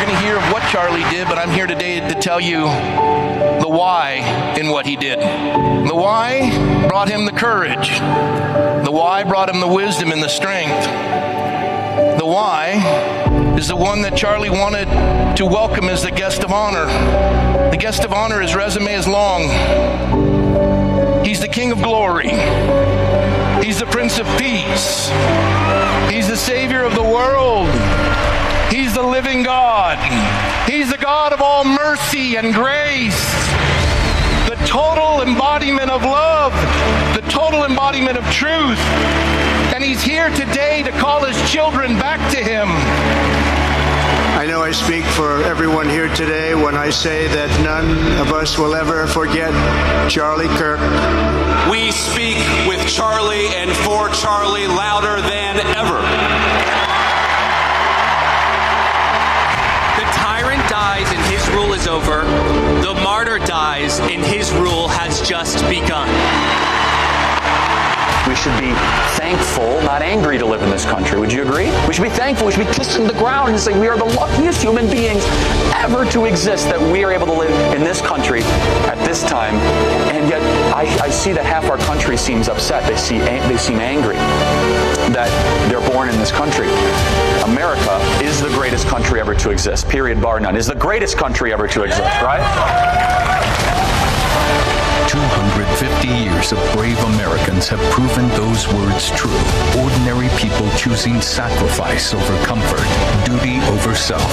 going to hear of what Charlie did, but I'm here today to tell you the why in what he did. The why brought him the courage. The why brought him the wisdom and the strength. The why is the one that Charlie wanted to welcome as the guest of honor. The guest of honor, his resume is long. He's the King of Glory. He's the Prince of Peace. He's the Savior of the world. He's the living God. He's the God of all mercy and grace. The total embodiment of love. The total embodiment of truth. And he's here today to call his children back to him. I know I speak for everyone here today when I say that none of us will ever forget Charlie Kirk. We speak with Charlie and for Charlie louder than ever. The tyrant dies and his rule is over. The martyr dies and his rule has just begun. We should be thankful, not angry, to live in this country. Would you agree? We should be thankful. We should be kissing the ground and say we are the luckiest human beings ever to exist, that we are able to live in this country at this time. And yet I see that half our country seems upset. They seem angry that they're born in this country. America is the greatest country ever to exist, period, bar none. Is the greatest country ever to exist, right? 250 years of brave Americans have proven those words true. Ordinary people choosing sacrifice over comfort, duty over self.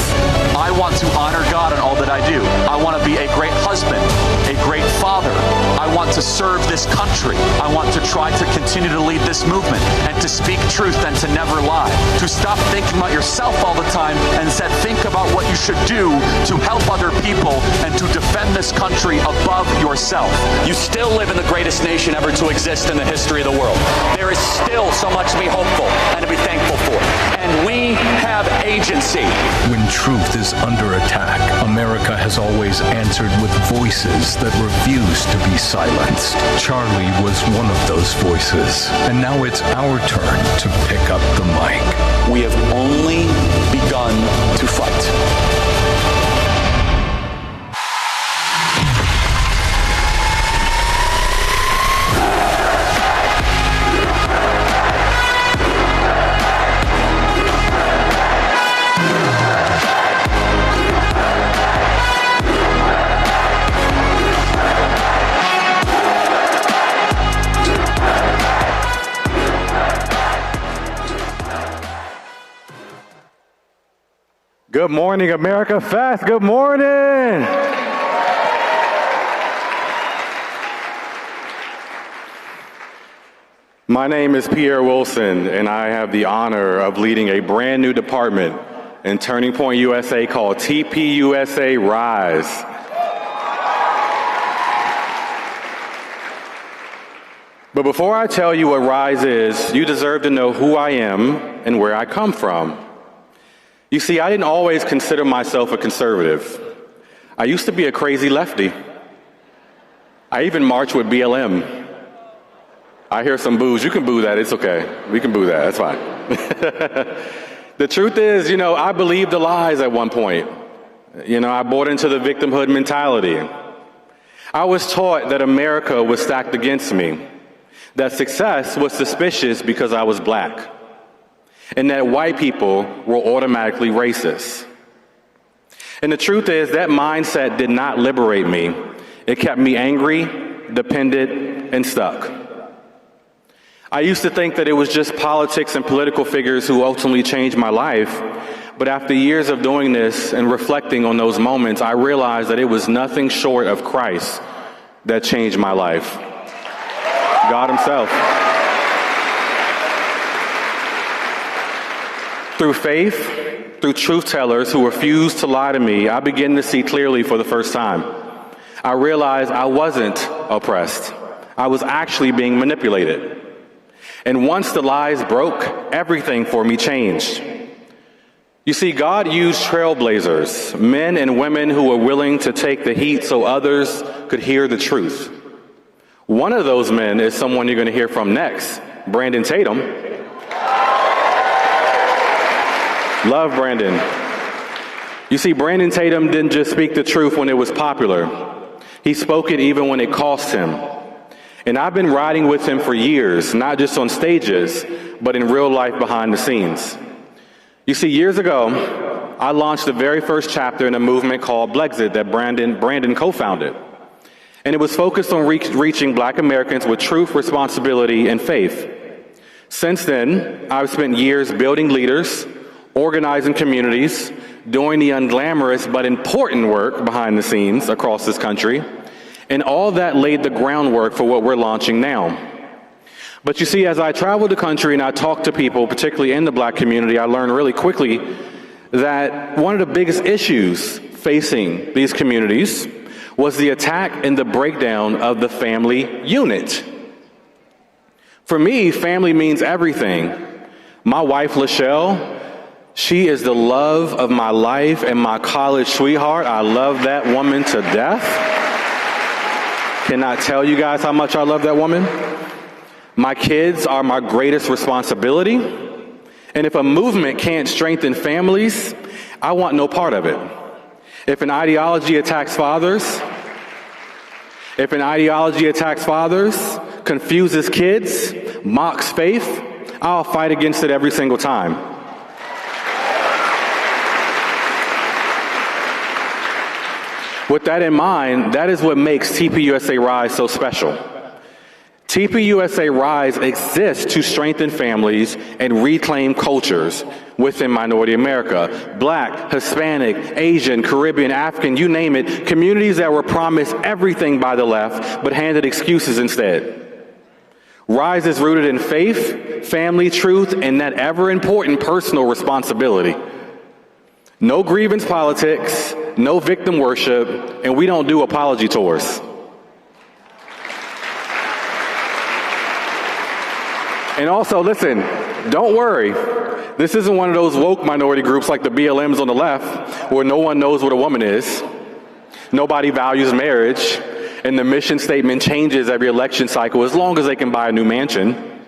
I want to honor God in all that I do. I want to be a great husband, a great father. I want to serve this country. I want to try to continue to lead this movement and to speak truth and to never lie. To stop thinking about yourself all the time and instead think about what you should do to help other people and to defend this country above yourself. You still live in the greatest nation ever to exist in the history of the world. There is still so much to be hopeful and to be thankful for. And we have agency. When truth is under attack, America has always answered with voices that refuse to be silenced. Charlie was one of those voices, and now it's our turn to pick up the mic. We have only begun to fight. Good morning, America Fest. Good morning. My name is Pierre Wilson, and I have the honor of leading a brand new department in Turning Point USA called TPUSA Rise. But before I tell you what Rise is, you deserve to know who I am and where I come from. You see, I didn't always consider myself a conservative. I used to be a crazy lefty. I even marched with BLM. I hear some boos. You can boo that. It's okay. We can boo that. That's fine. The truth is, I believed the lies at one point. I bought into the victimhood mentality. I was taught that America was stacked against me, that success was suspicious because I was black, and that white people were automatically racist. And the truth is, that mindset did not liberate me. It kept me angry, dependent, and stuck. I used to think that it was just politics and political figures who ultimately changed my life, but after years of doing this and reflecting on those moments, I realized that it was nothing short of Christ that changed my life. God Himself. Through faith, through truth tellers who refused to lie to me, I began to see clearly for the first time. I realized I wasn't oppressed. I was actually being manipulated. And once the lies broke, everything for me changed. You see, God used trailblazers, men and women who were willing to take the heat so others could hear the truth. One of those men is someone you're going to hear from next, Brandon Tatum. Love Brandon. You see, Brandon Tatum didn't just speak the truth when it was popular. He spoke it even when it cost him. And I've been riding with him for years, not just on stages, but in real life behind the scenes. You see, years ago, I launched the very first chapter in a movement called Blexit that Brandon co-founded. And it was focused on reaching Black Americans with truth, responsibility, and faith. Since then, I've spent years building leaders, organizing communities, doing the unglamorous but important work behind the scenes across this country, and all that laid the groundwork for what we're launching now. But you see, as I traveled the country and I talked to people, particularly in the Black community, I learned really quickly that one of the biggest issues facing these communities was the attack and the breakdown of the family unit. For me, family means everything. My wife, Lachelle, she is the love of my life and my college sweetheart. I love that woman to death. Cannot tell you guys how much I love that woman. My kids are my greatest responsibility. And if a movement can't strengthen families, I want no part of it. If an ideology attacks fathers, confuses kids, mocks faith, I'll fight against it every single time. With that in mind, that is what makes TPUSA Rise so special. TPUSA Rise exists to strengthen families and reclaim cultures within minority America. Black, Hispanic, Asian, Caribbean, African, you name it, communities that were promised everything by the left but handed excuses instead. Rise is rooted in faith, family, truth, and that ever-important personal responsibility. No grievance politics, no victim worship, and we don't do apology tours. And also, listen, don't worry. This isn't one of those woke minority groups like the BLMs on the left where no one knows what a woman is. Nobody values marriage, and the mission statement changes every election cycle as long as they can buy a new mansion.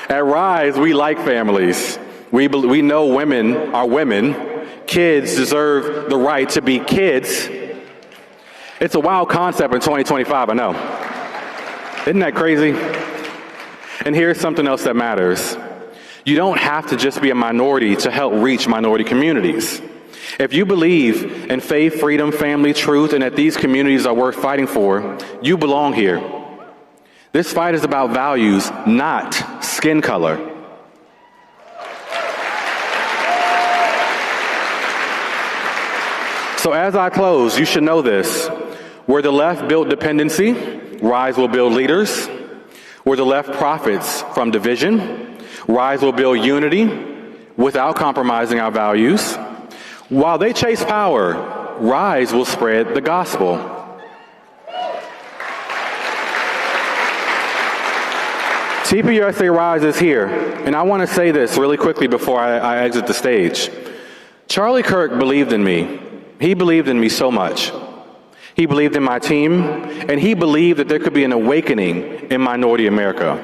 At Rise, we like families. We know women are women. Kids deserve the right to be kids. It's a wild concept in 2025, I know. Isn't that crazy? And here's something else that matters. You don't have to just be a minority to help reach minority communities. If you believe in faith, freedom, family, truth, and that these communities are worth fighting for, you belong here. This fight is about values, not skin color. So as I close, you should know this. Where the left built dependency, Rise will build leaders. Where the left profits from division, Rise will build unity without compromising our values. While they chase power, Rise will spread the gospel. TPUSA Rise is here, and I want to say this really quickly before I exit the stage. Charlie Kirk believed in me. He believed in me so much. He believed in my team, and he believed that there could be an awakening in minority America.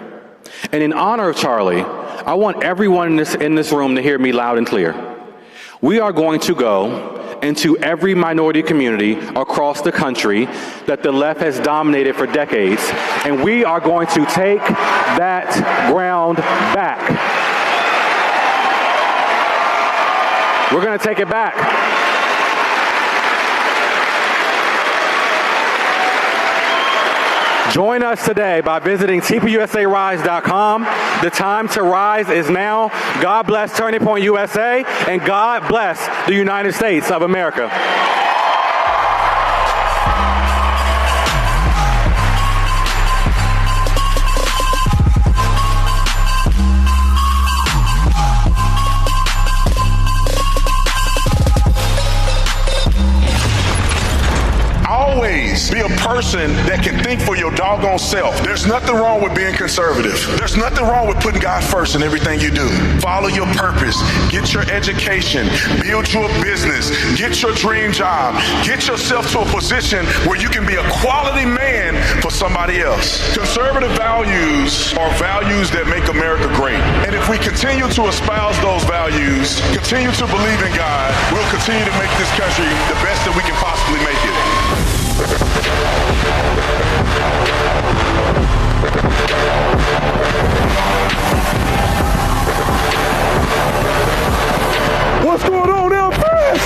And in honor of Charlie, I want everyone in this room to hear me loud and clear. We are going to go into every minority community across the country that the left has dominated for decades, and we are going to take that ground back. We're going to take it back. Join us today by visiting tpusarise.com. The time to rise is now. God bless Turning Point USA, and God bless the United States of America. Always be a part person that can think for your doggone self. There's nothing wrong with being conservative. There's nothing wrong with putting God first in everything you do. Follow your purpose. Get your education. Build your business. Get your dream job. Get yourself to a position where you can be a quality man for somebody else. Conservative values are values that make America great. And if we continue to espouse those values, continue to believe in God, we'll continue to make this country the best that we can possibly make it. What's going on, AmFest?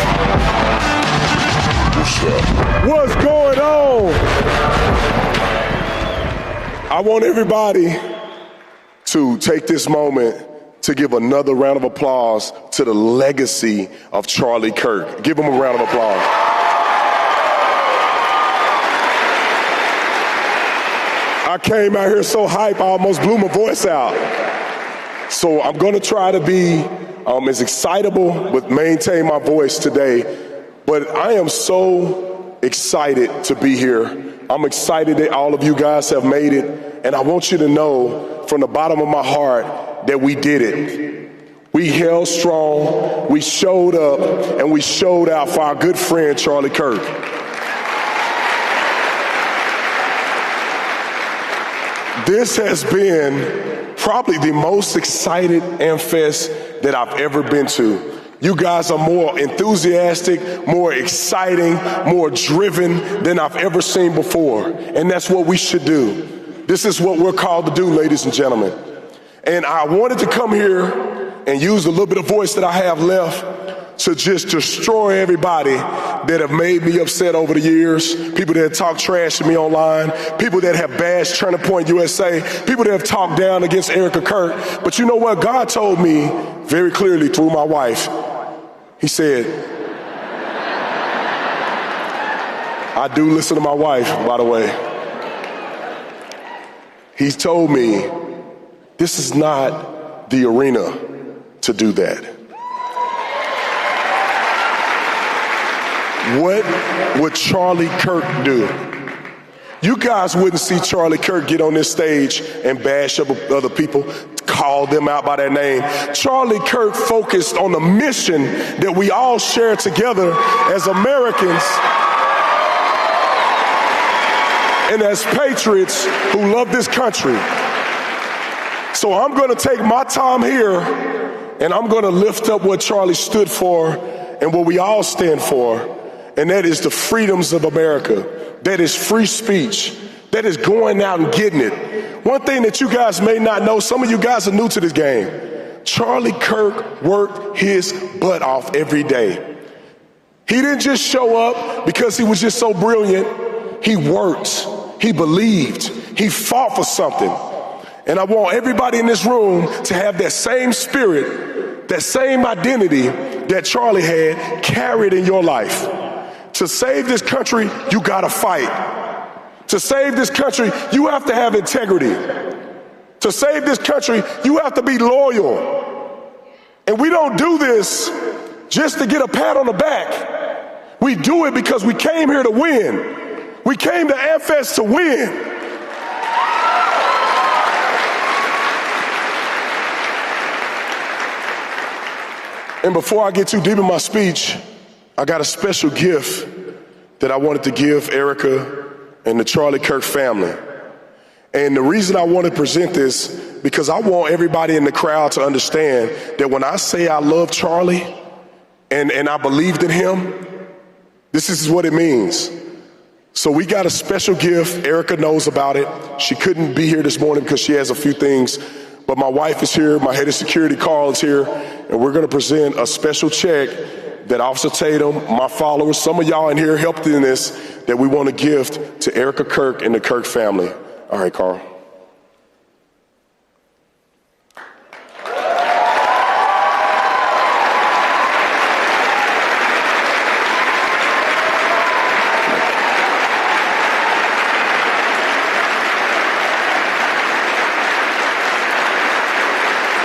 What's going on? I want everybody to take this moment to give another round of applause to the legacy of Charlie Kirk. Give him a round of applause. I came out here so hype, I almost blew my voice out. So I'm gonna try to be as excitable, but maintain my voice today. But I am so excited to be here. I'm excited that all of you guys have made it. And I want you to know from the bottom of my heart that we did it. We held strong, we showed up, and we showed out for our good friend, Charlie Kirk. This has been probably the most excited AmFest that I've ever been to. You guys are more enthusiastic, more exciting, more driven than I've ever seen before. And that's what we should do. This is what we're called to do, ladies and gentlemen. And I wanted to come here and use the little bit of voice that I have left to just destroy everybody that have made me upset over the years, people that have talked trash to me online, people that have bashed Turning Point USA, people that have talked down against Erica Kirk. But you know what? God told me very clearly through my wife. He said, I do listen to my wife, by the way. He told me, this is not the arena to do that. What would Charlie Kirk do? You guys wouldn't see Charlie Kirk get on this stage and bash up other people, call them out by their name. Charlie Kirk focused on the mission that we all share together as Americans and as patriots who love this country. So I'm going to take my time here and I'm going to lift up what Charlie stood for and what we all stand for, and that is the freedoms of America. That is free speech. That is going out and getting it. One thing that you guys may not know, some of you guys are new to this game. Charlie Kirk worked his butt off every day. He didn't just show up because he was just so brilliant. He worked. He believed. He fought for something. And I want everybody in this room to have that same spirit, that same identity that Charlie had carried in your life. To save this country, you gotta fight. To save this country, you have to have integrity. To save this country, you have to be loyal. And we don't do this just to get a pat on the back. We do it because we came here to win. We came to AmFest to win. And before I get too deep in my speech, I got a special gift that I wanted to give Erica and the Charlie Kirk family. And the reason I want to present this, because I want everybody in the crowd to understand that when I say I love Charlie and I believed in him, this is what it means. So we got a special gift. Erica knows about it. She couldn't be here this morning because she has a few things. But my wife is here, my head of security, Carl, is here, and we're going to present a special check that Officer Tatum, my followers, some of y'all in here helped in this, that we want to gift to Erica Kirk and the Kirk family. All right, Carl.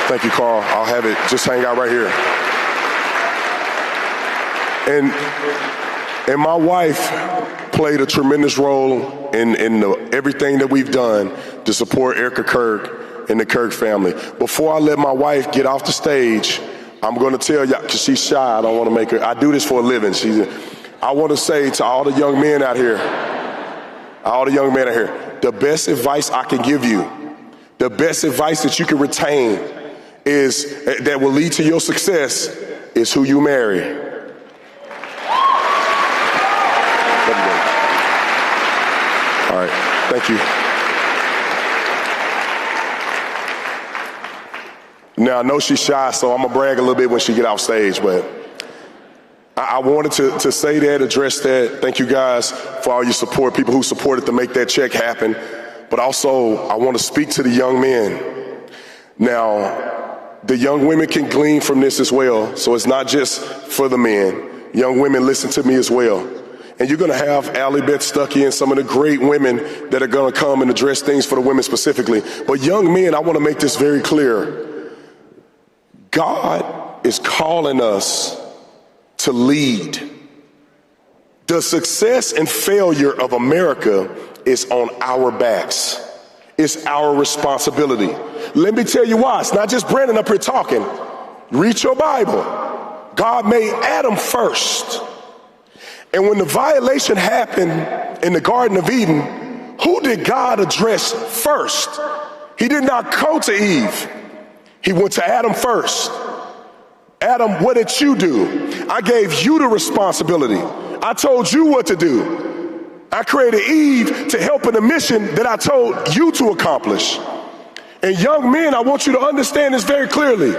Thank you, Carl. I'll have it. Just hang out right here. And my wife played a tremendous role in everything that we've done to support Erica Kirk and the Kirk family. Before I let my wife get off the stage, I'm going to tell y'all, because she's shy, I don't want to make her, I do this for a living. I want to say to all the young men out here, the best advice I can give you, the best advice that you can retain is, that will lead to your success, is who you marry. All right, thank you. Now, I know she's shy, so I'm going to brag a little bit when she get off stage, but I wanted to say that, address that. Thank you guys for all your support, people who supported to make that check happen. But also, I want to speak to the young men. Now, the young women can glean from this as well, so it's not just for the men. Young women, listen to me as well. And you're going to have Allie Beth Stuckey and some of the great women that are going to come and address things for the women specifically. But young men, I want to make this very clear. God is calling us to lead. The success and failure of America is on our backs. It's our responsibility. Let me tell you why. It's not just Brandon up here talking. Read your Bible. God made Adam first. And when the violation happened in the Garden of Eden, who did God address first? He did not go to Eve. He went to Adam first. Adam, what did you do? I gave you the responsibility. I told you what to do. I created Eve to help in the mission that I told you to accomplish. And young men, I want you to understand this very clearly.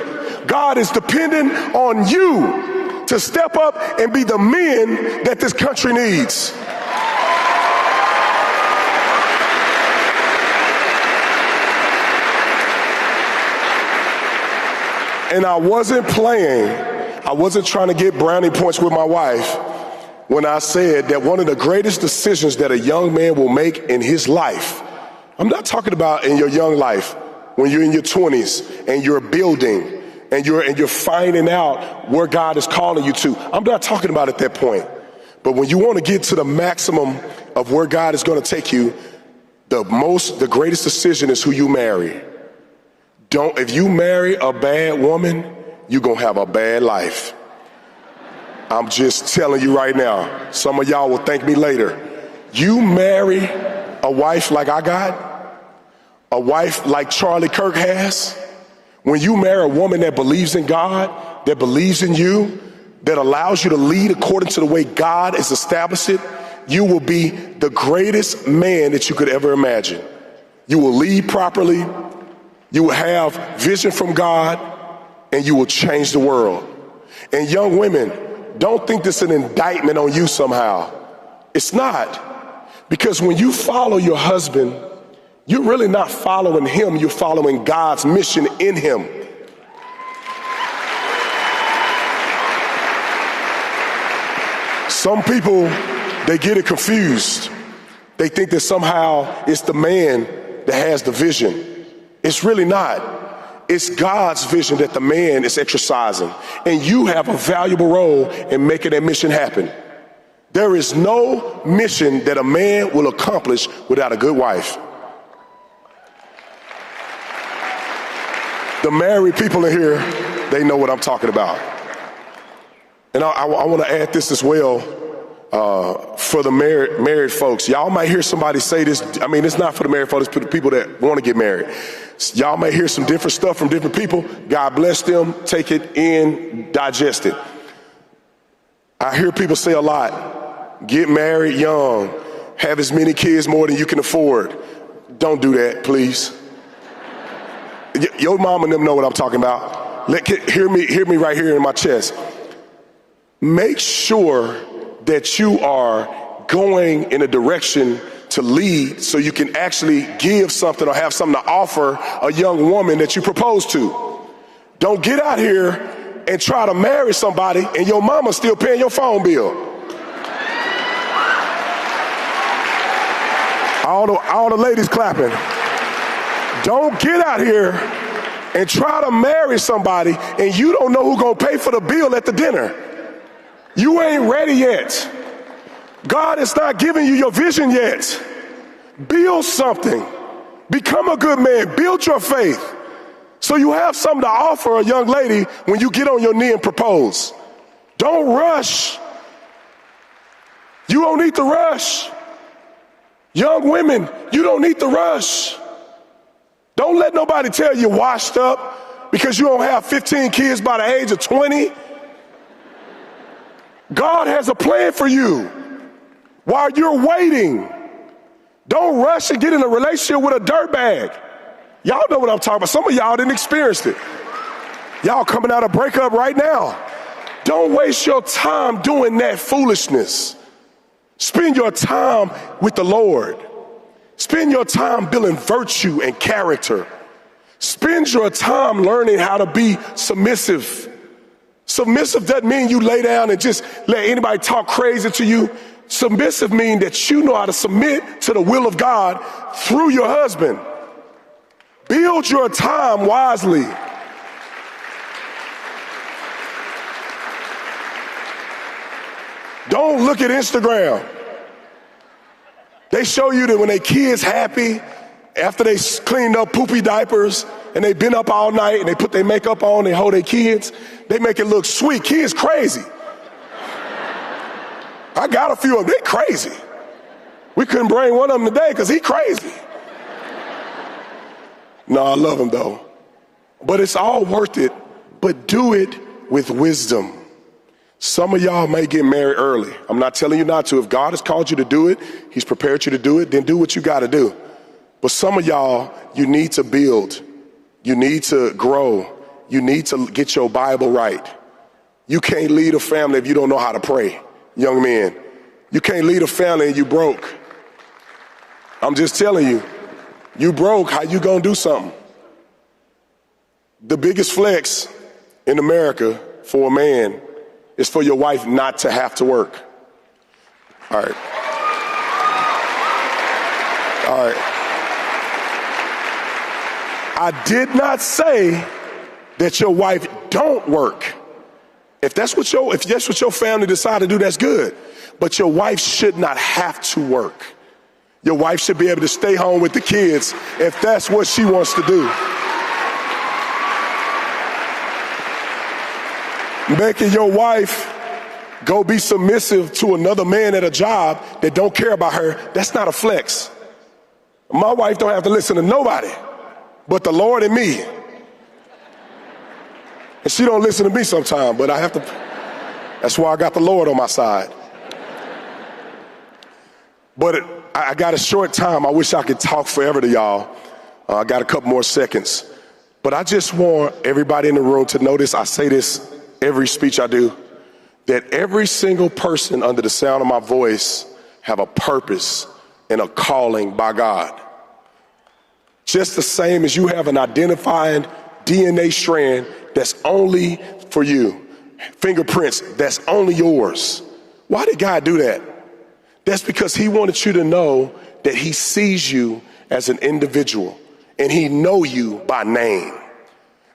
God is dependent on you to step up and be the men that this country needs. And I wasn't playing. I wasn't trying to get brownie points with my wife when I said that one of the greatest decisions that a young man will make in his life, I'm not talking about in your young life, when you're in your 20s and you're building and you're finding out where God is calling you to. I'm not talking about at that point. But when you want to get to the maximum of where God is going to take you, the greatest decision is who you marry. If you marry a bad woman, you're going to have a bad life. I'm just telling you right now. Some of y'all will thank me later. You marry a wife like I got, a wife like Charlie Kirk has. When you marry a woman that believes in God, that believes in you, that allows you to lead according to the way God has established it, you will be the greatest man that you could ever imagine. You will lead properly. You will have vision from God, and you will change the world. And young women, don't think this is an indictment on you somehow. It's not. Because when you follow your husband, you're really not following him, you're following God's mission in him. Some people, they get it confused. They think that somehow it's the man that has the vision. It's really not. It's God's vision that the man is exercising. And you have a valuable role in making that mission happen. There is no mission that a man will accomplish without a good wife. The married people in here, they know what I'm talking about. And I want to add this as well for the married folks. Y'all might hear somebody say this. I mean, it's not for the married folks, it's for the people that want to get married. Y'all may hear some different stuff from different people. God bless them. Take it in, digest it. I hear people say a lot, get married young, have as many kids more than you can afford. Don't do that, please. Your mom and them know what I'm talking about. Hear me right here in my chest. Make sure that you are going in a direction to lead so you can actually give something or have something to offer a young woman that you propose to. Don't get out here and try to marry somebody and your mama's still paying your phone bill. All the ladies clapping. Don't get out here and try to marry somebody and you don't know who's gonna pay for the bill at the dinner. You ain't ready yet. God is not giving you your vision yet. Build something. Become a good man. Build your faith. So you have something to offer a young lady when you get on your knee and propose. Don't rush. You don't need to rush. Young women, you don't need to rush. Don't let nobody tell you washed up because you don't have 15 kids by the age of 20. God has a plan for you while you're waiting. Don't rush and get in a relationship with a dirtbag. Y'all know what I'm talking about. Some of y'all didn't experience it. Y'all coming out of breakup right now. Don't waste your time doing that foolishness. Spend your time with the Lord. Spend your time building virtue and character. Spend your time learning how to be submissive. Submissive doesn't mean you lay down and just let anybody talk crazy to you. Submissive means that you know how to submit to the will of God through your husband. Build your time wisely. Don't look at Instagram. They show you that when their kids happy, after they cleaned up poopy diapers and they've been up all night and they put their makeup on, they hold their kids, they make it look sweet. Kids crazy. I got a few of them, they crazy. We couldn't bring one of them today because he crazy. No, I love him though. But it's all worth it, but do it with wisdom. Some of y'all may get married early. I'm not telling you not to. If God has called you to do it, he's prepared you to do it, then do what you got to do. But some of y'all, you need to build. You need to grow. You need to get your Bible right. You can't lead a family if you don't know how to pray, young men. You can't lead a family and you broke. I'm just telling you, you broke, how you gonna do something? The biggest flex in America for a man is for your wife not to have to work. All right. All right. I did not say that your wife don't work. If that's what your family decide to do, that's good. But your wife should not have to work. Your wife should be able to stay home with the kids if that's what she wants to do. Making your wife go be submissive to another man at a job that don't care about her, that's not a flex. My wife don't have to listen to nobody but the Lord and me. And she don't listen to me sometimes, but I have to. That's why I got the Lord on my side. But I got a short time. I wish I could talk forever to y'all. I got a couple more seconds. But I just want everybody in the room to notice, I say this every speech I do, that every single person under the sound of my voice have a purpose and a calling by God. Just the same as you have an identifying DNA strand that's only for you, fingerprints that's only yours. Why did God do that? That's because he wanted you to know that he sees you as an individual and he know you by name.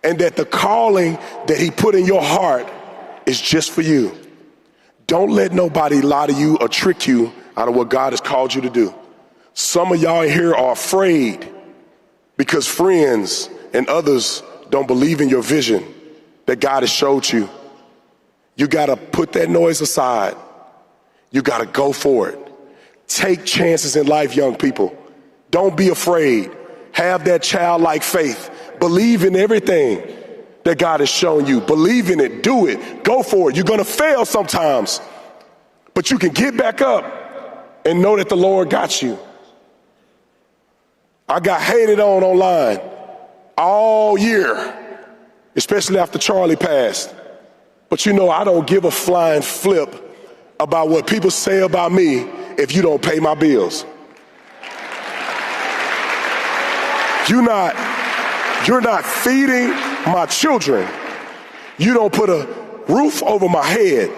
And that the calling that he put in your heart is just for you. Don't let nobody lie to you or trick you out of what God has called you to do. Some of y'all here are afraid because friends and others don't believe in your vision that God has showed you. You got to put that noise aside. You got to go for it. Take chances in life, young people. Don't be afraid. Have that childlike faith. Believe in everything that God has shown you. Believe in it. Do it. Go for it. You're going to fail sometimes, but you can get back up and know that the Lord got you. I got hated on online all year, especially after Charlie passed. But you know, I don't give a flying flip about what people say about me if you don't pay my bills. You're not feeding my children. You don't put a roof over my head.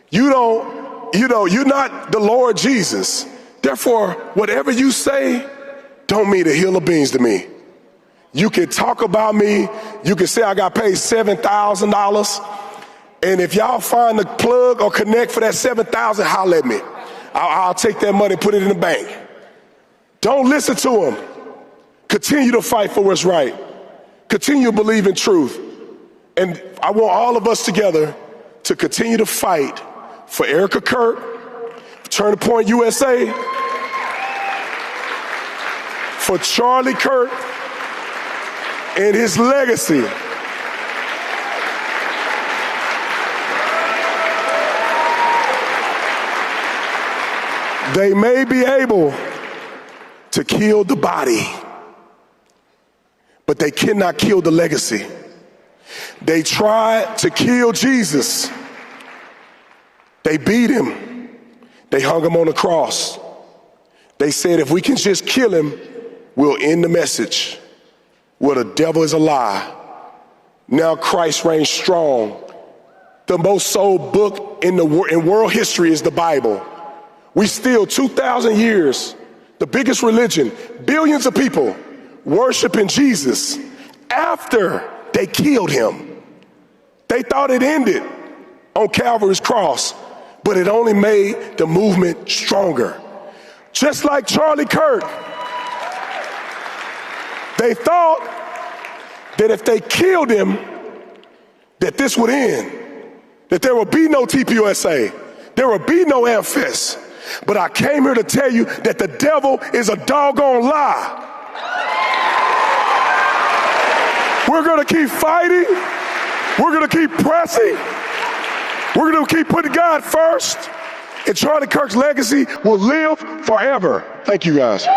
You're not the Lord Jesus. Therefore, whatever you say don't mean a hill of beans to me. You can talk about me. You can say I got paid $7,000. And if y'all find the plug or connect for that $7,000, holler at me. I'll take that money and put it in the bank. Don't listen to them. Continue to fight for what's right. Continue to believe in truth. And I want all of us together to continue to fight for Erica Kirk, Turning Point USA, for Charlie Kirk and his legacy. They may be able to kill the body, but they cannot kill the legacy. They tried to kill Jesus. They beat him. They hung him on the cross. They said, if we can just kill him, we'll end the message. Well, the devil is a lie. Now Christ reigns strong. The most sold book in world history is the Bible. We still, 2,000 years, the biggest religion, billions of people worshiping Jesus after they killed him. They thought it ended on Calvary's cross, but it only made the movement stronger. Just like Charlie Kirk, they thought that if they killed him, that this would end, that there would be no TPUSA, there would be no AmFest. But I came here to tell you that the devil is a doggone lie. We're going to keep fighting. We're going to keep pressing. We're going to keep putting God first. And Charlie Kirk's legacy will live forever. Thank you, guys.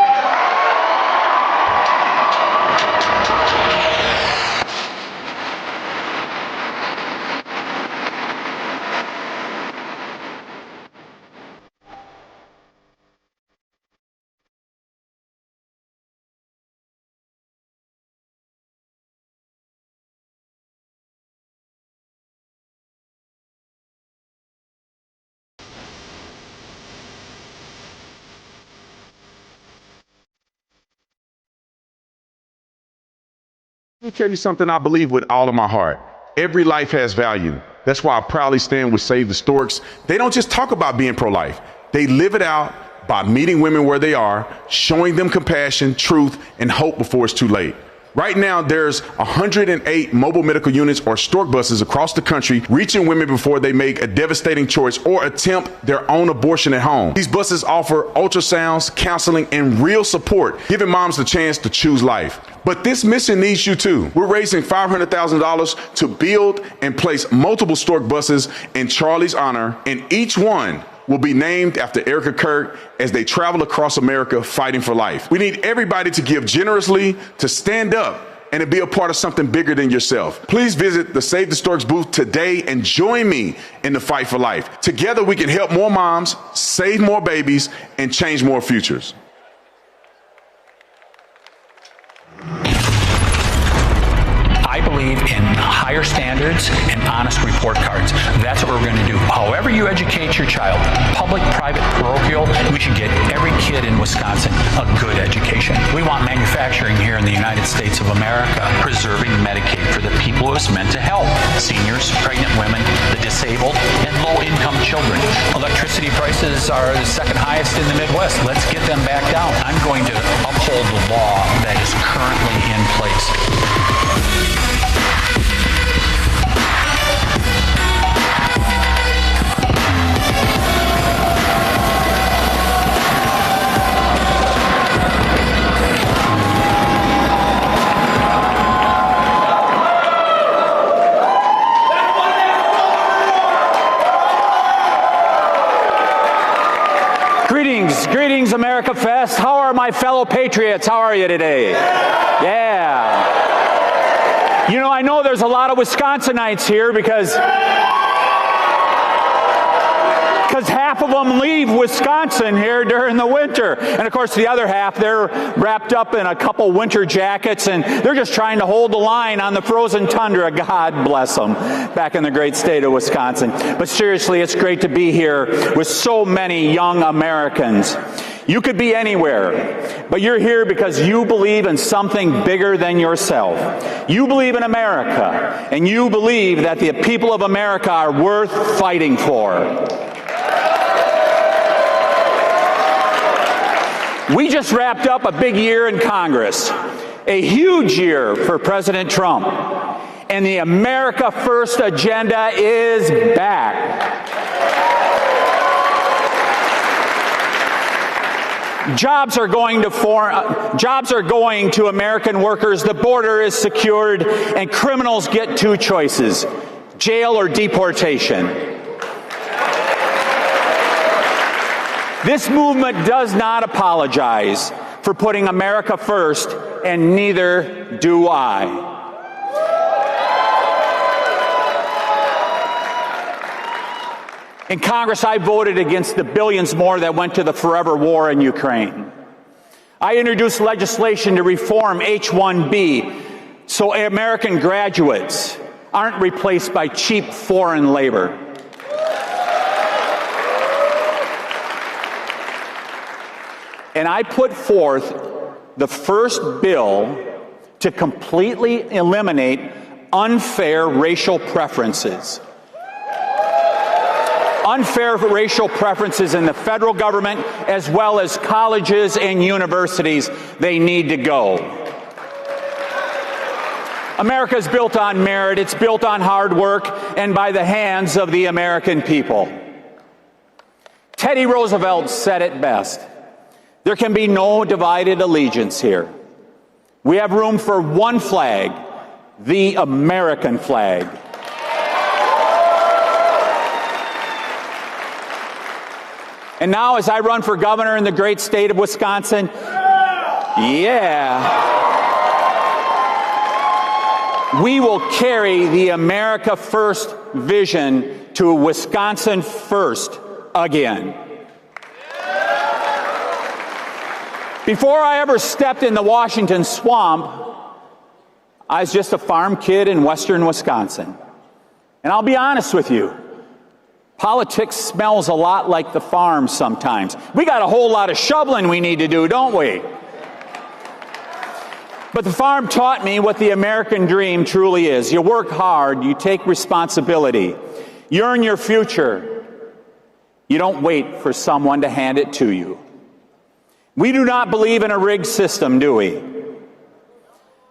Let me tell you something I believe with all of my heart. Every life has value. That's why I proudly stand with Save the Storks. They don't just talk about being pro-life. They live it out by meeting women where they are, showing them compassion, truth, and hope before it's too late. Right now, there's 108 mobile medical units or stork buses across the country reaching women before they make a devastating choice or attempt their own abortion at home. These buses offer ultrasounds, counseling, and real support, giving moms the chance to choose life. But this mission needs you too. We're raising $500,000 to build and place multiple stork buses in Charlie's honor, and each one will be named after Erica Kirk as they travel across America fighting for life. We need everybody to give generously, to stand up, and to be a part of something bigger than yourself. Please visit the Save the Storks booth today and join me in the fight for life. Together we can help more moms, save more babies, and change more futures. I believe in higher standards and honest report cards. That's what we're going to do. However you educate your child, public, private, parochial, we should get every kid in Wisconsin a good education. We want manufacturing here in the United States of America, preserving Medicaid for the people it's meant to help: seniors, pregnant women, the disabled, and low-income children. Electricity prices are the second highest in the Midwest. Let's get them back down. I'm going to uphold the law that is currently in place. Greetings, America Fest. How are my fellow patriots? How are you today? Yeah. You know, I know there's a lot of Wisconsinites here because half of them leave Wisconsin here during the winter. And of course, the other half, they're wrapped up in a couple winter jackets and they're just trying to hold the line on the frozen tundra. God bless them, back in the great state of Wisconsin. But seriously, it's great to be here with so many young Americans. You could be anywhere, but you're here because you believe in something bigger than yourself. You believe in America, and you believe that the people of America are worth fighting for. We just wrapped up a big year in Congress, a huge year for President Trump, and the America First agenda is back. Jobs are going to American workers, the border is secured, and criminals get two choices: jail or deportation. This movement does not apologize for putting America first, and neither do I. In Congress, I voted against the billions more that went to the forever war in Ukraine. I introduced legislation to reform H-1B so American graduates aren't replaced by cheap foreign labor. And I put forth the first bill to completely eliminate unfair racial preferences. Unfair racial preferences in the federal government, as well as colleges and universities, they need to go. America is built on merit, it's built on hard work, and by the hands of the American people. Teddy Roosevelt said it best: there can be no divided allegiance here. We have room for one flag, the American flag. And now, as I run for governor in the great state of Wisconsin, we will carry the America First vision to Wisconsin first again. Before I ever stepped in the Washington swamp, I was just a farm kid in western Wisconsin. And I'll be honest with you, politics smells a lot like the farm sometimes. We got a whole lot of shoveling we need to do, don't we? But the farm taught me what the American dream truly is. You work hard, you take responsibility, you earn your future. You don't wait for someone to hand it to you. We do not believe in a rigged system, do we?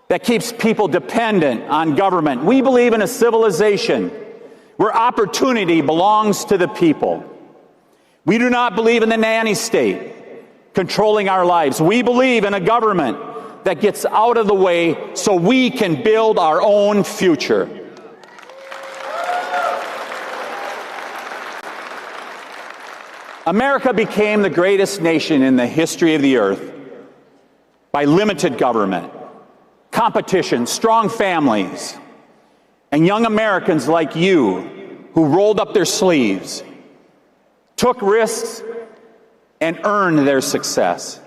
That keeps people dependent on government. We believe in a civilization where opportunity belongs to the people. We do not believe in the nanny state controlling our lives. We believe in a government that gets out of the way so we can build our own future. America became the greatest nation in the history of the earth by limited government, competition, strong families, and young Americans like you who rolled up their sleeves, took risks, and earned their success.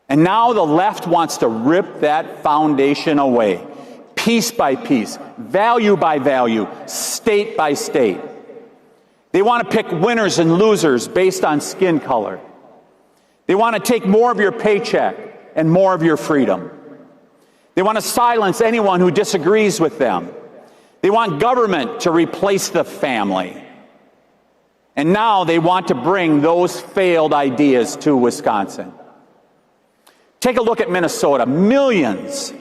And now the left wants to rip that foundation away, piece by piece, value by value, state by state. They want to pick winners and losers based on skin color. They want to take more of your paycheck and more of your freedom. They want to silence anyone who disagrees with them. They want government to replace the family. And now they want to bring those failed ideas to Wisconsin. Take a look at Minnesota. Millions,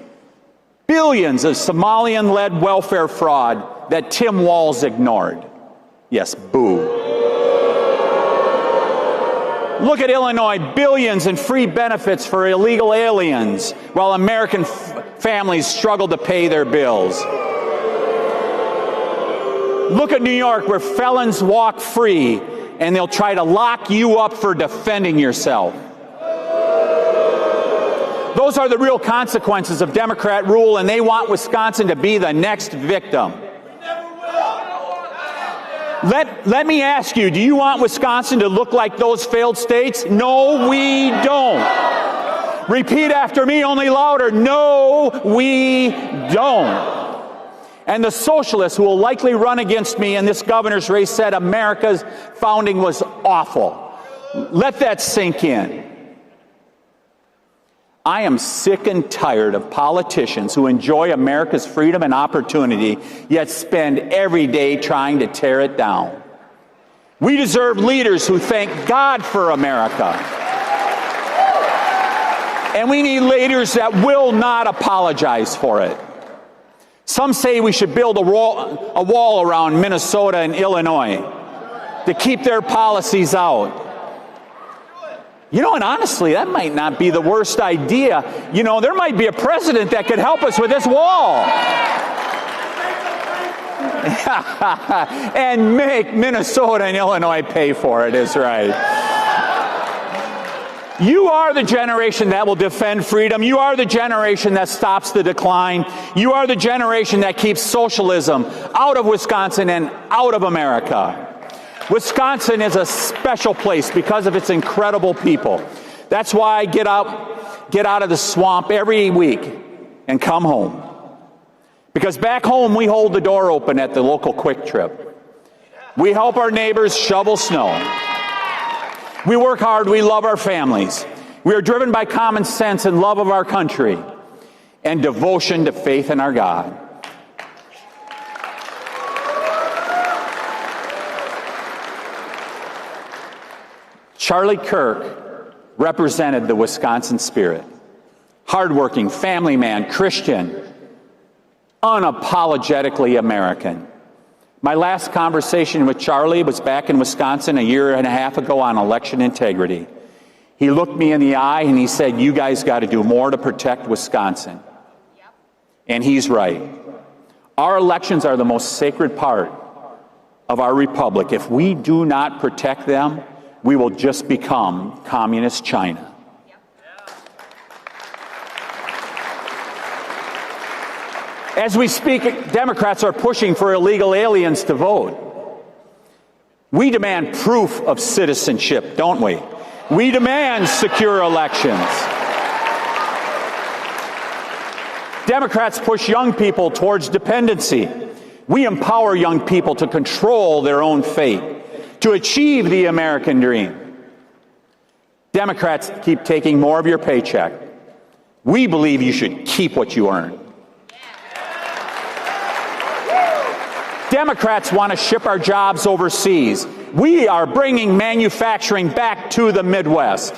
billions of Somalian-led welfare fraud that Tim Walz ignored. Yes, boo. Look at Illinois, billions in free benefits for illegal aliens while American families struggle to pay their bills. Look at New York, where felons walk free and they'll try to lock you up for defending yourself. Those are the real consequences of Democrat rule, and they want Wisconsin to be the next victim. Let me ask you, do you want Wisconsin to look like those failed states? No, we don't. Repeat after me, only louder. No, we don't. And the socialists who will likely run against me in this governor's race said America's founding was awful. Let that sink in. I am sick and tired of politicians who enjoy America's freedom and opportunity, yet spend every day trying to tear it down. We deserve leaders who thank God for America. And we need leaders that will not apologize for it. Some say we should build a wall around Minnesota and Illinois to keep their policies out. You know, and honestly, that might not be the worst idea. You know, there might be a president that could help us with this wall. And make Minnesota and Illinois pay for it, is right. You are the generation that will defend freedom. You are the generation that stops the decline. You are the generation that keeps socialism out of Wisconsin and out of America. Wisconsin is a special place because of its incredible people. That's why I get out of the swamp every week and come home. Because back home, we hold the door open at the local Quick Trip. We help our neighbors shovel snow. We work hard. We love our families. We are driven by common sense and love of our country and devotion to faith in our God. Charlie Kirk represented the Wisconsin spirit. Hardworking, family man, Christian, unapologetically American. My last conversation with Charlie was back in Wisconsin a year and a half ago on election integrity. He looked me in the eye and he said, "You guys got to do more to protect Wisconsin." Yep. And he's right. Our elections are the most sacred part of our republic. If we do not protect them, we will just become communist China. As we speak, Democrats are pushing for illegal aliens to vote. We demand proof of citizenship, don't we? We demand secure elections. Democrats push young people towards dependency. We empower young people to control their own fate, to achieve the American dream. Democrats keep taking more of your paycheck. We believe you should keep what you earn. Democrats want to ship our jobs overseas. We are bringing manufacturing back to the Midwest.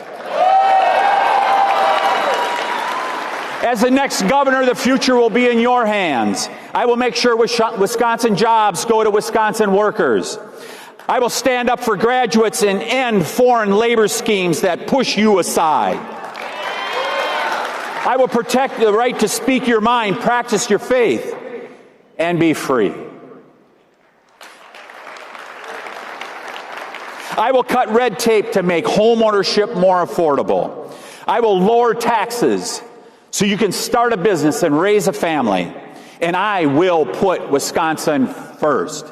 As the next governor, the future will be in your hands. I will make sure Wisconsin jobs go to Wisconsin workers. I will stand up for graduates and end foreign labor schemes that push you aside. I will protect the right to speak your mind, practice your faith, and be free. I will cut red tape to make homeownership more affordable. I will lower taxes so you can start a business and raise a family. And I will put Wisconsin first.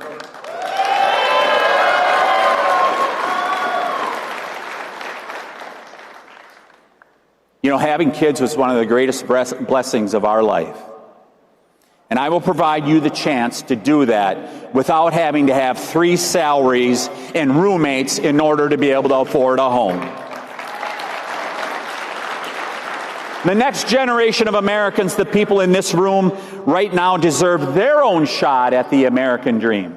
You know, having kids was one of the greatest blessings of our life. And I will provide you the chance to do that without having to have 3 salaries and roommates in order to be able to afford a home. The next generation of Americans, the people in this room right now, deserve their own shot at the American dream.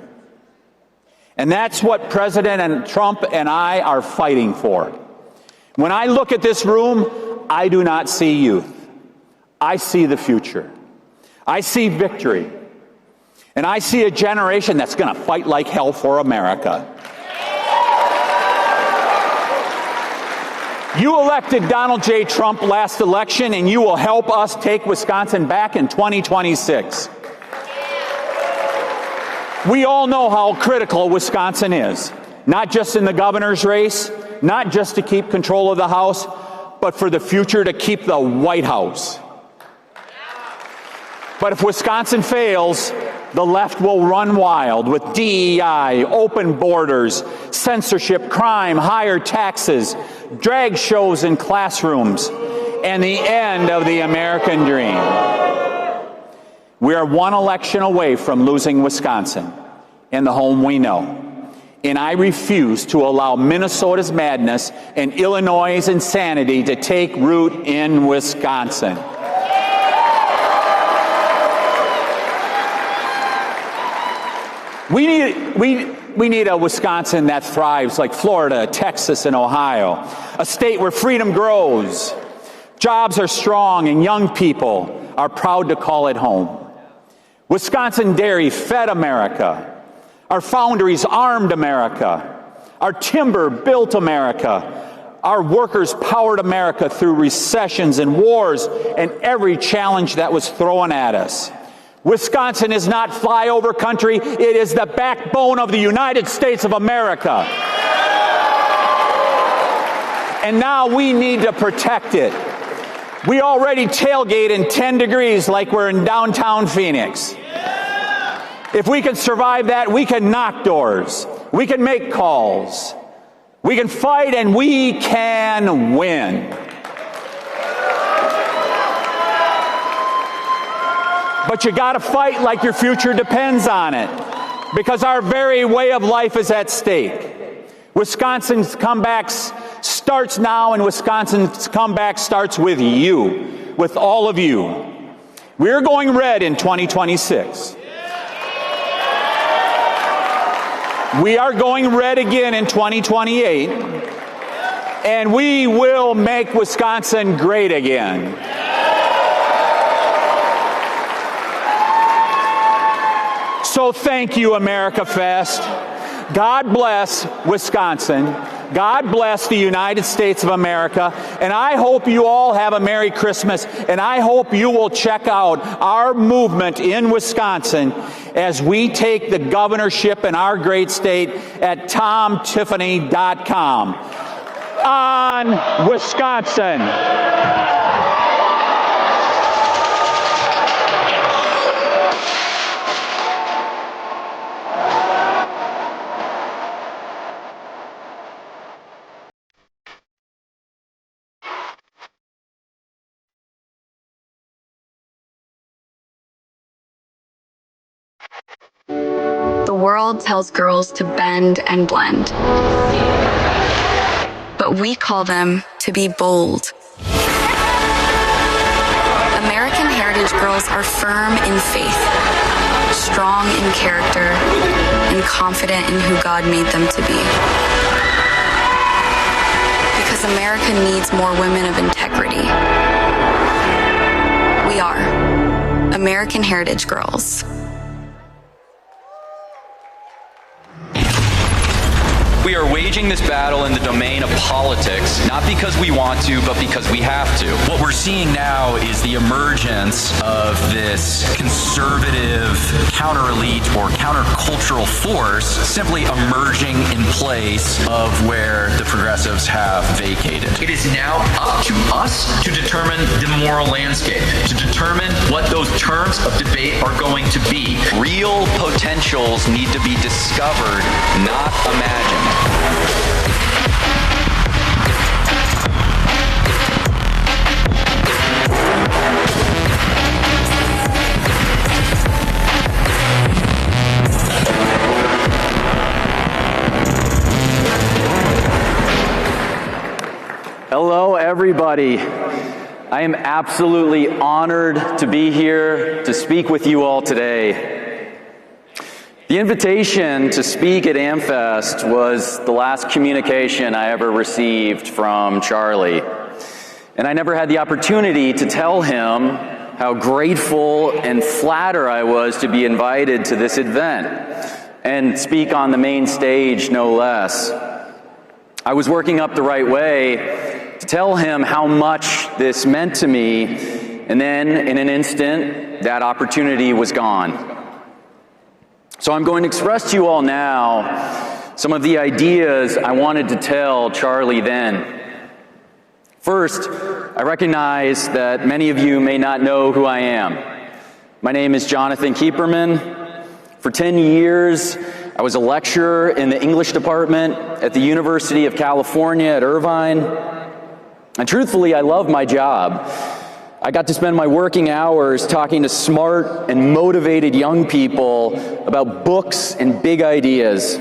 And that's what President Trump and I are fighting for. When I look at this room, I do not see youth. I see the future. I see victory. And I see a generation that's going to fight like hell for America. You elected Donald J. Trump last election, and you will help us take Wisconsin back in 2026. We all know how critical Wisconsin is, not just in the governor's race, not just to keep control of the House, but for the future to keep the White House. But if Wisconsin fails, the left will run wild with DEI, open borders, censorship, crime, higher taxes, drag shows in classrooms, and the end of the American dream. We are one election away from losing Wisconsin and the home we know. And I refuse to allow Minnesota's madness and Illinois' insanity to take root in Wisconsin. We need a Wisconsin that thrives like Florida, Texas, and Ohio. A state where freedom grows, Jobs are strong and young people are proud to call it home. Wisconsin dairy fed America. Our foundries armed America. Our timber built America. Our workers powered America through recessions and wars and every challenge that was thrown at us. Wisconsin is not flyover country. It is the backbone of the United States of America. And now we need to protect it. We already tailgate in 10 degrees like we're in downtown Phoenix. If we can survive that, we can knock doors. We can make calls. We can fight and we can win. But you got to fight like your future depends on it, because our very way of life is at stake. Wisconsin's comeback starts now, and Wisconsin's comeback starts with you, with all of you. We're going red in 2026. We are going red again in 2028, and we will make Wisconsin great again. So thank you, America Fest. God bless Wisconsin. God bless the United States of America. And I hope you all have a Merry Christmas. And I hope you will check out our movement in Wisconsin as we take the governorship in our great state at TomTiffany.com. On Wisconsin. The world tells girls to bend and blend, but we call them to be bold. American Heritage girls are firm in faith, strong in character, and confident in who God made them to be. Because America needs more women of integrity. We are American Heritage girls. We are waging this battle in the domain of politics, not because we want to, but because we have to. What we're seeing now is the emergence of this conservative, counter-elite, or counter-cultural force simply emerging in place of where the progressives have vacated. It is now up to us to determine the moral landscape, to determine what those terms of debate are going to be. Real potentials need to be discovered, not imagined. Hello, everybody. I am absolutely honored to be here to speak with you all today. The invitation to speak at AmFest was the last communication I ever received from Charlie. And I never had the opportunity to tell him how grateful and flattered I was to be invited to this event and speak on the main stage, no less. I was working up the right way to tell him how much this meant to me, and then in an instant, that opportunity was gone. So I'm going to express to you all now some of the ideas I wanted to tell Charlie then. First, I recognize that many of you may not know who I am. My name is Jonathan Kieperman. For 10 years, I was a lecturer in the English department at the University of California at Irvine. And truthfully, I love my job. I got to spend my working hours talking to smart and motivated young people about books and big ideas.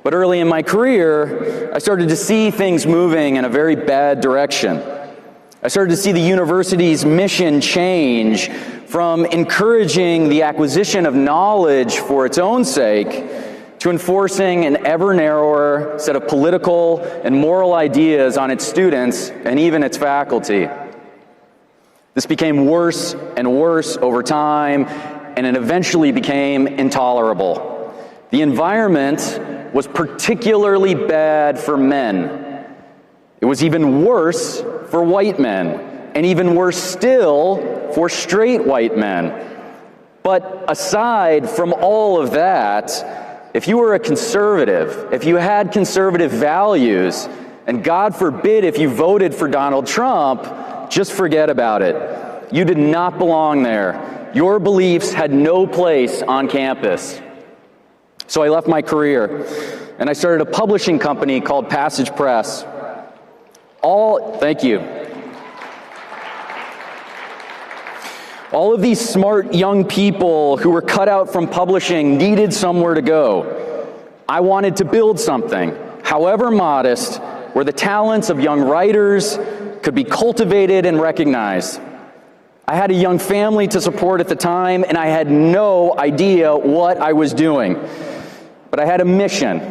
But early in my career, I started to see things moving in a very bad direction. I started to see the university's mission change from encouraging the acquisition of knowledge for its own sake to enforcing an ever narrower set of political and moral ideas on its students and even its faculty. This became worse and worse over time, and it eventually became intolerable. The environment was particularly bad for men. It was even worse for white men, and even worse still for straight white men. But aside from all of that, if you were a conservative, if you had conservative values, and God forbid if you voted for Donald Trump, just forget about it. You did not belong there. Your beliefs had no place on campus. So I left my career, and I started a publishing company called Passage Press. Thank you. All of these smart young people who were cut out from publishing needed somewhere to go. I wanted to build something, however modest, where the talents of young writers could be cultivated and recognized. I had a young family to support at the time, and I had no idea what I was doing. But I had a mission.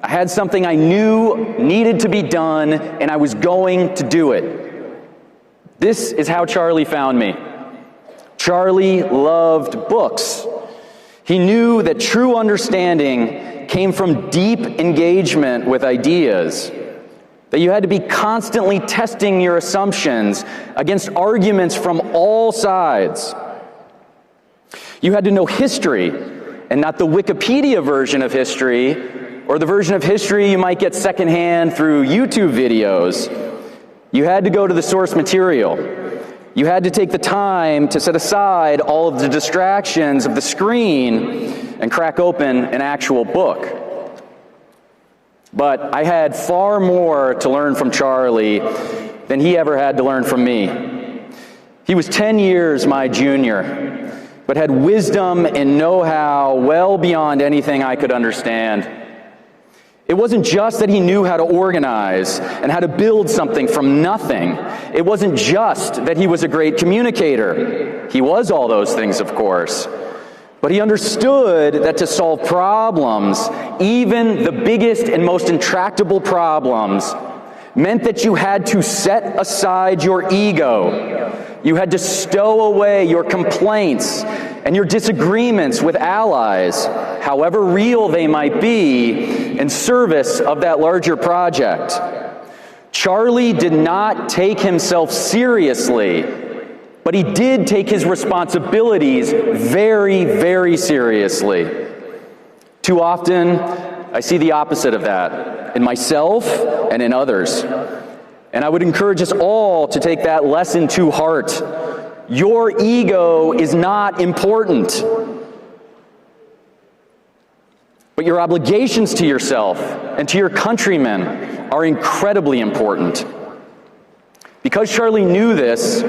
I had something I knew needed to be done, and I was going to do it. This is how Charlie found me. Charlie loved books. He knew that true understanding came from deep engagement with ideas, that you had to be constantly testing your assumptions against arguments from all sides. You had to know history, and not the Wikipedia version of history, or the version of history you might get secondhand through YouTube videos. You had to go to the source material. You had to take the time to set aside all of the distractions of the screen and crack open an actual book. But I had far more to learn from Charlie than he ever had to learn from me. He was 10 years my junior, but had wisdom and know-how well beyond anything I could understand. It wasn't just that he knew how to organize and how to build something from nothing. It wasn't just that he was a great communicator. He was all those things, of course. But he understood that to solve problems, even the biggest and most intractable problems, meant that you had to set aside your ego. You had to stow away your complaints and your disagreements with allies, however real they might be, in service of that larger project. Charlie did not take himself seriously, but he did take his responsibilities very, very seriously. Too often, I see the opposite of that in myself and in others. And I would encourage us all to take that lesson to heart. Your ego is not important, but your obligations to yourself and to your countrymen are incredibly important. Because Charlie knew this,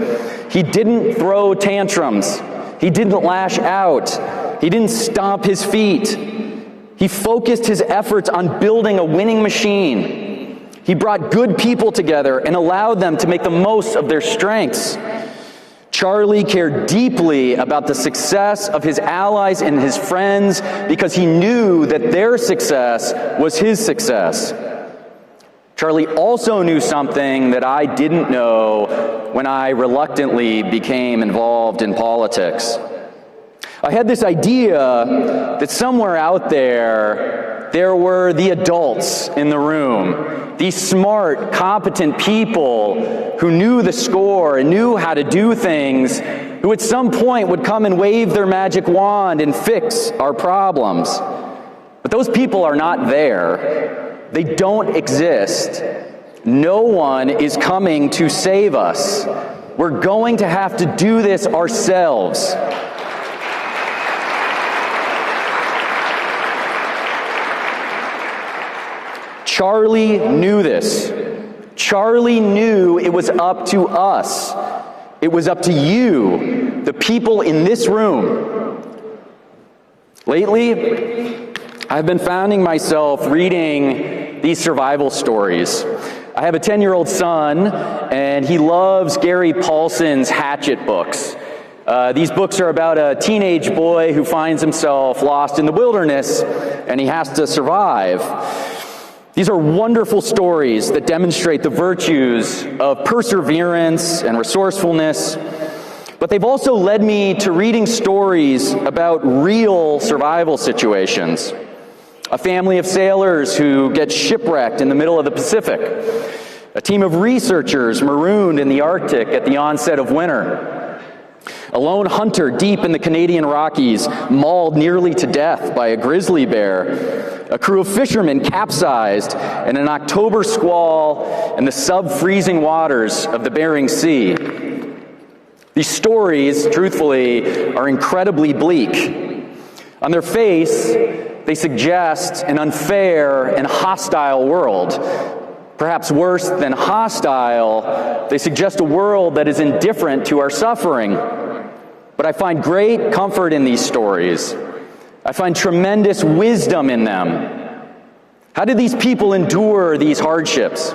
he didn't throw tantrums. He didn't lash out. He didn't stomp his feet. He focused his efforts on building a winning machine. He brought good people together and allowed them to make the most of their strengths. Charlie cared deeply about the success of his allies and his friends because he knew that their success was his success. Charlie also knew something that I didn't know when I reluctantly became involved in politics. I had this idea that somewhere out there were the adults in the room, these smart, competent people who knew the score and knew how to do things, who at some point would come and wave their magic wand and fix our problems. But those people are not there. They don't exist. No one is coming to save us. We're going to have to do this ourselves. Charlie knew this. Charlie knew it was up to us. It was up to you, the people in this room. Lately, I've been finding myself reading these survival stories. I have a 10-year-old son, and he loves Gary Paulson's Hatchet books. These books are about a teenage boy who finds himself lost in the wilderness, and he has to survive. These are wonderful stories that demonstrate the virtues of perseverance and resourcefulness. But they've also led me to reading stories about real survival situations. A family of sailors who get shipwrecked in the middle of the Pacific. A team of researchers marooned in the Arctic at the onset of winter. A lone hunter deep in the Canadian Rockies, mauled nearly to death by a grizzly bear. A crew of fishermen capsized in an October squall in the sub-freezing waters of the Bering Sea. These stories, truthfully, are incredibly bleak. On their face, they suggest an unfair and hostile world. Perhaps worse than hostile, they suggest a world that is indifferent to our suffering. But I find great comfort in these stories. I find tremendous wisdom in them. How did these people endure these hardships?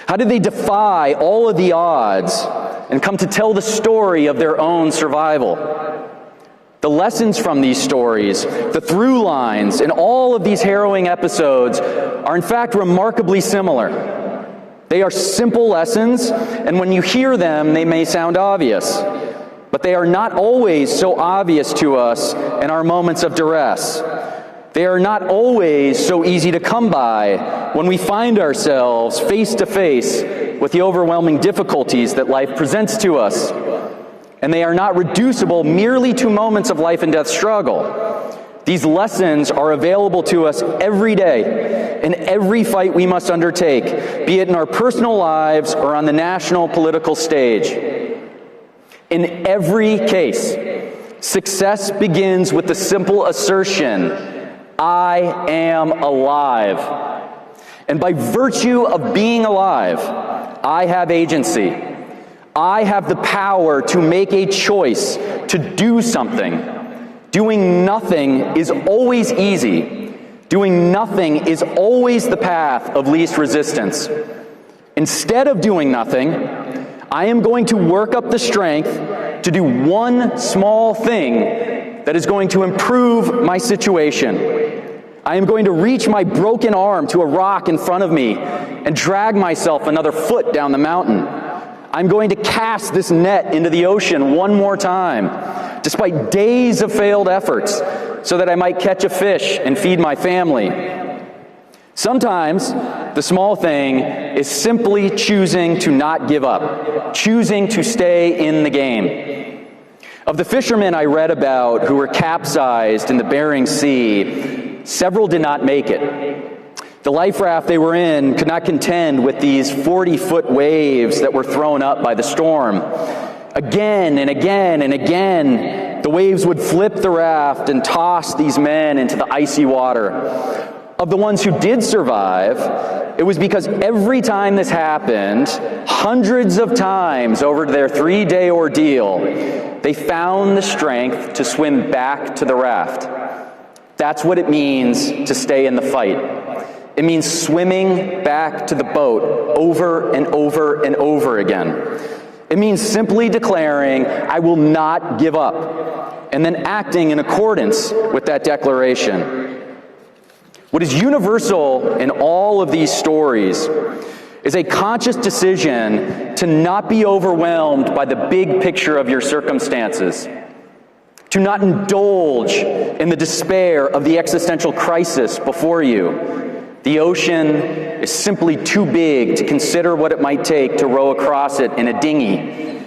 How did they defy all of the odds and come to tell the story of their own survival? The lessons from these stories, the through lines, and all of these harrowing episodes are in fact remarkably similar. They are simple lessons, and when you hear them, they may sound obvious. But they are not always so obvious to us in our moments of duress. They are not always so easy to come by when we find ourselves face to face with the overwhelming difficulties that life presents to us. And they are not reducible merely to moments of life and death struggle. These lessons are available to us every day in every fight we must undertake, be it in our personal lives or on the national political stage. In every case, success begins with the simple assertion, I am alive. And by virtue of being alive, I have agency. I have the power to make a choice to do something. Doing nothing is always easy. Doing nothing is always the path of least resistance. Instead of doing nothing, I am going to work up the strength to do one small thing that is going to improve my situation. I am going to reach my broken arm to a rock in front of me and drag myself another foot down the mountain. I'm going to cast this net into the ocean one more time, despite days of failed efforts, so that I might catch a fish and feed my family. Sometimes the small thing is simply choosing to not give up, choosing to stay in the game. Of the fishermen I read about who were capsized in the Bering Sea, several did not make it. The life raft they were in could not contend with these 40-foot waves that were thrown up by the storm. Again and again and again, the waves would flip the raft and toss these men into the icy water. Of the ones who did survive, it was because every time this happened, hundreds of times over their 3-day ordeal, they found the strength to swim back to the raft. That's what it means to stay in the fight. It means swimming back to the boat over and over and over again. It means simply declaring, I will not give up, and then acting in accordance with that declaration. What is universal in all of these stories is a conscious decision to not be overwhelmed by the big picture of your circumstances, to not indulge in the despair of the existential crisis before you. The ocean is simply too big to consider what it might take to row across it in a dinghy.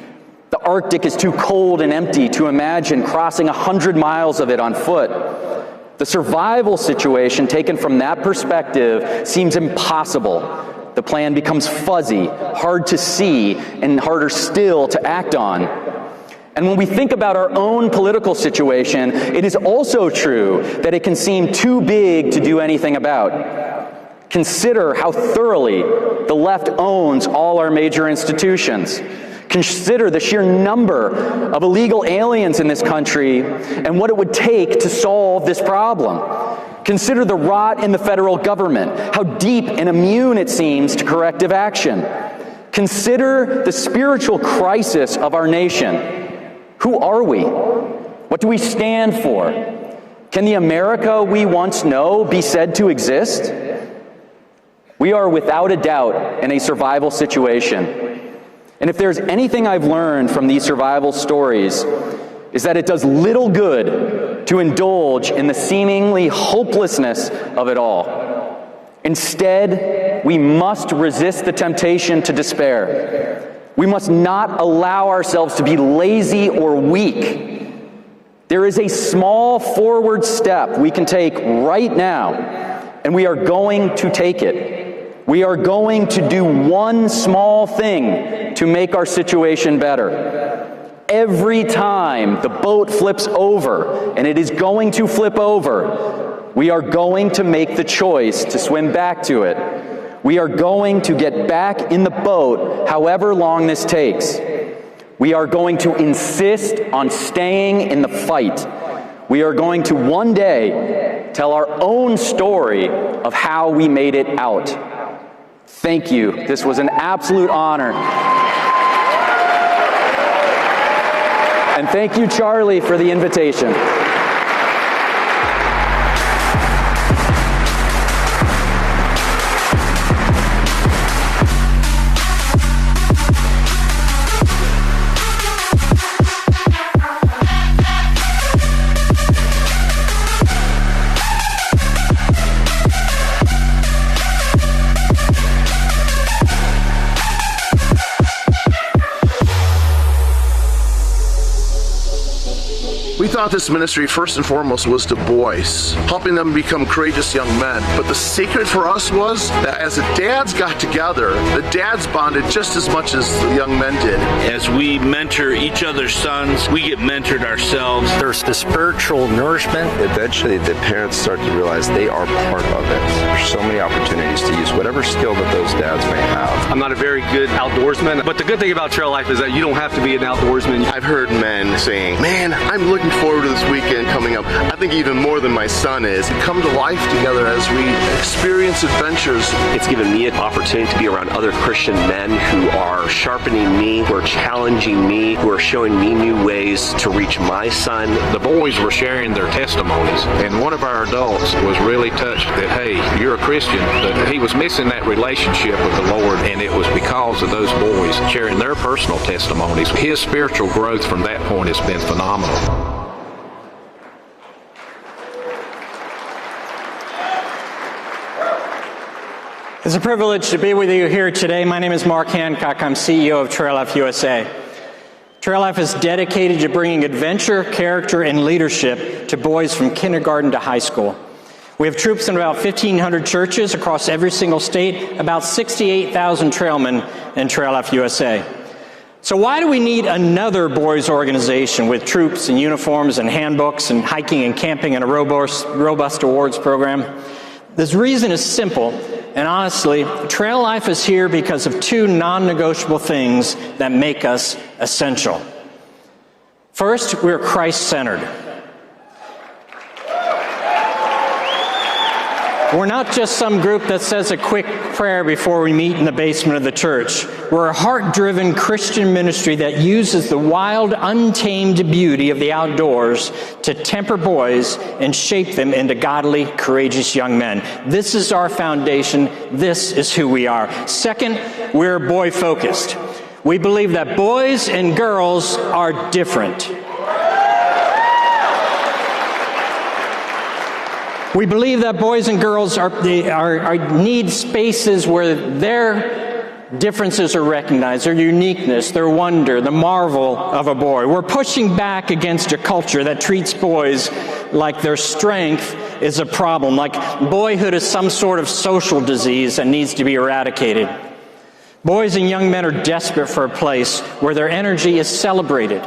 The Arctic is too cold and empty to imagine crossing 100 miles of it on foot. The survival situation taken from that perspective seems impossible. The plan becomes fuzzy, hard to see, and harder still to act on. And when we think about our own political situation, it is also true that it can seem too big to do anything about. Consider how thoroughly the left owns all our major institutions. Consider the sheer number of illegal aliens in this country and what it would take to solve this problem. Consider the rot in the federal government, how deep and immune it seems to corrective action. Consider the spiritual crisis of our nation. Who are we? What do we stand for? Can the America we once know be said to exist? We are without a doubt in a survival situation. And if there's anything I've learned from these survival stories, is that it does little good to indulge in the seemingly hopelessness of it all. Instead, we must resist the temptation to despair. We must not allow ourselves to be lazy or weak. There is a small forward step we can take right now, and we are going to take it. We are going to do one small thing to make our situation better. Every time the boat flips over, and it is going to flip over, we are going to make the choice to swim back to it. We are going to get back in the boat, however long this takes. We are going to insist on staying in the fight. We are going to one day tell our own story of how we made it out. Thank you. This was an absolute honor. And thank you, Charlie, for the invitation. We thought this ministry first and foremost was to boys, helping them become courageous young men. But the secret for us was that as the dads got together, the dads bonded just as much as the young men did. As we mentor each other's sons, we get mentored ourselves. There's the spiritual nourishment. Eventually the parents start to realize they are part of it. There's so many opportunities to use whatever skill that those dads may have. I'm not a very good outdoorsman, but the good thing about trail life is that you don't have to be an outdoorsman. I've heard men saying, man, I'm looking forward to this weekend coming up. I think even more than my son is. We come to life together as we experience adventures. It's given me an opportunity to be around other Christian men who are sharpening me, who are challenging me, who are showing me new ways to reach my son. The boys were sharing their testimonies, and one of our adults was really touched that, hey, you're a Christian, but he was missing that relationship with the Lord, and it was because of those boys sharing their personal testimonies. His spiritual growth from that point has been phenomenal. It's a privilege to be with you here today. My name is Mark Hancock. I'm CEO of Trail Life USA. Trail Life is dedicated to bringing adventure, character, and leadership to boys from kindergarten to high school. We have troops in about 1,500 churches across every single state, about 68,000 trailmen in Trail Life USA. So why do we need another boys organization with troops and uniforms and handbooks and hiking and camping and a robust awards program? This reason is simple, and honestly, Trail Life is here because of two non-negotiable things that make us essential. First, we're Christ-centered. We're not just some group that says a quick prayer before we meet in the basement of the church. We're a heart-driven Christian ministry that uses the wild, untamed beauty of the outdoors to temper boys and shape them into godly, courageous young men. This is our foundation. This is who we are. Second, we're boy-focused. We believe that boys and girls are different. We believe that boys and girls need spaces where their differences are recognized, their uniqueness, their wonder, the marvel of a boy. We're pushing back against a culture that treats boys like their strength is a problem, like boyhood is some sort of social disease that needs to be eradicated. Boys and young men are desperate for a place where their energy is celebrated,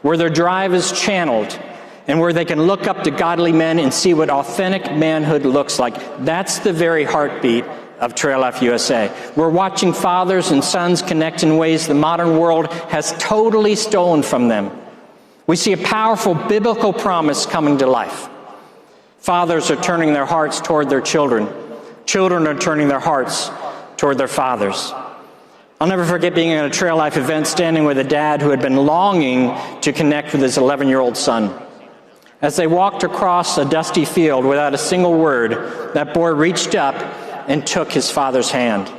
where their drive is channeled, and where they can look up to godly men and see what authentic manhood looks like. That's the very heartbeat of Trail Life USA. We're watching fathers and sons connect in ways the modern world has totally stolen from them. We see a powerful biblical promise coming to life. Fathers are turning their hearts toward their children. Children are turning their hearts toward their fathers. I'll never forget being at a Trail Life event standing with a dad who had been longing to connect with his 11-year-old son. As they walked across a dusty field without a single word, that boy reached up and took his father's hand.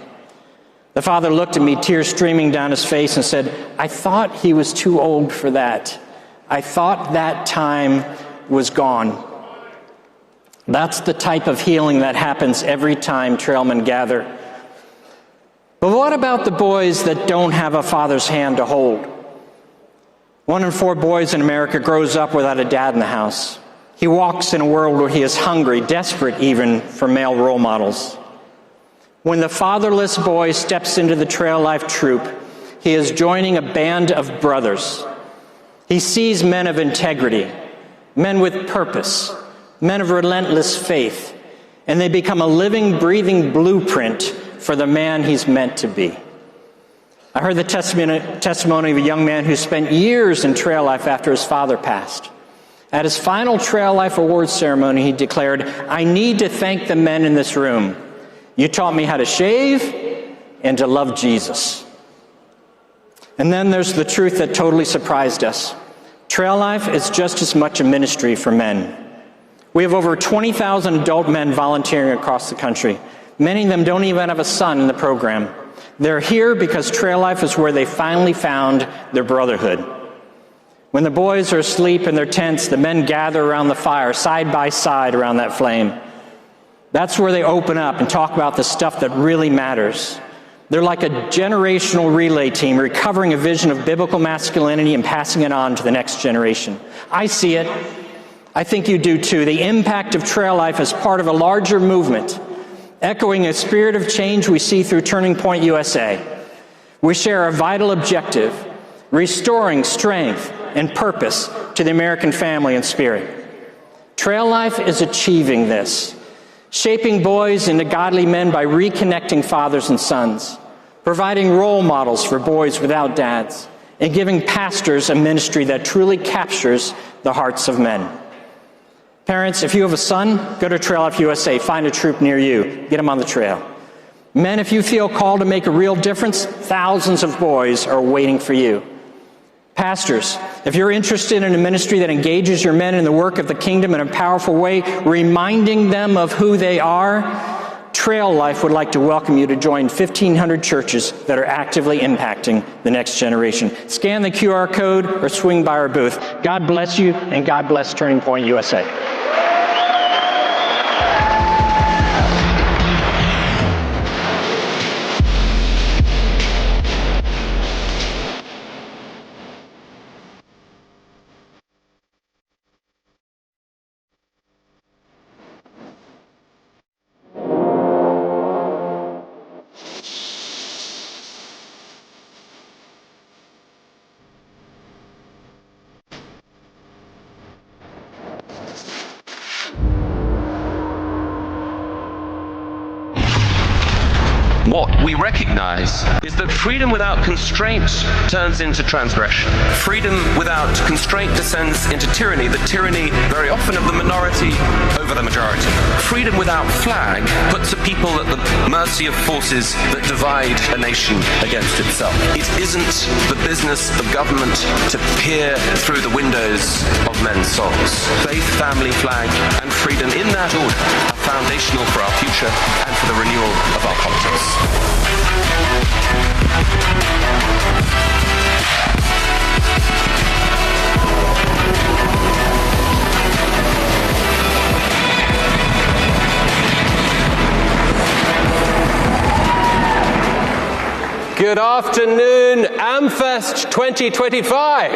The father looked at me, tears streaming down his face, and said, "I thought he was too old for that. I thought that time was gone." That's the type of healing that happens every time trailmen gather. But what about the boys that don't have a father's hand to hold? 1 in 4 boys in America grows up without a dad in the house. He walks in a world where he is hungry, desperate even, for male role models. When the fatherless boy steps into the Trail Life troop, he is joining a band of brothers. He sees men of integrity, men with purpose, men of relentless faith, and they become a living, breathing blueprint for the man he's meant to be. I heard the testimony of a young man who spent years in Trail Life after his father passed. At his final Trail Life Awards ceremony, he declared, "I need to thank the men in this room. You taught me how to shave and to love Jesus." And then there's the truth that totally surprised us. Trail Life is just as much a ministry for men. We have over 20,000 adult men volunteering across the country. Many of them don't even have a son in the program. They're here because Trail Life is where they finally found their brotherhood. When the boys are asleep in their tents, the men gather around the fire, side by side around that flame. That's where they open up and talk about the stuff that really matters. They're like a generational relay team, recovering a vision of biblical masculinity and passing it on to the next generation. I see it. I think you do too. The impact of Trail Life is part of a larger movement, echoing a spirit of change we see through Turning Point USA. We share a vital objective, restoring strength and purpose to the American family and spirit. Trail Life is achieving this, shaping boys into godly men by reconnecting fathers and sons, providing role models for boys without dads, and giving pastors a ministry that truly captures the hearts of men. Parents, if you have a son, go to Trail Life USA, find a troop near you, get them on the trail. Men, if you feel called to make a real difference, thousands of boys are waiting for you. Pastors, if you're interested in a ministry that engages your men in the work of the kingdom in a powerful way, reminding them of who they are, Trail Life would like to welcome you to join 1,500 churches that are actively impacting the next generation. Scan the QR code or swing by our booth. God bless you, and God bless Turning Point USA. What we recognize is that freedom without constraint turns into transgression. Freedom without constraint descends into tyranny, the tyranny very often of the minority over the majority. Freedom without flag puts a people at the mercy of forces that divide a nation against itself. It isn't the business of government to peer through the windows of men's souls. Faith, family, flag, and freedom in that order are foundational for our future and for the renewal of our politics. Good afternoon, AmFest 2025.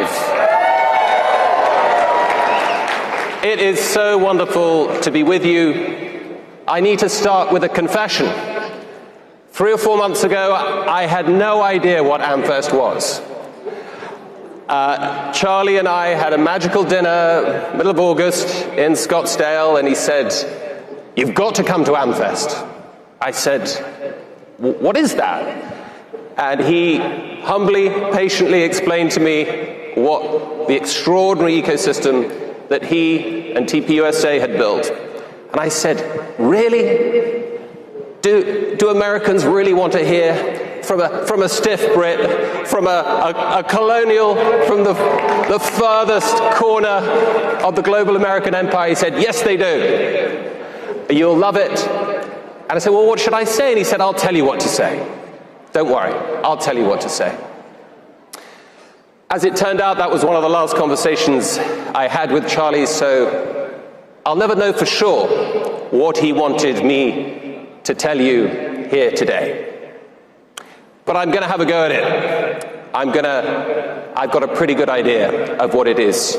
It is so wonderful to be with you. I need to start with a confession. 3 or 4 months ago, I had no idea what AmFest was. Charlie and I had a magical dinner, middle of August, in Scottsdale, and he said, "You've got to come to AmFest." I said, "What is that?" And he humbly, patiently explained to me what the extraordinary ecosystem that he and TPUSA had built. And I said, "Really? Do Americans really want to hear from a stiff Brit, from a colonial, from the furthest corner of the global American empire?" He said, "Yes, they do. You'll love it." And I said, "Well, what should I say?" And he said, "I'll tell you what to say. Don't worry, I'll tell you what to say. As it turned out, that was one of the last conversations I had with Charlie, so I'll never know for sure what he wanted me to tell you here today. But I'm going to have a go at it. I've got a pretty good idea of what it is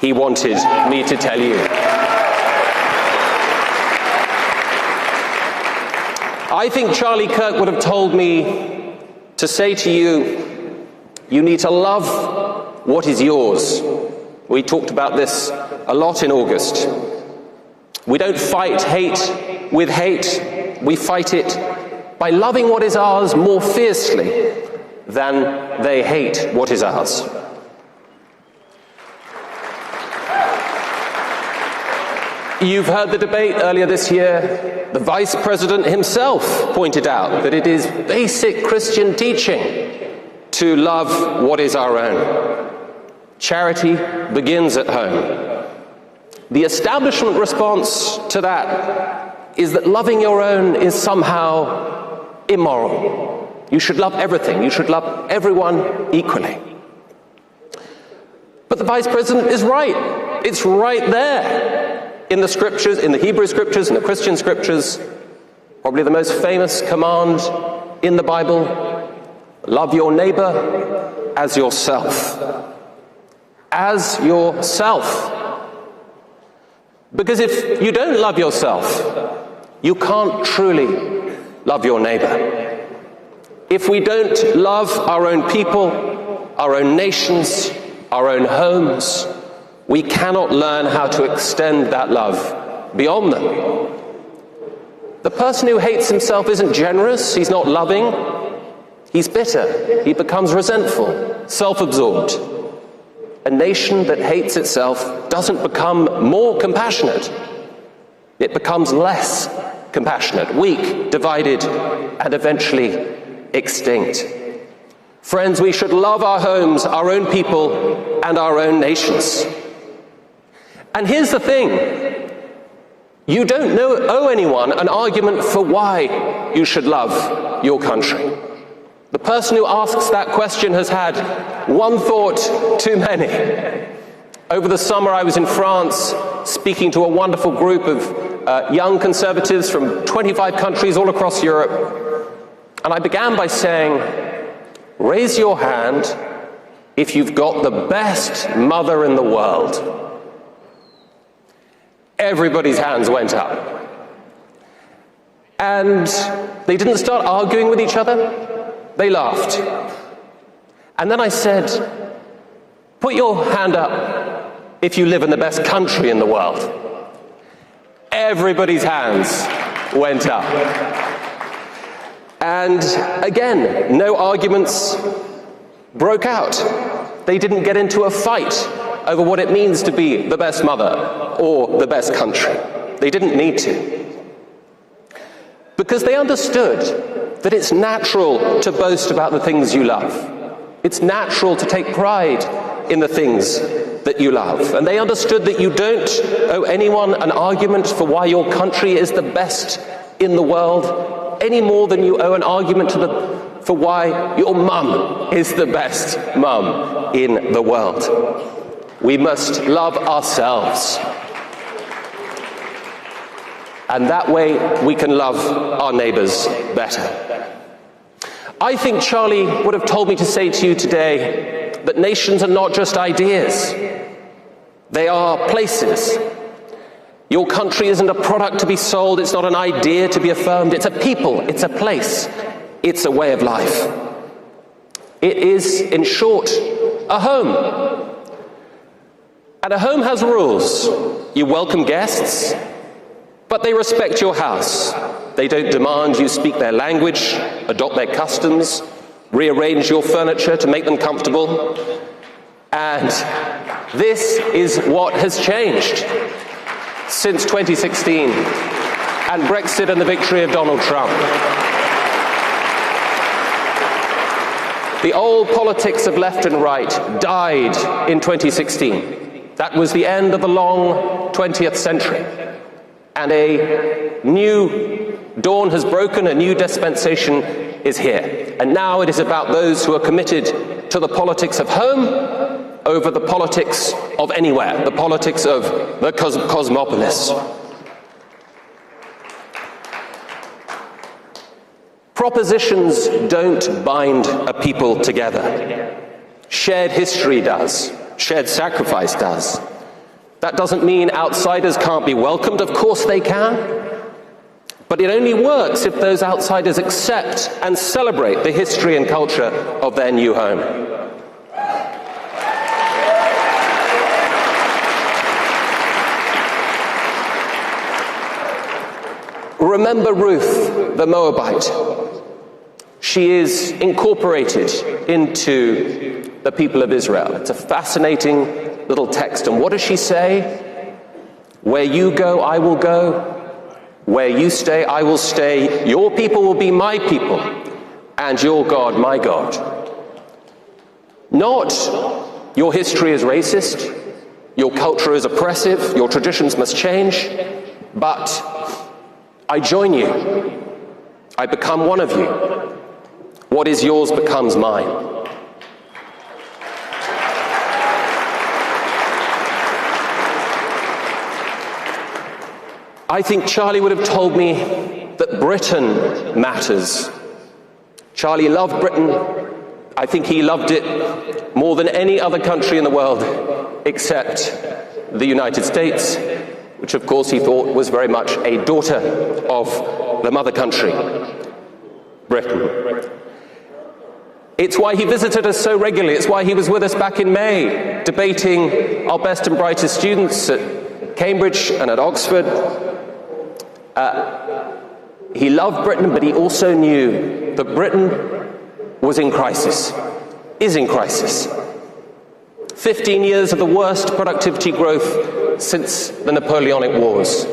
he wanted me to tell you. I think Charlie Kirk would have told me to say to you, you need to love what is yours. We talked about this a lot in August. We don't fight hate with hate. We fight it by loving what is ours more fiercely than they hate what is ours. You've heard the debate earlier this year. The Vice President himself pointed out that it is basic Christian teaching to love what is our own. Charity begins at home. The establishment response to that is that loving your own is somehow immoral. You should love everything. You should love everyone equally. But the Vice President is right. It's right there. In the scriptures, in the Hebrew scriptures, in the Christian scriptures, probably the most famous command in the Bible, love your neighbor as yourself. As yourself. Because if you don't love yourself, you can't truly love your neighbor. If we don't love our own people, our own nations, our own homes, we cannot learn how to extend that love beyond them. The person who hates himself isn't generous, he's not loving, he's bitter, he becomes resentful, self-absorbed. A nation that hates itself doesn't become more compassionate. It becomes less compassionate, weak, divided, and eventually extinct. Friends, we should love our homes, our own people, and our own nations. And here's the thing. You don't owe anyone an argument for why you should love your country. The person who asks that question has had one thought too many. Over the summer, I was in France speaking to a wonderful group of young conservatives from 25 countries all across Europe. And I began by saying, raise your hand if you've got the best mother in the world. Everybody's hands went up. And they didn't start arguing with each other. They laughed. And then I said, put your hand up if you live in the best country in the world. Everybody's hands went up. And again, no arguments broke out. They didn't get into a fight over what it means to be the best mother or the best country. They didn't need to. Because they understood that it's natural to boast about the things you love. It's natural to take pride in the things that you love. And they understood that you don't owe anyone an argument for why your country is the best in the world, any more than you owe an argument for why your mum is the best mum in the world. We must love ourselves. And that way we can love our neighbors better. I think Charlie would have told me to say to you today that nations are not just ideas. They are places. Your country isn't a product to be sold. It's not an idea to be affirmed. It's a people. It's a place. It's a way of life. It is, in short, a home. And a home has rules. You welcome guests, but they respect your house. They don't demand you speak their language, adopt their customs, rearrange your furniture to make them comfortable. And this is what has changed since 2016 and Brexit and the victory of Donald Trump. The old politics of left and right died in 2016. That was the end of the long 20th century. And a new dawn has broken, a new dispensation is here. And now it is about those who are committed to the politics of home over the politics of anywhere, the politics of the cosmopolis. Propositions don't bind a people together. Shared history does. Shared sacrifice does. That doesn't mean outsiders can't be welcomed. Of course they can. But it only works if those outsiders accept and celebrate the history and culture of their new home. Remember Ruth, the Moabite. She is incorporated into the people of Israel. It's a fascinating little text. And what does she say? Where you go, I will go. Where you stay, I will stay. Your people will be my people, and your God, my God. Not your history is racist, your culture is oppressive, your traditions must change, but I join you. I become one of you. What is yours becomes mine. I think Charlie would have told me that Britain matters. Charlie loved Britain. I think he loved it more than any other country in the world except the United States, which of course he thought was very much a daughter of the mother country, Britain. It's why he visited us so regularly. It's why he was with us back in May, debating our best and brightest students at Cambridge and at Oxford. He loved Britain, but he also knew that Britain was in crisis, is in crisis. 15 years of the worst productivity growth since the Napoleonic Wars.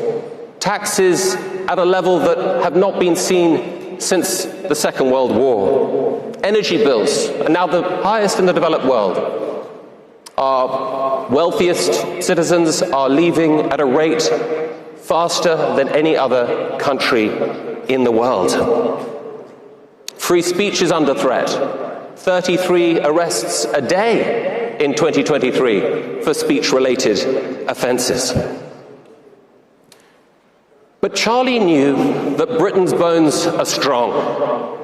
Taxes at a level that have not been seen since the Second World War. Energy bills are now the highest in the developed world. Our wealthiest citizens are leaving at a rate faster than any other country in the world. Free speech is under threat. 33 arrests a day in 2023 for speech-related offences. But Charlie knew that Britain's bones are strong.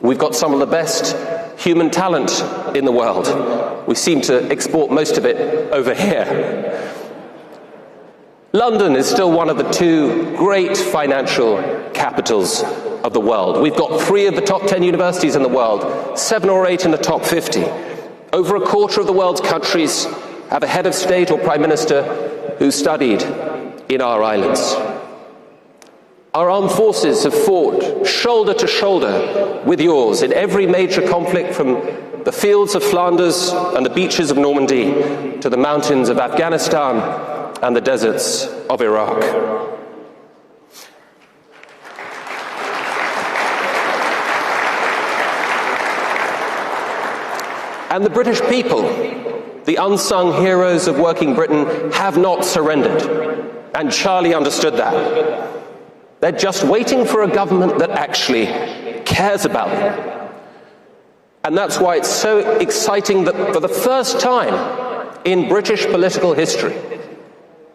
We've got some of the best human talent in the world. We seem to export most of it over here. London is still one of the two great financial capitals of the world. We've got 3 of the top 10 universities in the world, 7 or 8 in the top 50. Over a quarter of the world's countries have a head of state or prime minister who studied in our islands. Our armed forces have fought shoulder to shoulder with yours in every major conflict, from the fields of Flanders and the beaches of Normandy to the mountains of Afghanistan and the deserts of Iraq. And the British people, the unsung heroes of working Britain, have not surrendered. And Charlie understood that. They're just waiting for a government that actually cares about them. And that's why it's so exciting that for the first time in British political history,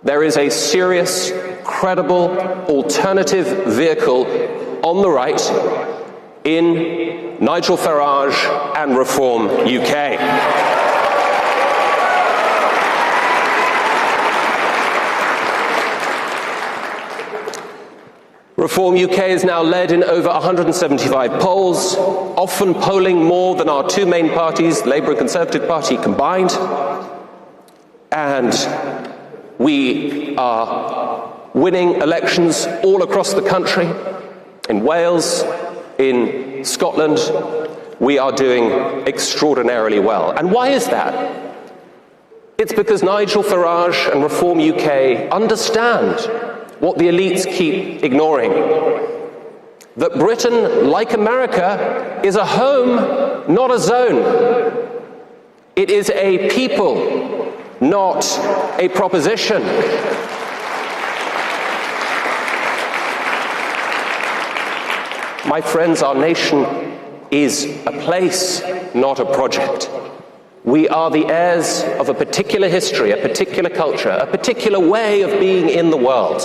there is a serious, credible, alternative vehicle on the right in Nigel Farage and Reform UK. Reform UK is now led in over 175 polls, often polling more than our 2 main parties, Labour and Conservative Party combined. And we are winning elections all across the country. In Wales, in Scotland, we are doing extraordinarily well. And why is that? It's because Nigel Farage and Reform UK understand what the elites keep ignoring. That Britain, like America, is a home, not a zone. It is a people, not a proposition. My friends, our nation is a place, not a project. We are the heirs of a particular history, a particular culture, a particular way of being in the world,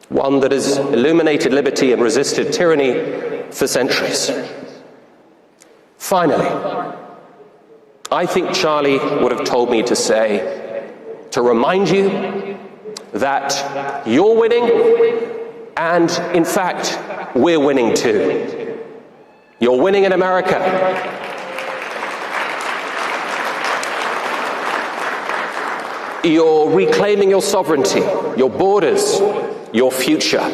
one that has illuminated liberty and resisted tyranny for centuries. Finally, I think Charlie would have told me to say, to remind you that you're winning, and in fact, we're winning too. You're winning in America. You're reclaiming your sovereignty, your borders, your future,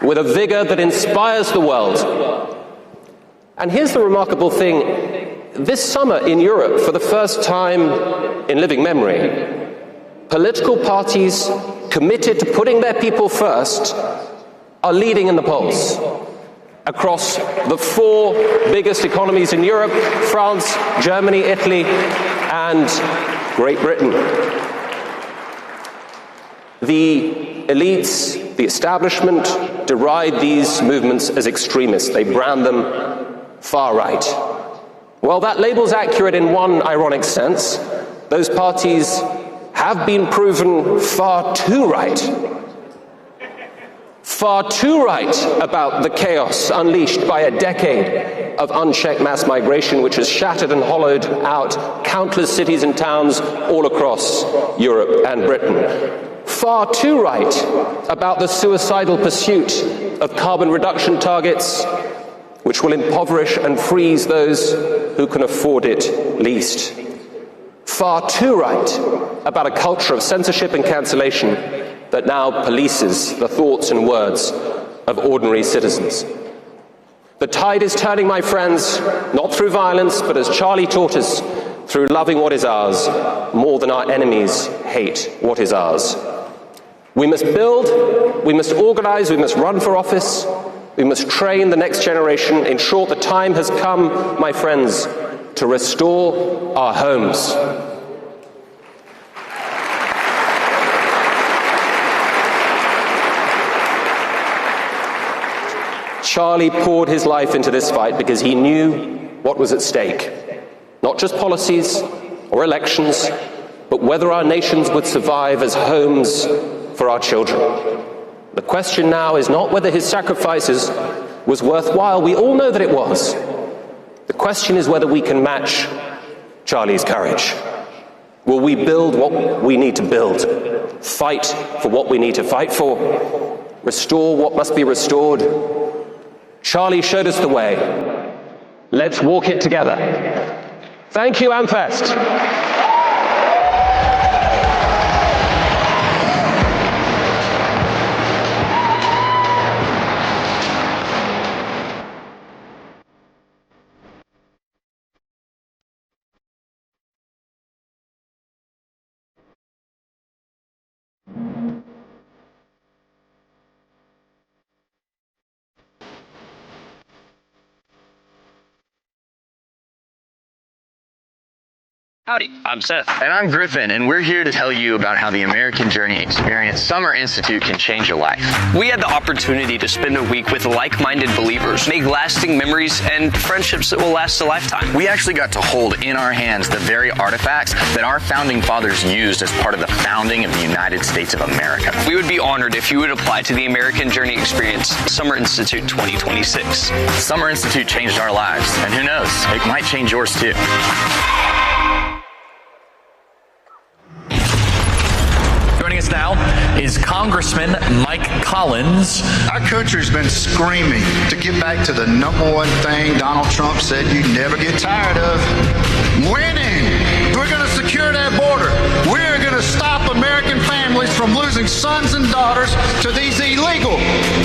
with a vigor that inspires the world. And here's the remarkable thing. This summer in Europe, for the first time in living memory, political parties committed to putting their people first are leading in the polls. Across the 4 biggest economies in Europe, France, Germany, Italy, and Great Britain. The elites, the establishment, deride these movements as extremists. They brand them far right. Well, that label's accurate in one ironic sense. Those parties have been proven far too right. Far too right about the chaos unleashed by a decade of unchecked mass migration, which has shattered and hollowed out countless cities and towns all across Europe and Britain. Far too right about the suicidal pursuit of carbon reduction targets, which will impoverish and freeze those who can afford it least. Far too right about a culture of censorship and cancellation that now polices the thoughts and words of ordinary citizens. The tide is turning, my friends, not through violence, but as Charlie taught us, through loving what is ours more than our enemies hate what is ours. We must build, we must organize, we must run for office, we must train the next generation. In short, the time has come, my friends, to restore our homes. Charlie poured his life into this fight because he knew what was at stake. Not just policies or elections, but whether our nations would survive as homes for our children. The question now is not whether his sacrifices was worthwhile. We all know that it was. The question is whether we can match Charlie's courage. Will we build what we need to build? Fight for what we need to fight for? Restore what must be restored? Charlie showed us the way. Let's walk it together. Thank you, AmFest. Howdy, I'm Seth. And I'm Griffin, and we're here to tell you about how the American Journey Experience Summer Institute can change your life. We had the opportunity to spend a week with like-minded believers, make lasting memories and friendships that will last a lifetime. We actually got to hold in our hands the very artifacts that our founding fathers used as part of the founding of the United States of America. We would be honored if you would apply to the American Journey Experience Summer Institute 2026. Summer Institute changed our lives, and who knows, it might change yours too. Joining us now is Congressman Mike Collins. Our country's been screaming to get back to the number one thing Donald Trump said you'd never get tired of: winning. We're going to secure that border. We're going to stop American families from losing sons and daughters to these illegal.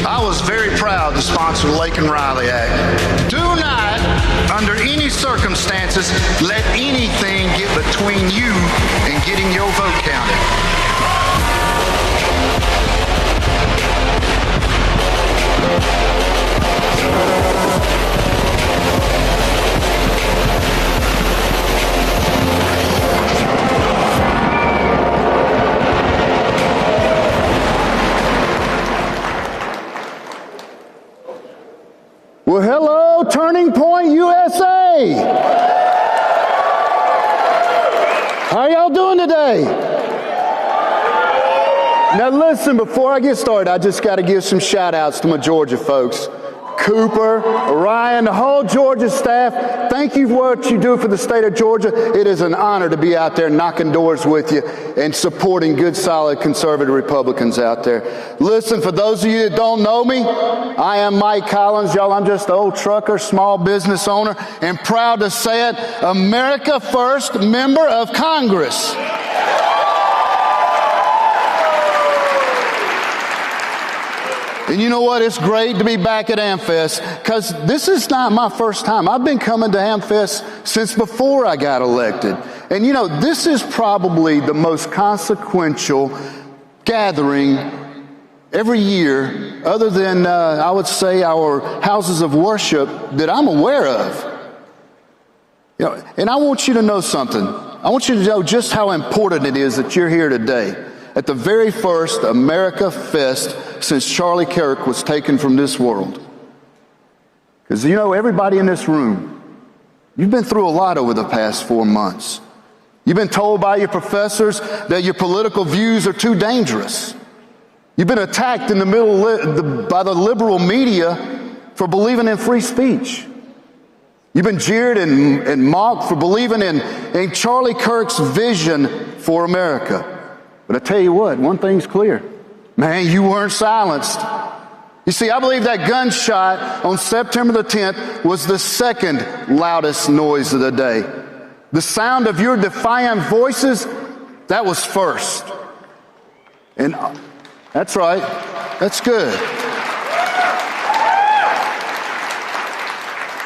I was very proud to sponsor the Lake and Riley Act. Do not, under any circumstances, let anything get between you and getting your vote counted. Well, hello. Hello, Turning Point USA. How y'all doing today? Now listen, before I get started, I just got to give some shout outs to my Georgia folks. Cooper, Ryan, the whole Georgia staff, thank you for what you do for the state of Georgia. It is an honor to be out there knocking doors with you and supporting good, solid, conservative Republicans out there. Listen, for those of you that don't know me, I am Mike Collins. Y'all, I'm just an old trucker, small business owner, and proud to say it, America First member of Congress. And you know what? It's great to be back at AmFest, because this is not my first time. I've been coming to AmFest since before I got elected. And you know, this is probably the most consequential gathering every year, other than, I would say, our houses of worship that I'm aware of. You know, and I want you to know something. I want you to know just how important it is that you're here today at the very first America Fest since Charlie Kirk was taken from this world. Because you know, everybody in this room, you've been through a lot over the past 4 months. You've been told by your professors that your political views are too dangerous. You've been attacked in the middle by the liberal media for believing in free speech. You've been jeered and mocked for believing in Charlie Kirk's vision for America. But I tell you what, one thing's clear. Man, you weren't silenced. You see, I believe that gunshot on September the 10th was the second loudest noise of the day. The sound of your defiant voices, that was first. And that's right. That's good.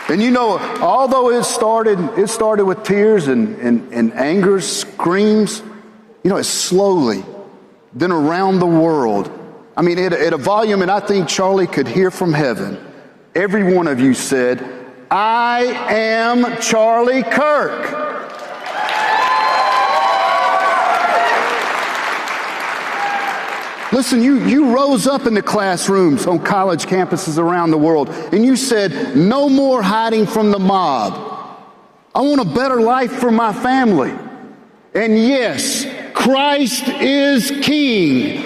And you know, although it started with tears and anger, screams, you know, it's slowly, then around the world. I mean, at a volume, and I think Charlie could hear from heaven, every one of you said, I am Charlie Kirk. Listen, you rose up in the classrooms on college campuses around the world, and you said, no more hiding from the mob. I want a better life for my family. And yes, Christ is King.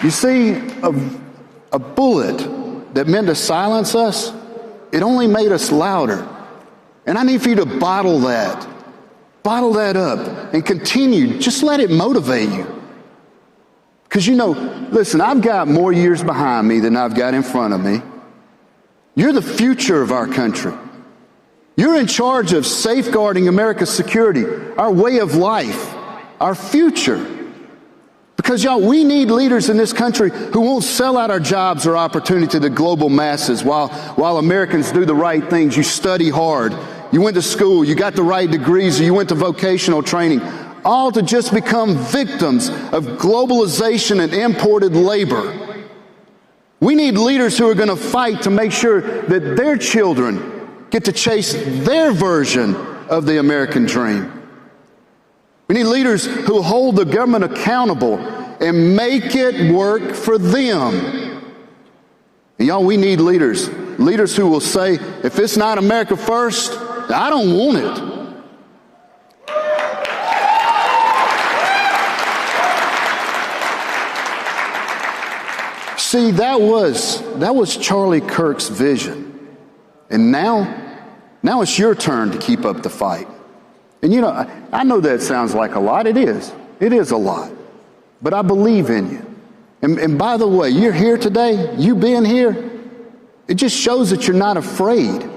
You see, a bullet that meant to silence us, it only made us louder. And I need for you to bottle that up and continue. Just let it motivate you. Because you know, listen, I've got more years behind me than I've got in front of me. You're the future of our country. You're in charge of safeguarding America's security, our way of life, our future. Because y'all, we need leaders in this country who won't sell out our jobs or opportunity to the global masses while Americans do the right things. You study hard. You went to school. You got the right degrees. Or you went to vocational training. All to just become victims of globalization and imported labor. We need leaders who are going to fight to make sure that their children get to chase their version of the American dream. We need leaders who hold the government accountable and make it work for them. And y'all, we need leaders who will say, if it's not America first, I don't want it. See, that was Charlie Kirk's vision. And now it's your turn to keep up the fight. And you know, I know that sounds like a lot. It is. It is a lot. But I believe in you. And by the way, you're here today, you being here, it just shows that you're not afraid.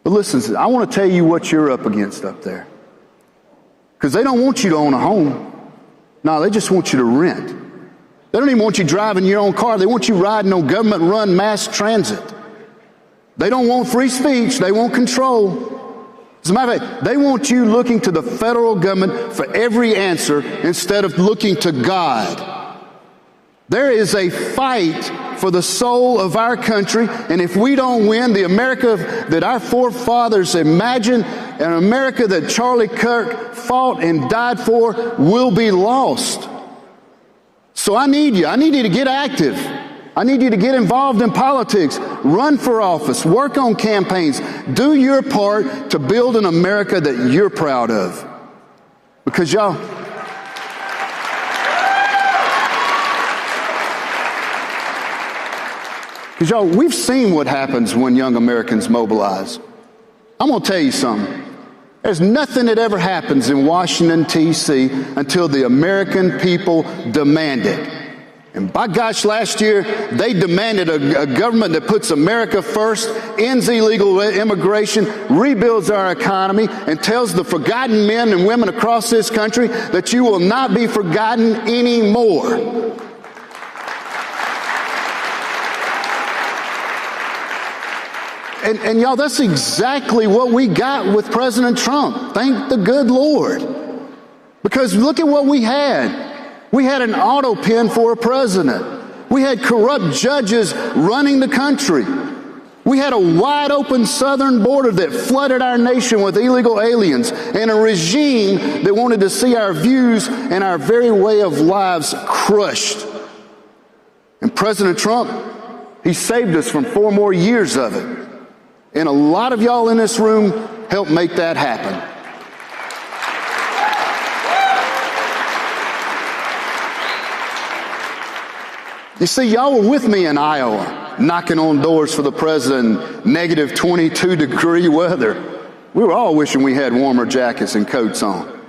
But listen, I want to tell you what you're up against up there. Because they don't want you to own a home. No, they just want you to rent. They don't even want you driving your own car. They want you riding on government-run mass transit. They don't want free speech. They want control. As a matter of fact, they want you looking to the federal government for every answer instead of looking to God. There is a fight for the soul of our country, and if we don't win, the America that our forefathers imagined an America that Charlie Kirk fought and died for will be lost. So I need you. I need you to get active. I need you to get involved in politics, run for office, work on campaigns, do your part to build an America that you're proud of. Because y'all, we've seen what happens when young Americans mobilize. I'm going to tell you something. There's nothing that ever happens in Washington, D.C. until the American people demand it. And by gosh, last year, they demanded a government that puts America first, ends illegal immigration, rebuilds our economy, and tells the forgotten men and women across this country that you will not be forgotten anymore. And y'all, that's exactly what we got with President Trump. Thank the good Lord. Because look at what we had. We had an auto pen for a president. We had corrupt judges running the country. We had a wide open southern border that flooded our nation with illegal aliens, and a regime that wanted to see our views and our very way of lives crushed. And President Trump, he saved us from 4 more years of it. And a lot of y'all in this room helped make that happen. You see, y'all were with me in Iowa, knocking on doors for the president, negative 22-degree weather. We were all wishing we had warmer jackets and coats on.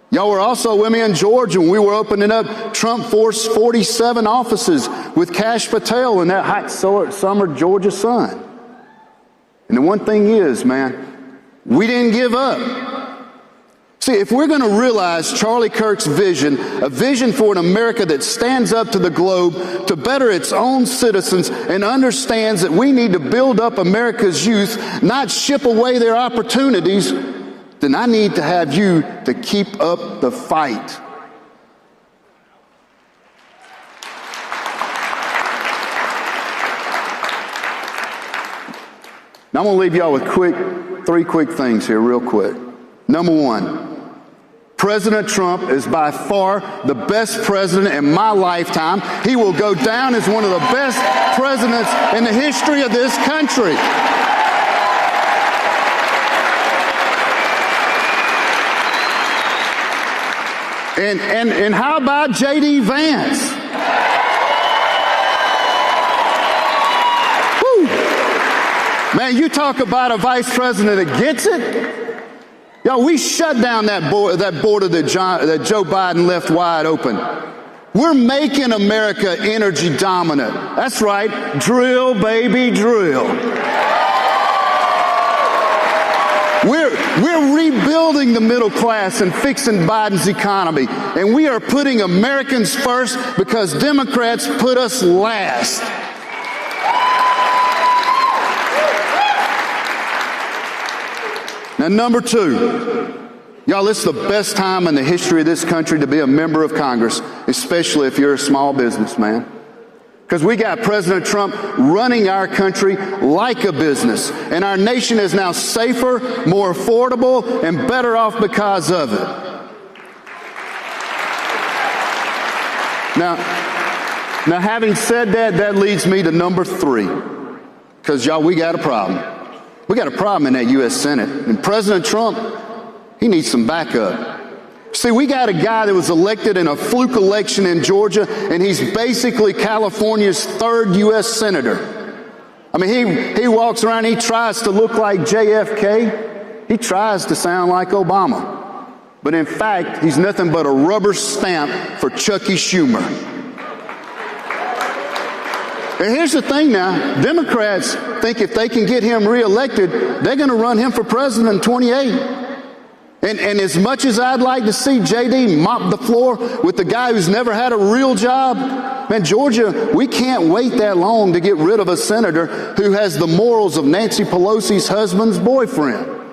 Y'all were also with me in Georgia when we were opening up Trump Force 47 offices with Kash Patel in that hot summer Georgia sun. And the one thing is, man, we didn't give up. See, if we're going to realize Charlie Kirk's vision, a vision for an America that stands up to the globe to better its own citizens and understands that we need to build up America's youth, not ship away their opportunities, then I need to have you to keep up the fight. Now, I'm going to leave y'all with 3 quick things here real quick. Number 1, President Trump is by far the best president in my lifetime. He will go down as one of the best presidents in the history of this country. And how about J.D. Vance? Man, you talk about a vice president that gets it. Yo, we shut down that border that Joe Biden left wide open. We're making America energy dominant. That's right. Drill, baby, drill. We're rebuilding the middle class and fixing Biden's economy. And we are putting Americans first because Democrats put us last. Now, number 2, y'all, it's the best time in the history of this country to be a member of Congress, especially if you're a small businessman. Because we got President Trump running our country like a business, and our nation is now safer, more affordable, and better off because of it. Now having said that, that leads me to number 3. Because, y'all, we got a problem. We got a problem in that U.S. Senate. And President Trump, he needs some backup. See, we got a guy that was elected in a fluke election in Georgia, and he's basically California's 3rd U.S. senator. I mean, he walks around, he tries to look like JFK. He tries to sound like Obama. But in fact, he's nothing but a rubber stamp for Chucky Schumer. And here's the thing now, Democrats think if they can get him reelected, they're going to run him for president in 28. And as much as I'd like to see J.D. mop the floor with the guy who's never had a real job, man, Georgia, we can't wait that long to get rid of a senator who has the morals of Nancy Pelosi's husband's boyfriend.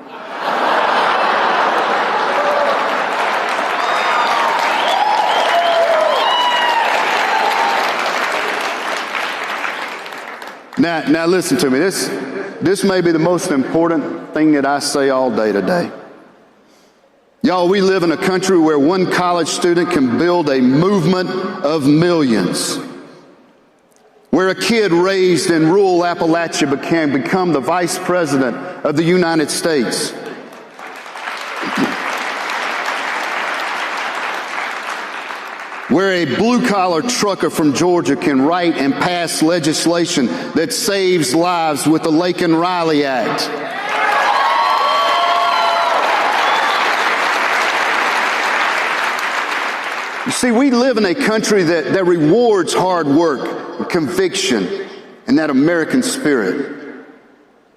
Now listen to me. This may be the most important everything that I say all day today. Y'all, we live in a country where one college student can build a movement of millions. Where a kid raised in rural Appalachia can become the Vice President of the United States. Where a blue-collar trucker from Georgia can write and pass legislation that saves lives with the Lake and Riley Act. You see, we live in a country that rewards hard work, conviction, and that American spirit.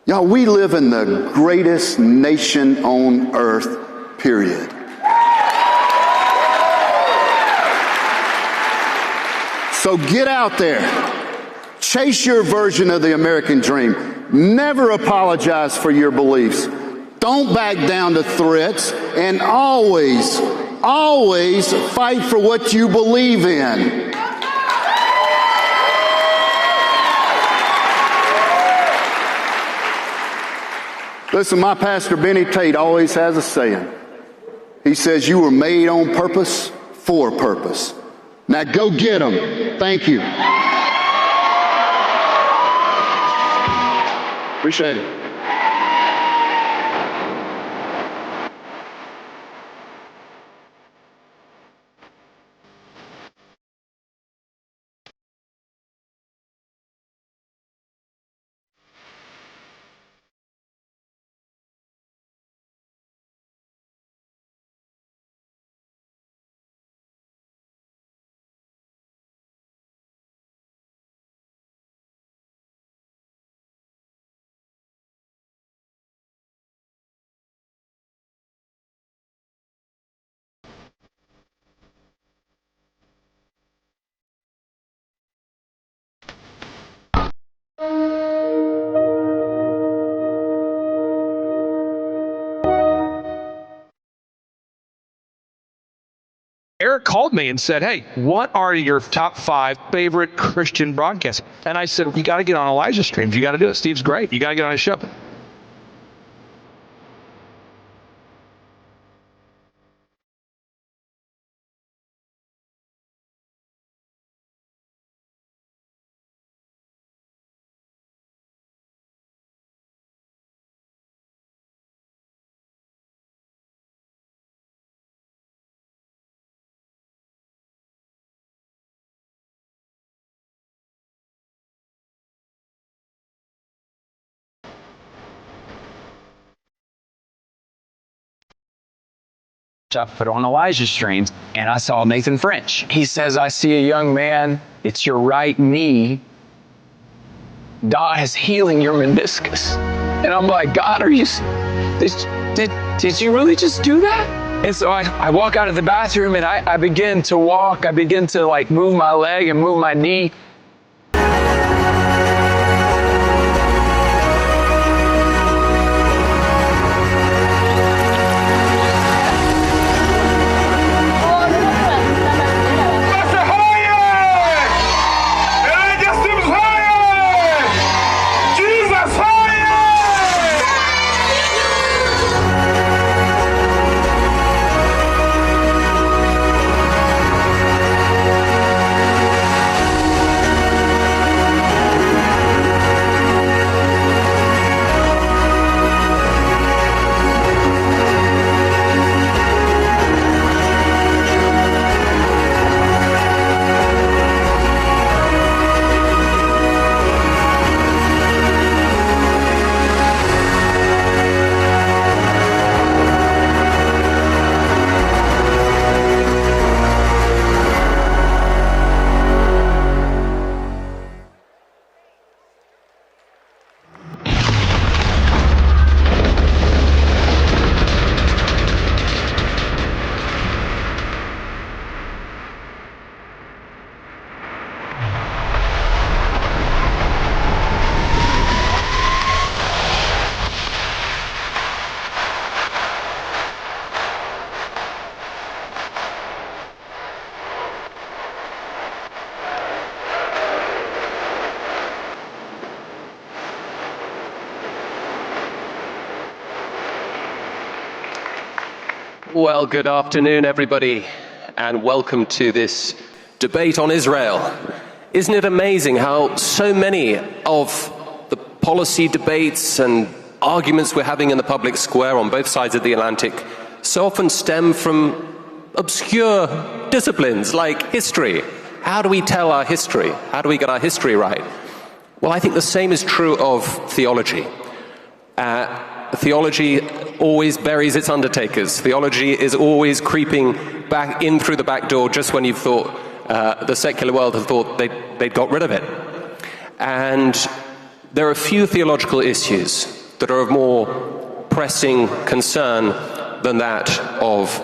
Y'all, we live in the greatest nation on earth, period. So get out there. Chase your version of the American dream. Never apologize for your beliefs. Don't back down to threats, and always fight for what you believe in. Listen, my pastor Benny Tate always has a saying. He says, you were made on purpose for a purpose. Now go get them. Thank you. Appreciate it. Eric called me and said, hey, what are your top 5 favorite Christian broadcasts? And I said, you got to get on Elijah's streams. You got to do it. Steve's great. You got to get on his show. I put on Elijah's streams and I saw Nathan French. He says, I see a young man, it's your right knee. God is healing your meniscus. And I'm like, God, are you, did you really just do that? And so I walk out of the bathroom and I begin to walk. I begin to like move my leg and move my knee. Well, good afternoon, everybody, and welcome to this debate on Israel. Isn't it amazing how so many of the policy debates and arguments we're having in the public square on both sides of the Atlantic so often stem from obscure disciplines like history? How do we tell our history? How do we get our history right? Well, I think the same is true of theology. Theology always buries its undertakers. Theology is always creeping back in through the back door just when you've thought the secular world has thought they'd got rid of it. And there are a few theological issues that are of more pressing concern than that of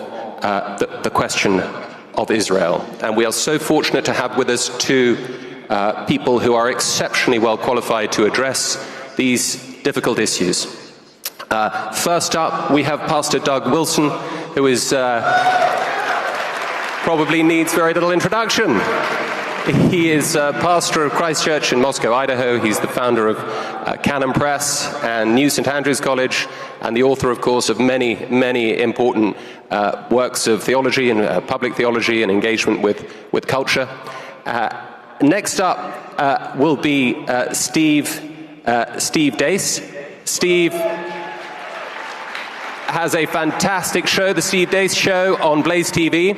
the question of Israel. And we are so fortunate to have with us two people who are exceptionally well qualified to address these difficult issues. First up, we have Pastor Doug Wilson, who is probably needs very little introduction. He is pastor of Christ Church in Moscow, Idaho. He's the founder of Canon Press and New St. Andrews College, and the author, of course, of many, many important works of theology and public theology and engagement with culture. Next up will be Steve Deace. Steve has a fantastic show, the Steve Deace Show, on Blaze TV.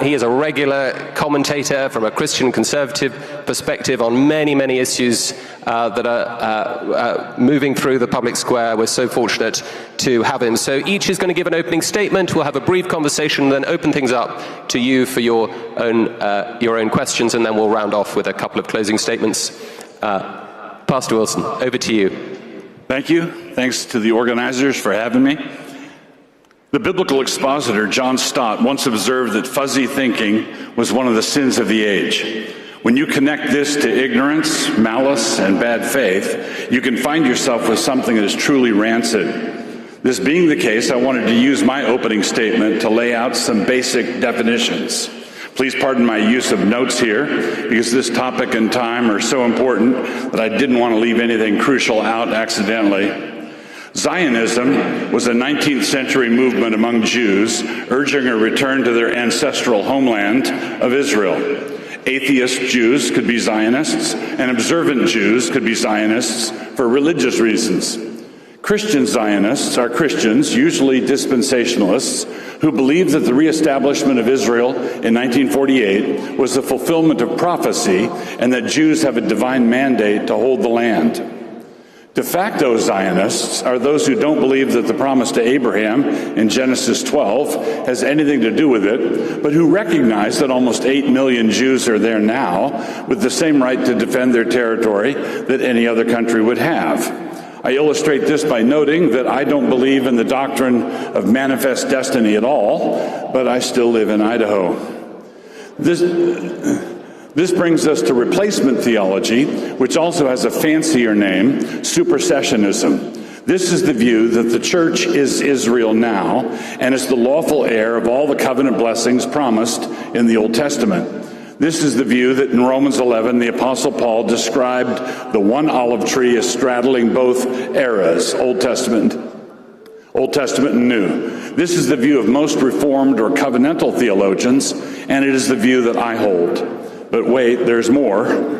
He is a regular commentator from a Christian conservative perspective on many, many issues that are moving through the public square. We're so fortunate to have him. So each is going to give an opening statement. We'll have a brief conversation, then open things up to you for your own questions, and then we'll round off with a couple of closing statements. Pastor Wilson, over to you. Thank you. Thanks to the organizers for having me. The biblical expositor John Stott once observed that fuzzy thinking was one of the sins of the age. When you connect this to ignorance, malice, and bad faith, you can find yourself with something that is truly rancid. This being the case, I wanted to use my opening statement to lay out some basic definitions. Please pardon my use of notes here, because this topic and time are so important that I didn't want to leave anything crucial out accidentally. Zionism was a 19th century movement among Jews urging a return to their ancestral homeland of Israel. Atheist Jews could be Zionists, and observant Jews could be Zionists for religious reasons. Christian Zionists are Christians, usually dispensationalists, who believe that the reestablishment of Israel in 1948 was the fulfillment of prophecy and that Jews have a divine mandate to hold the land. De facto Zionists are those who don't believe that the promise to Abraham in Genesis 12 has anything to do with it, but who recognize that almost 8 million Jews are there now with the same right to defend their territory that any other country would have. I illustrate this by noting that I don't believe in the doctrine of manifest destiny at all, but I still live in Idaho. This brings us to replacement theology, which also has a fancier name, supersessionism. This is the view that the church is Israel now and is the lawful heir of all the covenant blessings promised in the Old Testament. This is the view that in Romans 11, the Apostle Paul described the one olive tree as straddling both eras, Old Testament and New. This is the view of most Reformed or covenantal theologians, and it is the view that I hold. But wait, there's more.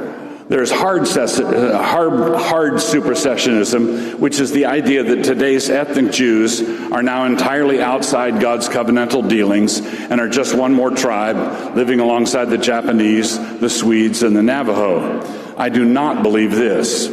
There's hard supersessionism, which is the idea that today's ethnic Jews are now entirely outside God's covenantal dealings and are just one more tribe living alongside the Japanese, the Swedes, and the Navajo. I do not believe this.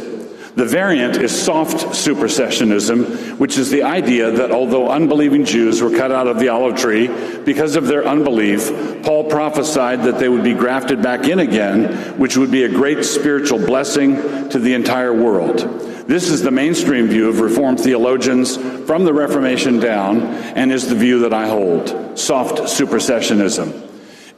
The variant is soft supersessionism, which is the idea that although unbelieving Jews were cut out of the olive tree because of their unbelief, Paul prophesied that they would be grafted back in again, which would be a great spiritual blessing to the entire world. This is the mainstream view of Reformed theologians from the Reformation down, and is the view that I hold, soft supersessionism.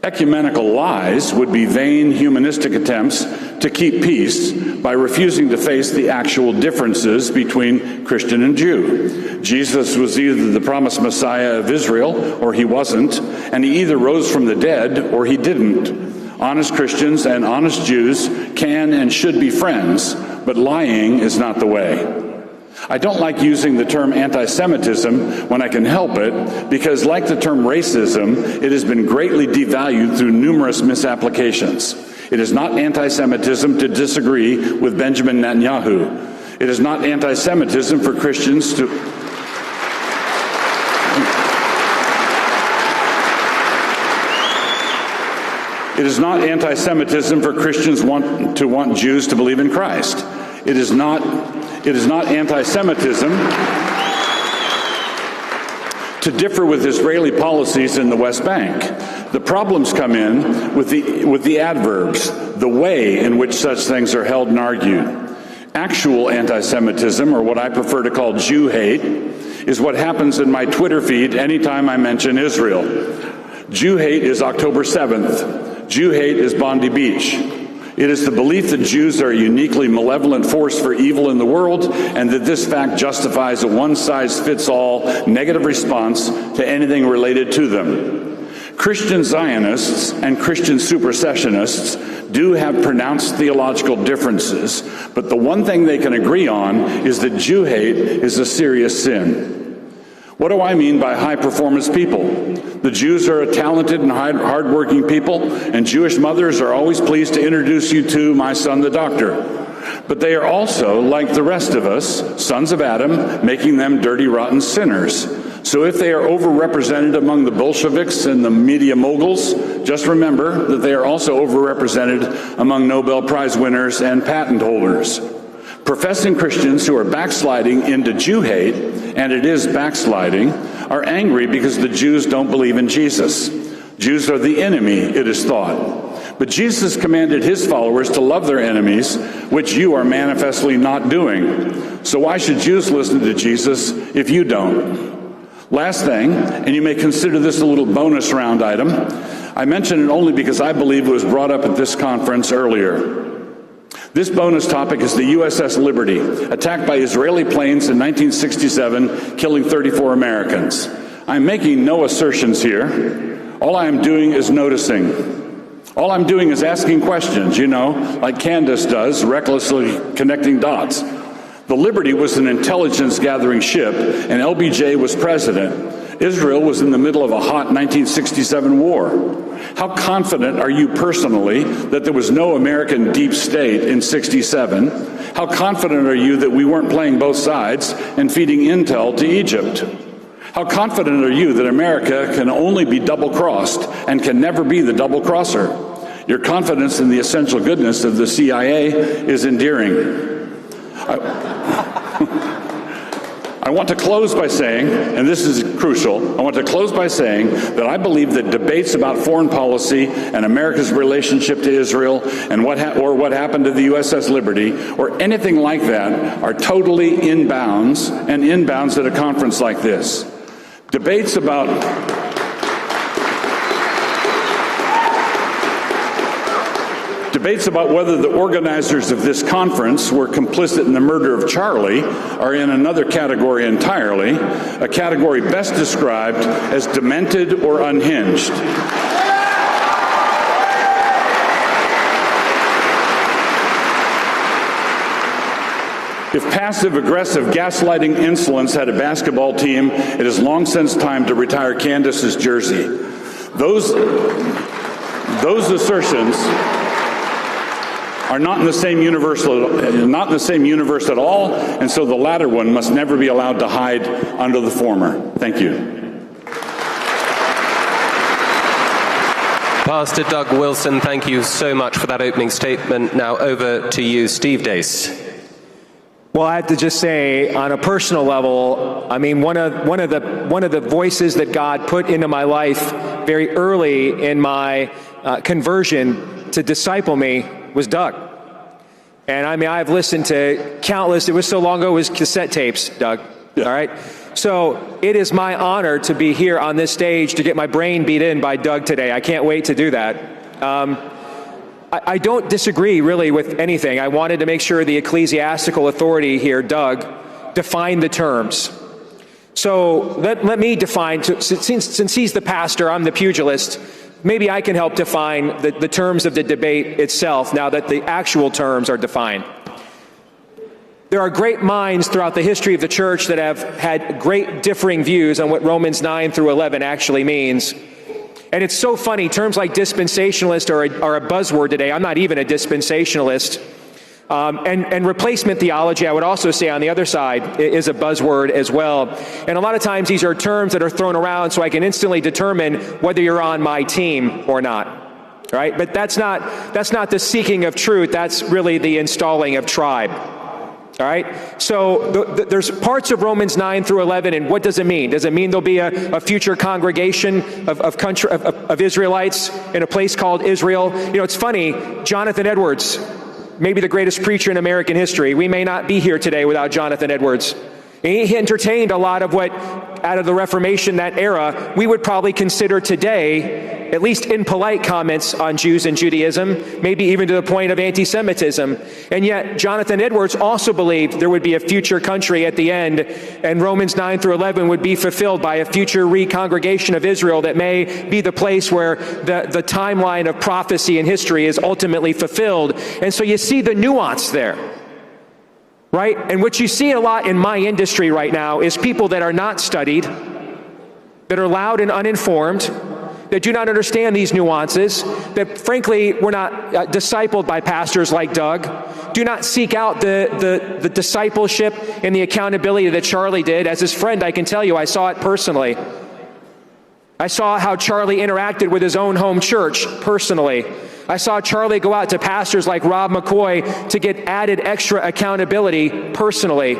Ecumenical lies would be vain humanistic attempts to keep peace by refusing to face the actual differences between Christian and Jew. Jesus was either the promised Messiah of Israel or he wasn't, and he either rose from the dead or he didn't. Honest Christians and honest Jews can and should be friends, but lying is not the way. I don't like using the term anti-Semitism when I can help it, because like the term racism, it has been greatly devalued through numerous misapplications. It is not anti-Semitism to disagree with Benjamin Netanyahu. It is not anti-Semitism for Christians to... It is not anti-Semitism for Christians to want Jews to believe in Christ. It is not anti-Semitism to differ with Israeli policies in the West Bank. The problems come in with the adverbs, the way in which such things are held and argued. Actual anti-Semitism, or what I prefer to call Jew hate, is what happens in my Twitter feed anytime I mention Israel. Jew hate is October 7th. Jew hate is Bondi Beach. It is the belief that Jews are a uniquely malevolent force for evil in the world, and that this fact justifies a one-size-fits-all negative response to anything related to them. Christian Zionists and Christian supersessionists do have pronounced theological differences, but the one thing they can agree on is that Jew hate is a serious sin. What do I mean by high-performance people? The Jews are a talented and hard-working people, and Jewish mothers are always pleased to introduce you to my son, the doctor. But they are also, like the rest of us, sons of Adam, making them dirty, rotten sinners. So if they are overrepresented among the Bolsheviks and the media moguls, just remember that they are also overrepresented among Nobel Prize winners and patent holders. Professing Christians who are backsliding into Jew hate, and it is backsliding, are angry because the Jews don't believe in Jesus. Jews are the enemy, it is thought. But Jesus commanded his followers to love their enemies, which you are manifestly not doing. So why should Jews listen to Jesus if you don't? Last thing, and you may consider this a little bonus round item, I mention it only because I believe it was brought up at this conference earlier. This bonus topic is the USS Liberty, attacked by Israeli planes in 1967, killing 34 Americans. I'm making no assertions here. All I am doing is noticing. All I'm doing is asking questions, like Candace does, recklessly connecting dots. The Liberty was an intelligence-gathering ship, and LBJ was president. Israel was in the middle of a hot 1967 war. How confident are you personally that there was no American deep state in '67? How confident are you that we weren't playing both sides and feeding intel to Egypt? How confident are you that America can only be double-crossed and can never be the double-crosser? Your confidence in the essential goodness of the CIA is endearing. I want to close by saying, and this is crucial, I want to close by saying that I believe that debates about foreign policy and America's relationship to Israel and what happened to the USS Liberty or anything like that are totally inbounds and inbounds at a conference like this. Debates about whether the organizers of this conference were complicit in the murder of Charlie are in another category entirely, a category best described as demented or unhinged. If passive-aggressive gaslighting insolence had a basketball team, it is long since time to retire Candace's jersey. Those assertions are not in the same universe at all, and so the latter one must never be allowed to hide under the former. Thank you. Pastor Doug Wilson, thank you so much for that opening statement. Now over to you, Steve Dace. Well, I have to just say, on a personal level, I mean, one of the voices that God put into my life very early in my conversion to disciple me was Doug. And I mean, I've listened to countless, it was so long ago, it was cassette tapes, Doug, all right? So it is my honor to be here on this stage to get my brain beat in by Doug today. I can't wait to do that. I don't disagree really with anything. I wanted to make sure the ecclesiastical authority here, Doug, defined the terms. So let me define, since he's the pastor, I'm the pugilist, maybe I can help define the terms of the debate itself now that the actual terms are defined. there are great minds throughout the history of the church that have had great differing views on what Romans 9 through 11 actually means. And it's so funny, terms like dispensationalist are a buzzword today. I'm not even a dispensationalist. And replacement theology, I would also say on the other side, is a buzzword as well. And a lot of times these are terms that are thrown around so I can instantly determine whether you're on my team or not. Right? But that's not the seeking of truth. That's really the installing of tribe. All right? So there's parts of Romans 9 through 11, and what does it mean? Does it mean there'll be a future congregation of Israelites in a place called Israel? You know, it's funny, Jonathan Edwards, maybe the greatest preacher in American history. We may not be here today without Jonathan Edwards. He entertained a lot of what, out of the Reformation, that era, we would probably consider today, at least in polite comments on Jews and Judaism, maybe even to the point of anti-Semitism. And yet, Jonathan Edwards also believed there would be a future country at the end, and Romans 9 through 11 would be fulfilled by a future re-congregation of Israel that may be the place where the timeline of prophecy and history is ultimately fulfilled. And so you see the nuance there. Right? And what you see a lot in my industry right now is people that are not studied, that are loud and uninformed, that do not understand these nuances, that frankly were not discipled by pastors like Doug, do not seek out the discipleship and the accountability that Charlie did. As his friend, I can tell you, I saw it personally. I saw how Charlie interacted with his own home church personally. I saw Charlie go out to pastors like Rob McCoy to get added extra accountability personally.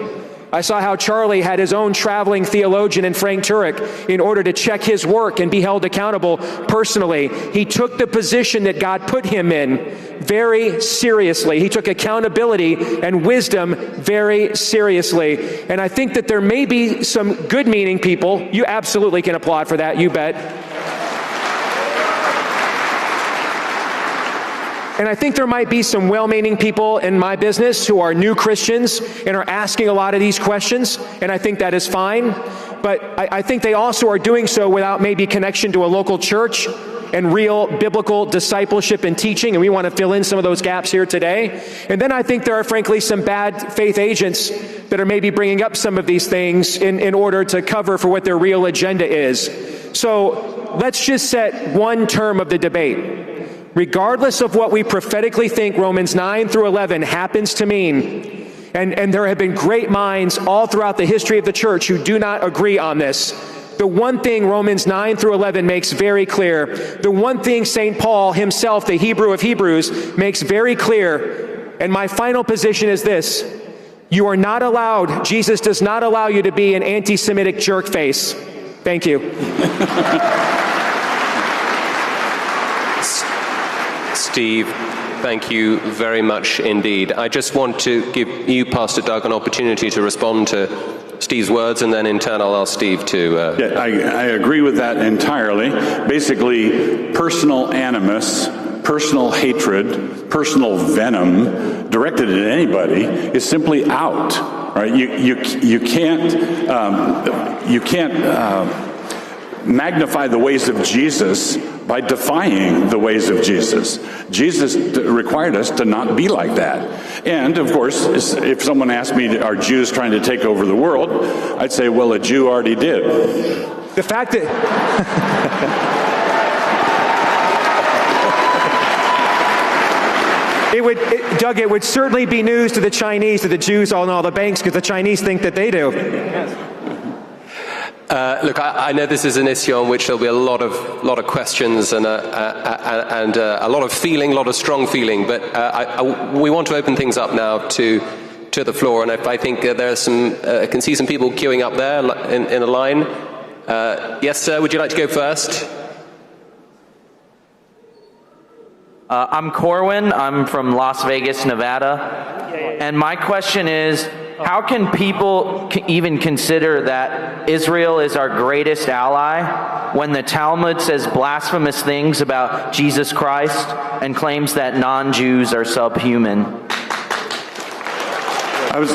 I saw how Charlie had his own traveling theologian in Frank Turek in order to check his work and be held accountable personally. He took the position that God put him in very seriously. He took accountability and wisdom very seriously. And I think that there may be some good-meaning people. You absolutely can applaud for that, you bet. And I think there might be some well-meaning people in my business who are new Christians and are asking a lot of these questions, and I think that is fine. But I think they also are doing so without maybe connection to a local church and real biblical discipleship and teaching, and we want to fill in some of those gaps here today. And then I think there are, frankly, some bad faith agents that are maybe bringing up some of these things in order to cover for what their real agenda is. So let's just set one term of the debate. Regardless of what we prophetically think Romans 9 through 11 happens to mean, and there have been great minds all throughout the history of the church who do not agree on this, the one thing Romans 9 through 11 makes very clear, the one thing St. Paul himself, the Hebrew of Hebrews, makes very clear, and my final position is this: you are not allowed, Jesus does not allow you to be an anti-Semitic jerk face. Thank you. Steve, thank you very much indeed. I just want to give you, Pastor Doug, an opportunity to respond to Steve's words, and then in turn I'll ask Steve to... Yeah, I agree with that entirely. Basically, personal animus, personal hatred, personal venom directed at anybody is simply out. Right? You can't magnify the ways of Jesus by defying the ways of Jesus. Jesus required us to not be like that. And, of course, if someone asked me, are Jews trying to take over the world? I'd say, well, a Jew already did. The fact that... Doug, it would certainly be news to the Chinese that the Jews own all the banks, because the Chinese think that they do. Look, I know this is an issue on which there'll be a lot of questions and a lot of feeling, a lot of strong feeling. But we want to open things up now to the floor, and I think there are some. I can see some people queuing up there in a line. Yes, sir. Would you like to go first? I'm Corwin. I'm from Las Vegas, Nevada, and my question is, how can people even consider that Israel is our greatest ally when the Talmud says blasphemous things about Jesus Christ and claims that non-Jews are subhuman? I was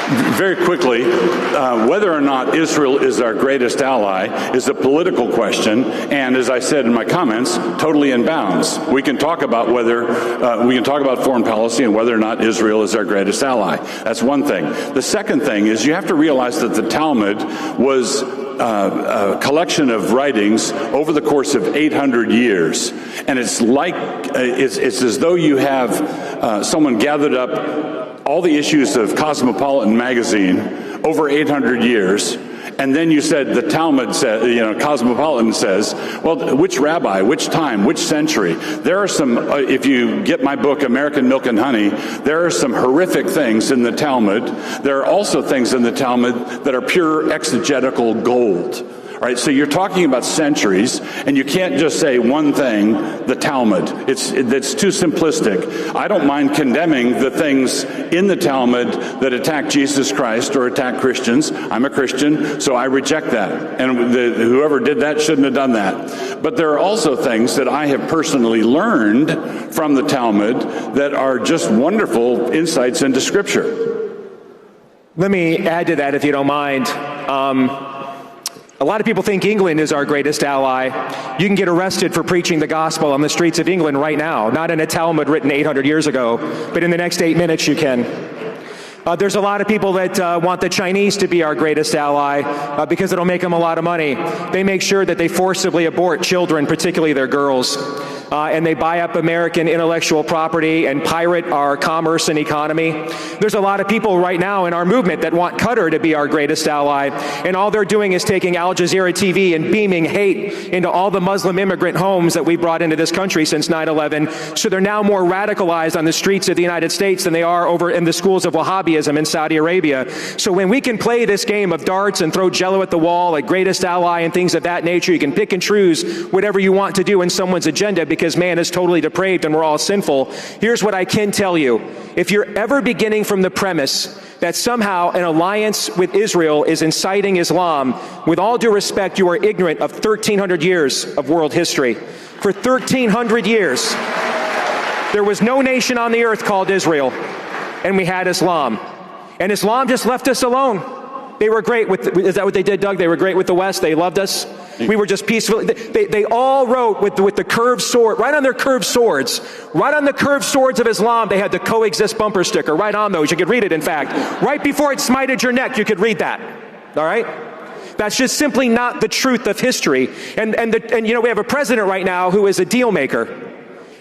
Very quickly, whether or not Israel is our greatest ally is a political question, and as I said in my comments, totally in bounds. We can talk about foreign policy and whether or not Israel is our greatest ally. That's one thing. The second thing is you have to realize that the Talmud was a collection of writings over the course of 800 years, and it's as though you have someone gathered up all the issues of Cosmopolitan magazine over 800 years, and then you said the Talmud said, Cosmopolitan says, well, which rabbi, which time, which century? There are some, if you get my book, American Milk and Honey, there are some horrific things in the Talmud. There are also things in the Talmud that are pure exegetical gold. Right, so you're talking about centuries, and you can't just say one thing, the Talmud. It's too simplistic. I don't mind condemning the things in the Talmud that attack Jesus Christ or attack Christians. I'm a Christian, so I reject that. And whoever did that shouldn't have done that. But there are also things that I have personally learned from the Talmud that are just wonderful insights into Scripture. Let me add to that, if you don't mind. A lot of people think England is our greatest ally. You can get arrested for preaching the gospel on the streets of England right now, not in a Talmud written 800 years ago, but in the next 8 minutes you can. There's a lot of people that want the Chinese to be our greatest ally because it'll make them a lot of money. They make sure that they forcibly abort children, particularly their girls. And they buy up American intellectual property and pirate our commerce and economy. There's a lot of people right now in our movement that want Qatar to be our greatest ally, and all they're doing is taking Al Jazeera TV and beaming hate into all the Muslim immigrant homes that we brought into this country since 9/11. So they're now more radicalized on the streets of the United States than they are over in the schools of Wahhabism in Saudi Arabia. So when we can play this game of darts and throw jello at the wall, like greatest ally and things of that nature, you can pick and choose whatever you want to do in someone's agenda because man is totally depraved and we're all sinful. Here's what I can tell you. If you're ever beginning from the premise that somehow an alliance with Israel is inciting Islam, with all due respect, you are ignorant of 1,300 years of world history. For 1,300 years, there was no nation on the earth called Israel, and we had Islam. And Islam just left us alone. They were great with, is that what they did, Doug? They were great with the West. They loved us. We were just peaceful. They all wrote with the curved sword, right on their curved swords, right on the curved swords of Islam, they had the coexist bumper sticker, right on those. You could read it, in fact. Right before it smited your neck, you could read that. All right? That's just simply not the truth of history. And we have a president right now who is a deal maker.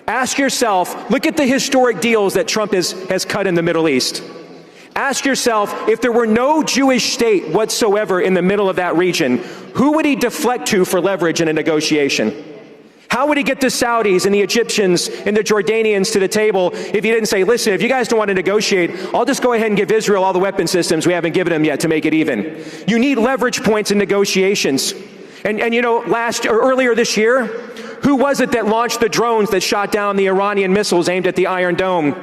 Ask yourself, look at the historic deals that Trump has cut in the Middle East. Ask yourself, if there were no Jewish state whatsoever in the middle of that region, who would he deflect to for leverage in a negotiation? How would he get the Saudis and the Egyptians and the Jordanians to the table if he didn't say, listen, if you guys don't want to negotiate, I'll just go ahead and give Israel all the weapon systems we haven't given them yet to make it even. You need leverage points in negotiations. And earlier this year, who was it that launched the drones that shot down the Iranian missiles aimed at the Iron Dome?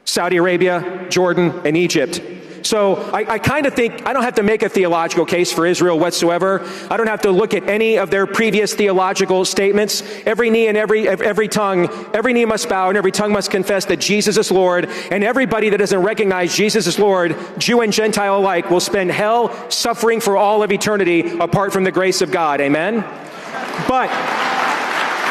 Saudi Arabia, Jordan, and Egypt. So I kind of think I don't have to make a theological case for Israel whatsoever. I don't have to look at any of their previous theological statements. Every knee and every tongue, every knee must bow and every tongue must confess that Jesus is Lord. And everybody that doesn't recognize Jesus is Lord, Jew and Gentile alike, will spend hell suffering for all of eternity apart from the grace of God. Amen? But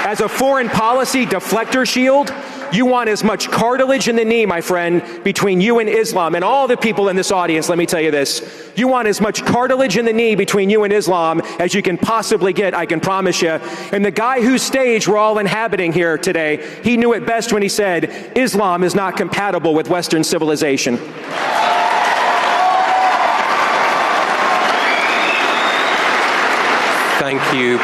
as a foreign policy deflector shield, you want as much cartilage in the knee, my friend, between you and Islam. And all the people in this audience, let me tell you this. You want as much cartilage in the knee between you and Islam as you can possibly get, I can promise you. And the guy whose stage we're all inhabiting here today, he knew it best when he said, Islam is not compatible with Western civilization. Thank you.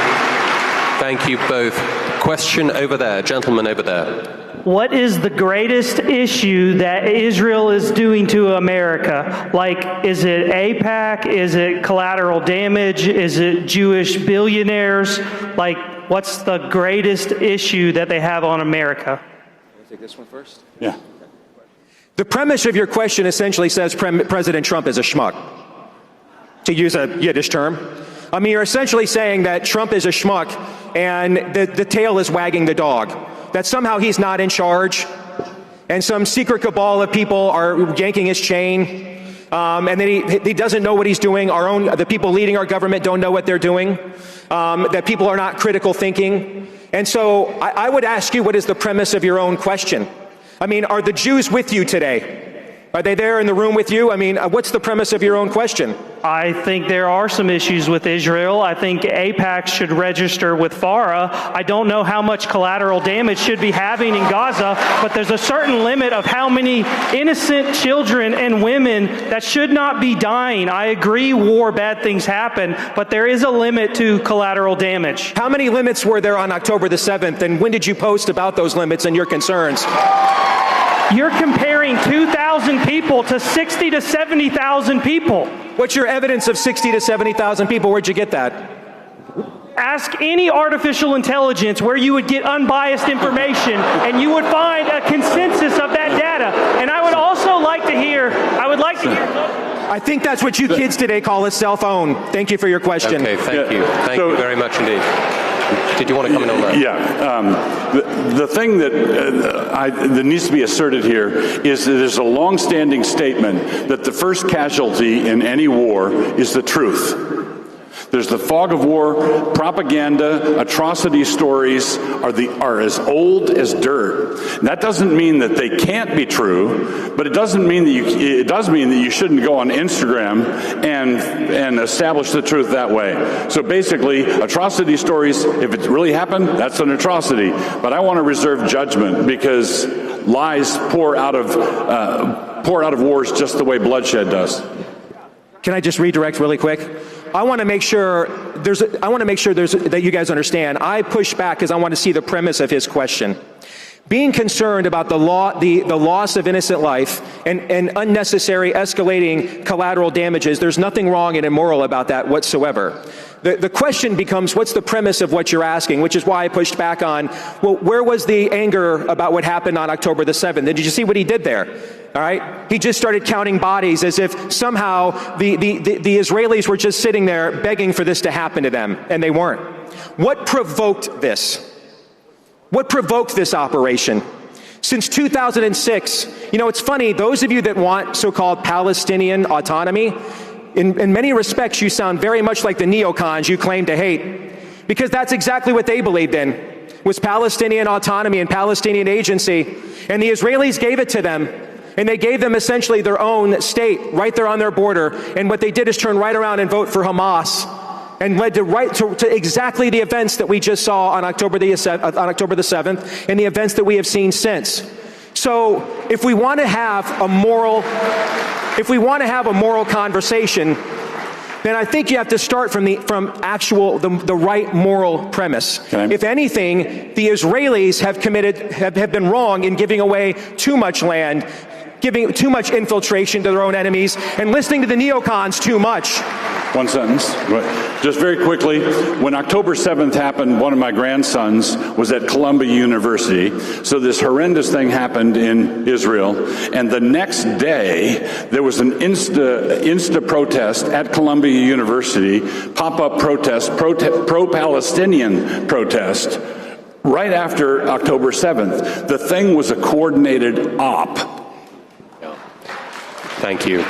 Thank you both. Question over there, gentleman over there. What is the greatest issue that Israel is doing to America? Like, is it AIPAC? Is it collateral damage? Is it Jewish billionaires? Like, what's the greatest issue that they have on America? I'll take this one first. Yeah. The premise of your question essentially says President Trump is a schmuck, to use a Yiddish term. I mean, you're essentially saying that Trump is a schmuck and the tail is wagging the dog. That somehow he's not in charge, and some secret cabal of people are yanking his chain, and then he doesn't know what he's doing. The people leading our government don't know what they're doing, that people are not critical thinking. And so I would ask you, what is the premise of your own question? I mean, are the Jews with you today? Are they there in the room with you? I mean, what's the premise of your own question? I think there are some issues with Israel. I think AIPAC should register with FARA. I don't know how much collateral damage should be having in Gaza, but there's a certain limit of how many innocent children and women that should not be dying. I agree, war, bad things happen, but there is a limit to collateral damage. How many limits were there on October the 7th, and when did you post about those limits and your concerns? You're comparing 2,000 people to 60 to 70,000 people. What's your evidence of 60 to 70,000 people? Where'd you get that? Ask any artificial intelligence where you would get unbiased information, and you would find a consensus of that data. And I would also like to hear, I think that's what you kids today call a cell phone. Thank you for your question. Okay, thank you. Thank you very much indeed. Did you want to comment on that? Yeah. The thing that needs to be asserted here is that there's a long-standing statement that the first casualty in any war is the truth. There's the fog of war. Propaganda, atrocity stories are as old as dirt. That doesn't mean that they can't be true, but it does mean that you shouldn't go on Instagram and establish the truth that way. So basically, atrocity stories, if it really happened, that's an atrocity. But I want to reserve judgment because lies pour out of wars just the way bloodshed does. Can I just redirect really quick? I want to make sure that you guys understand. I push back because I want to see the premise of his question. Being concerned about the loss of innocent life and unnecessary escalating collateral damages, there's nothing wrong and immoral about that whatsoever. The question becomes, what's the premise of what you're asking, which is why I pushed back on, well, where was the anger about what happened on October the 7th? And did you see what he did there? All right? He just started counting bodies as if somehow the Israelis were just sitting there begging for this to happen to them, and they weren't. What provoked this? What provoked this operation? Since 2006, it's funny, those of you that want so-called Palestinian autonomy, in many respects, you sound very much like the neocons you claim to hate, because that's exactly what they believed in, was Palestinian autonomy and Palestinian agency, and the Israelis gave it to them, and they gave them essentially their own state right there on their border, and what they did is turn right around and vote for Hamas, and led to exactly the events that we just saw on October the 7th, and the events that we have seen since. So if we want to have a moral conversation, then I think you have to start from the right moral premise. If anything, the Israelis have been wrong in giving away too much land, giving too much infiltration to their own enemies, and listening to the neocons too much. One sentence. Just very quickly, when October 7th happened, one of my grandsons was at Columbia University. So this horrendous thing happened in Israel. And the next day, there was an Insta protest at Columbia University, pop-up protest, pro-Palestinian protest, right after October 7th. The thing was a coordinated op. Thank you.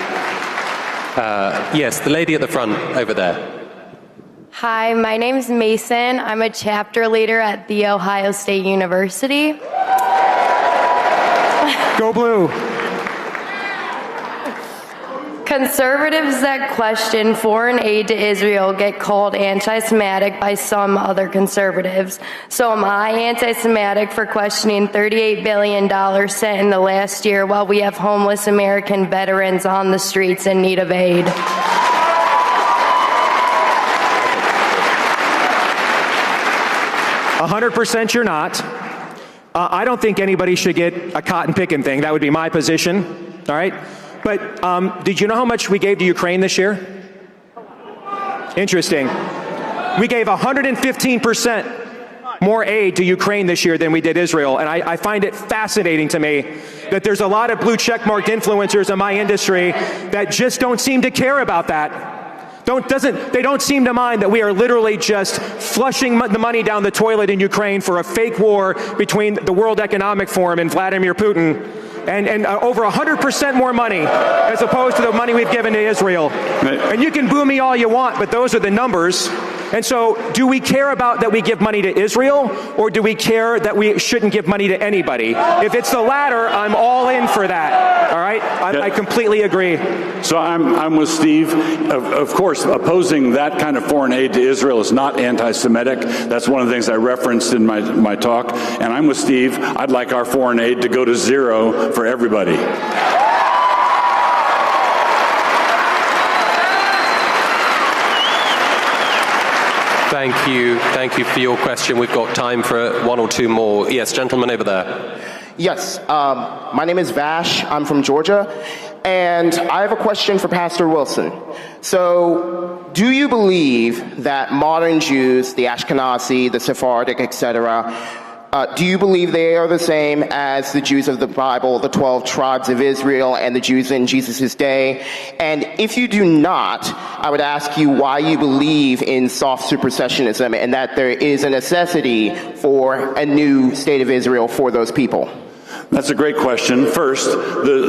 Yes, the lady at the front over there. Hi, my name's Mason. I'm a chapter leader at The Ohio State University. Go Blue. Conservatives that question foreign aid to Israel get called anti-Semitic by some other conservatives. So am I anti-Semitic for questioning $38 billion sent in the last year while we have homeless American veterans on the streets in need of aid? 100% you're not. I don't think anybody should get a cotton picking thing. That would be my position. All right? But did you know how much we gave to Ukraine this year? Interesting. We gave 115% more aid to Ukraine this year than we did Israel. And I find it fascinating to me that there's a lot of blue checkmarked influencers in my industry that just don't seem to care about that. They don't seem to mind that we are literally just flushing the money down the toilet in Ukraine for a fake war between the World Economic Forum and Vladimir Putin. and over 100% more money as opposed to the money we've given to Israel. And you can boo me all you want, but those are the numbers. And so do we care about that we give money to Israel, or do we care that we shouldn't give money to anybody? If it's the latter, I'm all in for that. All right? I completely agree. So I'm with Steve. Of course, opposing that kind of foreign aid to Israel is not anti-Semitic. That's one of the things I referenced in my talk. And I'm with Steve. I'd like our foreign aid to go to zero for everybody. Thank you for your question. We've got time for one or two more. Yes, gentleman over there. Yes, my name is Vash. I'm from Georgia, and I have a question for Pastor Wilson. So, do you believe that modern Jews, the Ashkenazi, the Sephardic, etc., do you believe they are the same as the Jews of the Bible, the 12 tribes of Israel, and the Jews in Jesus' day? And if you do not, I would ask you why you believe in soft supersessionism and that there is a necessity for a new state of Israel for those people. That's a great question. First, the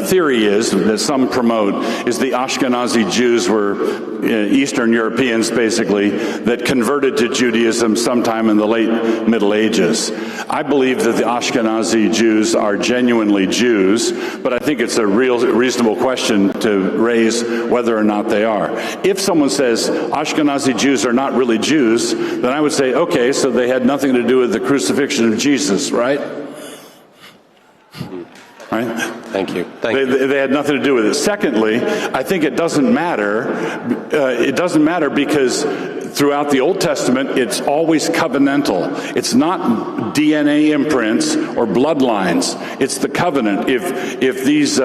theory is that some promote is the Ashkenazi Jews were Eastern Europeans, basically, that converted to Judaism sometime in the late Middle Ages. I believe that the Ashkenazi Jews are genuinely Jews, but I think it's a reasonable question to raise whether or not they are. If someone says Ashkenazi Jews are not really Jews, then I would say, okay, so they had nothing to do with the crucifixion of Jesus, right? Right? Thank you. They had nothing to do with it. Secondly, I think it doesn't matter. It doesn't matter because throughout the Old Testament, it's always covenantal. It's not DNA imprints or bloodlines. It's the covenant. If these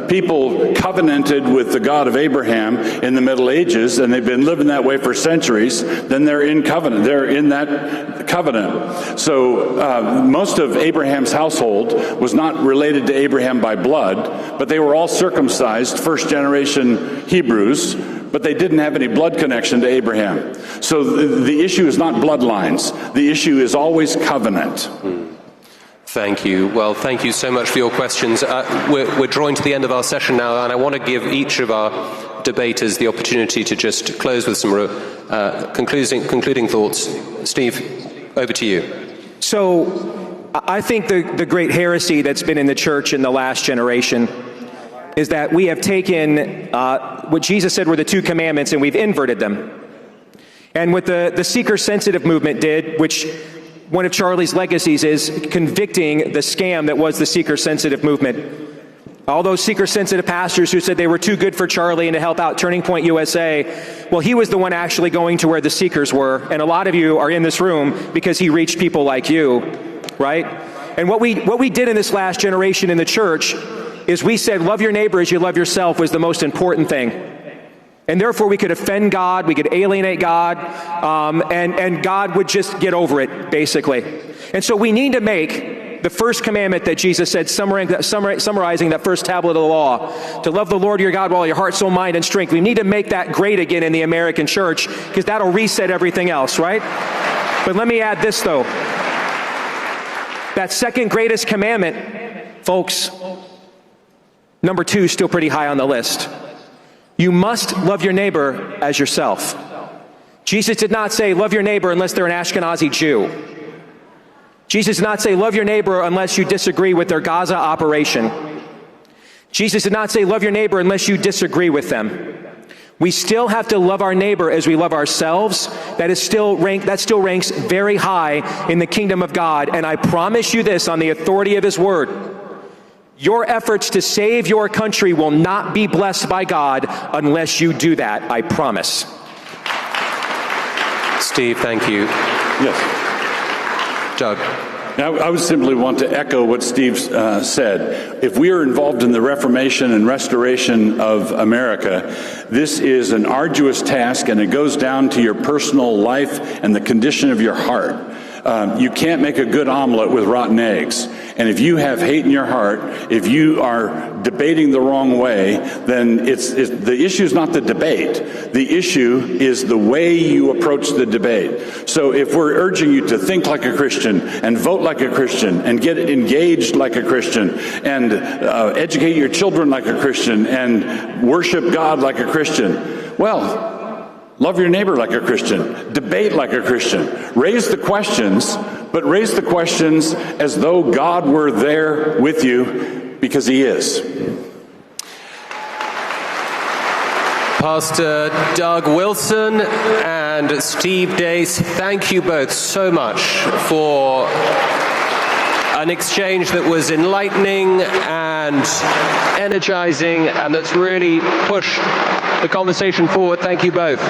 people covenanted with the God of Abraham in the Middle Ages, and they've been living that way for centuries, then they're in covenant. They're in that covenant. So most of Abraham's household was not related to Abraham by blood, but they were all circumcised, first generation Hebrews, but they didn't have any blood connection to Abraham. So the issue is not bloodlines. The issue is always covenant. Thank you. Well, thank you so much for your questions. We're drawing to the end of our session now, and I want to give each of our debaters the opportunity to just close with some concluding thoughts. Steve, over to you. So I think the great heresy that's been in the church in the last generation is that we have taken what Jesus said were the two commandments and we've inverted them. And what the seeker-sensitive movement did, which one of Charlie's legacies is convicting the scam that was the seeker-sensitive movement. All those seeker-sensitive pastors who said they were too good for Charlie and to help out Turning Point USA, well, he was the one actually going to where the seekers were. And a lot of you are in this room because he reached people like you, right? And what we did in this last generation in the church is we said, love your neighbor as you love yourself was the most important thing. And therefore we could offend God, we could alienate God, and God would just get over it, basically. And so we need to make the first commandment that Jesus said, summarizing that first tablet of the law, to love the Lord your God with all your heart, soul, mind, and strength. We need to make that great again in the American church, because that'll reset everything else, right? But let me add this, though. That second greatest commandment, folks, number 2 is still pretty high on the list. You must love your neighbor as yourself. Jesus did not say, love your neighbor unless they're an Ashkenazi Jew. Jesus did not say, love your neighbor unless you disagree with their Gaza operation. Jesus did not say, love your neighbor unless you disagree with them. We still have to love our neighbor as we love ourselves. That still ranks very high in the kingdom of God. And I promise you this on the authority of his word. Your efforts to save your country will not be blessed by God unless you do that, I promise. Steve, thank you. Yes. Doug. I would simply want to echo what Steve said. If we are involved in the reformation and restoration of America, this is an arduous task, and it goes down to your personal life and the condition of your heart. You can't make a good omelet with rotten eggs. And if you have hate in your heart, if you are debating the wrong way, then the issue is not the debate. The issue is the way you approach the debate. So if we're urging you to think like a Christian and vote like a Christian and get engaged like a Christian and educate your children like a Christian and worship God like a Christian, well, love your neighbor like a Christian. Debate like a Christian. Raise the questions, but raise the questions as though God were there with you, because he is. Pastor Doug Wilson and Steve Dace, thank you both so much for an exchange that was enlightening and energizing and that's really pushed the conversation forward. Thank you both.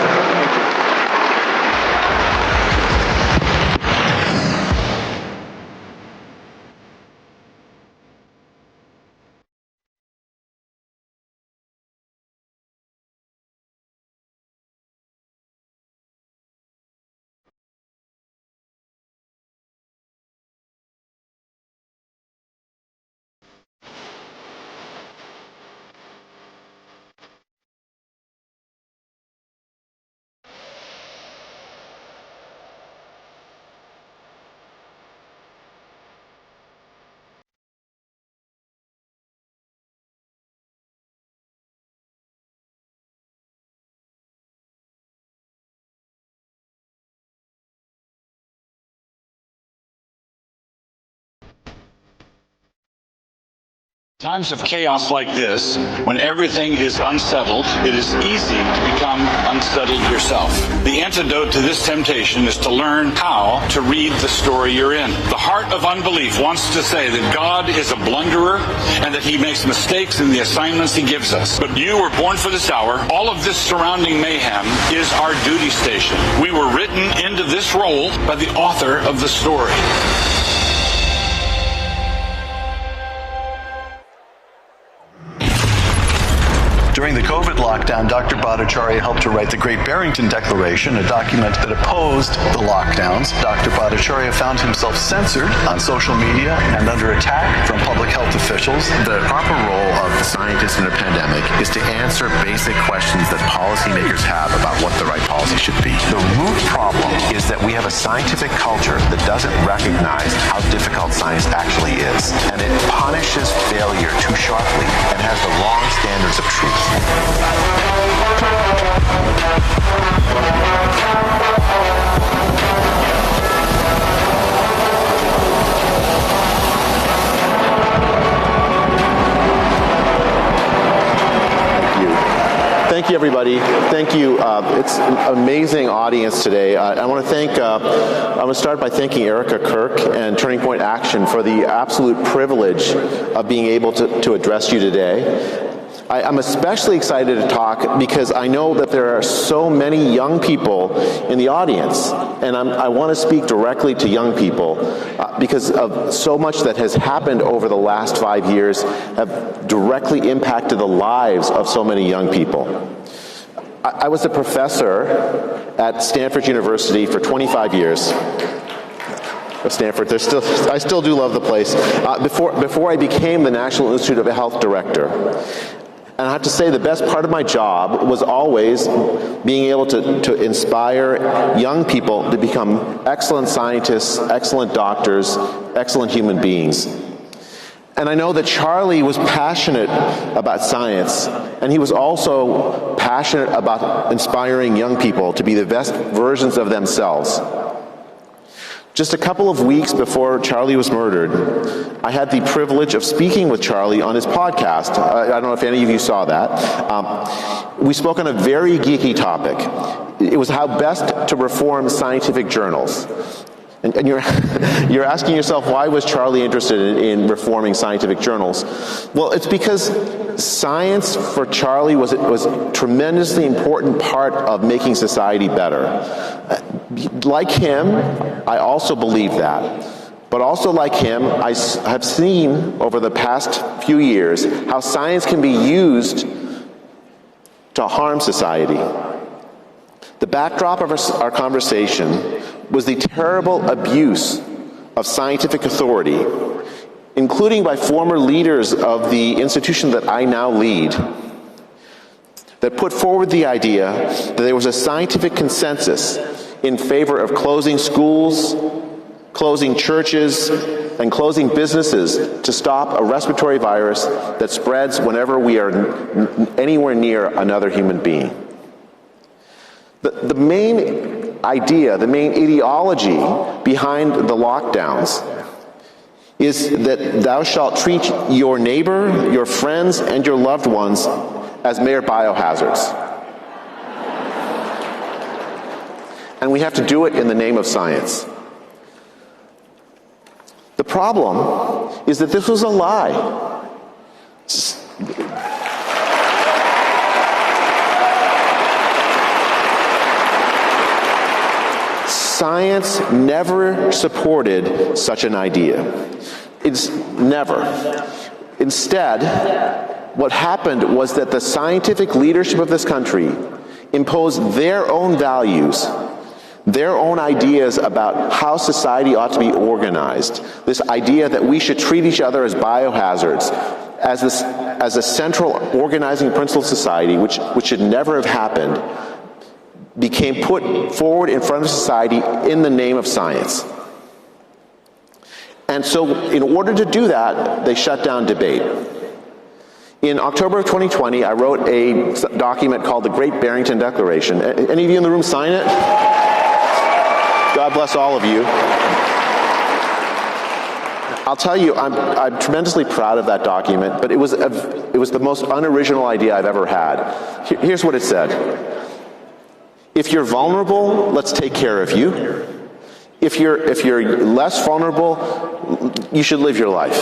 Times of chaos like this, when everything is unsettled, it is easy to become unsettled yourself. The antidote to this temptation is to learn how to read the story you're in. The heart of unbelief wants to say that God is a blunderer and that he makes mistakes in the assignments he gives us. But you were born for this hour. All of this surrounding mayhem is our duty station. We were written into this role by the author of the story. During the COVID lockdown, Dr. Bhattacharya helped to write the Great Barrington Declaration, a document that opposed the lockdowns. Dr. Bhattacharya found himself censored on social media and under attack from public health officials. The proper role of scientists in a pandemic is to answer basic questions that policymakers have about what the right policy should be. The root problem is that we have a scientific culture that doesn't recognize how difficult science actually is, and it punishes failure too sharply and has the wrong standards of truth. Thank you, everybody. Thank you. It's an amazing audience today. I want to start by thanking Erica Kirk and Turning Point Action for the absolute privilege of being able to address you today. I'm especially excited to talk because I know that there are so many young people in the audience, and I want to speak directly to young people because of so much that has happened over the last 5 years have directly impacted the lives of so many young people. I was a professor at Stanford University for 25 years. Stanford, I still do love the place. Before I became the National Institute of Health director. And I have to say the best part of my job was always being able to inspire young people to become excellent scientists, excellent doctors, excellent human beings. And I know that Charlie was passionate about science, and he was also passionate about inspiring young people to be the best versions of themselves. Just a couple of weeks before Charlie was murdered, I had the privilege of speaking with Charlie on his podcast. I don't know if any of you saw that. We spoke on a very geeky topic. It was how best to reform scientific journals. And you're asking yourself, why was Charlie interested in reforming scientific journals? Well, it's because science for Charlie was a tremendously important part of making society better. Like him, I also believe that. But also like him, I have seen over the past few years how science can be used to harm society. The backdrop of our conversation was the terrible abuse of scientific authority including by former leaders of the institution that I now lead, that put forward the idea that there was a scientific consensus in favor of closing schools, closing churches, and closing businesses to stop a respiratory virus that spreads whenever we are anywhere near another human being. The main idea, the main ideology behind the lockdowns is that thou shalt treat your neighbor, your friends, and your loved ones as mere biohazards. And we have to do it in the name of science. The problem is that this was a lie. Science never supported such an idea. It's never. Instead, what happened was that the scientific leadership of this country imposed their own values, their own ideas about how society ought to be organized. This idea that we should treat each other as biohazards, as a central organizing principle of society, which should never have happened, became put forward in front of society in the name of science. And so in order to do that, they shut down debate. In October of 2020, I wrote a document called the Great Barrington Declaration. Any of you in the room sign it? God bless all of you. I'll tell you, I'm tremendously proud of that document, but it was the most unoriginal idea I've ever had. Here's what it said. If you're vulnerable, let's take care of you. If you're less vulnerable, you should live your life.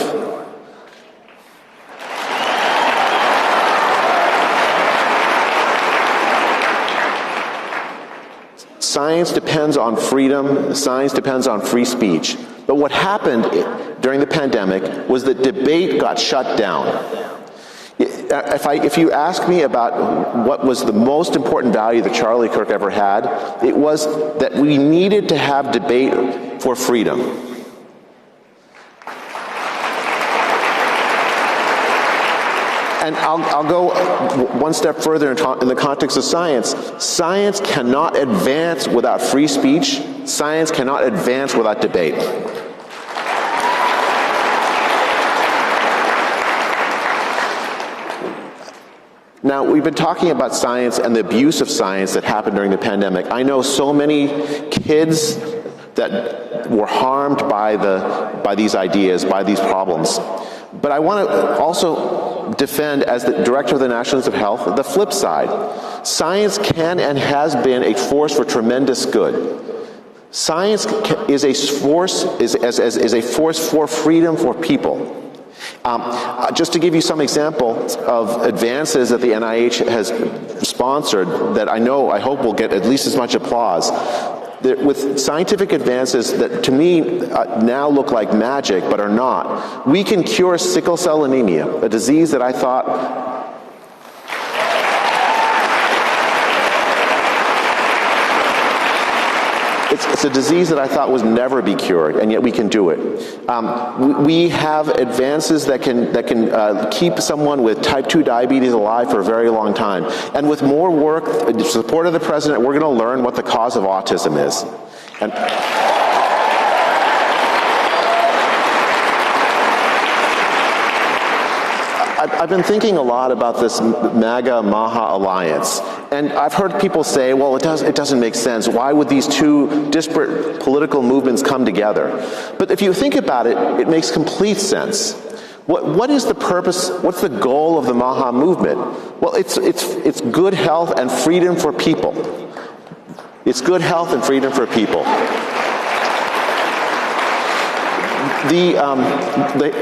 Science depends on freedom. Science depends on free speech. But what happened during the pandemic was that debate got shut down. If you ask me about what was the most important value that Charlie Kirk ever had, it was that we needed to have debate for freedom. And I'll go one step further in the context of science. Science cannot advance without free speech. Science cannot advance without debate. Now, we've been talking about science and the abuse of science that happened during the pandemic. I know so many kids that were harmed by these ideas, by these problems. But I want to also defend, as the director of the National Institute of Health, the flip side. Science can and has been a force for tremendous good. Science is a force for freedom for people. Just to give you some examples of advances that the NIH has sponsored that I hope will get at least as much applause. With scientific advances that to me now look like magic but are not, we can cure sickle cell anemia, a disease that I thought it's a disease that I thought would never be cured, and yet we can do it. We have advances that can keep someone with type 2 diabetes alive for a very long time. And with more work, the support of the president, we're going to learn what the cause of autism is. And I've been thinking a lot about this MAGA-MAHA alliance, and I've heard people say, well, it doesn't make sense. Why would these two disparate political movements come together? But if you think about it, it makes complete sense. What is the purpose, what's the goal of the MAHA movement? Well, it's good health and freedom for people. It's good health and freedom for people. The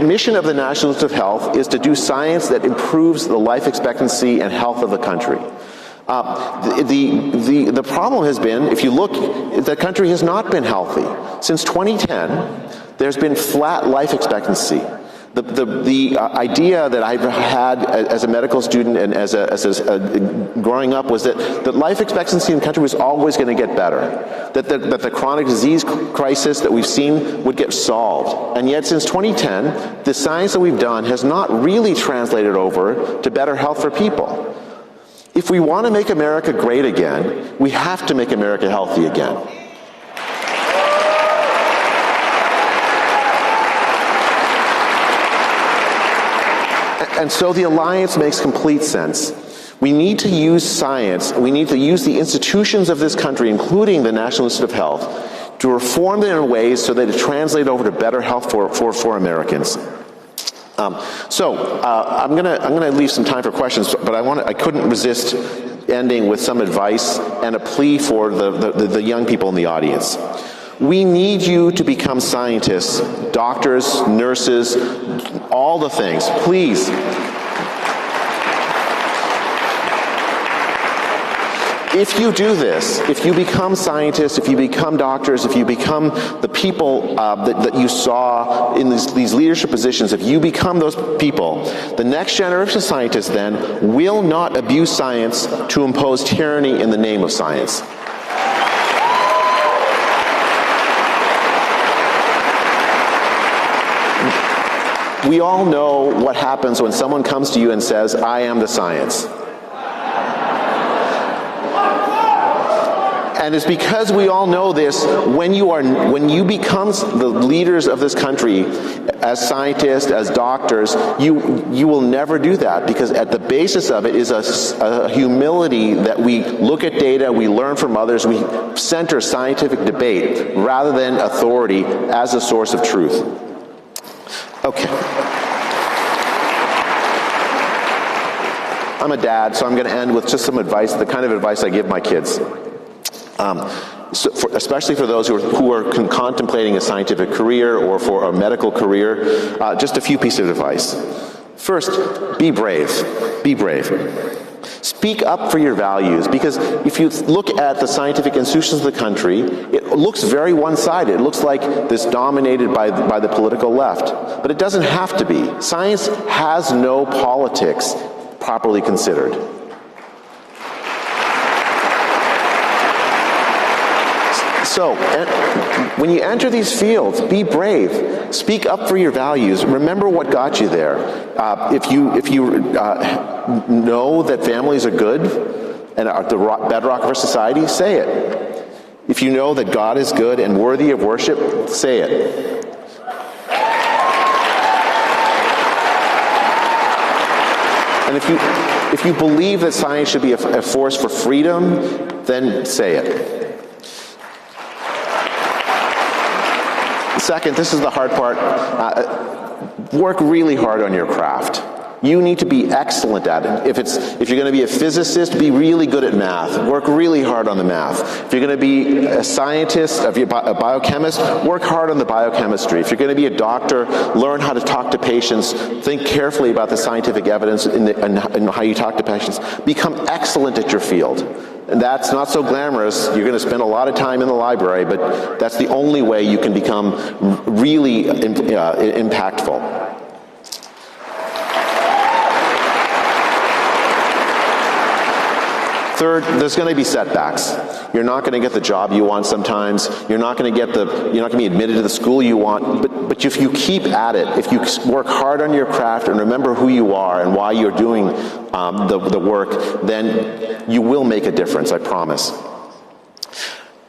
mission of the National Institute of Health is to do science that improves the life expectancy and health of the country. The problem has been, if you look, the country has not been healthy. Since 2010, there's been flat life expectancy. The idea that I've had as a medical student and as growing up was that life expectancy in the country was always going to get better, that the chronic disease crisis that we've seen would get solved. And yet since 2010, the science that we've done has not really translated over to better health for people. If we want to make America great again, we have to make America healthy again. And so the alliance makes complete sense. We need to use science, we need to use the institutions of this country, including the National Institute of Health, to reform them in ways so that it translates over to better health for Americans. I'm gonna leave some time for questions, but I couldn't resist ending with some advice and a plea for the young people in the audience. We need you to become scientists, doctors, nurses, all the things. Please. If you do this, if you become scientists, if you become doctors, if you become the people that you saw in these leadership positions, if you become those people, the next generation of scientists then will not abuse science to impose tyranny in the name of science. We all know what happens when someone comes to you and says, "I am the science." And it's because we all know this, when you become the leaders of this country as scientists, as doctors, you will never do that, because at the basis of it is a humility that we look at data, we learn from others, we center scientific debate rather than authority as a source of truth. Okay. I'm a dad, so I'm going to end with just some advice, the kind of advice I give my kids. Especially for those who are contemplating a scientific career or for a medical career, just a few pieces of advice. First, be brave. Be brave. Speak up for your values, because if you look at the scientific institutions of the country, it looks very one-sided. It looks like this dominated by the political left, but it doesn't have to be. Science has no politics, properly considered. So, when you enter these fields, be brave. Speak up for your values. Remember what got you there. If you know that families are good and are the bedrock of our society, say it. If you know that God is good and worthy of worship, say it. And if you believe that science should be a force for freedom, then say it. Second, this is the hard part, work really hard on your craft. You need to be excellent at it. If you're going to be a physicist, be really good at math. Work really hard on the math. If you're going to be a scientist, if you're a biochemist, work hard on the biochemistry. If you're going to be a doctor, learn how to talk to patients. Think carefully about the scientific evidence and how you talk to patients. Become excellent at your field. And that's not so glamorous. You're going to spend a lot of time in the library, but that's the only way you can become really impactful. Third, there's going to be setbacks. You're not going to get the job you want sometimes. You're not going to be admitted to the school you want. But if you keep at it, if you work hard on your craft and remember who you are and why you're doing the work, then you will make a difference, I promise.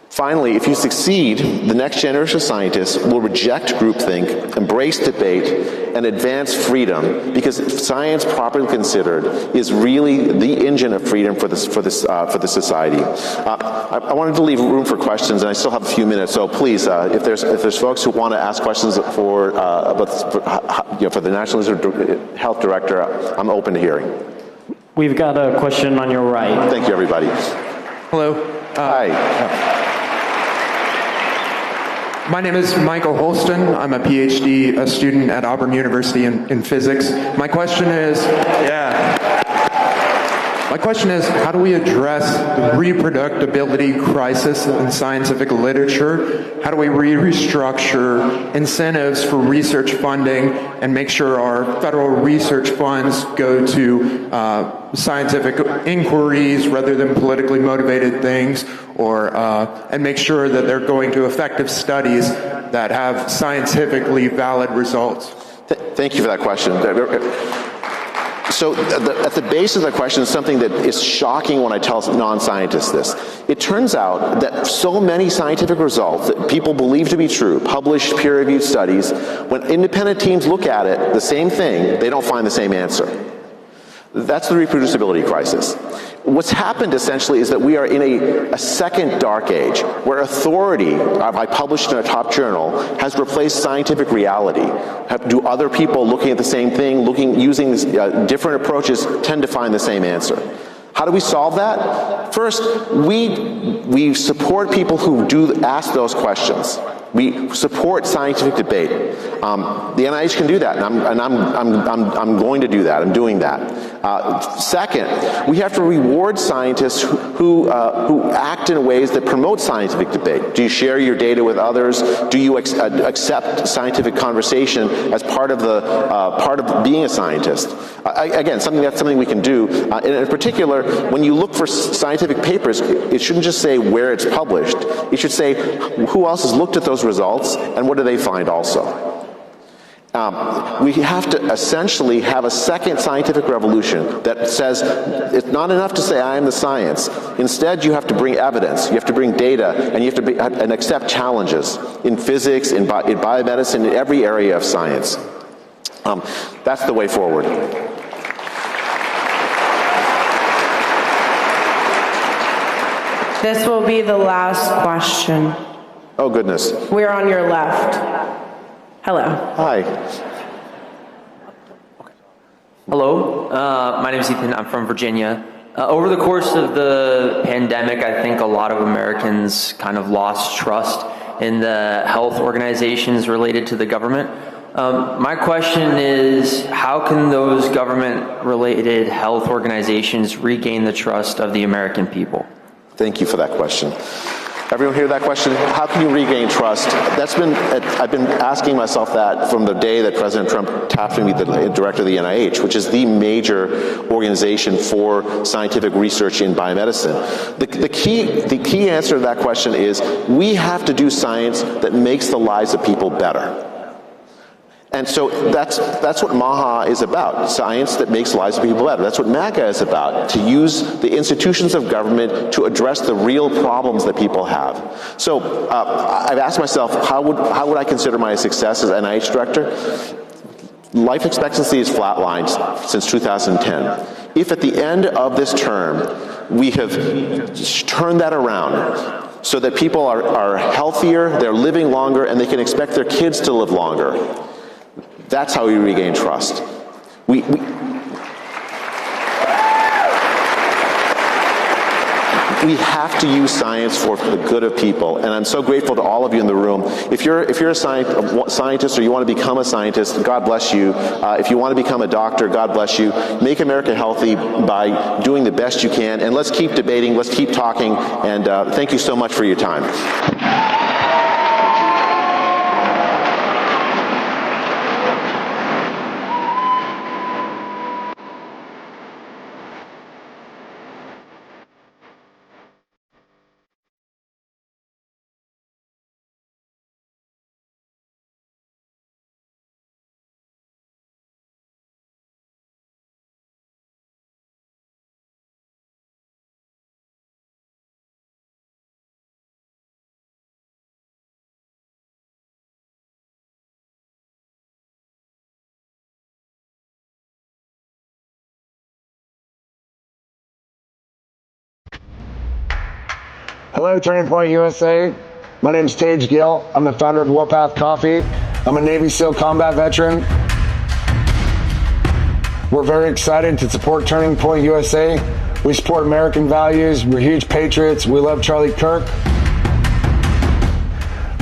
Finally, if you succeed, the next generation of scientists will reject groupthink, embrace debate, and advance freedom, because science, properly considered, is really the engine of freedom for the society. I wanted to leave room for questions, and I still have a few minutes. So please, if there's folks who want to ask questions for the National Institute of Health Director, I'm open to hearing. We've got a question on your right. Thank you, everybody. Hello. Hi. My name is Michael Holston. I'm a PhD student at Auburn University in physics. My question is, My question is, how do we address the reproducibility crisis in scientific literature? How do we restructure incentives for research funding and make sure our federal research funds go to scientific inquiries rather than politically motivated things, or and make sure that they're going to effective studies that have scientifically valid results? Thank you for that question. So at the base of the question is something that is shocking when I tell non-scientists this. It turns out that so many scientific results that people believe to be true, published peer-reviewed studies, when independent teams look at it, the same thing, they don't find the same answer. That's the reproducibility crisis. What's happened essentially is that we are in a second dark age where authority, I published in a top journal, has replaced scientific reality. Do other people looking at the same thing, using different approaches, tend to find the same answer? How do we solve that? First, we support people who do ask those questions. We support scientific debate. The NIH can do that, and I'm going to do that. I'm doing that. Second, we have to reward scientists who act in ways that promote scientific debate. Do you share your data with others? Do you accept scientific conversation as part of being a scientist? Again, that's something we can do. And in particular, when you look for scientific papers, it shouldn't just say where it's published. It should say who else has looked at those results and what do they find also. We have to essentially have a second scientific revolution that says it's not enough to say I am the science. Instead, you have to bring evidence, you have to bring data, and you have to accept challenges in physics, in biomedicine, in every area of science. That's the way forward. This will be the last question. Oh, goodness. We're on your left. Hello. Hi. Hello. My name is Ethan. I'm from Virginia. Over the course of the pandemic, I think a lot of Americans kind of lost trust in the health organizations related to the government. My question is, how can those government-related health organizations regain the trust of the American people? Thank you for that question. Everyone hear that question? How can you regain trust? I've been asking myself that from the day that President Trump tapped me, the director of the NIH, which is the major organization for scientific research in biomedicine. The key answer to that question is we have to do science that makes the lives of people better. And so that's what MAGA is about, science that makes lives of people better. That's what MAGA is about, to use the institutions of government to address the real problems that people have. So I've asked myself, how would I consider my success as NIH director? Life expectancy is flatlined since 2010. If at the end of this term we have turned that around so that people are healthier, they're living longer, and they can expect their kids to live longer, that's how we regain trust. We have to use science for the good of people, and I'm so grateful to all of you in the room. If you're a scientist or you want to become a scientist, God bless you. If you want to become a doctor, God bless you. Make America healthy by doing the best you can, and let's keep debating, let's keep talking, and thank you so much for your time. Hello, Turning Point USA. My name is Tage Gill. I'm the founder of Warpath Coffee. I'm a Navy SEAL combat veteran. We're very excited to support Turning Point USA. We support American values. We're huge patriots. We love Charlie Kirk.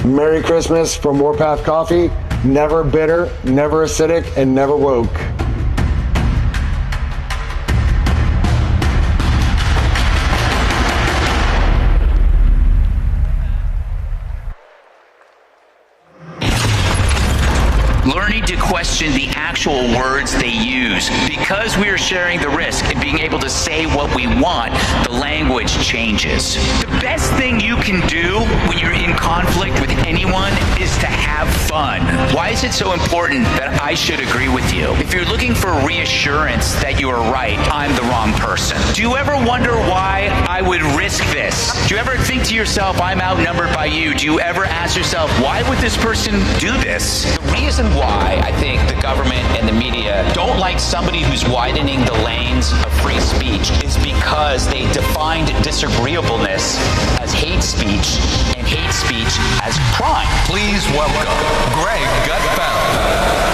Merry Christmas from Warpath Coffee. Never bitter, never acidic, and never woke. learning to question the actual words they use. Because we are sharing the risk and being able to say what we want, the language changes. The best thing you can do when you're in conflict with anyone is to have fun. Why is it so important that I should agree with you? If you're looking for reassurance that you are right, I'm the wrong person. Do you ever wonder why I would risk this? Do you ever think to yourself, I'm outnumbered by you? Do you ever ask yourself, why would this person do this? The reason why I think the government and the media don't like somebody who's widening the lanes of free speech is because they defined disagreeableness as hate speech and hate speech as crime. Please welcome Greg Gutfeld.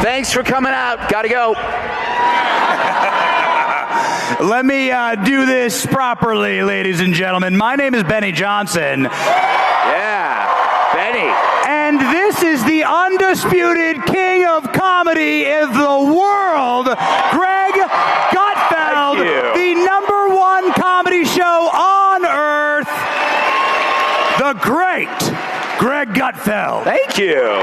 Thanks for coming out. Gotta go. Let me do this properly, ladies and gentlemen. My name is Benny Johnson. Yeah, Benny. And this is the undisputed king of comedy in the world, Greg Gutfeld, the #1 comedy show on earth, the great Greg Gutfeld. Thank you.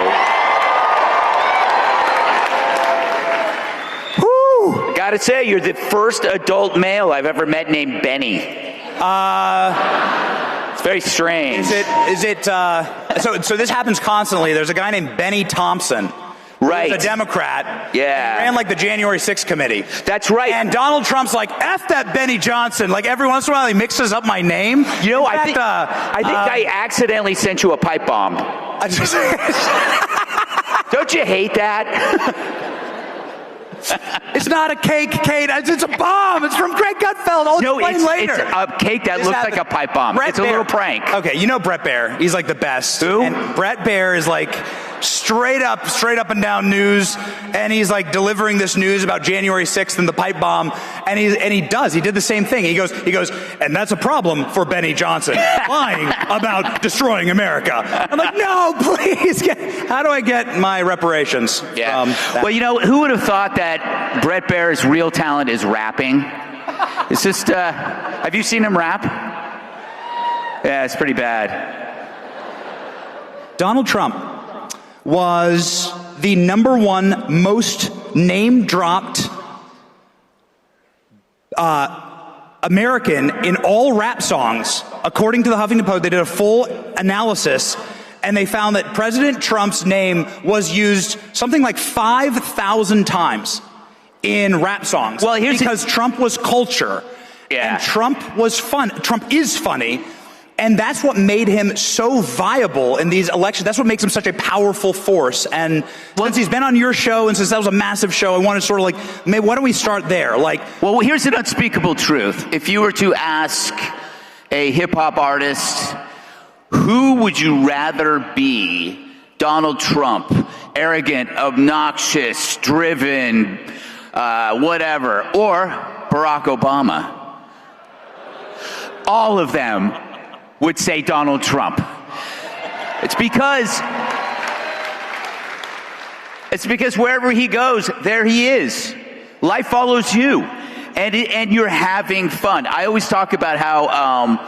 Gotta say, you're the first adult male I've ever met named Benny. It's very strange. So this happens constantly. There's a guy named Benny Thompson. Right. He's a Democrat. Yeah. He ran like the January 6th committee. That's right. And Donald Trump's like, F that Benny Johnson. Like every once in a while he mixes up my name. You know, I think I accidentally sent you a pipe bomb. Don't you hate that? It's not a cake, Kate. It's a bomb. It's from Greg Gutfeld. I'll explain later. It's a cake that looks like a pipe bomb. It's a little prank. Okay, you know Brett Baer. He's like the best. Who? And Brett Baer is like straight up and down news, and he's like delivering this news about January 6th and the pipe bomb, and he did the same thing. He goes, and that's a problem for Benny Johnson, lying about destroying America. I'm like, no, please, how do I get my reparations? Yeah. Well, you know, who would have thought that Brett Baer's real talent is rapping? It's just, have you seen him rap? Yeah, it's pretty bad. Donald Trump was the #1 most name-dropped American in all rap songs. According to the Huffington Post, they did a full analysis, and they found that President Trump's name was used something like 5,000 times in rap songs. Well, because Trump was culture, and Trump was fun. Trump is funny. And that's what made him so viable in these elections. That's what makes him such a powerful force. And since he's been on your show, and since that was a massive show, I want to sort of like, maybe why don't we start there? Well, here's an unspeakable truth. If you were to ask a hip-hop artist, who would you rather be? Donald Trump, arrogant, obnoxious, driven, whatever, or Barack Obama? All of them would say Donald Trump. It's because wherever he goes, there he is. Life follows you, and you're having fun. I always talk about how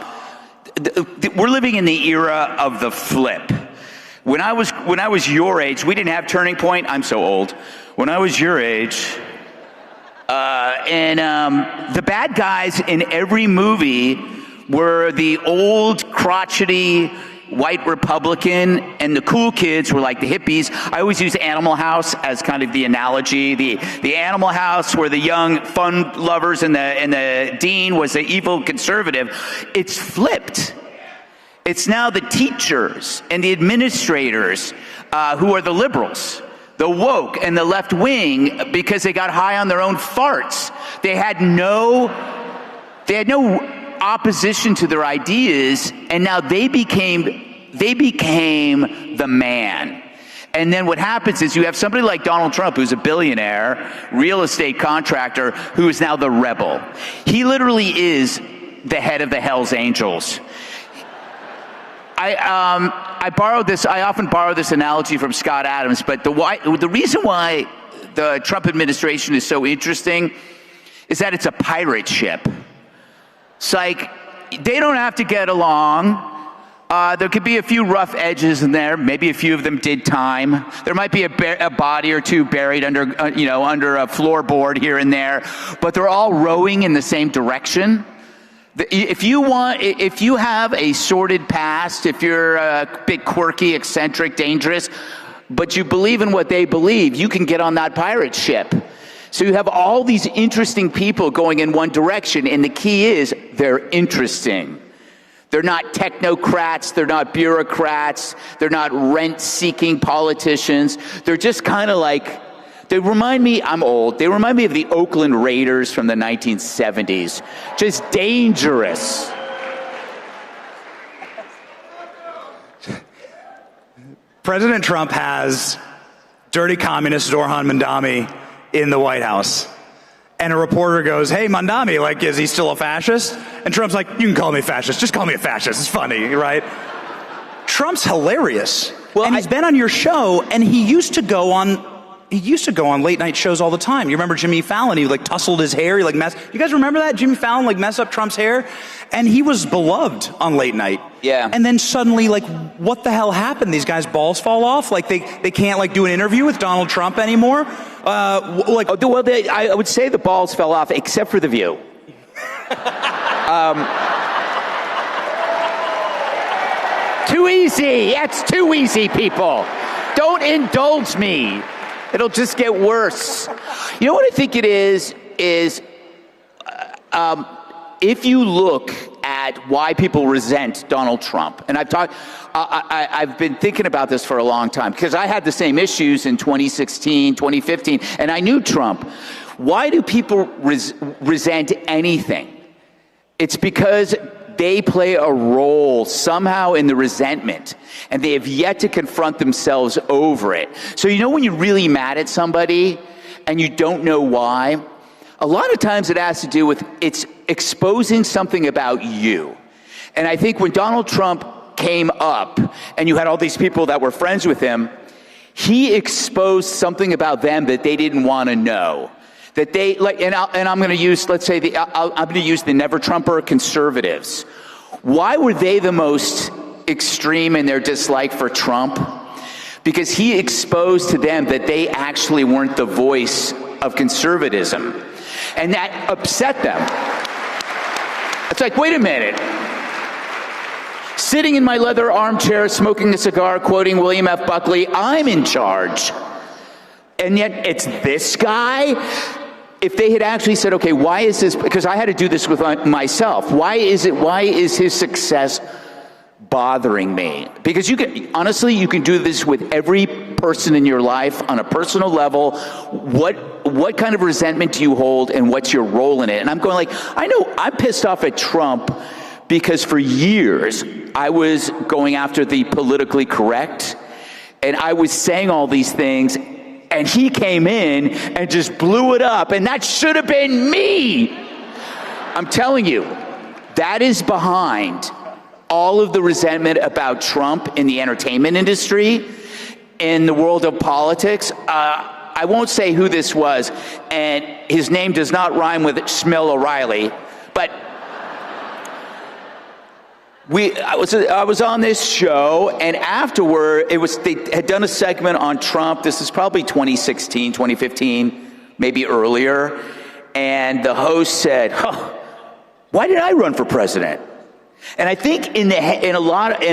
we're living in the era of the flip. When I was your age, we didn't have Turning Point. I'm so old. When I was your age, the bad guys in every movie were the old, crotchety, white Republican, and the cool kids were like the hippies. I always use Animal House as kind of the analogy. The Animal House were the young fun lovers, and the dean was the evil conservative. It's flipped. It's now the teachers and the administrators who are the liberals. the woke and the left wing because they got high on their own farts. They had no opposition to their ideas, and now they became the man. And then what happens is you have somebody like Donald Trump, who's a billionaire, real estate contractor, who is now the rebel. He literally is the head of the Hells Angels. I often borrow this analogy from Scott Adams, but the reason why the Trump administration is so interesting is that it's a pirate ship. It's like, they don't have to get along. There could be a few rough edges in there. Maybe a few of them did time. There might be a body or two buried under a floorboard here and there, but they're all rowing in the same direction. If you have a sordid past, if you're a bit quirky, eccentric, dangerous, but you believe in what they believe, you can get on that pirate ship. So you have all these interesting people going in one direction, and the key is they're interesting. They're not technocrats, they're not bureaucrats, they're not rent-seeking politicians. They're just kind of like, they remind me, I'm old, they remind me of the Oakland Raiders from the 1970s. Just dangerous. President Trump has dirty communist Orhan Mandami in the White House. And a reporter goes, hey, Mandami, like, is he still a fascist? And Trump's like, you can call me fascist. Just call me a fascist. It's funny, right? Trump's hilarious. Well, and he's been on your show, and he used to go on late night shows all the time. You remember Jimmy Fallon? He like tussled his hair. He like messed. You guys remember that? Jimmy Fallon like messed up Trump's hair, and he was beloved on late night. Yeah. And then suddenly, like, what the hell happened? These guys' balls fall off. Like they can't like do an interview with Donald Trump anymore. I would say the balls fell off, except for The View. Too easy. That's too easy, people. Don't indulge me. It'll just get worse. You know what I think it is if you look at why people resent Donald Trump, and I've been thinking about this for a long time, because I had the same issues in 2016, 2015, and I knew Trump. Why do people resent anything? It's because they play a role somehow in the resentment, and they have yet to confront themselves over it. So you know when you're really mad at somebody and you don't know why? A lot of times it has to do with it's exposing something about you. And I think when Donald Trump came up and you had all these people that were friends with him, he exposed something about them that they didn't want to know. That they like, and I'm going to use, let's say, I'm going to use the Never Trumper conservatives. Why were they the most extreme in their dislike for Trump? Because he exposed to them that they actually weren't the voice of conservatism, and that upset them. It's like, wait a minute. Sitting in my leather armchair, smoking a cigar, quoting William F. Buckley, I'm in charge. And yet it's this guy. If they had actually said, okay, why is this? Because I had to do this with myself. Why is his success bothering me? Because you can do this with every person in your life on a personal level. What kind of resentment do you hold, and what's your role in it? And I'm going like, I know I'm pissed off at Trump because for years I was going after the politically correct, and I was saying all these things, and he came in and just blew it up, and that should have been me. I'm telling you, that is behind all of the resentment about Trump in the entertainment industry, in the world of politics. I won't say who this was, and his name does not rhyme with Schmill O'Reilly, but I was on this show, and afterward, they had done a segment on Trump. This is probably 2016, 2015, maybe earlier. And the host said, why did I run for president? And I think in a lot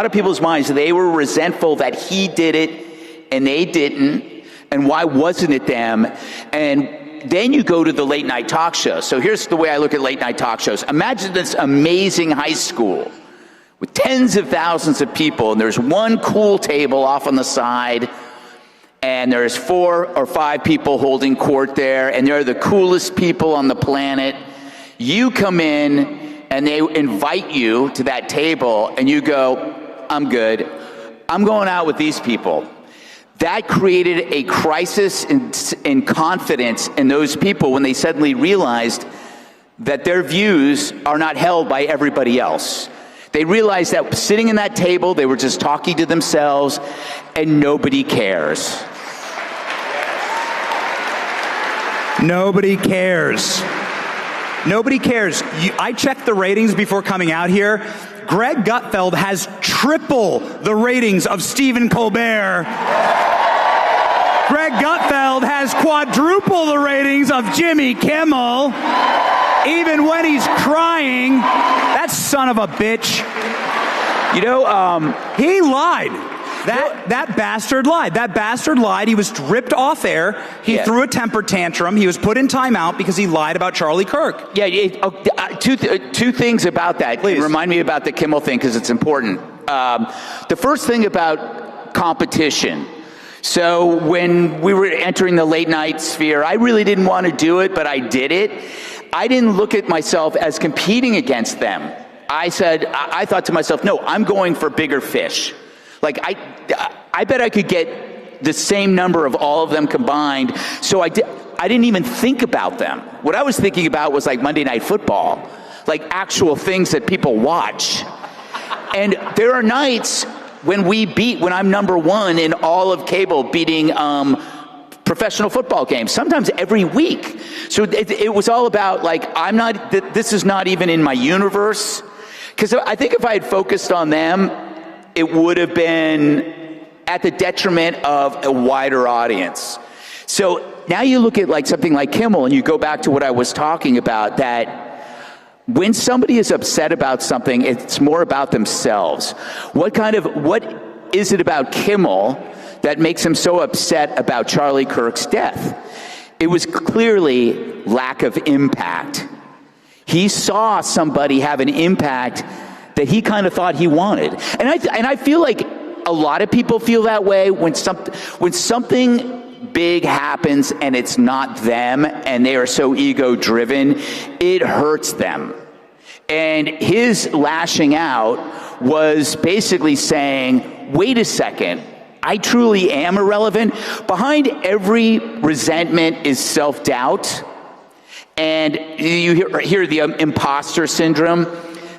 of people's minds, they were resentful that he did it and they didn't. And why wasn't it them? And then you go to the late night talk shows. So here's the way I look at late night talk shows. Imagine this amazing high school with tens of thousands of people, and there's one cool table off on the side, and there's 4 or 5 people holding court there, and they're the coolest people on the planet. You come in, and they invite you to that table, and you go, I'm good. I'm going out with these people. That created a crisis in confidence in those people when they suddenly realized that their views are not held by everybody else. They realized that sitting in that table, they were just talking to themselves, and nobody cares. Nobody cares. Nobody cares. I checked the ratings before coming out here. Greg Gutfeld has triple the ratings of Stephen Colbert. Greg Gutfeld has quadruple the ratings of Jimmy Kimmel. Even when he's crying, that son of a bitch. You know, he lied. That bastard lied. That bastard lied. He was ripped off air. He threw a temper tantrum. He was put in timeout because he lied about Charlie Kirk. Yeah, two things about that. Please. Remind me about the Kimmel thing because it's important. The first thing about competition. So when we were entering the late night sphere, I really didn't want to do it, but I did it. I didn't look at myself as competing against them. I thought to myself, no, I'm going for bigger fish. Like, I bet I could get the same number of all of them combined. So I didn't even think about them. What I was thinking about was like Monday Night Football, like actual things that people watch. And there are nights when I'm number 1 in all of cable beating professional football games, sometimes every week. So it was all about like, this is not even in my universe. Because I think if I had focused on them, it would have been at the detriment of a wider audience. So now you look at like something like Kimmel and you go back to what I was talking about, that when somebody is upset about something, it's more about themselves. What is it about Kimmel that makes him so upset about Charlie Kirk's death? It was clearly lack of impact. He saw somebody have an impact that he kind of thought he wanted. And I feel like a lot of people feel that way when something big happens and it's not them and they are so ego-driven, it hurts them. And his lashing out was basically saying, wait a second, I truly am irrelevant. Behind every resentment is self-doubt. And you hear the imposter syndrome.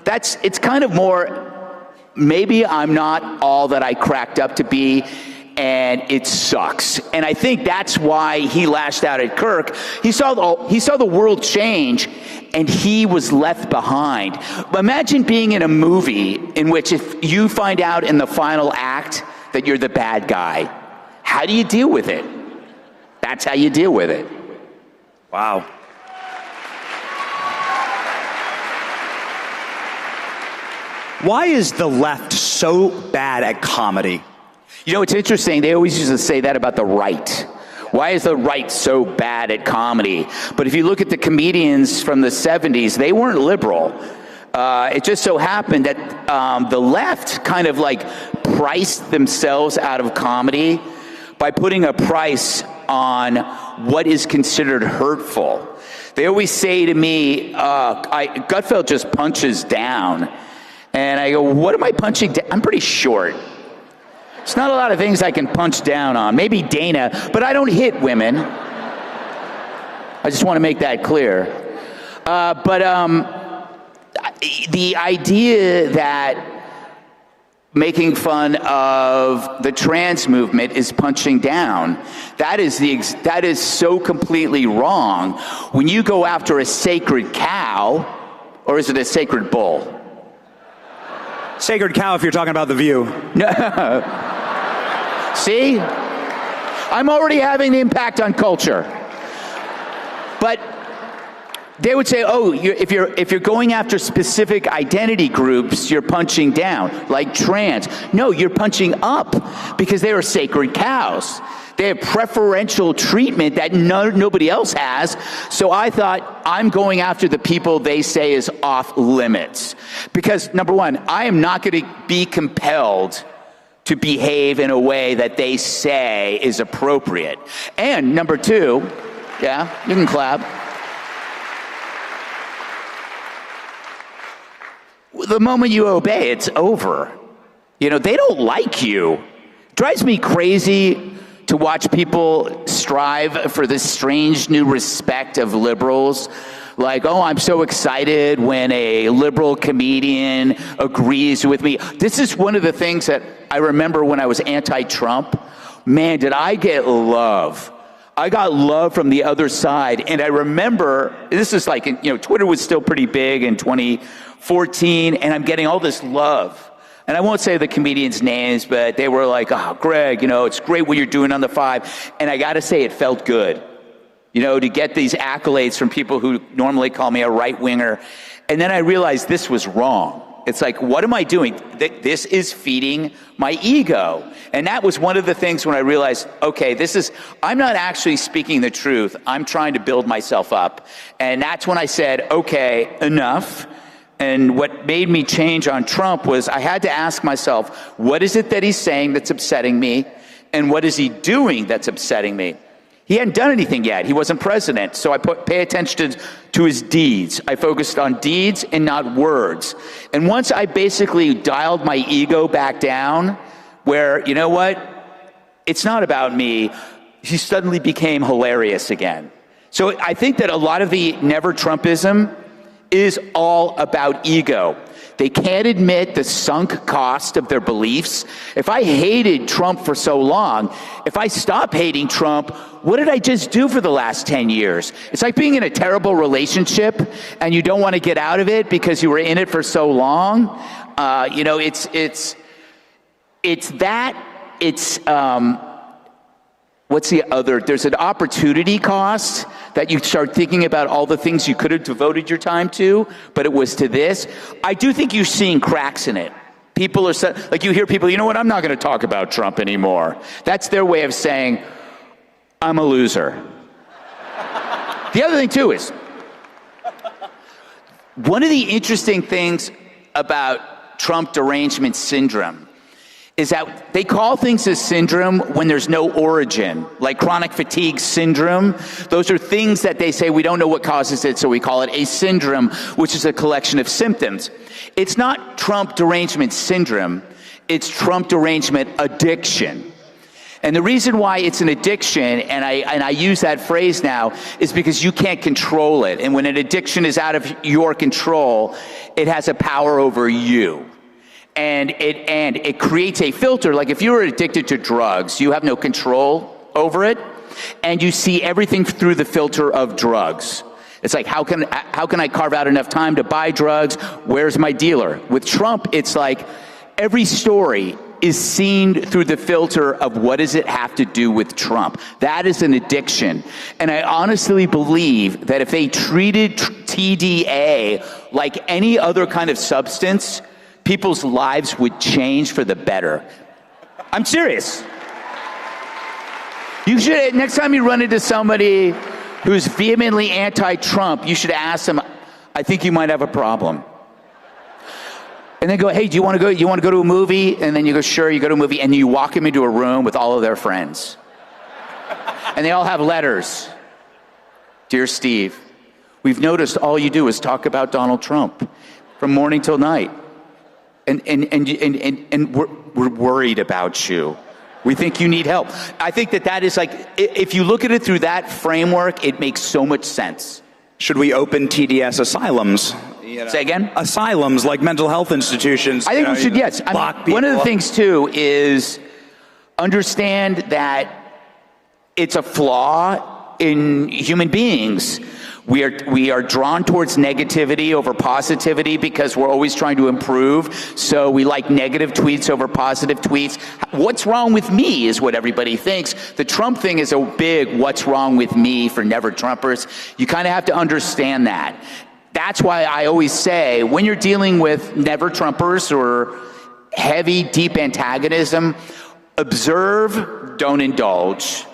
It's kind of more, maybe I'm not all that I cracked up to be, and it sucks. And I think that's why he lashed out at Kirk. He saw the world change, and he was left behind. Imagine being in a movie in which if you find out in the final act that you're the bad guy, how do you deal with it? That's how you deal with it. Wow. Why is the left so bad at comedy? You know, it's interesting. They always used to say that about the right. Why is the right so bad at comedy? But if you look at the comedians from the 70s, they weren't liberal. It just so happened that the left kind of like priced themselves out of comedy by putting a price on what is considered hurtful. They always say to me, Gutfeld just punches down. And I go, what am I punching down? I'm pretty short. It's not a lot of things I can punch down on. Maybe Dana, but I don't hit women. I just want to make that clear. The idea that making fun of the trans movement is punching down, that is so completely wrong. When you go after a sacred cow, or is it a sacred bull? Sacred cow if you're talking about The View. No. See? I'm already having an impact on culture. But they would say, oh, if you're going after specific identity groups, you're punching down, like trans. No, you're punching up because they are sacred cows. They have preferential treatment that nobody else has. So I thought, I'm going after the people they say is off limits. Because, number one, I am not going to be compelled to behave in a way that they say is appropriate. And number two, yeah, you can clap. The moment you obey, it's over. You know, they don't like you. It drives me crazy to watch people strive for this strange new respect of liberals. Like, oh, I'm so excited when a liberal comedian agrees with me. This is one of the things that I remember when I was anti-Trump. Man, did I get love. I got love from the other side. And I remember, this is like, you know, Twitter was still pretty big in 2014, and I'm getting all this love. And I won't say the comedians' names, but they were like, oh, Greg, you know, it's great what you're doing on the 5. And I got to say, it felt good, you know, to get these accolades from people who normally call me a right-winger. And then I realized this was wrong. It's like, what am I doing? This is feeding my ego. And that was one of the things when I realized, okay, I'm not actually speaking the truth. I'm trying to build myself up. And that's when I said, okay, enough. And what made me change on Trump was I had to ask myself, what is it that he's saying that's upsetting me? And what is he doing that's upsetting me? He hadn't done anything yet. He wasn't president. So I pay attention to his deeds. I focused on deeds and not words. And once I basically dialed my ego back down, where, you know what? It's not about me. He suddenly became hilarious again. So I think that a lot of the never Trumpism is all about ego. They can't admit the sunk cost of their beliefs. If I hated Trump for so long, if I stop hating Trump, what did I just do for the last 10 years? It's like being in a terrible relationship and you don't want to get out of it because you were in it for so long. You know, what's the other? There's an opportunity cost that you start thinking about all the things you could have devoted your time to, but it was to this. I do think you're seeing cracks in it. People are, like you hear people, you know what, I'm not going to talk about Trump anymore. That's their way of saying, I'm a loser. The other thing too is, one of the interesting things about Trump derangement syndrome is that they call things a syndrome when there's no origin, like chronic fatigue syndrome. Those are things that they say we don't know what causes it, so we call it a syndrome, which is a collection of symptoms. It's not Trump derangement syndrome, it's Trump derangement addiction. And the reason why it's an addiction, and I use that phrase now, is because you can't control it. And when an addiction is out of your control, it has a power over you. And it creates a filter. Like if you were addicted to drugs, you have no control over it, and you see everything through the filter of drugs. It's like, how can I carve out enough time to buy drugs? Where's my dealer? With Trump, it's like every story is seen through the filter of what does it have to do with Trump. That is an addiction. And I honestly believe that if they treated TDA like any other kind of substance, people's lives would change for the better. I'm serious. You should, next time you run into somebody who's vehemently anti-Trump, you should ask them, I think you might have a problem. And then go, hey, do you want to go to a movie? And then you go, sure, you go to a movie, and you walk them into a room with all of their friends. And they all have letters. Dear Steve, we've noticed all you do is talk about Donald Trump from morning till night. And we're worried about you. We think you need help. I think that is like, if you look at it through that framework, it makes so much sense. Should we open TDS asylums? Say again? Asylums, like mental health institutions. I think we should, yes. One of the things, too, is understand that it's a flaw in human beings. We are drawn towards negativity over positivity because we're always trying to improve. So we like negative tweets over positive tweets. What's wrong with me is what everybody thinks. The Trump thing is a big what's wrong with me for never Trumpers. You kind of have to understand that. That's why I always say when you're dealing with never Trumpers or heavy, deep antagonism, observe, don't indulge.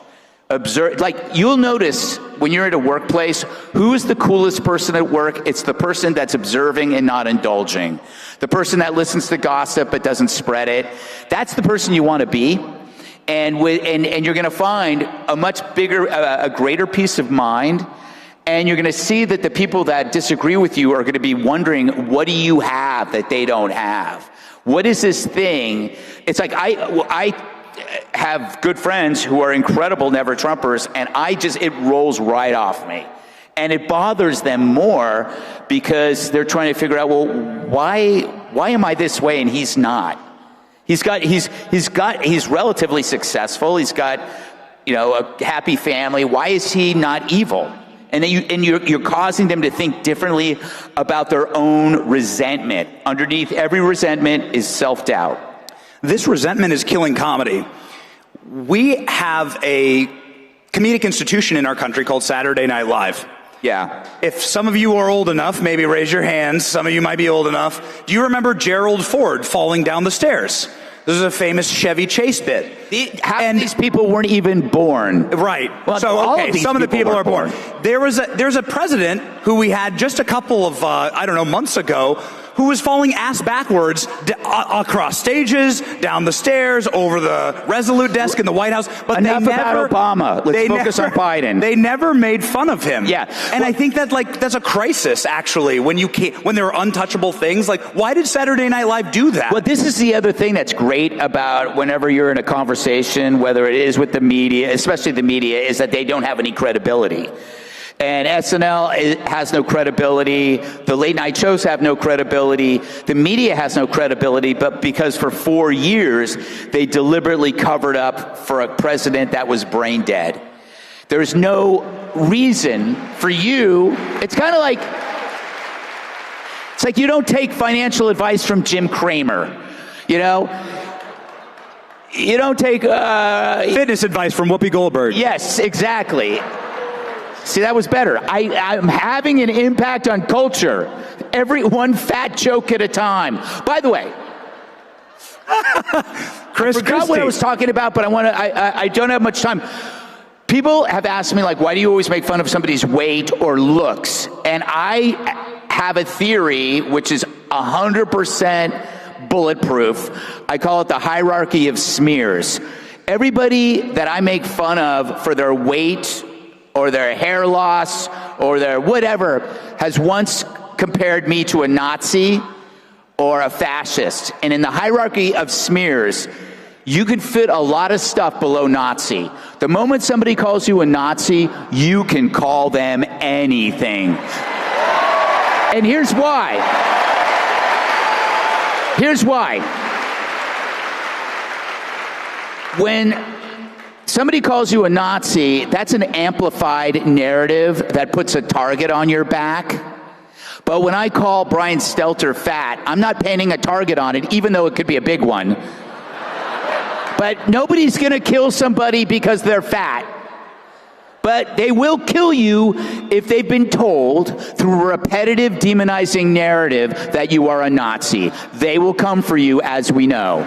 Observe, like you'll notice when you're at a workplace, who's the coolest person at work? It's the person that's observing and not indulging. The person that listens to gossip but doesn't spread it. That's the person you want to be. And you're going to find a much bigger, a greater peace of mind. And you're going to see that the people that disagree with you are going to be wondering, what do you have that they don't have? What is this thing? It's like I have good friends who are incredible never-Trumpers, and it rolls right off me. And it bothers them more because they're trying to figure out, well, why am I this way and he's not? He's relatively successful. He's got, a happy family. Why is he not evil? And then you're causing them to think differently about their own resentment. Underneath every resentment is self-doubt. This resentment is killing comedy. We have a comedic institution in our country called Saturday Night Live. Yeah. If some of you are old enough, maybe raise your hands. Some of you might be old enough. Do you remember Gerald Ford falling down the stairs? This is a famous Chevy Chase bit. Half of these people weren't even born. Right. Well, so, okay, some of the people are born. There's a president who we had just a couple of, months ago, who was falling ass backwards across stages, down the stairs, over the Resolute desk in the White House. But enough about Obama. Let's focus on Biden. They never made fun of him. Yeah. And I think that's a crisis, actually, when there are untouchable things. Like, why did Saturday Night Live do that? Well, this is the other thing that's great about whenever you're in a conversation, whether it is with the media, especially the media, is that they don't have any credibility. And SNL has no credibility. The late night shows have no credibility. The media has no credibility, but because for 4 years, they deliberately covered up for a president that was brain dead. There's no reason for you. It's kind of like, it's like you don't take financial advice from Jim Cramer, You don't take fitness advice from Whoopi Goldberg. Yes, exactly. See, that was better. I'm having an impact on culture. Every one fat joke at a time. By the way, Chris I forgot what I was talking about, but I don't have much time. People have asked me, why do you always make fun of somebody's weight or looks? And I have a theory which is 100% bulletproof. I call it the hierarchy of smears. Everybody that I make fun of for their weight or their hair loss or their whatever has once compared me to a Nazi or a fascist. And in the hierarchy of smears, you can fit a lot of stuff below Nazi. The moment somebody calls you a Nazi, you can call them anything. And here's why. Here's why. When somebody calls you a Nazi, that's an amplified narrative that puts a target on your back. But when I call Brian Stelter fat, I'm not painting a target on it, even though it could be a big one. But nobody's going to kill somebody because they're fat. But they will kill you if they've been told through a repetitive demonizing narrative that you are a Nazi. They will come for you, as we know.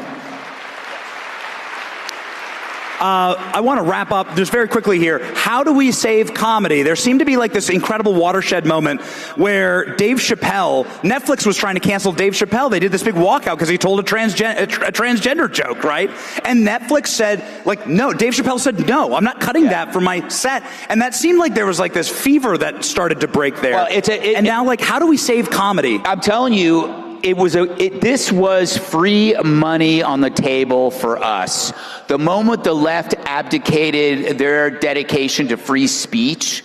I want to wrap up just very quickly here. How do we save comedy? There seemed to be this incredible watershed moment where Dave Chappelle, Netflix was trying to cancel Dave Chappelle. They did this big walkout because he told a transgender joke, right? And Netflix said, no. Dave Chappelle said, no, I'm not cutting that for my set. And that seemed like there was this fever that started to break there. Well, now, how do we save comedy? I'm telling you, this was free money on the table for us. The moment the left abdicated their dedication to free speech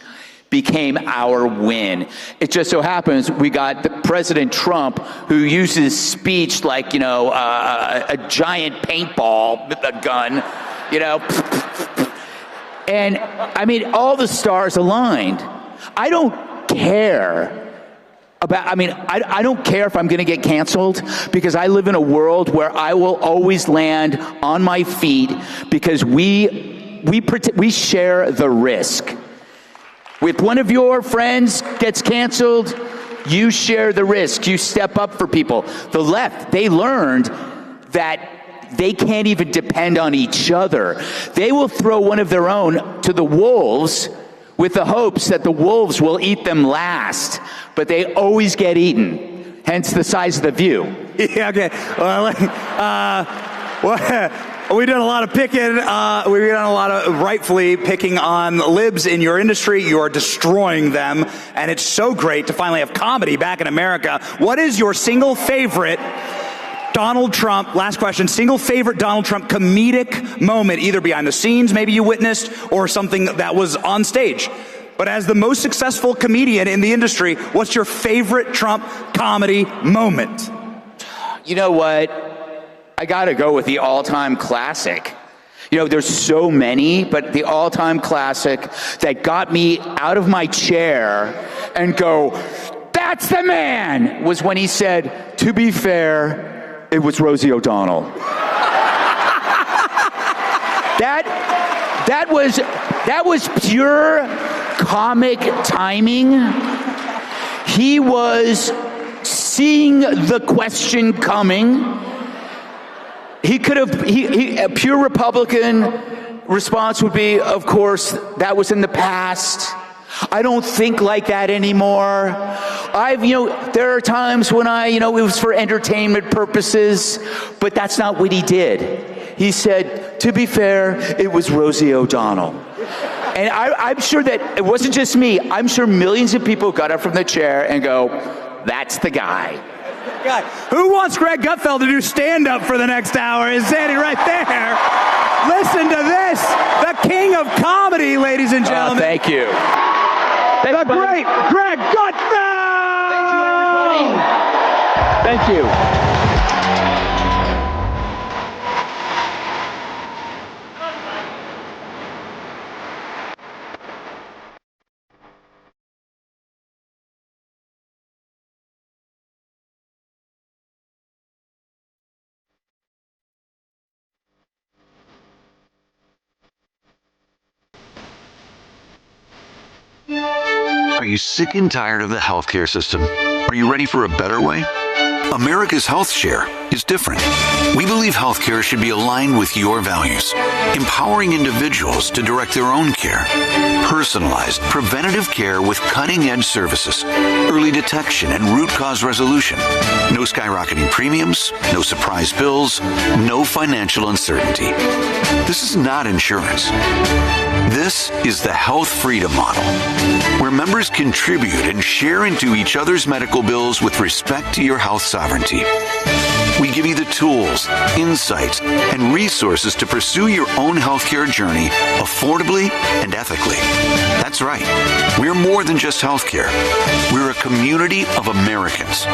became our win. It just so happens we got President Trump, who uses speech like, a giant paintball gun, And, all the stars aligned. I don't care. I don't care if I'm going to get canceled because I live in a world where I will always land on my feet because we share the risk. If one of your friends gets canceled, you share the risk. You step up for people. The left, they learned that they can't even depend on each other. They will throw one of their own to the wolves with the hopes that the wolves will eat them last, but they always get eaten, hence the size of the view. Yeah, okay. We've done a lot of picking. We've done a lot of rightfully picking on libs in your industry. You are destroying them, and it's so great to finally have comedy back in America. What is your single favorite Donald Trump, last question, single favorite Donald Trump comedic moment, either behind the scenes maybe you witnessed or something that was on stage? But as the most successful comedian in the industry, what's your favorite Trump comedy moment? You know what? I got to go with the all-time classic. You know, there's so many, but the all-time classic that got me out of my chair and go, "That's the man," was when he said, "To be fair, it was Rosie O'Donnell." That was pure comic timing. He was seeing the question coming. He could have, a pure Republican response would be, of course, that was in the past. I don't think like that anymore. There are times when it was for entertainment purposes, but that's not what he did. He said, "To be fair, it was Rosie O'Donnell." And I'm sure that it wasn't just me. I'm sure millions of people got up from the chair and go, "That's the guy." Who wants Greg Gutfeld to do stand-up for the next hour? Is standing right there. Listen to this. The king of comedy, ladies and gentlemen. Thank you. The great Greg Gutfeld! Thank you. Are you sick and tired of the healthcare system? Are you ready for a better way? America's Health Share is different. We believe healthcare should be aligned with your values, empowering individuals to direct their own care. Personalized, preventative care with cutting-edge services, early detection and root cause resolution. No skyrocketing premiums, no surprise bills, no financial uncertainty. This is not insurance. This is the Health Freedom Model, where members contribute and share into each other's medical bills with respect to your health sovereignty. We give you the tools, insights, and resources to pursue your own healthcare journey affordably and ethically. That's right. We're more than just healthcare. We're a community of Americans.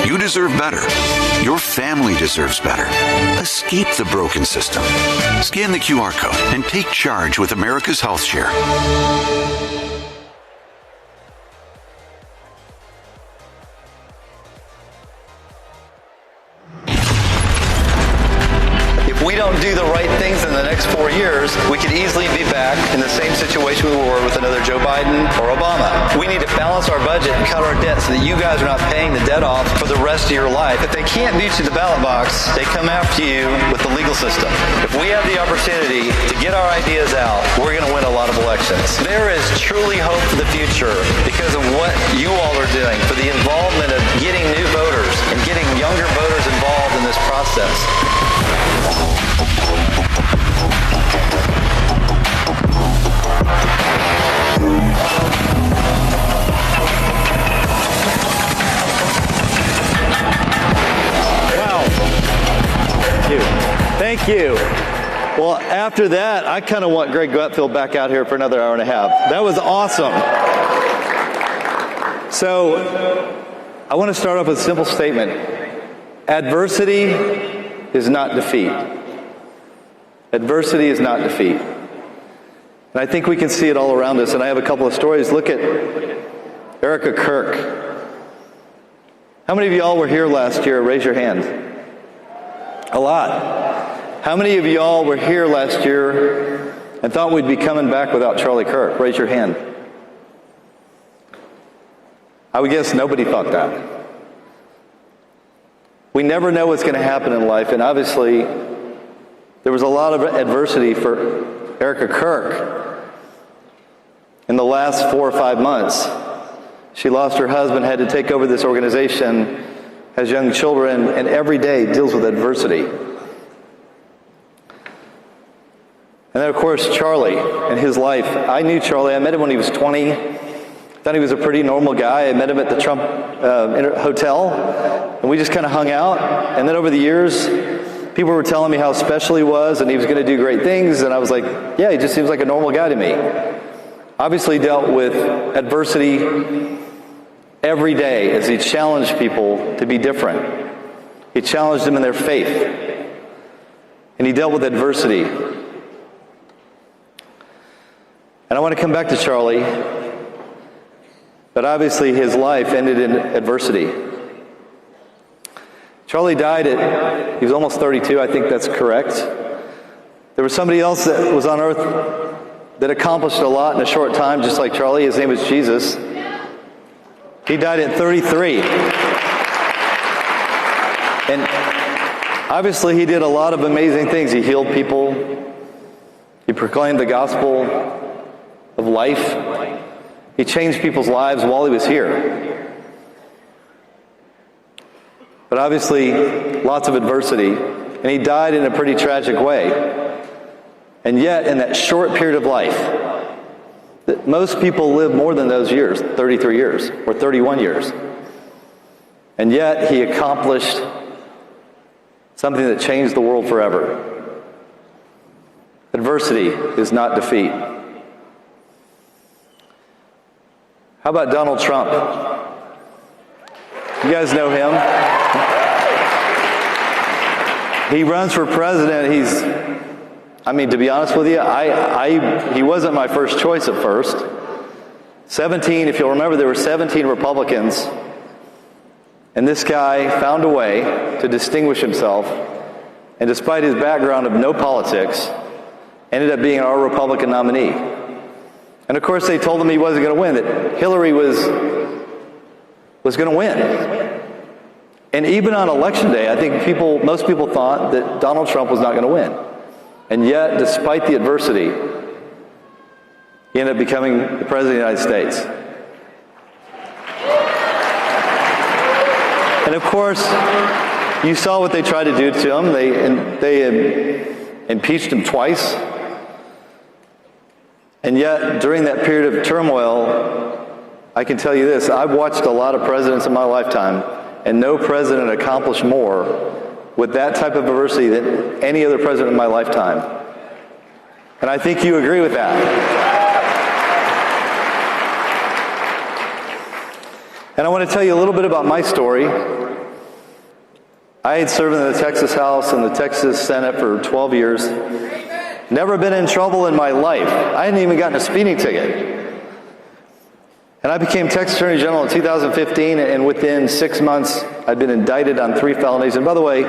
You deserve better. Your family deserves better. Escape the broken system. Scan the QR code and take charge with America's Health Share. If we don't do the right things in the next 4 years, we could easily be back in the same situation we were with another Joe Biden or Obama. We need to balance our budget and cut our debt so that you guys are not paying the debt off for the rest of your life. If they can't beat you to the ballot box, they come after you with the legal system. If we have the opportunity to get our ideas out, we're going to win a lot of elections. There is truly hope for the future because of what you all are doing, for the involvement of getting new voters and getting younger voters involved in this process. Wow. Thank you. Well, after that, I kind of want Greg Gutfeld back out here for another hour and a half. That was awesome. So, I want to start off with a simple statement. Adversity is not defeat. Adversity is not defeat. And I think we can see it all around us. And I have a couple of stories. Look at Erica Kirk. How many of y'all were here last year? Raise your hand. A lot. How many of y'all were here last year and thought we'd be coming back without Charlie Kirk? Raise your hand. I would guess nobody thought that. We never know what's going to happen in life, and obviously There was a lot of adversity for Erica Kirk in the last 4 or 5 months. She lost her husband, had to take over this organization, has young children, and every day deals with adversity. And then, of course, Charlie and his life. I knew Charlie. I met him when he was 20. Thought he was a pretty normal guy. I met him at the Trump hotel, and we just kind of hung out. And then over the years, people were telling me how special he was, and he was going to do great things. And I was like, yeah, he just seems like a normal guy to me. Obviously dealt with adversity every day as he challenged people to be different. He challenged them in their faith. And he dealt with adversity. And I want to come back to Charlie, but obviously his life ended in adversity. Charlie died he was almost 32, I think that's correct. There was somebody else that was on earth that accomplished a lot in a short time, just like Charlie. His name was Jesus. He died at 33. And obviously he did a lot of amazing things. He healed people. He proclaimed the gospel of life. He changed people's lives while he was here. But obviously, lots of adversity. And he died in a pretty tragic way. And yet, in that short period of life, that most people live more than those years, 33 years or 31 years. And yet, he accomplished something that changed the world forever. Adversity is not defeat. How about Donald Trump? You guys know him. He runs for president. To be honest with you, he wasn't my first choice at first. 17, if you'll remember, there were 17 Republicans. And this guy found a way to distinguish himself. And despite his background of no politics, ended up being our Republican nominee. And of course, they told him he wasn't going to win, that Hillary was going to win. And even on election day, I think most people thought that Donald Trump was not going to win. And yet, despite the adversity, he ended up becoming the President of the United States. And of course, you saw what they tried to do to him. They impeached him twice. And yet, during that period of turmoil, I can tell you this, I've watched a lot of presidents in my lifetime, and no president accomplished more with that type of adversity than any other president in my lifetime. And I think you agree with that. And I want to tell you a little bit about my story. I had served in the Texas House and the Texas Senate for 12 years. Never been in trouble in my life. I hadn't even gotten a speeding ticket. And I became Texas Attorney General in 2015, and within 6 months, I'd been indicted on 3 felonies. And by the way,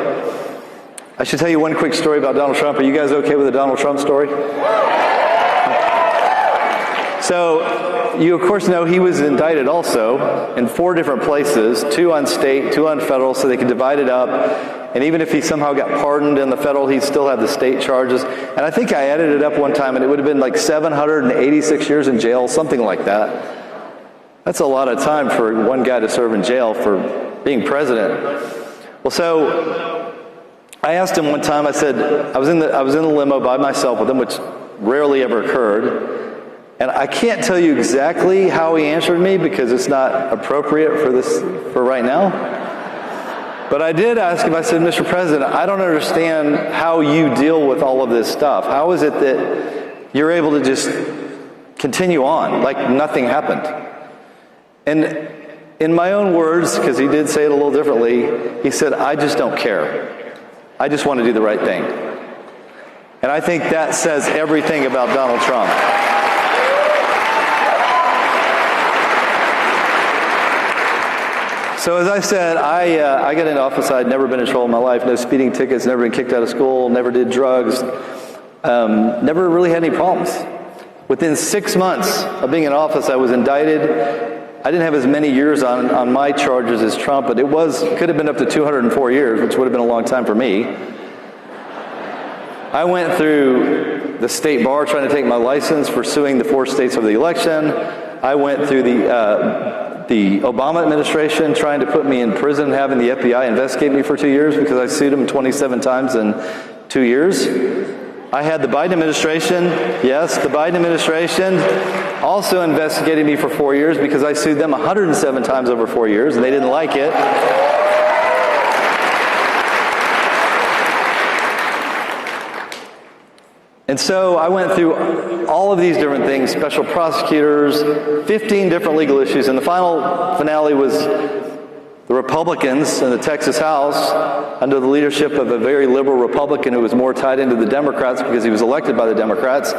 I should tell you one quick story about Donald Trump. Are you guys okay with the Donald Trump story? So, you of course know he was indicted also in 4 different places, 2 on state, 2 on federal, so they could divide it up. And even if he somehow got pardoned in the federal, he'd still have the state charges. And I think I added it up one time, and it would have been like 786 years in jail, something like that. That's a lot of time for one guy to serve in jail for being president. Well, so I asked him one time, I said, I was in the limo by myself with him, which rarely ever occurred. And I can't tell you exactly how he answered me because it's not appropriate for right now. But I did ask him, I said, Mr. President, I don't understand how you deal with all of this stuff. How is it that you're able to just continue on like nothing happened? And in my own words, because he did say it a little differently, he said, I just don't care. I just want to do the right thing. And I think that says everything about Donald Trump. So as I said, I got into office. I'd never been in trouble in my life. No speeding tickets, never been kicked out of school, never did drugs, never really had any problems. Within 6 months of being in office, I was indicted. I didn't have as many years on my charges as Trump, but it could have been up to 204 years, which would have been a long time for me. I went through the state bar trying to take my license for suing the 4 states over the election. I went through the Obama administration trying to put me in prison, having the FBI investigate me for 2 years because I sued them 27 times in 2 years. I had the Biden administration, yes, the Biden administration also investigated me for 4 years because I sued them 107 times over 4 years, and they didn't like it. And so I went through all of these different things, special prosecutors, 15 different legal issues, and the finale was the Republicans in the Texas House, under the leadership of a very liberal Republican who was more tied into the Democrats because he was elected by the Democrats.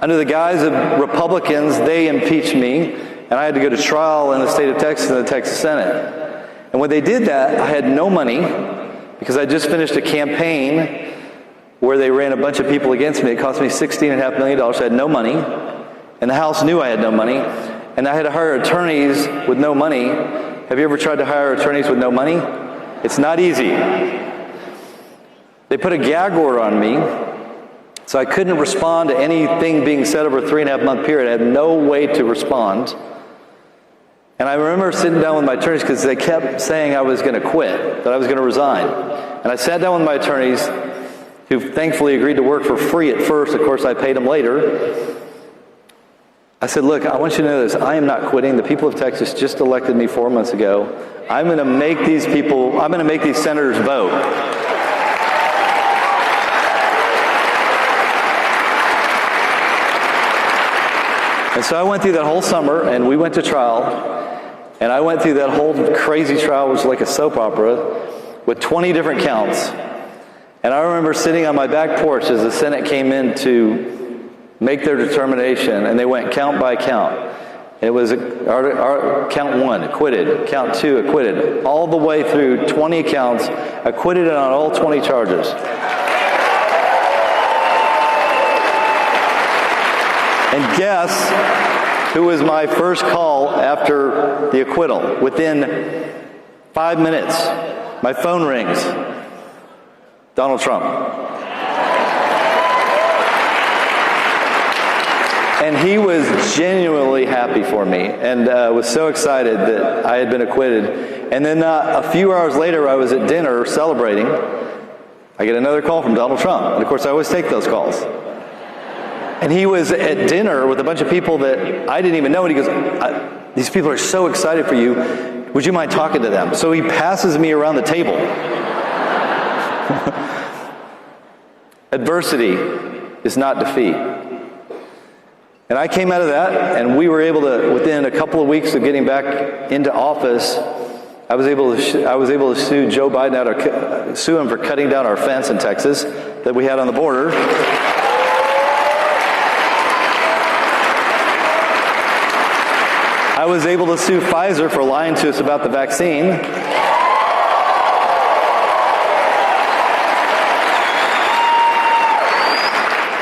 Under the guise of Republicans, they impeached me, and I had to go to trial in the state of Texas in the Texas Senate. And when they did that, I had no money because I just finished a campaign where they ran a bunch of people against me. It cost me $16.5 million. I had no money, and the House knew I had no money, and I had to hire attorneys with no money. Have you ever tried to hire attorneys with no money? It's not easy. They put a gag order on me, so I couldn't respond to anything being said over a 3.5-month period. I had no way to respond. And I remember sitting down with my attorneys because they kept saying I was going to quit, that I was going to resign. And I sat down with my attorneys, who thankfully agreed to work for free at first. Of course, I paid them later. I said, look, I want you to know this. I am not quitting. The people of Texas just elected me 4 months ago. I'm going to make these senators vote. And so I went through that whole summer, and we went to trial. And I went through that whole crazy trial, which was like a soap opera, with 20 different counts. And I remember sitting on my back porch as the Senate came in to make their determination, and they went count by count. It was count 1, acquitted, count 2, acquitted, all the way through 20 counts, acquitted on all 20 charges. And guess who was my first call after the acquittal? Within 5 minutes, my phone rings. Donald Trump. And he was genuinely happy for me and was so excited that I had been acquitted. And then a few hours later, I was at dinner celebrating. I get another call from Donald Trump. And of course, I always take those calls. And he was at dinner with a bunch of people that I didn't even know. And he goes, these people are so excited for you. Would you mind talking to them? So he passes me around the table. Adversity is not defeat. And I came out of that, and we were able to, within a couple of weeks of getting back into office, I was able to sue Joe Biden sue him for cutting down our fence in Texas that we had on the border. I was able to sue Pfizer for lying to us about the vaccine.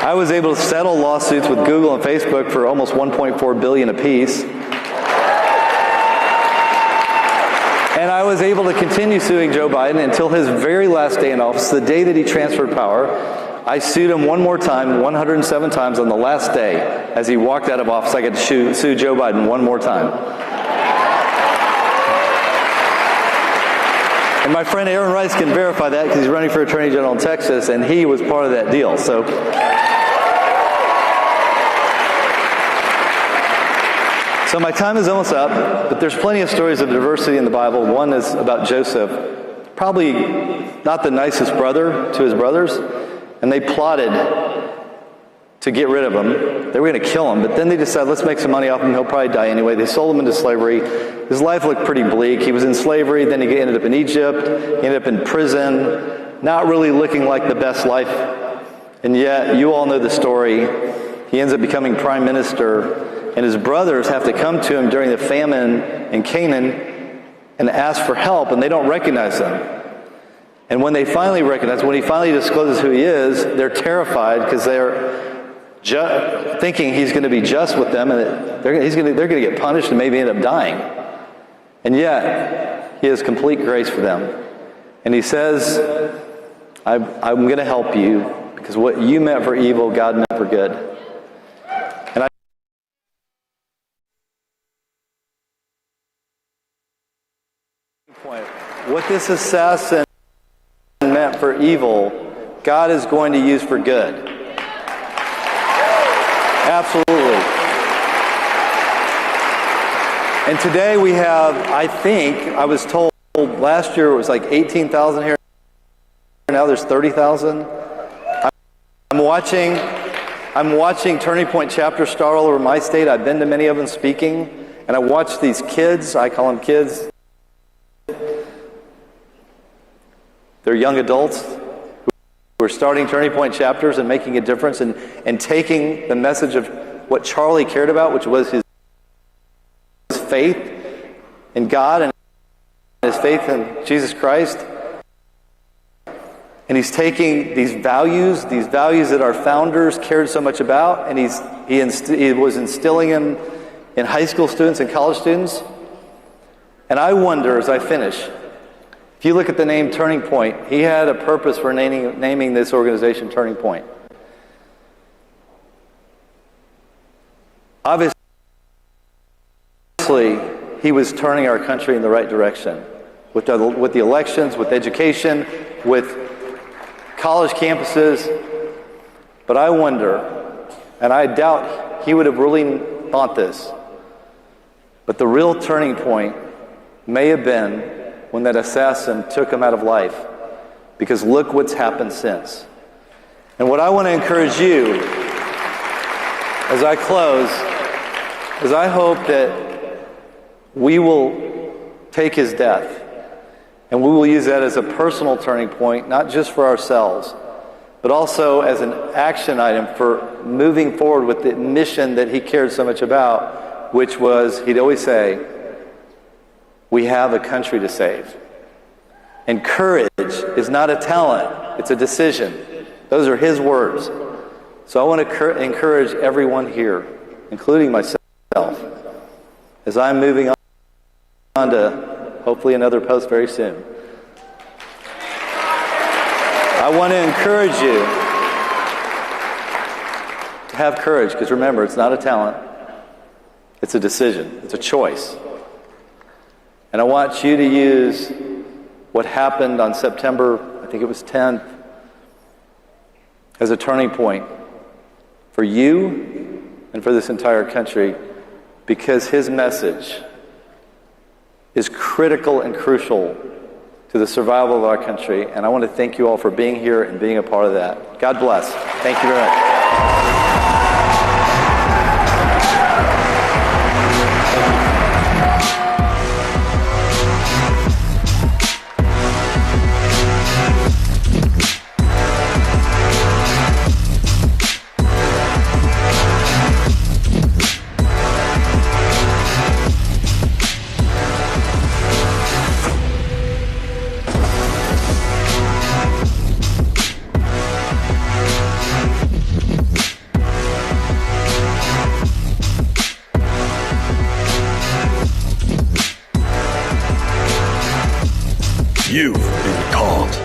I was able to settle lawsuits with Google and Facebook for almost $1.4 billion apiece. And I was able to continue suing Joe Biden until his very last day in office, the day that he transferred power. I sued him one more time, 107 times on the last day. As he walked out of office, I got to sue Joe Biden one more time. And my friend Aaron Rice can verify that because he's running for Attorney General in Texas, and he was part of that deal. So my time is almost up, but there's plenty of stories of diversity in the Bible. One is about Joseph, probably not the nicest brother to his brothers, and they plotted to get rid of him. They were going to kill him, but then they decided, let's make some money off him. He'll probably die anyway. They sold him into slavery. His life looked pretty bleak. He was in slavery, then he ended up in Egypt, he ended up in prison, not really looking like the best life. And yet, you all know the story. He ends up becoming prime minister, and his brothers have to come to him during the famine in Canaan and ask for help, and they don't recognize him. And when they finally recognize, when he finally discloses who he is, they're terrified because they're thinking he's going to be just with them, and that they're going to get punished and maybe end up dying. And yet, he has complete grace for them. And he says, I'm going to help you Because what you meant for evil, God meant for good. And what this assassin meant for evil, God is going to use for good. Absolutely. And today we have, I think, I was told last year it was like 18,000 here. Now there's 30,000. I'm watching Turning Point chapters start all over my state. I've been to many of them speaking, and I watch these kids. I call them kids. They're young adults who are starting Turning Point chapters and making a difference and taking the message of what Charlie cared about, which was his faith in God and his faith in Jesus Christ. And he's taking these values that our founders cared so much about, and he was instilling them in high school students and college students. And I wonder, as I finish, if you look at the name Turning Point, he had a purpose for naming this organization Turning Point. Obviously, he was turning our country in the right direction with the elections, with education, with college campuses. But I wonder, and I doubt he would have really thought this, but the real turning point may have been when that assassin took him out of life. Because look what's happened since. And what I want to encourage you, as I close, is I hope that we will take his death and we will use that as a personal turning point, not just for ourselves, but also as an action item for moving forward with the mission that he cared so much about, which was, he'd always say, we have a country to save. And courage is not a talent, it's a decision. Those are his words. So I want to encourage everyone here, including myself, as I'm moving on to hopefully another post very soon. I want to encourage you to have courage, because remember, it's not a talent, it's a decision, it's a choice. And I want you to use what happened on September, I think it was 10th, as a turning point for you and for this entire country, because his message is critical and crucial to the survival of our country. And I want to thank you all for being here and being a part of that. God bless. Thank you very much. You've been called.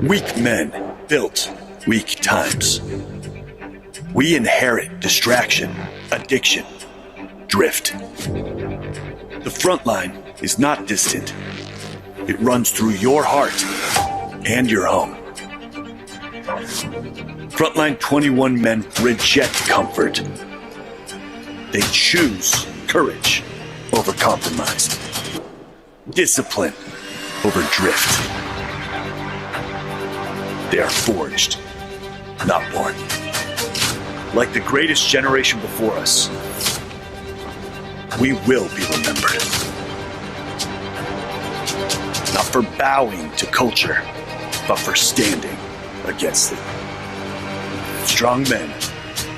Weak men built weak times. We inherit distraction, addiction, drift. The front line is not distant. It runs through your heart and your home. Frontline 21 men reject comfort. They choose courage over compromise. Discipline over drift. They are forged, not born. Like the greatest generation before us, we will be remembered. Not for bowing to culture, but for standing against it. Strong men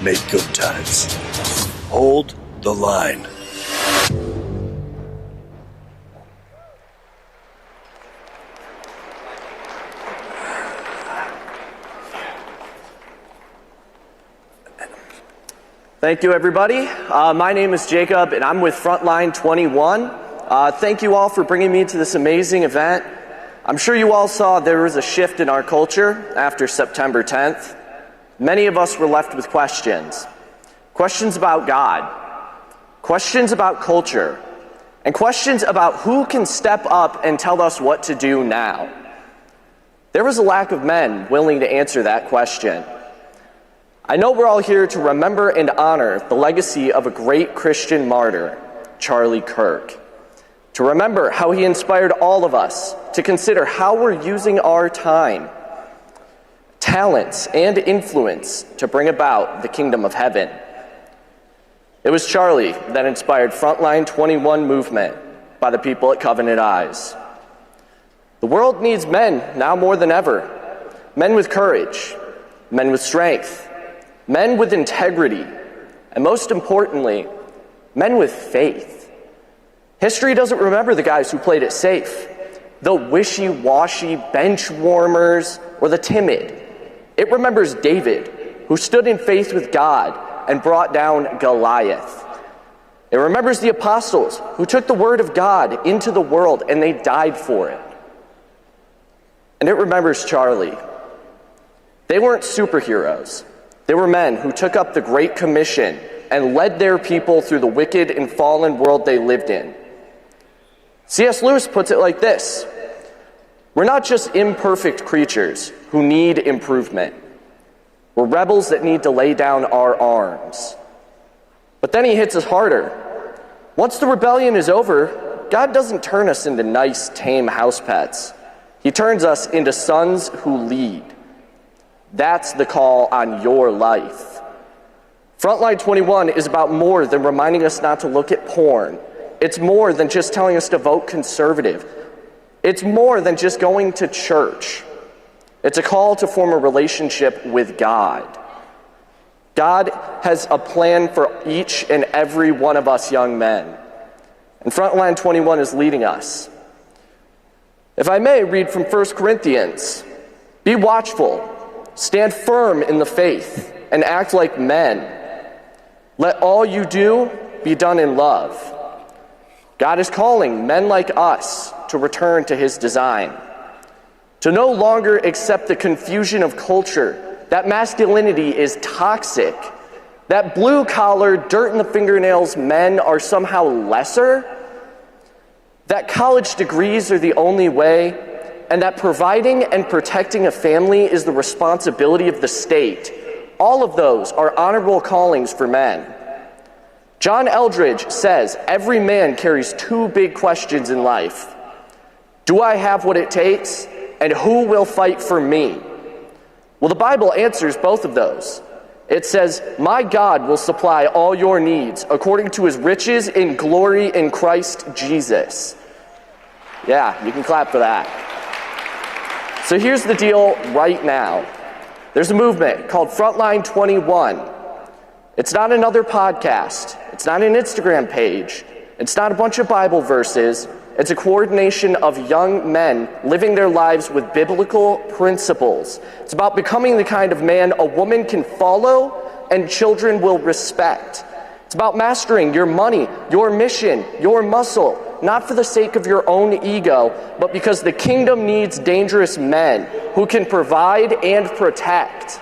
make good times. Hold the line. Thank you, everybody. My name is Jacob, and I'm with Frontline 21. Thank you all for bringing me to this amazing event. I'm sure you all saw there was a shift in our culture after September 10th. Many of us were left with questions. Questions about God, questions about culture, and questions about who can step up and tell us what to do now. There was a lack of men willing to answer that question. I know we're all here to remember and honor the legacy of a great Christian martyr, Charlie Kirk. To remember how he inspired all of us to consider how we're using our time, talents, and influence to bring about the kingdom of heaven. It was Charlie that inspired Frontline 21 movement by the people at Covenant Eyes. The world needs men now more than ever. Men with courage, men with strength, men with integrity, and most importantly, men with faith. History doesn't remember the guys who played it safe, the wishy-washy bench warmers, or the timid. It remembers David, who stood in faith with God and brought down Goliath. It remembers the apostles, who took the word of God into the world and they died for it. And it remembers Charlie. They weren't superheroes. They were men who took up the Great Commission and led their people through the wicked and fallen world they lived in. C.S. Lewis puts it like this: we're not just imperfect creatures who need improvement. We're rebels that need to lay down our arms. But then he hits us harder. Once the rebellion is over, God doesn't turn us into nice, tame house pets. He turns us into sons who lead. That's the call on your life. Frontline 21 is about more than reminding us not to look at porn. It's more than just telling us to vote conservative. It's more than just going to church. It's a call to form a relationship with God. God has a plan for each and every one of us young men. And Frontline 21 is leading us. If I may read from 1 Corinthians, be watchful, stand firm in the faith, and act like men. Let all you do be done in love. God is calling men like us to return to his design, to no longer accept the confusion of culture, that masculinity is toxic, that blue-collar, dirt-in-the-fingernails men are somehow lesser, that college degrees are the only way, and that providing and protecting a family is the responsibility of the state. All of those are honorable callings for men. John Eldridge says every man carries two big questions in life. Do I have what it takes? And who will fight for me? Well, the Bible answers both of those. It says, my God will supply all your needs according to his riches in glory in Christ Jesus. Yeah, you can clap for that. So here's the deal right now. There's a movement called Frontline 21. It's not another podcast. It's not an Instagram page. It's not a bunch of Bible verses. It's a coordination of young men living their lives with biblical principles. It's about becoming the kind of man a woman can follow and children will respect. It's about mastering your money, your mission, your muscle, not for the sake of your own ego, but because the kingdom needs dangerous men who can provide and protect.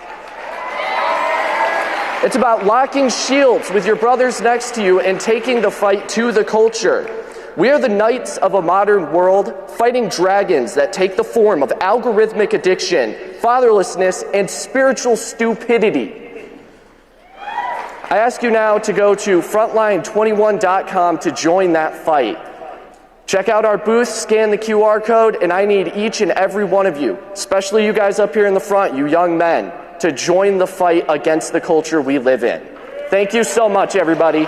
It's about locking shields with your brothers next to you and taking the fight to the culture. We are the knights of a modern world, fighting dragons that take the form of algorithmic addiction, fatherlessness, and spiritual stupidity. I ask you now to go to frontline21.com to join that fight. Check out our booth, scan the QR code, and I need each and every one of you, especially you guys up here in the front, you young men, to join the fight against the culture we live in. Thank you so much, everybody.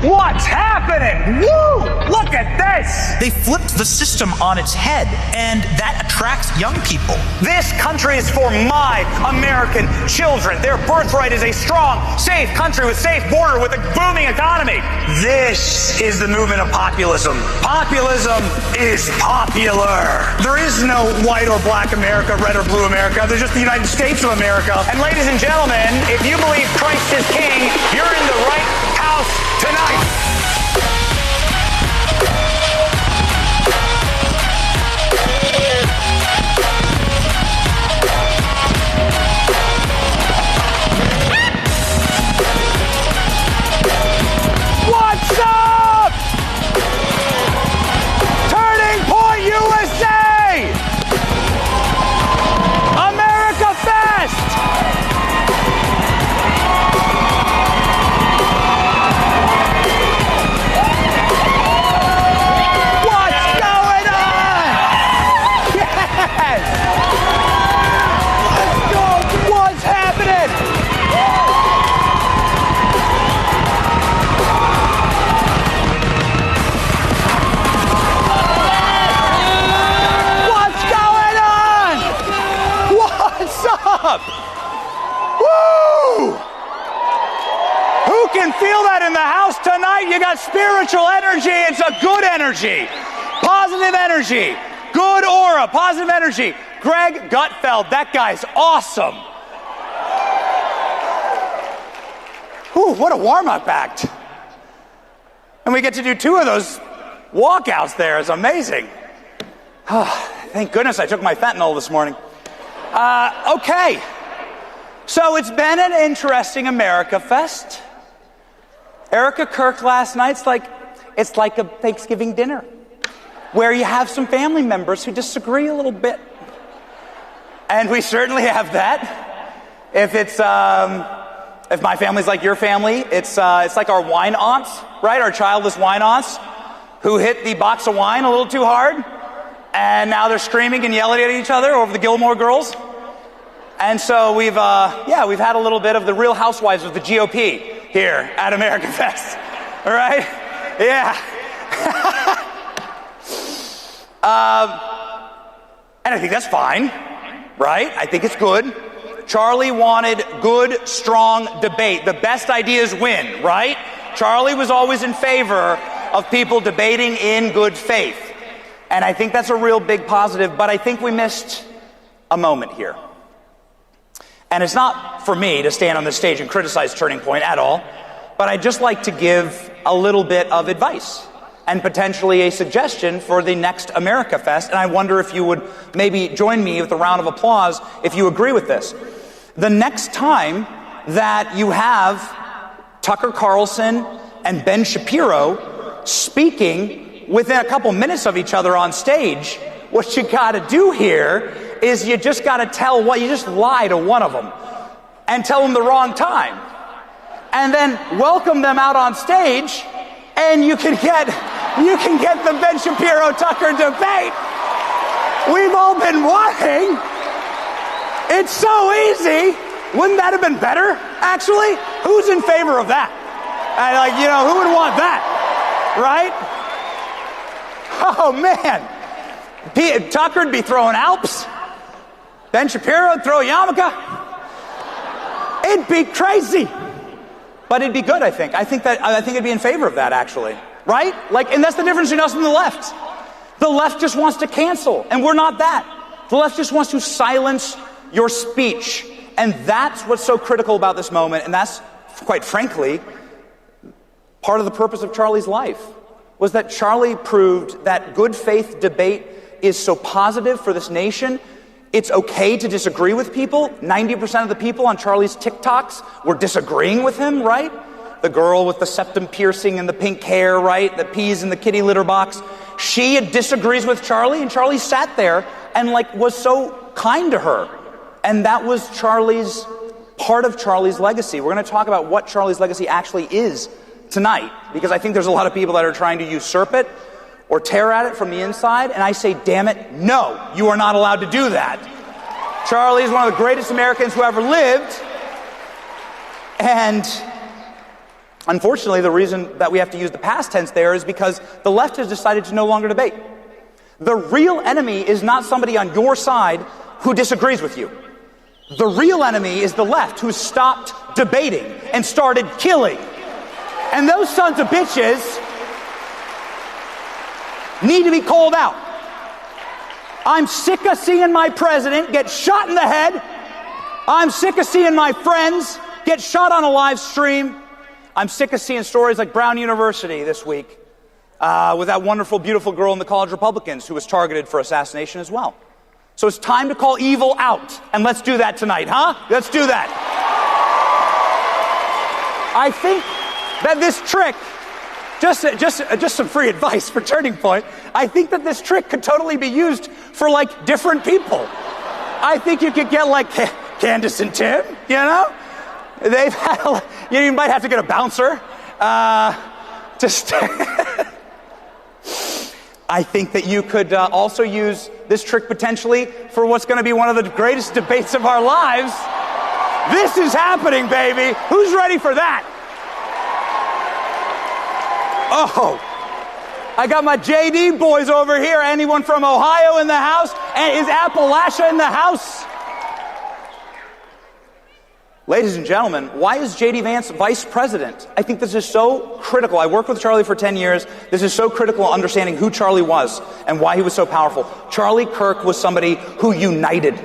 What's happening? Woo! Look at this! They flipped the system on its head, and that attracts young people. This country is for my American children. Their birthright is a strong, safe country with safe border, with a booming economy. This is the movement of populism. Populism is popular. There is no white or black America, red or blue America. There's just the United States of America. And ladies and gentlemen, if you believe Christ is king, you're in the right house tonight. What's up? Turning Point USA! America Fest! Woo! Who can feel that in the house tonight? You got spiritual energy. It's a good energy. Positive energy. Good aura. Positive energy. Greg Gutfeld. That guy's awesome. Whew, what a warm-up act. And we get to do 2 of those walkouts there. It's amazing. Thank goodness I took my fentanyl this morning. Okay. So it's been an interesting America Fest. Erica Kirk last night, it's like a Thanksgiving dinner where you have some family members who disagree a little bit. And we certainly have that. If my family's like your family, it's like our wine aunts, right? Our childless wine aunts who hit the box of wine a little too hard. And now they're screaming and yelling at each other over the Gilmore Girls. And so we've had a little bit of the Real Housewives of the GOP here at America Fest. All right? Yeah. And I think that's fine, right? I think it's good. Charlie wanted good, strong debate. The best ideas win, right? Charlie was always in favor of people debating in good faith. And I think that's a real big positive, but I think we missed a moment here. And it's not for me to stand on this stage and criticize Turning Point at all, but I'd just like to give a little bit of advice and potentially a suggestion for the next America Fest. And I wonder if you would maybe join me with a round of applause if you agree with this. The next time that you have Tucker Carlson and Ben Shapiro speaking within a couple minutes of each other on stage, what you got to do here is you just got to you just lie to one of them and tell them the wrong time. And then welcome them out on stage, and you can get the Ben Shapiro-Tucker debate we've all been wanting. It's so easy. Wouldn't that have been better, actually? Who's in favor of that? Who would want that, right? Oh, man. Tucker'd be throwing Alps. Ben Shapiro would throw Yarmulke. It'd be crazy. But it'd be good, I think. I think it'd be in favor of that, actually. Right? And that's the difference between us and the left. The left just wants to cancel, and we're not that. The left just wants to silence your speech. And that's what's so critical about this moment, and that's, quite frankly, part of the purpose of Charlie's life, was that Charlie proved that good faith debate is so positive for this nation. It's okay to disagree with people. 90% of the people on Charlie's TikToks were disagreeing with him, right? The girl with the septum piercing and the pink hair, right? The peas in the kitty litter box. She disagrees with Charlie, and Charlie sat there and was so kind to her. And that was part of Charlie's legacy. We're going to talk about what Charlie's legacy actually is tonight, because I think there's a lot of people that are trying to usurp it or tear at it from the inside, and I say, damn it, no, you are not allowed to do that. Charlie is one of the greatest Americans who ever lived, and Unfortunately, the reason that we have to use the past tense there is because the left has decided to no longer debate. The real enemy is not somebody on your side who disagrees with you. The real enemy is the left, who stopped debating and started killing. And those sons of bitches need to be called out. I'm sick of seeing my president get shot in the head. I'm sick of seeing my friends get shot on a live stream. I'm sick of seeing stories like Brown University this week with that wonderful, beautiful girl in the College Republicans who was targeted for assassination as well. So it's time to call evil out, and let's do that tonight, huh? Let's do that. I think that this trick, just some free advice for Turning Point, I think that this trick could totally be used for like different people. I think you could get like Candace and Tim, you know? They've had you might have to get a bouncer. I think that you could also use this trick potentially for what's going to be one of the greatest debates of our lives. This is happening, baby. Who's ready for that? Oh, I got my JD boys over here. Anyone from Ohio in the house? And is Appalachia in the house? Ladies and gentlemen, why is J.D. Vance vice president? I think this is so critical. I worked with Charlie for 10 years. This is so critical in understanding who Charlie was and why he was so powerful. Charlie Kirk was somebody who united.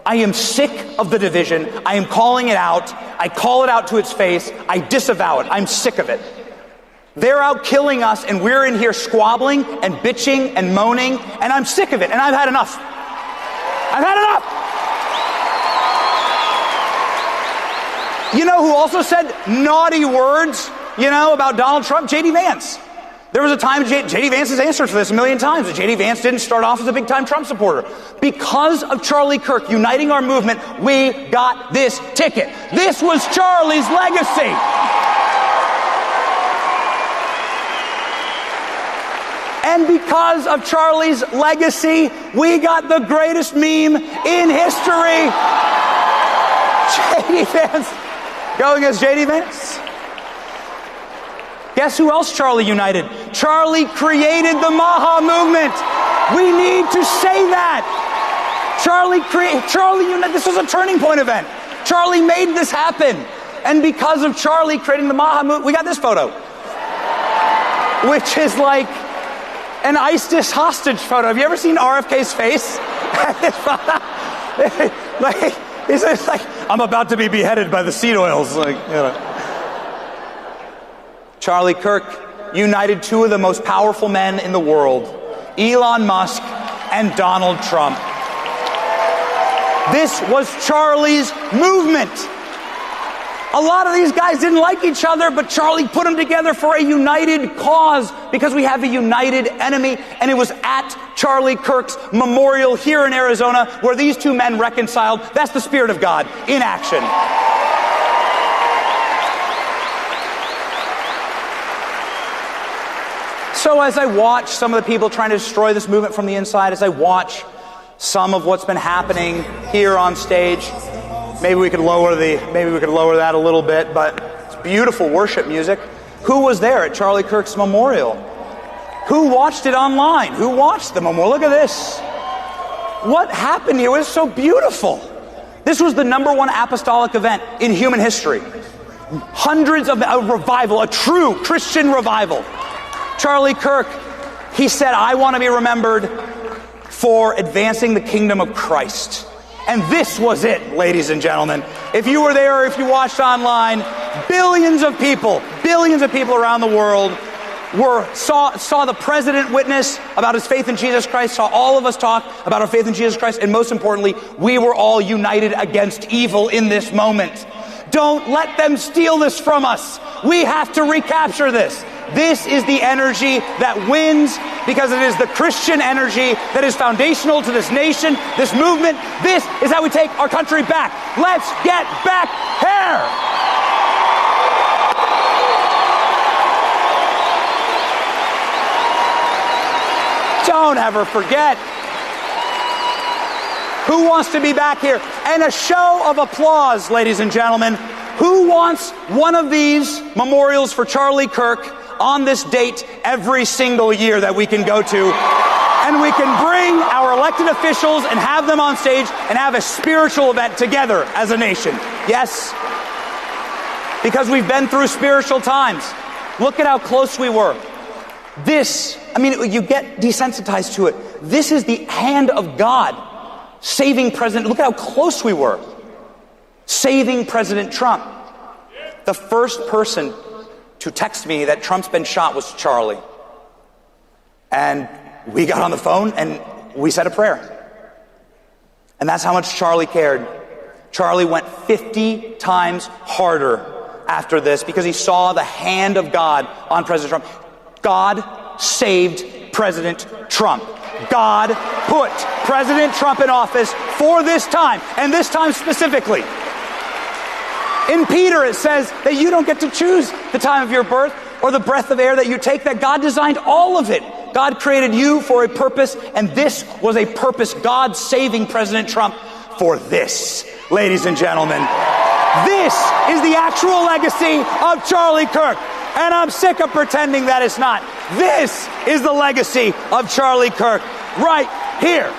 I am sick of the division. I am calling it out. I call it out to its face. I disavow it. I'm sick of it. They're out killing us, and we're in here squabbling and bitching and moaning, and I'm sick of it, and I've had enough. I've had enough! You know who also said naughty words, about Donald Trump? J.D. Vance. There was a time J.D. Vance has answered for this a million times. J.D. Vance didn't start off as a big-time Trump supporter. Because of Charlie Kirk uniting our movement, we got this ticket. This was Charlie's legacy. And because of Charlie's legacy, we got the greatest meme in history. J.D. Vance. Going as J.D. Vance. Guess who else Charlie united? Charlie created the MAGA movement. We need to say that. Charlie united. This was a Turning Point event. Charlie made this happen. And because of Charlie creating the MAGA movement, we got this photo. Which is like an ISIS hostage photo. Have you ever seen RFK's face? It's like, I'm about to be beheaded by the seed oils. Charlie Kirk united two of the most powerful men in the world, Elon Musk and Donald Trump. This was Charlie's movement. A lot of these guys didn't like each other, but Charlie put them together for a united cause because we have a united enemy, and it was at Charlie Kirk's memorial here in Arizona where these two men reconciled. That's the Spirit of God in action. So as I watch some of the people trying to destroy this movement from the inside, as I watch some of what's been happening here on stage, maybe we could lower that a little bit, but it's beautiful worship music. Who was there at Charlie Kirk's memorial? Who watched it online? Who watched the memorial? Look at this. What happened here was so beautiful. This was the #1 apostolic event in human history. Hundreds of a revival, a true Christian revival. Charlie Kirk, he said, I want to be remembered for advancing the kingdom of Christ. And this was it, ladies and gentlemen. If you were there or if you watched online, billions of people around the world saw the president witness about his faith in Jesus Christ, saw all of us talk about our faith in Jesus Christ, and most importantly, we were all united against evil in this moment. Don't let them steal this from us. We have to recapture this. This is the energy that wins because it is the Christian energy that is foundational to this nation, this movement. This is how we take our country back. Let's get back here. Don't ever forget. Who wants to be back here? And a show of applause, ladies and gentlemen. Who wants one of these memorials for Charlie Kirk on this date every single year that we can go to? And we can bring our elected officials and have them on stage and have a spiritual event together as a nation. Yes? Because we've been through spiritual times. Look at how close we were. This, I mean, you get desensitized to it. This is the hand of God saving President. Look at how close we were. Saving President Trump. The first person to text me that Trump's been shot was Charlie. And we got on the phone and we said a prayer. And that's how much Charlie cared. Charlie went 50 times harder after this because he saw the hand of God on President Trump. God saved President Trump. God put President Trump in office for this time, and this time specifically. In Peter, it says that you don't get to choose the time of your birth or the breath of air that you take, that God designed all of it. God created you for a purpose, and this was a purpose. God saving President Trump for this, ladies and gentlemen. This is the actual legacy of Charlie Kirk, and I'm sick of pretending that it's not. This is the legacy of Charlie Kirk right here.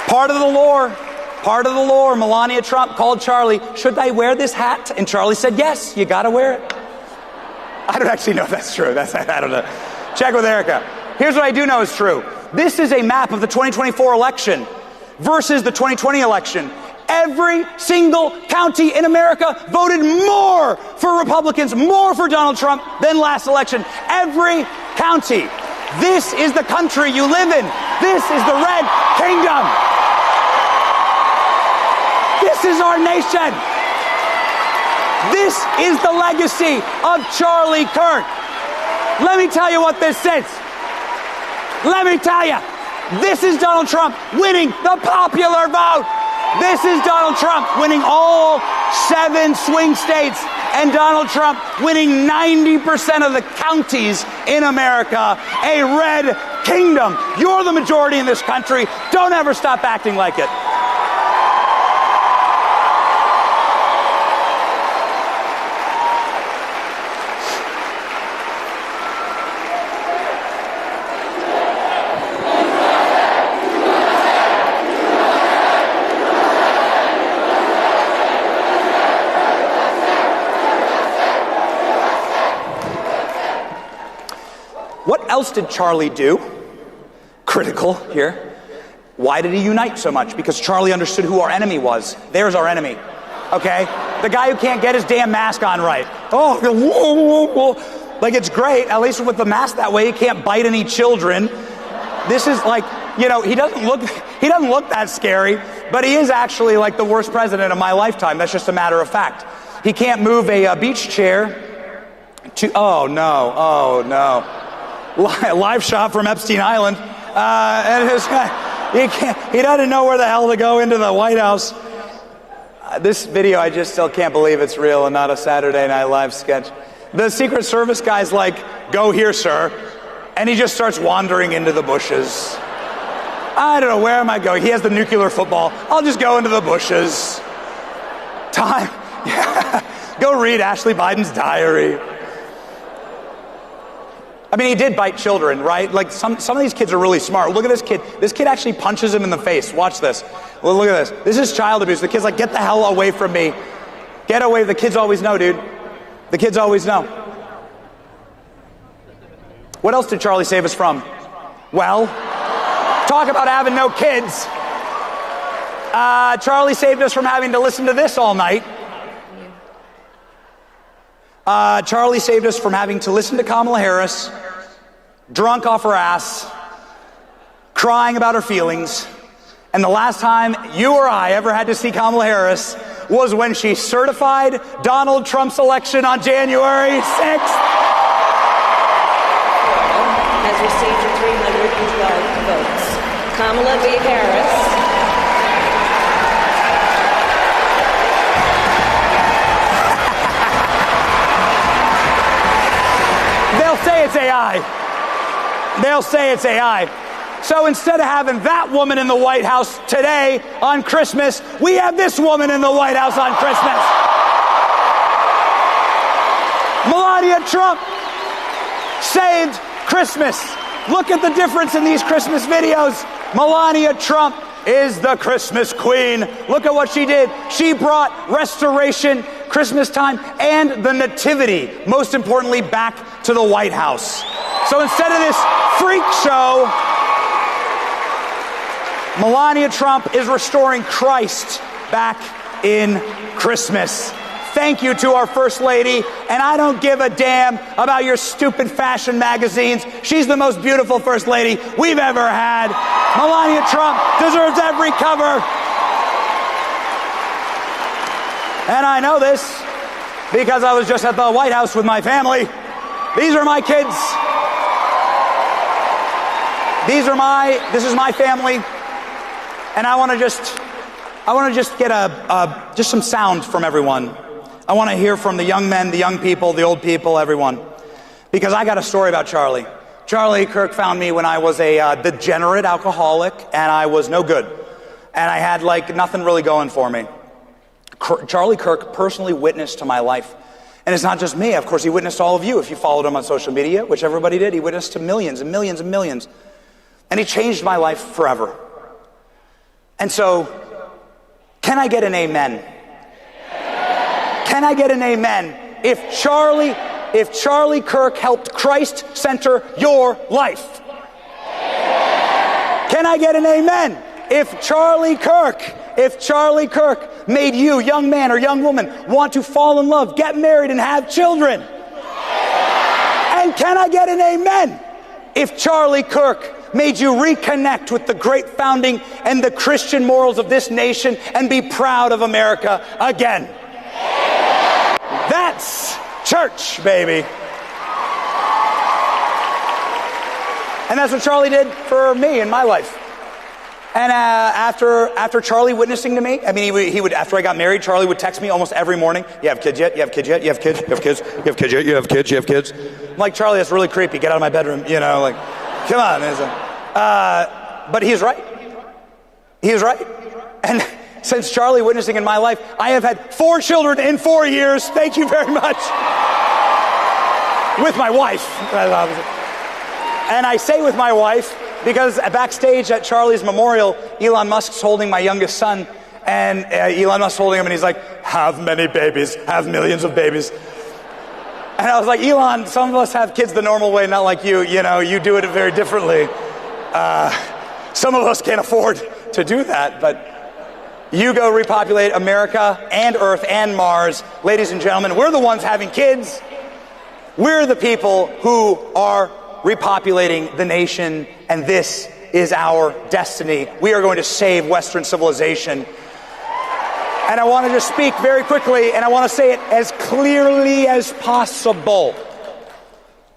Part of the lore, Melania Trump called Charlie, should I wear this hat? And Charlie said, yes, you gotta wear it. I don't actually know if that's true. I don't know. Check with Erica. Here's what I do know is true. This is a map of the 2024 election versus the 2020 election. Every single county in America voted more for Republicans, more for Donald Trump than last election. Every county. This is the country you live in. This is the Red Kingdom. This is our nation. This is the legacy of Charlie Kirk. Let me tell you what this is. Let me tell you. This is Donald Trump winning the popular vote. This is Donald Trump winning all 7 swing states, and Donald Trump winning 90% of the counties in America. A red kingdom. You're the majority in this country. Don't ever stop acting like it. What else did Charlie do? Critical here. Why did he unite so much? Because Charlie understood who our enemy was. There's our enemy. Okay? The guy who can't get his damn mask on right. Oh, whoa, whoa, whoa. Like, it's great, at least with the mask that way, he can't bite any children. This is like, you know, he doesn't look that scary, but he is actually like the worst president of my lifetime. That's just a matter of fact. He can't move a beach chair to, oh no. Live shot from Epstein Island. And his guy, he doesn't know where the hell to go into the White House. This video, I just still can't believe it's real and not a Saturday Night Live sketch. The Secret Service guy's like, go here, sir. And he just starts wandering into the bushes. I don't know, where am I going? He has the nuclear football. I'll just go into the bushes. Time. Yeah. Go read Ashley Biden's diary. I mean, he did bite children, right? Like, some of these kids are really smart. Look at this kid. This kid actually punches him in the face. Watch this. Well, look at this. This is child abuse. The kid's like, get the hell away from me. Get away. The kids always know, dude. The kids always know. What else did Charlie save us from? Well, talk about having no kids. Charlie saved us from having to listen to this all night. Charlie saved us from having to listen to Kamala Harris, drunk off her ass, crying about her feelings. And the last time you or I ever had to see Kamala Harris was when she certified Donald Trump's election on January 6th. Has received 312 votes. Kamala B. Harris. They'll say it's AI. They'll say it's AI. So instead of having that woman in the White House today on Christmas, we have this woman in the White House on Christmas. Melania Trump saved Christmas. Look at the difference in these Christmas videos. Melania Trump is the Christmas queen. Look at what she did. She brought restoration, Christmas time, and the nativity, most importantly, back to the White House. So instead of this freak show, Melania Trump is restoring Christ back in Christmas. Thank you to our First Lady, and I don't give a damn about your stupid fashion magazines. She's the most beautiful First Lady we've ever had. Melania Trump deserves every cover. And I know this because I was just at the White House with my family. These are my kids. This is my family. And I want to just get just some sound from everyone. I want to hear from the young men, the young people, the old people, everyone. Because I got a story about Charlie. Charlie Kirk found me when I was a degenerate alcoholic and I was no good. And I had nothing really going for me. Charlie Kirk personally witnessed to my life. And it's not just me. Of course, he witnessed to all of you. If you followed him on social media, which everybody did, he witnessed to millions and millions and millions. And he changed my life forever. And so, can I get an amen? Can I get an amen? If Charlie Kirk helped Christ center your life. Can I get an amen? If Charlie Kirk made you, young man or young woman, want to fall in love, get married, and have children. And can I get an amen? If Charlie Kirk made you reconnect with the great founding and the Christian morals of this nation and be proud of America again. That's church, baby. And that's what Charlie did for me in my life. And after Charlie witnessing to me, I mean, he would, after I got married, Charlie would text me almost every morning. You have kids yet? You have kids yet? You have kids? You have kids? You have kids yet? You have kids? You have kids? I'm like, Charlie, that's really creepy. Get out of my bedroom. You know, like, come on. But he was right. He was right. And since Charlie witnessing in my life, I have had 4 children in 4 years. Thank you very much. With my wife. And I say with my wife because backstage at Charlie's memorial, Elon Musk's holding my youngest son, and Elon Musk's holding him, and he's like, have many babies, have millions of babies. And I was like, Elon, some of us have kids the normal way, not like you. You know, you do it very differently. Some of us can't afford to do that, but you go repopulate America and Earth and Mars. Ladies and gentlemen, we're the ones having kids. We're the people who are repopulating the nation, and this is our destiny. We are going to save Western civilization. And I want to just speak very quickly, and I want to say it as clearly as possible.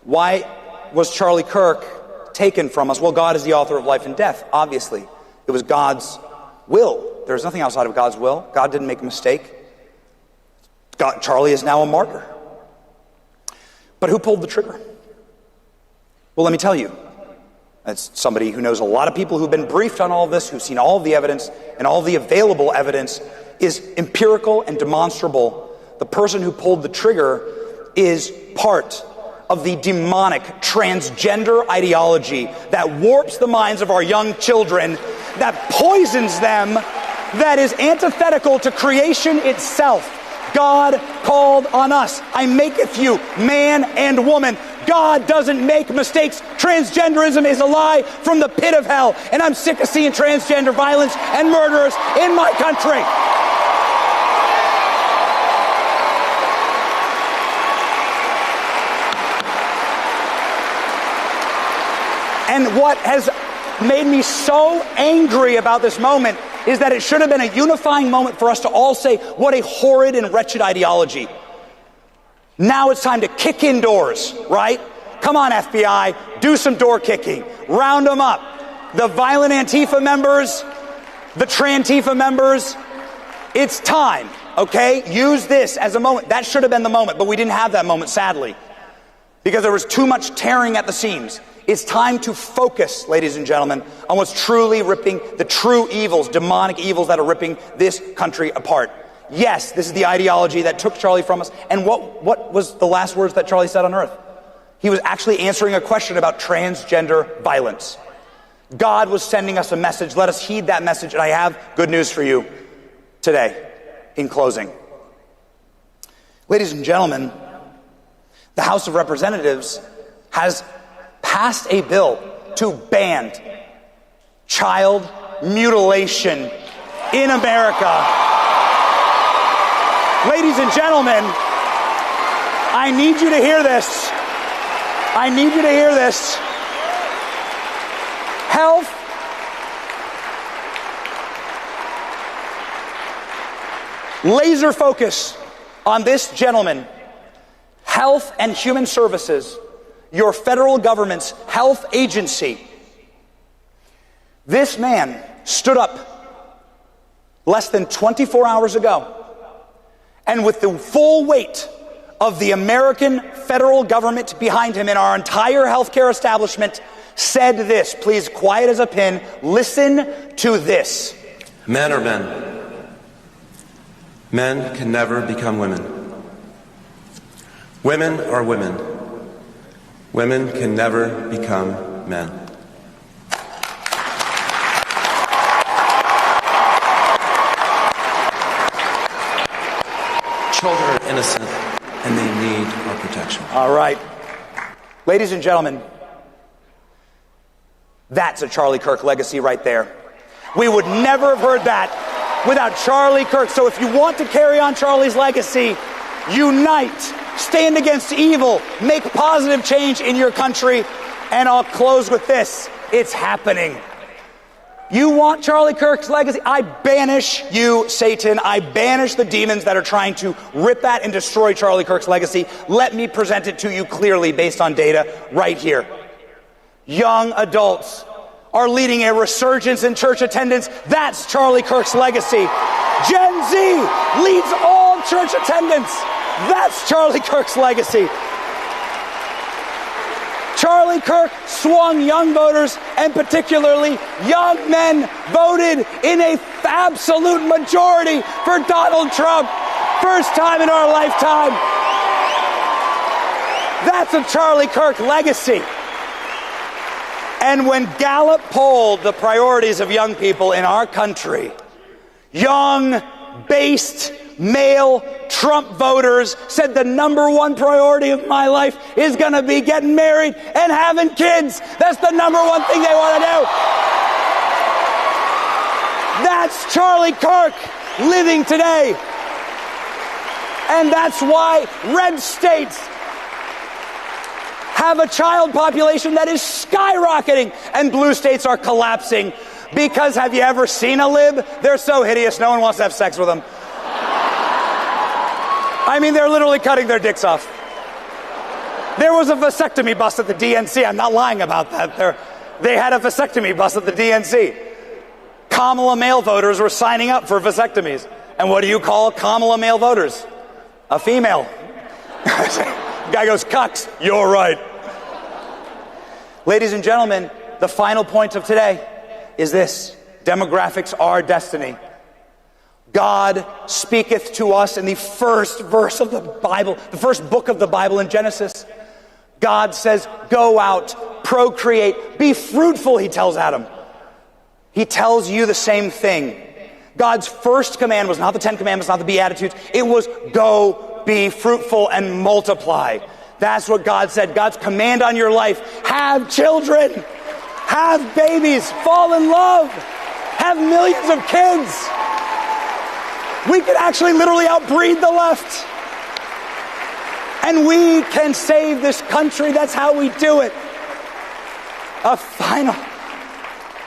Why was Charlie Kirk taken from us? Well, God is the author of life and death, obviously. It was God's will. There's nothing outside of God's will. God didn't make a mistake. Charlie is now a martyr. But who pulled the trigger? Well, let me tell you. As somebody who knows a lot of people who've been briefed on all of this, who've seen all of the evidence, and all the available evidence is empirical and demonstrable. The person who pulled the trigger is part of the demonic transgender ideology that warps the minds of our young children, that poisons them, that is antithetical to creation itself. God called on us. I maketh you man and woman. God doesn't make mistakes. Transgenderism is a lie from the pit of hell. And I'm sick of seeing transgender violence and murderers in my country. And what has made me so angry about this moment is that it should have been a unifying moment for us to all say, what a horrid and wretched ideology. Now it's time to kick in doors, right? Come on, FBI, do some door kicking. Round them up. The violent Antifa members, the Trantifa members, it's time, okay? Use this as a moment. That should have been the moment, but we didn't have that moment, sadly, because there was too much tearing at the seams. It's time to focus, ladies and gentlemen, on what's truly ripping the true evils, demonic evils that are ripping this country apart. Yes, this is the ideology that took Charlie from us. And what was the last words that Charlie said on earth? He was actually answering a question about transgender violence. God was sending us a message. Let us heed that message. And I have good news for you today in closing. Ladies and gentlemen, the House of Representatives has passed a bill to ban child mutilation in America. Ladies and gentlemen, I need you to hear this. I need you to hear this. Health, laser focus on this gentleman. Health and Human Services, your federal government's health agency. This man stood up less than 24 hours ago, and with the full weight of the American federal government behind him and our entire healthcare establishment, said this. Please, quiet as a pin, listen to this. Men are men. Men can never become women. Women are women. Women can never become men. Children are innocent, and they need our protection. All right. Ladies and gentlemen, that's a Charlie Kirk legacy right there. We would never have heard that without Charlie Kirk. So if you want to carry on Charlie's legacy, unite, stand against evil, make positive change in your country. And I'll close with this. It's happening. You want Charlie Kirk's legacy? I banish you, Satan. I banish the demons that are trying to rip at and destroy Charlie Kirk's legacy. Let me present it to you clearly based on data right here. Young adults are leading a resurgence in church attendance. That's Charlie Kirk's legacy. Gen Z leads all church attendance. That's Charlie Kirk's legacy. Charlie Kirk swung young voters, and particularly young men, voted in a absolute majority for Donald Trump. First time in our lifetime. That's a Charlie Kirk legacy. And when Gallup polled the priorities of young people in our country, young, based, male Trump voters said the number one priority of my life is going to be getting married and having kids. That's the number one thing they want to do. That's Charlie Kirk living today. And that's why red states have a child population that is skyrocketing and blue states are collapsing. Because have you ever seen a lib? They're so hideous, no one wants to have sex with them. I mean, they're literally cutting their dicks off. There was a vasectomy bus at the DNC. I'm not lying about that. They had a vasectomy bus at the DNC. Kamala male voters were signing up for vasectomies. And what do you call Kamala male voters? A female. Guy goes, cucks. You're right. Ladies and gentlemen, the final point of today is this. Demographics are destiny. God speaketh to us in the first verse of the Bible, the first book of the Bible in Genesis. God says, go out, procreate, be fruitful, he tells Adam. He tells you the same thing. God's first command was not the 10 Commandments, not the Beatitudes. It was go, be fruitful, and multiply. That's what God said. God's command on your life. Have children. Have babies. Fall in love. Have millions of kids. We can actually literally outbreed the left. And we can save this country. That's how we do it.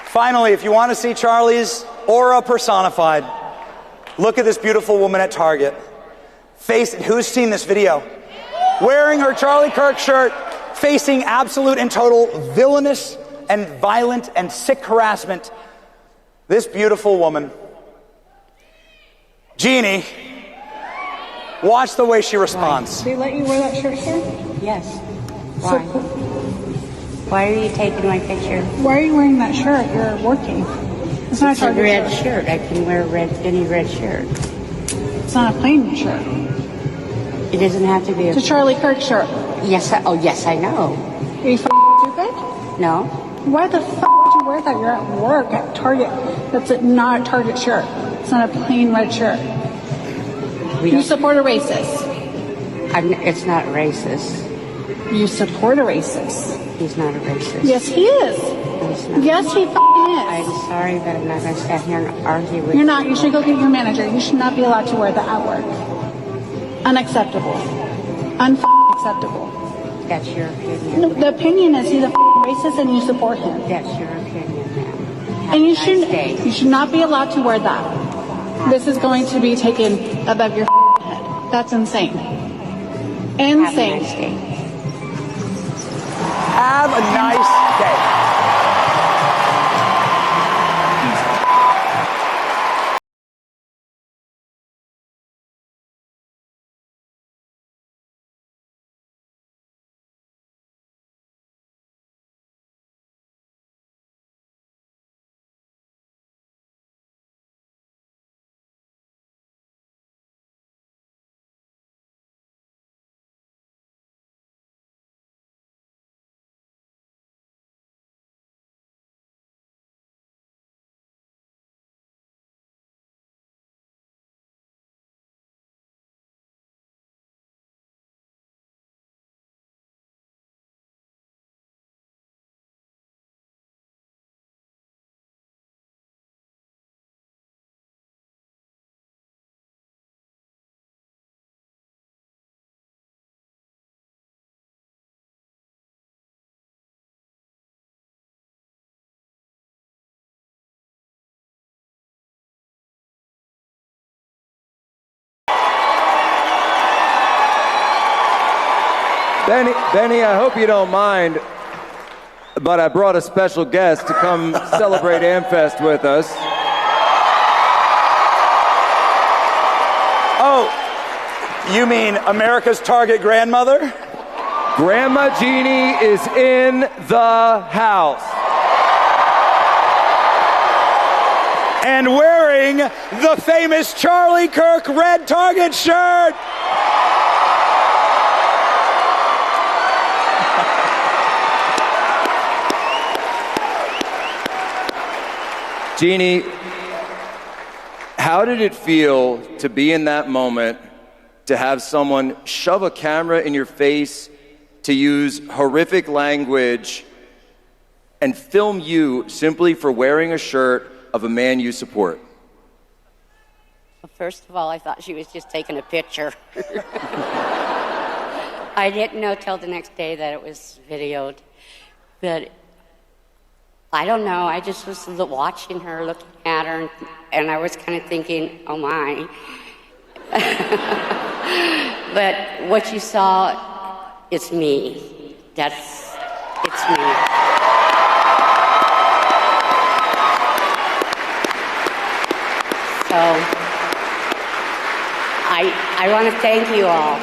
Finally, if you want to see Charlie's aura personified, look at this beautiful woman at Target. Who's seen this video? Wearing her Charlie Kirk shirt, facing absolute and total villainous and violent and sick harassment. This beautiful woman, Jeannie, watch the way she responds. They let you wear that shirt, sir? Yes. Why? Why are you taking my picture? Why are you wearing that shirt? You're working. It's not It's a red shirt. I can wear any red shirt. It's not a plain shirt. It doesn't have to be It's a Charlie Kirk shirt. Yes, yes, I know. Are you stupid? No. Why the would you wear that? You're at work at Target. That's not a Target shirt. It's not a plain red shirt. You support a racist. It's not racist. You support a racist. He's not a racist. Yes, he is. Yes, he is. I'm sorry, but I'm not going to stand here and argue with you. You're not. You should go get your manager. You should not be allowed to wear that at work. Unacceptable. Unacceptable. That's your opinion. No, the opinion is he's a racist and you support him. That's your opinion, ma'am. And you should not be allowed to wear that. This is going to be taken above your head. That's insane. Insane. Have a nice day. Benny, I hope you don't mind, but I brought a special guest to come celebrate AmFest with us. Oh, you mean America's Target grandmother? Grandma Jeannie is in the house. And wearing the famous Charlie Kirk red Target shirt. Jeannie, how did it feel to be in that moment, to have someone shove a camera in your face, to use horrific language, and film you simply for wearing a shirt of a man you support? Well, first of all, I thought she was just taking a picture. I didn't know till the next day that it was videoed. But I don't know, I just was watching her, looking at her, and I was kind of thinking, oh my. But what you saw, it's me. It's me. So, I want to thank you all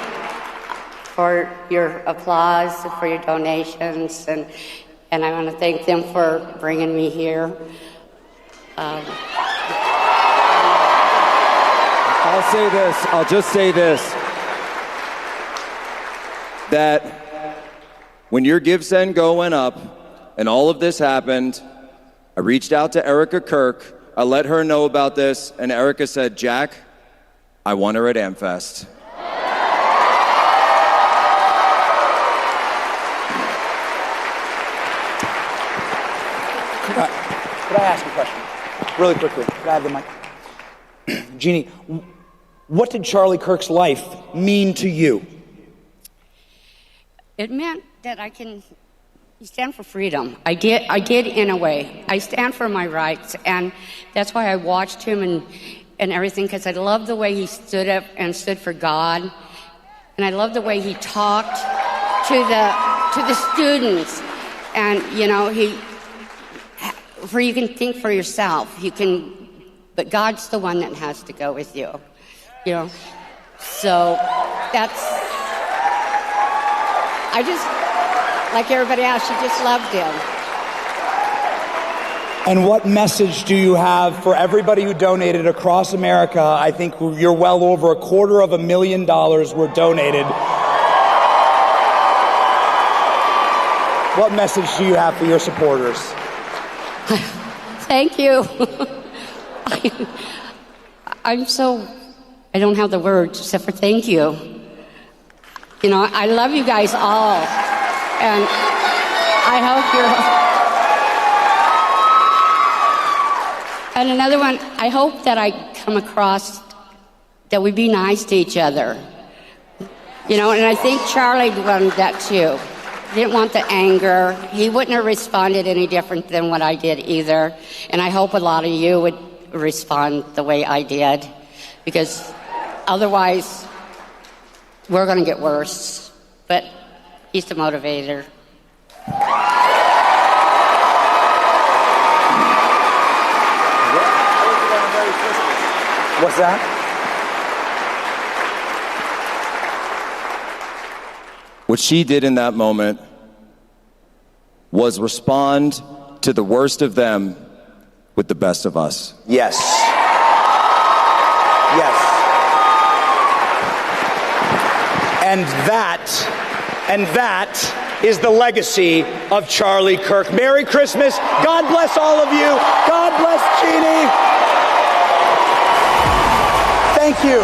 for your applause, for your donations, and I want to thank them for bringing me here. I'll just say this, that when your GiveSendGo went up and all of this happened, I reached out to Erica Kirk, I let her know about this, and Erica said, Jack, I want her at AmFest. Could I ask a question? Really quickly. Could I have the mic? Jeannie, what did Charlie Kirk's life mean to you? It meant that I can stand for freedom. I did in a way. I stand for my rights, and that's why I watched him and everything, because I love the way he stood up and stood for God, and I love the way he talked to the students, and where you can think for yourself. But God's the one that has to go with you. So I like everybody else. She just loved him. And what message do you have for everybody who donated across America? I think you're well over $250,000 were donated. What message do you have for your supporters? Thank you. I don't have the words except for thank you. You know, I love you guys all. And I hope you're... And another one, I hope that I come across that we be nice to each other. You know, and I think Charlie wanted that too. Didn't want the anger. He wouldn't have responded any different than what I did either. And I hope a lot of you would respond the way I did, because otherwise we're going to get worse. But he's the motivator. What's that? What she did in that moment was respond to the worst of them with the best of us. Yes. Yes. And that is the legacy of Charlie Kirk. Merry Christmas. God bless all of you. God bless Jeannie. Thank you.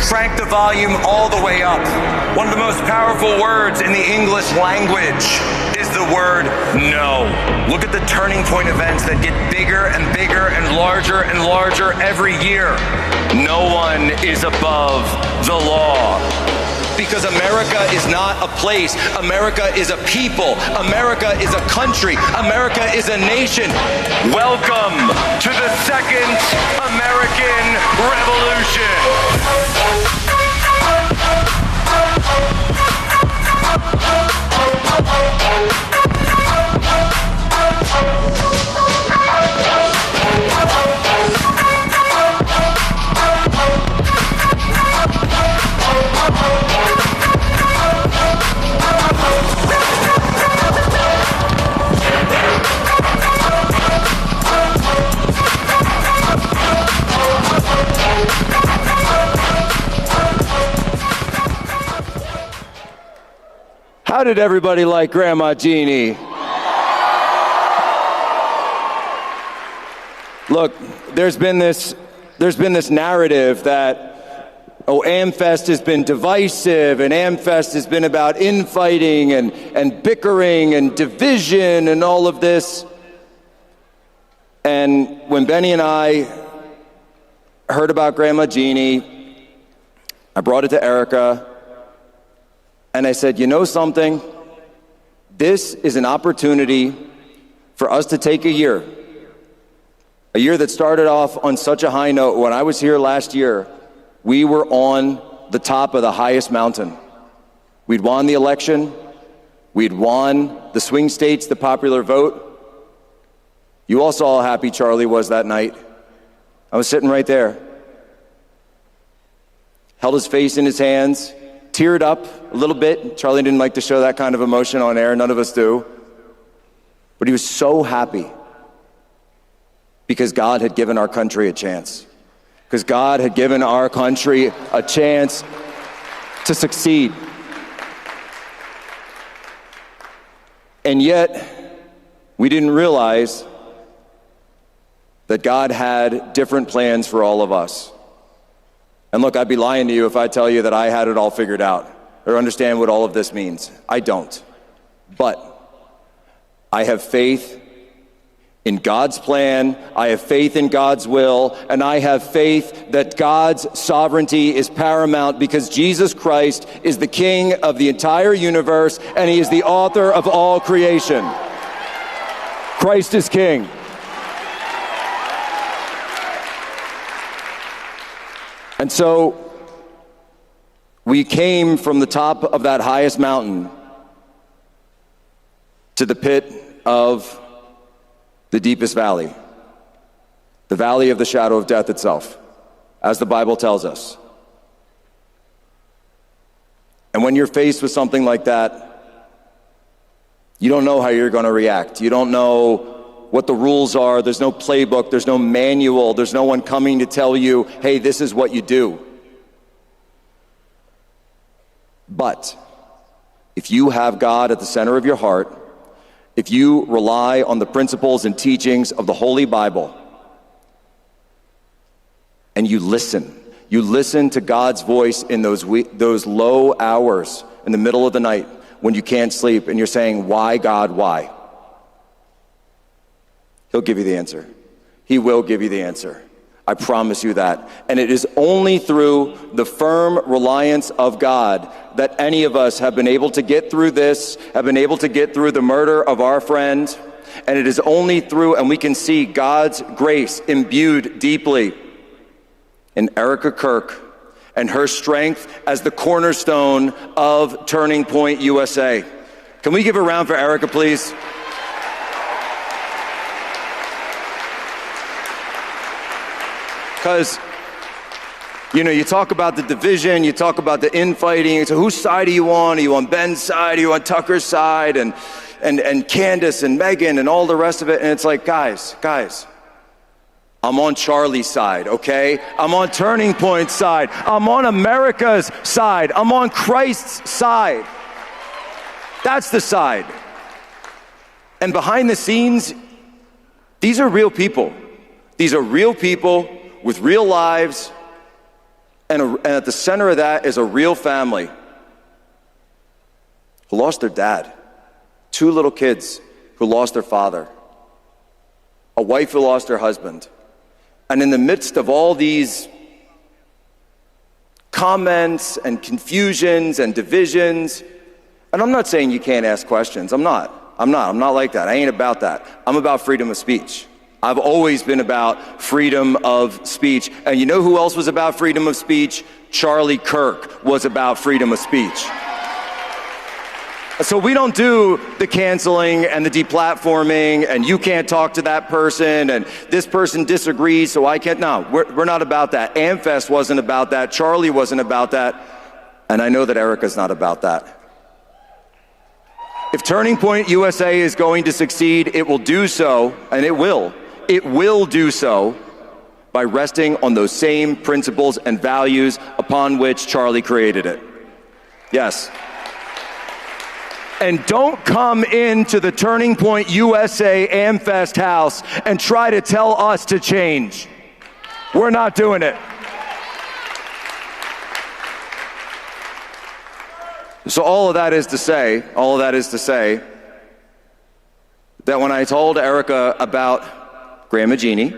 Crank the volume all the way up. One of the most powerful words in the English language is the word no. Look at the turning point events that get bigger and bigger and larger every year. No one is above the law. Because America is not a place. America is a people. America is a country. America is a nation. Welcome to the Second American Revolution. How did everybody like Grandma Jeannie? Look, there's been this narrative that, oh, AmFest has been divisive, and AmFest has been about infighting and bickering and division and all of this. And when Benny and I heard about Grandma Jeannie, I brought it to Erica, and I said, you know something? This is an opportunity for us to take a year A year that started off on such a high note. When I was here last year, we were on the top of the highest mountain. We'd won the election. We'd won the swing states, the popular vote. You all saw how happy Charlie was that night. I was sitting right there. Held his face in his hands, teared up a little bit. Charlie didn't like to show that kind of emotion on air. None of us do. But he was so happy because God had given our country a chance. Because God had given our country a chance to succeed. And yet, we didn't realize that God had different plans for all of us. And look, I'd be lying to you if I tell you that I had it all figured out or understand what all of this means. I don't. But I have faith in God's plan, I have faith in God's will, and I have faith that God's sovereignty is paramount because Jesus Christ is the King of the entire universe and He is the author of all creation. Christ is King. And so we came from the top of that highest mountain to the pit of the deepest valley, the valley of the shadow of death itself, as the Bible tells us. And when you're faced with something like that, you don't know how you're going to react. You don't know what the rules are. There's no playbook. There's no manual. There's no one coming to tell you, hey, this is what you do. But if you have God at the center of your heart, if you rely on the principles and teachings of the Holy Bible, and you listen to God's voice in those low hours in the middle of the night when you can't sleep and you're saying, why, God, why? He'll give you the answer. He will give you the answer. I promise you that. And it is only through the firm reliance of God that any of us have been able to get through this, have been able to get through the murder of our friend. And it is only through, and we can see God's grace imbued deeply in Erica Kirk and her strength as the cornerstone of Turning Point USA. Can we give a round for Erica, please? Because, you talk about the division, you talk about the infighting. So whose side are you on? Are you on Ben's side? Are you on Tucker's side? And Candace and Megan and all the rest of it. And it's like, guys, I'm on Charlie's side, okay? I'm on Turning Point's side. I'm on America's side. I'm on Christ's side. That's the side. And behind the scenes, these are real people. These are real people with real lives, and at the center of that is a real family who lost their dad, 2 little kids who lost their father, a wife who lost her husband. And in the midst of all these comments and confusions and divisions, and I'm not saying you can't ask questions. I'm not like that. I ain't about that. I'm about freedom of speech. I've always been about freedom of speech. And you know who else was about freedom of speech? Charlie Kirk was about freedom of speech. So we don't do the canceling and the deplatforming and you can't talk to that person and this person disagrees so I can't. No, we're not about that. AmFest wasn't about that. Charlie wasn't about that. And I know that Erica's not about that. If Turning Point USA is going to succeed, it will do so, and it will do so by resting on those same principles and values upon which Charlie created it. Yes. And don't come into the Turning Point USA AmFest house and try to tell us to change. We're not doing it. So all of that is to say that when I told Erica about Grandma Jeannie,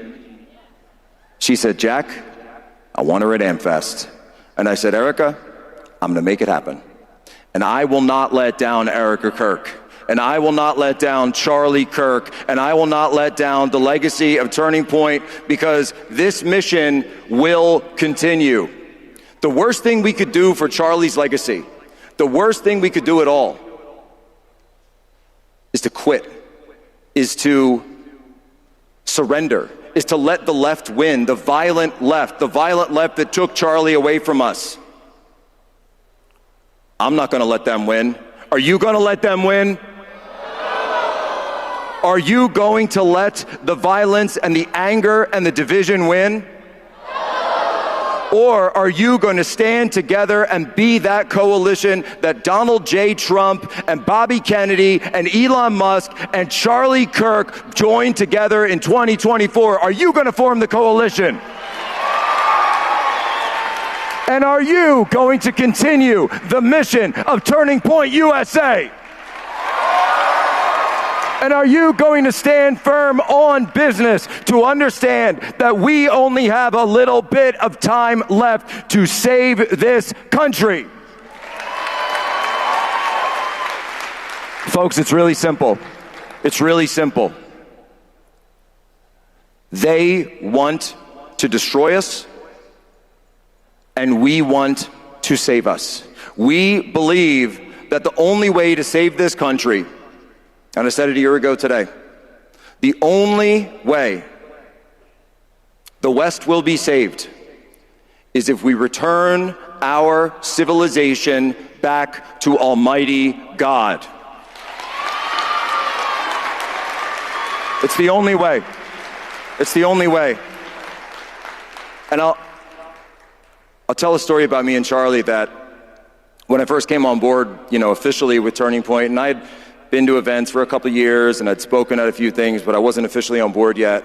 she said, Jack, I want her at AmFest. And I said, Erica, I'm going to make it happen. And I will not let down Erica Kirk. and I will not let down Charlie Kirk, and I will not let down the legacy of Turning Point, because this mission will continue. The worst thing we could do for Charlie's legacy, the worst thing we could do at all, is to quit, is to surrender, is to let the left win, the violent left that took Charlie away from us. I'm not going to let them win. Are you going to let them win? Are you going to let the violence and the anger and the division win? Or are you going to stand together and be that coalition that Donald J. Trump and Bobby Kennedy and Elon Musk and Charlie Kirk joined together in 2024? Are you going to form the coalition? And are you going to continue the mission of Turning Point USA? And are you going to stand firm on business to understand that we only have a little bit of time left to save this country? Folks, it's really simple. It's really simple. They want to destroy us, and we want to save us. We believe that the only way to save this country, and I said it a year ago today, the only way the West will be saved is if we return our civilization back to Almighty God. It's the only way. It's the only way. And I'll tell a story about me and Charlie that when I first came on board, officially with Turning Point, and I'd been to events for a couple of years and I'd spoken at a few things, but I wasn't officially on board yet.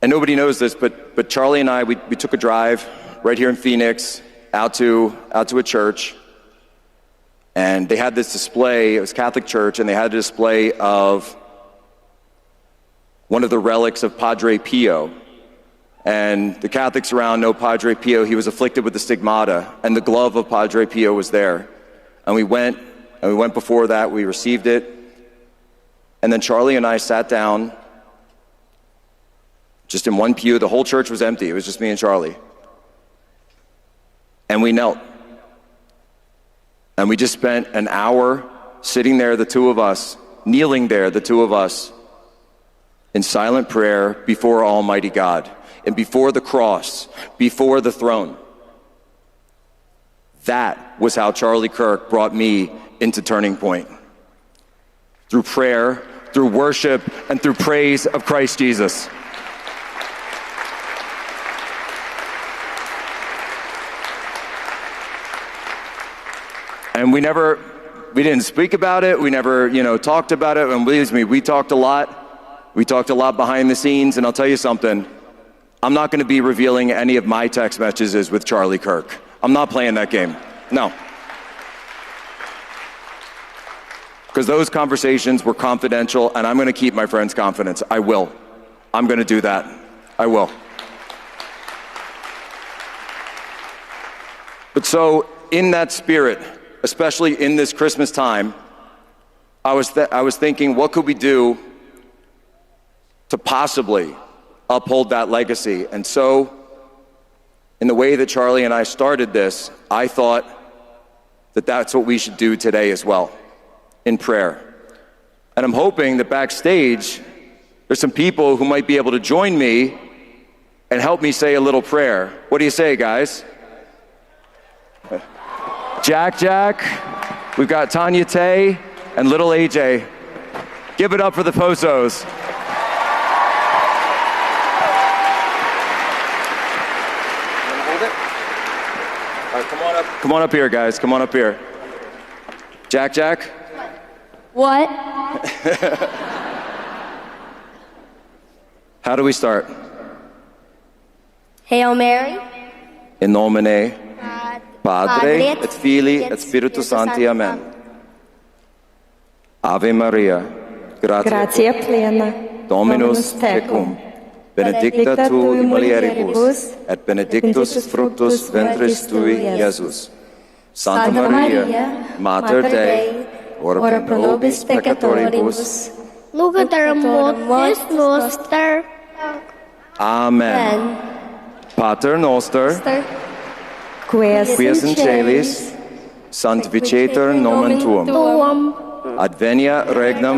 And nobody knows this, but Charlie and I, we took a drive right here in Phoenix out to a church, and they had this display. It was a Catholic church, and they had a display of one of the relics of Padre Pio. And the Catholics around know Padre Pio. He was afflicted with the stigmata, and the glove of Padre Pio was there. And we went before that, we received it. And then Charlie and I sat down just in one pew. The whole church was empty. It was just me and Charlie. And we knelt. And we just spent an hour sitting there, the two of us, kneeling there, the two of us, in silent prayer before Almighty God, and before the cross, before the throne. That was how Charlie Kirk brought me into Turning Point. Through prayer, through worship, and through praise of Christ Jesus. And we didn't speak about it. We never, talked about it. And believe me, we talked a lot. We talked a lot behind the scenes. And I'll tell you something. I'm not going to be revealing any of my text messages with Charlie Kirk. I'm not playing that game. No. Because those conversations were confidential, and I'm going to keep my friend's confidence. I will. I'm going to do that. I will. But so, in that spirit, especially in this Christmas time, I was thinking, what could we do to possibly uphold that legacy? And so, in the way that Charlie and I started this, I thought that that's what we should do today as well, in prayer. And I'm hoping that backstage, there's some people who might be able to join me and help me say a little prayer. What do you say, guys? Jack, we've got Tanya Tay and little AJ. Give it up for the Pozos. Come on up here, guys. Come on up here. Jack? What? How do we start? Hail Mary. In nomine Padre, et Filii, et Spiritus Sancti. Amen. Ave Maria, gratia plena, Dominus tecum, benedicta tu in mulieribus, et benedictus fructus ventris tui, Iesus. Santa Maria, Mater Dei, ora pro nobis peccatoribus, nunc et in mortis noster. Amen. Pater noster, quies in celis, sanctificetur nomen tuum. Advenia regnum,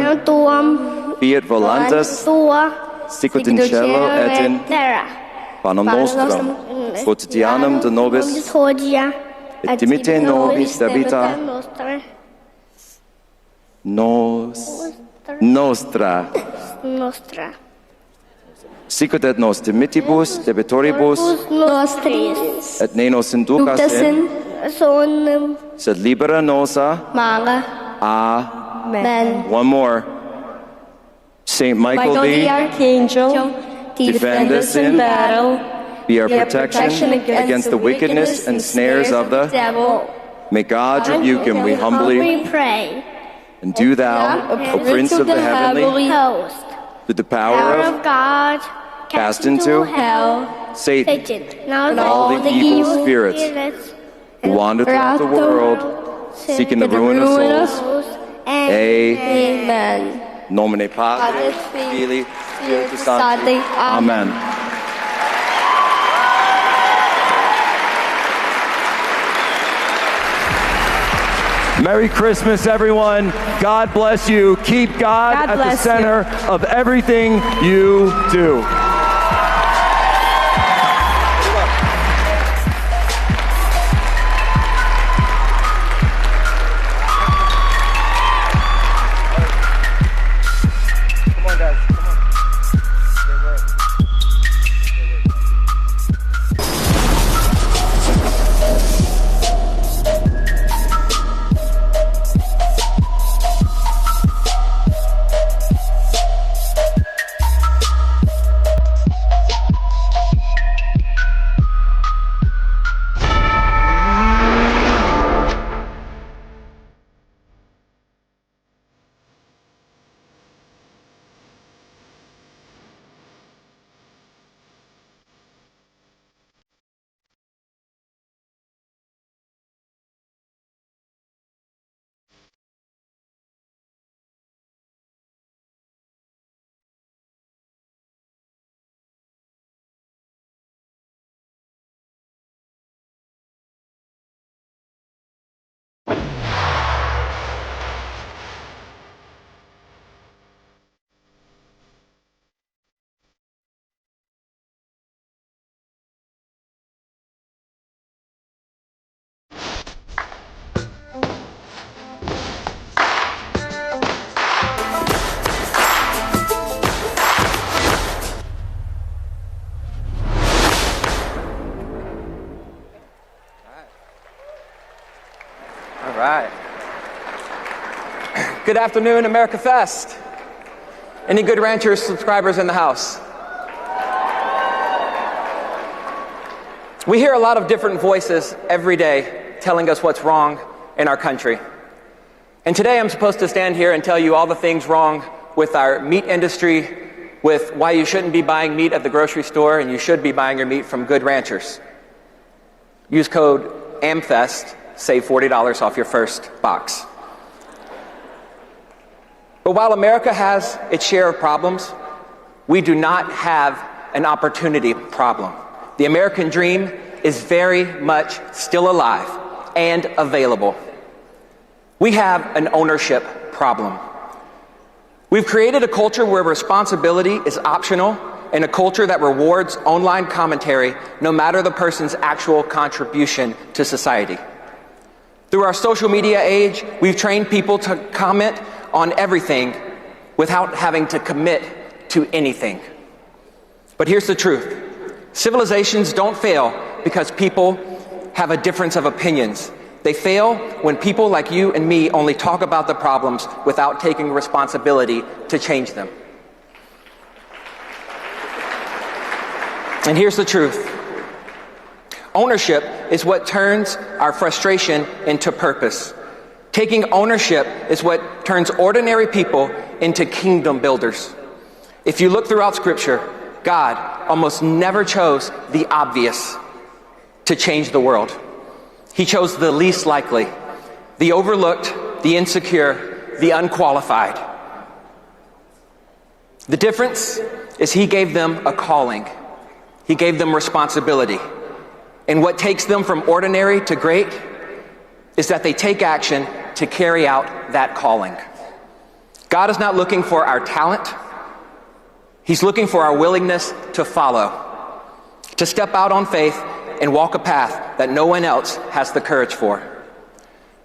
fiat voluntas, sicut in cielo et in terra. Panem nostrum, quotidianum de nobis, et dimitte nobis debita nostra. Sicut et nos dimittibus debitoribus, et ne nos inducas in, sed libera nos a. Amen. One more. Saint Michael the Archangel, defend us in battle. Be our protection against the wickedness and snares of the devil. May God rebuke him, we humbly pray. And do thou, O Prince of the heavenly host, through the power of God, cast into hell Satan and all the evil spirits who wander throughout the world, seeking the ruin of souls. Amen. Nomine Patris, Filii, Spiritus Sancti. Amen. Merry Christmas, everyone. God bless you. Keep God at the center of everything you do. right. Good afternoon, America Fest. Any Good Ranchers subscribers in the house? We hear a lot of different voices every day telling us what's wrong in our country. And today I'm supposed to stand here and tell you all the things wrong with our meat industry, with why you shouldn't be buying meat at the grocery store and you should be buying your meat from Good Ranchers. Use code AmFest, save $40 off your first box. But while America has its share of problems, we do not have an opportunity problem. The American dream is very much still alive and available. We have an ownership problem. We've created a culture where responsibility is optional and a culture that rewards online commentary no matter the person's actual contribution to society. Through our social media age, we've trained people to comment on everything without having to commit to anything. But here's the truth. Civilizations don't fail because people have a difference of opinions. They fail when people like you and me only talk about the problems without taking responsibility to change them. And here's the truth. Ownership is what turns our frustration into purpose. Taking ownership is what turns ordinary people into kingdom builders. If you look throughout Scripture, God almost never chose the obvious to change the world. He chose the least likely, the overlooked, the insecure, the unqualified. The difference is he gave them a calling. He gave them responsibility. And what takes them from ordinary to great is that they take action to carry out that calling. God is not looking for our talent. He's looking for our willingness to follow, to step out on faith and walk a path that no one else has the courage for.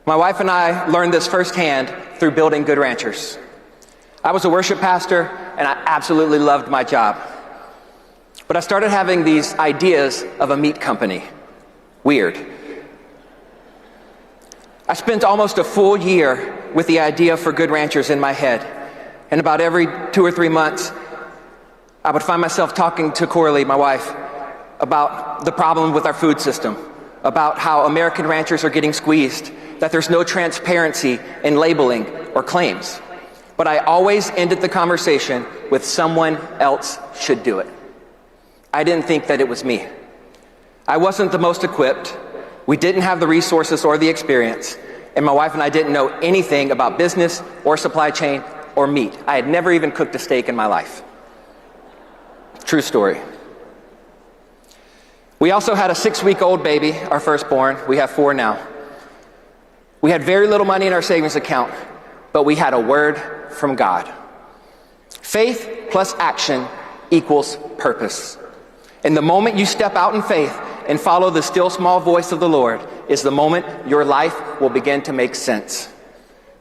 My wife and I learned this firsthand through building Good Ranchers. I was a worship pastor, and I absolutely loved my job. But I started having these ideas of a meat company. Weird. I spent almost a full year with the idea for Good Ranchers in my head. And about every 2 or 3 months, I would find myself talking to Coralie, my wife, about the problem with our food system, about how American ranchers are getting squeezed, that there's no transparency in labeling or claims. But I always ended the conversation with someone else should do it. I didn't think that it was me. I wasn't the most equipped. We didn't have the resources or the experience. And my wife and I didn't know anything about business or supply chain or meat. I had never even cooked a steak in my life. True story. We also had a 6-week-old baby, our firstborn. We have 4 now. We had very little money in our savings account, but we had a word from God. Faith plus action equals purpose. And the moment you step out in faith and follow the still small voice of the Lord is the moment your life will begin to make sense.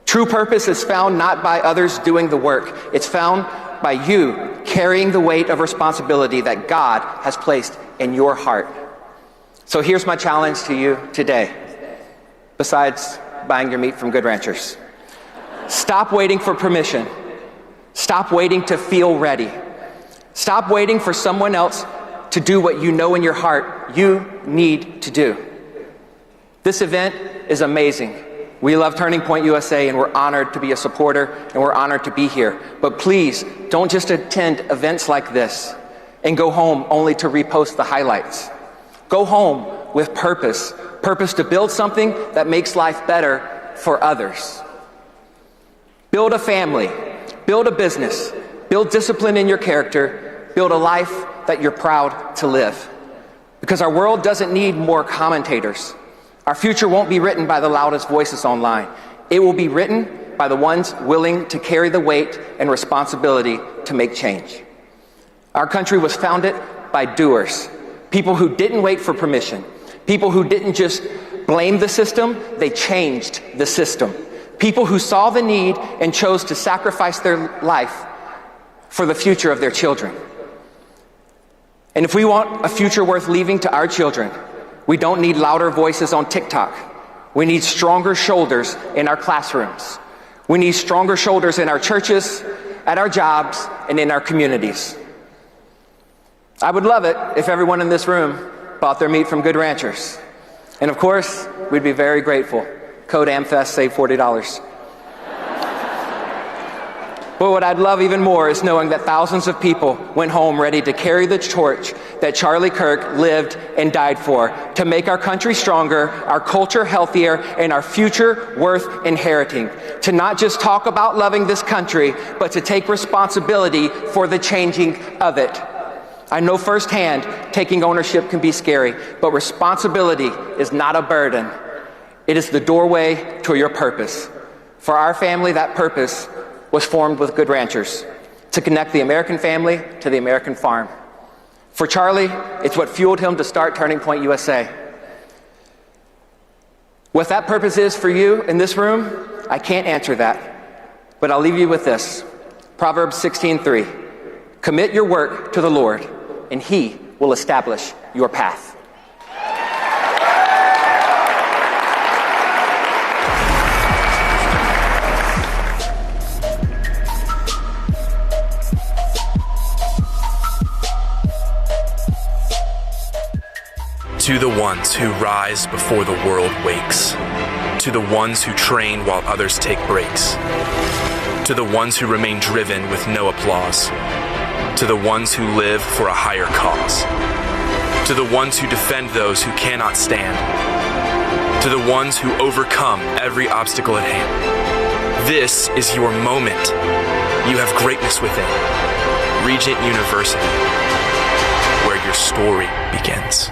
True purpose is found not by others doing the work. It's found by you carrying the weight of responsibility that God has placed in your heart. So here's my challenge to you today, besides buying your meat from Good Ranchers. Stop waiting for permission. Stop waiting to feel ready. Stop waiting for someone else to do what you know in your heart you need to do. This event is amazing. We love Turning Point USA, and we're honored to be a supporter, and we're honored to be here. But please, don't just attend events like this and go home only to repost the highlights. Go home with purpose. Purpose to build something that makes life better for others. Build a family, build a business, build discipline in your character, build a life that you're proud to live. Because our world doesn't need more commentators. Our future won't be written by the loudest voices online. It will be written by the ones willing to carry the weight and responsibility to make change. Our country was founded by doers, people who didn't wait for permission, people who didn't just blame the system, they changed the system. People who saw the need and chose to sacrifice their life for the future of their children. And if we want a future worth leaving to our children, we don't need louder voices on TikTok. We need stronger shoulders in our classrooms. We need stronger shoulders in our churches, at our jobs, and in our communities. I would love it if everyone in this room bought their meat from Good Ranchers. And of course, we'd be very grateful. Code AmFest, save $40. But what I'd love even more is knowing that thousands of people went home ready to carry the torch that Charlie Kirk lived and died for, to make our country stronger, our culture healthier, and our future worth inheriting. To not just talk about loving this country, but to take responsibility for the changing of it. I know firsthand taking ownership can be scary, but responsibility is not a burden. It is the doorway to your purpose. For our family, that purpose was formed with Good Ranchers, to connect the American family to the American farm. For Charlie, it's what fueled him to start Turning Point USA. What that purpose is for you in this room, I can't answer that, but I'll leave you with this. Proverbs 16:3. Commit your work to the Lord, and He will establish your path. To the ones who rise before the world wakes. To the ones who train while others take breaks. To the ones who remain driven with no applause. To the ones who live for a higher cause. To the ones who defend those who cannot stand. to the ones who overcome every obstacle at hand. This is your moment. You have greatness within. Regent University, where your story begins.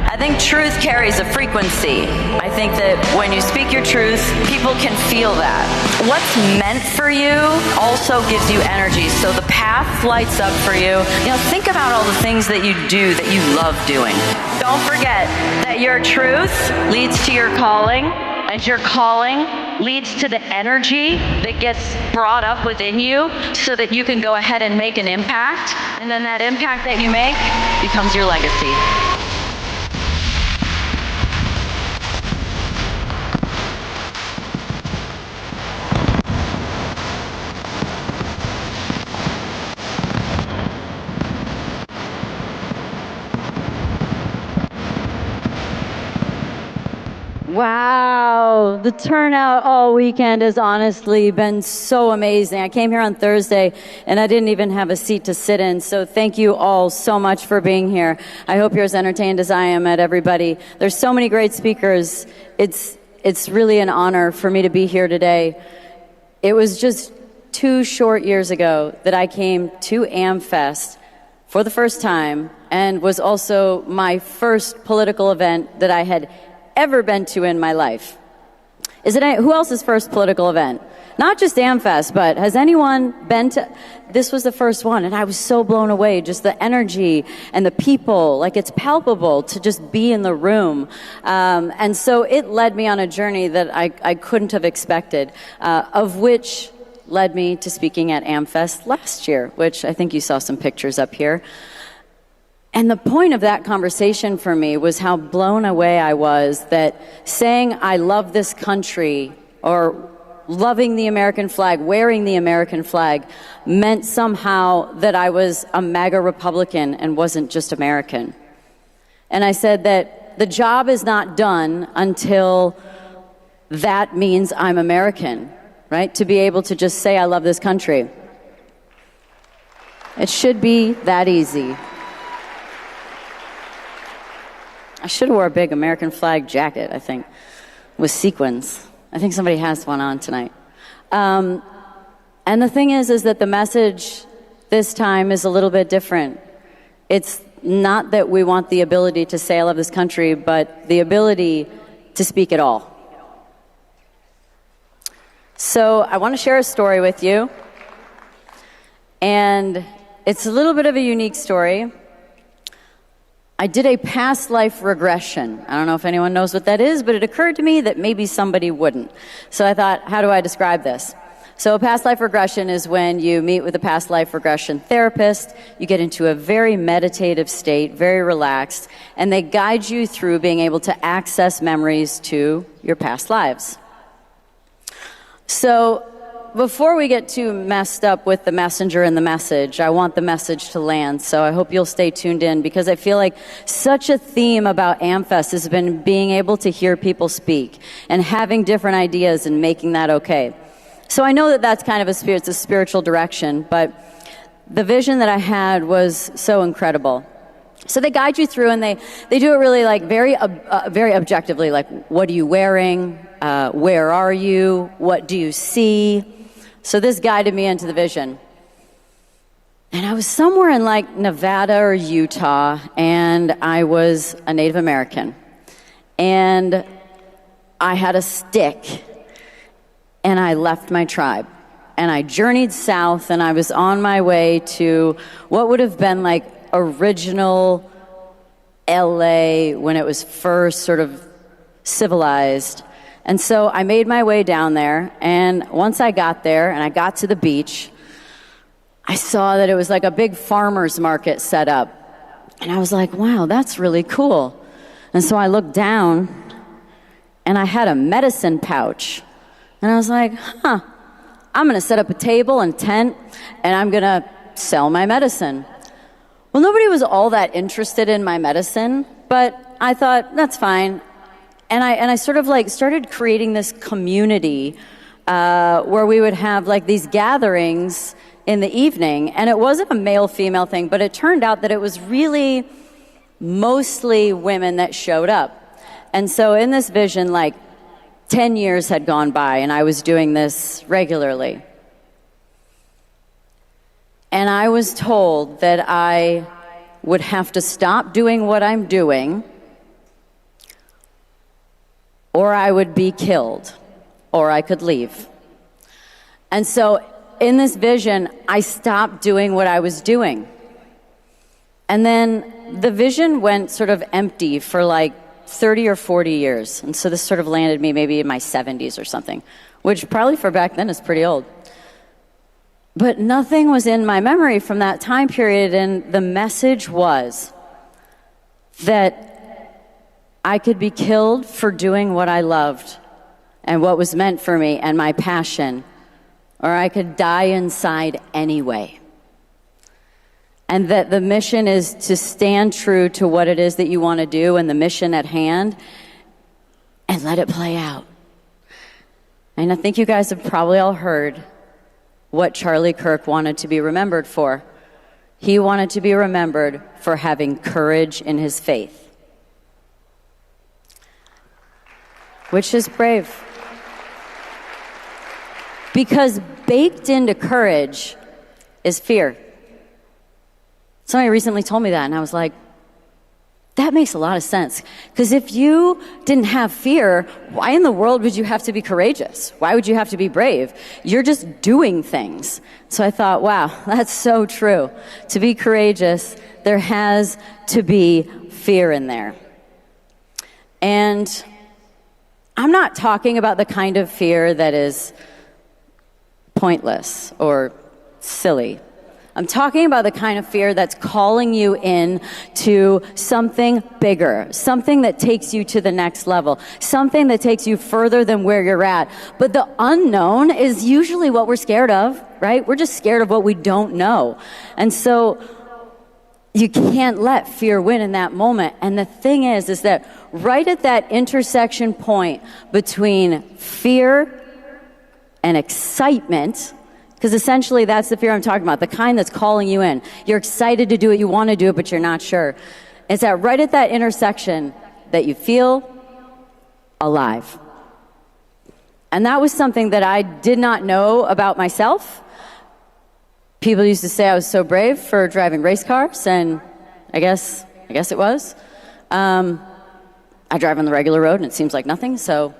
I think truth carries a frequency. I think that when you speak your truth, people can feel that. What's meant for you also gives you energy. So the path lights up for you. Think about all the things that you do that you love doing. Don't forget that your truth leads to your calling, and your calling leads to the energy that gets brought up within you so that you can go ahead and make an impact. And then that impact that you make becomes your legacy. Wow, the turnout all weekend has honestly been so amazing. I came here on Thursday and I didn't even have a seat to sit in, so thank you all so much for being here. I hope you're as entertained as I am at everybody. There's so many great speakers. It's really an honor for me to be here today. It was just 2 short years ago that I came to AmFest for the first time, and was also my first political event that I had ever been to in my life. Who else's first political event? Not just AmFest, but has anyone been to? This was the first one, and I was so blown away. Just the energy and the people, like it's palpable to just be in the room. And so it led me on a journey that I couldn't have expected, of which led me to speaking at AmFest last year, which I think you saw some pictures up here. And the point of that conversation for me was how blown away I was that saying I love this country, or loving the American flag, wearing the American flag, meant somehow that I was a MAGA Republican and wasn't just American. And I said that the job is not done until that means I'm American, right? To be able to just say I love this country. It should be that easy. I should have wore a big American flag jacket, I think, with sequins. I think somebody has one on tonight. And the thing is that the message this time is a little bit different. It's not that we want the ability to say I love this country, but the ability to speak it all. So I want to share a story with you. And it's a little bit of a unique story. I did a past life regression. I don't know if anyone knows what that is, but it occurred to me that maybe somebody wouldn't. So I thought, how do I describe this? So a past life regression is when you meet with a past life regression therapist, you get into a very meditative state, very relaxed, and they guide you through being able to access memories to your past lives. So before we get too messed up with the messenger and the message, I want the message to land, so I hope you'll stay tuned in, because I feel like such a theme about AmFest has been being able to hear people speak and having different ideas and making that okay. So I know that that's kind of it's a spiritual direction, but the vision that I had was so incredible. So they guide you through, and they do it really like very objectively, like what are you wearing, where are you, what do you see. So this guided me into the vision. And I was somewhere in like Nevada or Utah, and I was a Native American. And I had a stick, and I left my tribe. And I journeyed south, and I was on my way to what would have been like original LA when it was first sort of civilized. And so I made my way down there, and once I got there and I got to the beach, I saw that it was like a big farmer's market set up. And I was like, wow, that's really cool. And so I looked down, and I had a medicine pouch. And I was like, I'm going to set up a table and tent, and I'm going to sell my medicine. Well, nobody was all that interested in my medicine, but I thought, that's fine. And I sort of like started creating this community where we would have like these gatherings in the evening, and it wasn't a male-female thing, but it turned out that it was really mostly women that showed up. And so in this vision, like 10 years had gone by, and I was doing this regularly. And I was told that I would have to stop doing what I'm doing, or I would be killed, or I could leave. And so in this vision, I stopped doing what I was doing. And then the vision went sort of empty for like 30 or 40 years. And so this sort of landed me maybe in my 70s or something, which probably for back then is pretty old. But nothing was in my memory from that time period, and the message was that I could be killed for doing what I loved and what was meant for me and my passion, or I could die inside anyway. And that the mission is to stand true to what it is that you want to do and the mission at hand, and let it play out. And I think you guys have probably all heard what Charlie Kirk wanted to be remembered for. He wanted to be remembered for having courage in his faith, which is brave. Because baked into courage is fear. Somebody recently told me that, and I was like, that makes a lot of sense. Because if you didn't have fear, why in the world would you have to be courageous? Why would you have to be brave? You're just doing things. So I thought, wow, that's so true. To be courageous, there has to be fear in there. And I'm not talking about the kind of fear that is pointless or silly. I'm talking about the kind of fear that's calling you in to something bigger, something that takes you to the next level, something that takes you further than where you're at. But the unknown is usually what we're scared of, right? We're just scared of what we don't know. And so you can't let fear win in that moment. And the thing is that right at that intersection point between fear and excitement, because essentially that's the fear I'm talking about, the kind that's calling you in. You're excited to do it, you want to do it, but you're not sure. It's that right at that intersection that you feel alive. And that was something that I did not know about myself. People used to say I was so brave for driving race cars, and I guess it was. I drive on the regular road, and it seems like nothing, so...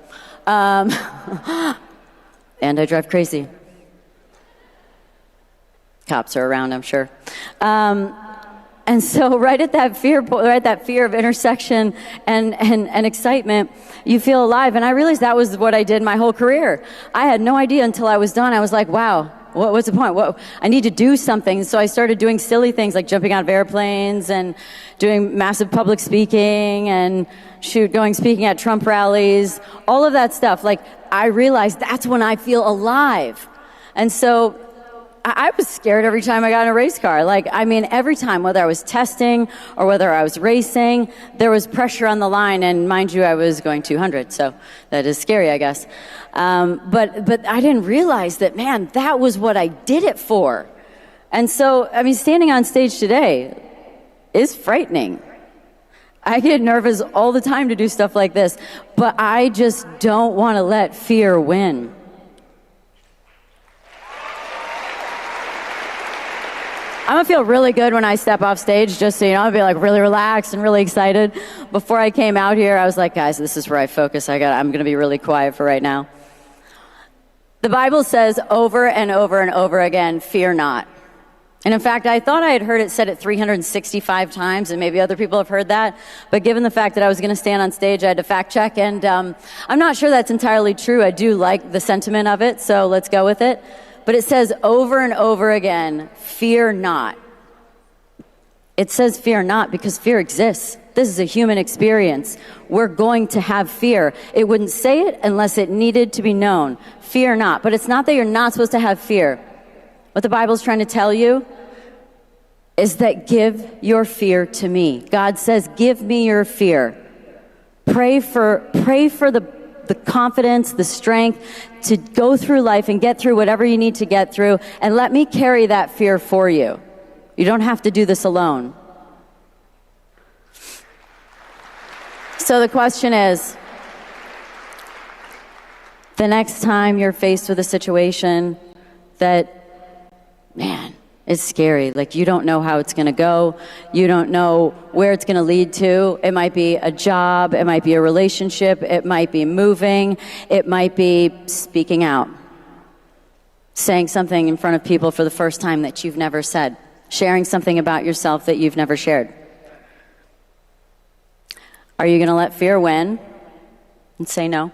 and I drive crazy. Cops are around, I'm sure. And so right at that fear of intersection and excitement, you feel alive. And I realized that was what I did my whole career. I had no idea until I was done. I was like, wow, what's the point? I need to do something. So I started doing silly things like jumping out of airplanes and doing massive public speaking and going speaking at Trump rallies, all of that stuff. Like, I realized that's when I feel alive. And so I was scared every time I got in a race car. Every time, whether I was testing or whether I was racing, there was pressure on the line. And mind you, I was going 200, so that is scary, I guess. But I didn't realize that, man, that was what I did it for. And so, standing on stage today is frightening. I get nervous all the time to do stuff like this, but I just don't want to let fear win. I'm going to feel really good when I step off stage, just so you know. I'll be really relaxed and really excited. Before I came out here, I was like, guys, this is where I focus. I'm going to be really quiet for right now. The Bible says over and over and over again, fear not. And in fact, I thought I had heard it said it 365 times, and maybe other people have heard that. But given the fact that I was going to stand on stage, I had to fact check. And I'm not sure that's entirely true. I do like the sentiment of it, so let's go with it. But it says over and over again, fear not. It says fear not because fear exists. This is a human experience. We're going to have fear. It wouldn't say it unless it needed to be known. Fear not. But it's not that you're not supposed to have fear. What the Bible's trying to tell you is that give your fear to me. God says, give me your fear. Pray for the the confidence, the strength to go through life and get through whatever you need to get through, and let me carry that fear for you. You don't have to do this alone. So the question is, the next time you're faced with a situation that, man, is scary, like you don't know how it's going to go, you don't know where it's going to lead to. It might be a job, it might be a relationship, it might be moving, it might be speaking out, saying something in front of people for the first time that you've never said, sharing something about yourself that you've never shared. Are you going to let fear win and say no?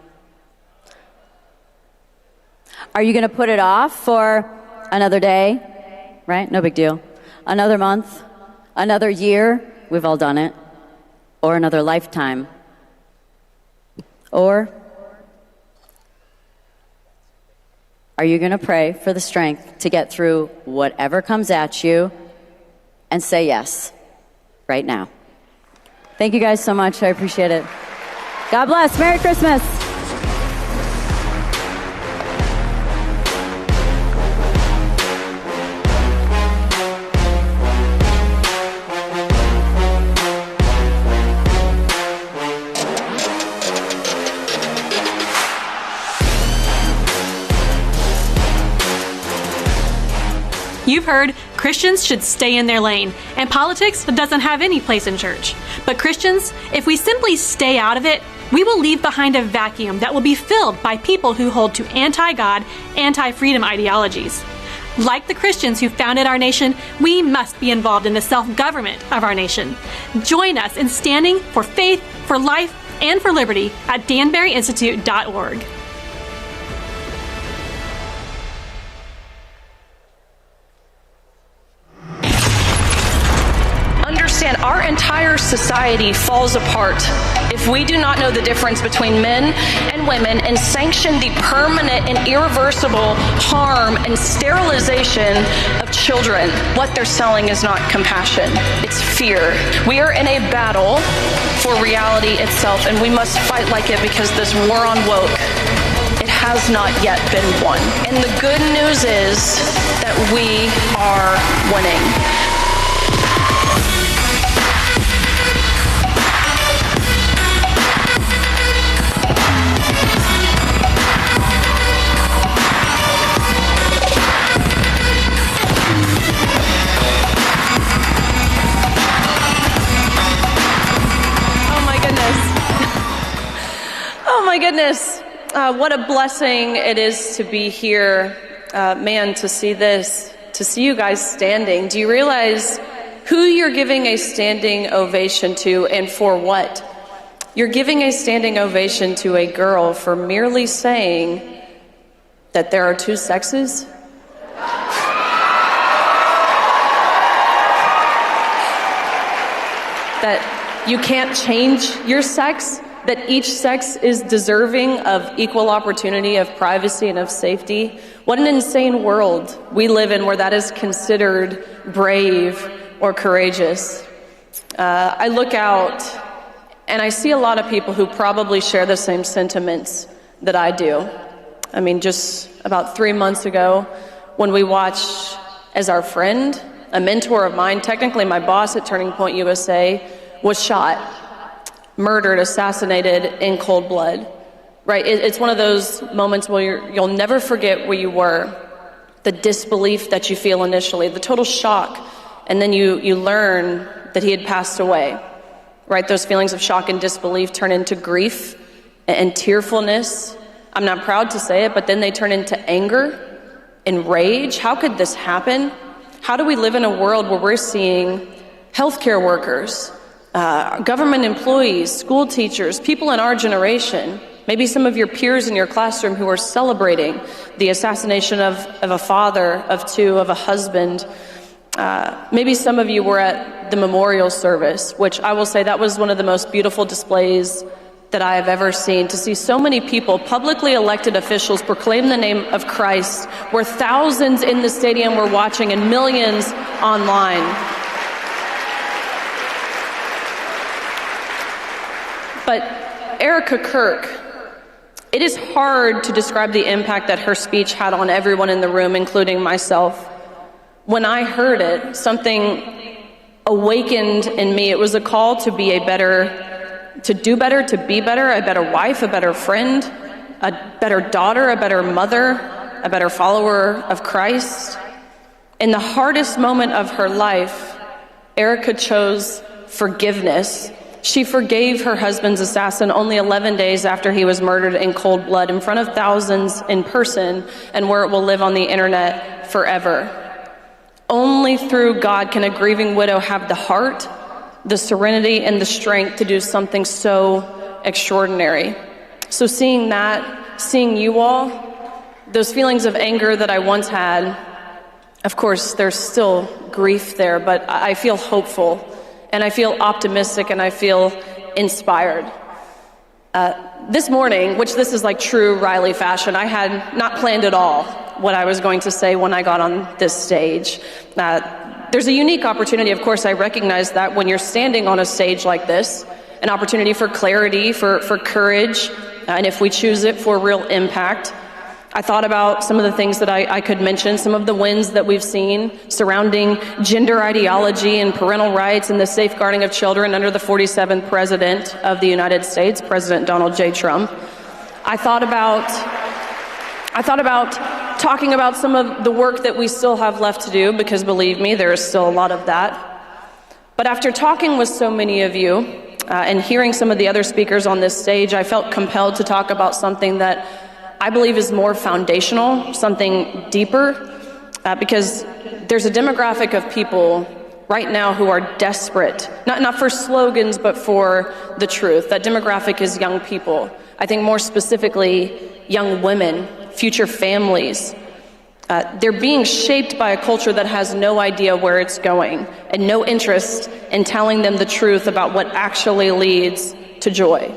Are you going to put it off for another day? Right? No big deal. Another month, another year, we've all done it, or another lifetime. Or are you going to pray for the strength to get through whatever comes at you and say yes right now? Thank you guys so much. I appreciate it. God bless. Merry Christmas. You've heard Christians should stay in their lane, and politics doesn't have any place in church. But Christians, if we simply stay out of it, we will leave behind a vacuum that will be filled by people who hold to anti-God, anti-freedom ideologies. Like the Christians who founded our nation, we must be involved in the self-government of our nation. Join us in standing for faith, for life, and for liberty at danburyinstitute.org. Our entire society falls apart if we do not know the difference between men and women and sanction the permanent and irreversible harm and sterilization of children. What they're selling is not compassion, it's fear. We are in a battle for reality itself, and we must fight like it, because this war on woke, it has not yet been won. And the good news is that we are winning. Oh my goodness, what a blessing it is to be here, man, to see this, to see you guys standing. Do you realize who you're giving a standing ovation to and for what? You're giving a standing ovation to a girl for merely saying that there are two sexes? That you can't change your sex? That each sex is deserving of equal opportunity, of privacy, and of safety? What an insane world we live in where that is considered brave or courageous. I look out and I see a lot of people who probably share the same sentiments that I do. I mean, just about 3 months ago, when we watched as our friend, a mentor of mine, technically my boss at Turning Point USA, was shot, murdered, assassinated in cold blood, right? It's one of those moments where you'll never forget where you were, the disbelief that you feel initially, the total shock, and then you learn that he had passed away, right? Those feelings of shock and disbelief turn into grief and tearfulness. I'm not proud to say it, but then they turn into anger and rage. How could this happen? How do we live in a world where we're seeing healthcare workers, government employees, school teachers, people in our generation, maybe some of your peers in your classroom who are celebrating the assassination of a father, of two, of a husband. Maybe some of you were at the memorial service, which I will say that was one of the most beautiful displays that I have ever seen, to see so many people, publicly elected officials, proclaim the name of Christ, where thousands in the stadium were watching and millions online. But Erica Kirk, It is hard to describe the impact that her speech had on everyone in the room, including myself. When I heard it, something awakened in me. It was a call to be to do better, to be better, a better wife, a better friend, a better daughter, a better mother, a better follower of Christ. In the hardest moment of her life, Erica chose forgiveness. She forgave her husband's assassin only 11 days after he was murdered in cold blood in front of thousands in person, and where it will live on the internet forever. Only through God can a grieving widow have the heart, the serenity, and the strength to do something so extraordinary. So seeing that, seeing you all, those feelings of anger that I once had, of course, there's still grief there, but I feel hopeful, and I feel optimistic, and I feel inspired. This morning, which this is like true Riley fashion, I had not planned at all what I was going to say when I got on this stage. There's a unique opportunity, of course, I recognize that when you're standing on a stage like this, an opportunity for clarity, for courage, and if we choose it, for real impact. I thought about some of the things that I could mention, some of the wins that we've seen surrounding gender ideology and parental rights and the safeguarding of children under the 47th President of the United States, President Donald J. Trump. I thought about talking about some of the work that we still have left to do, because believe me, there is still a lot of that. But after talking with so many of you and hearing some of the other speakers on this stage, I felt compelled to talk about something that I believe is more foundational, something deeper, because there's a demographic of people right now who are desperate, not for slogans, but for the truth. That demographic is young people. I think more specifically, young women, future families. They're being shaped by a culture that has no idea where it's going and no interest in telling them the truth about what actually leads to joy.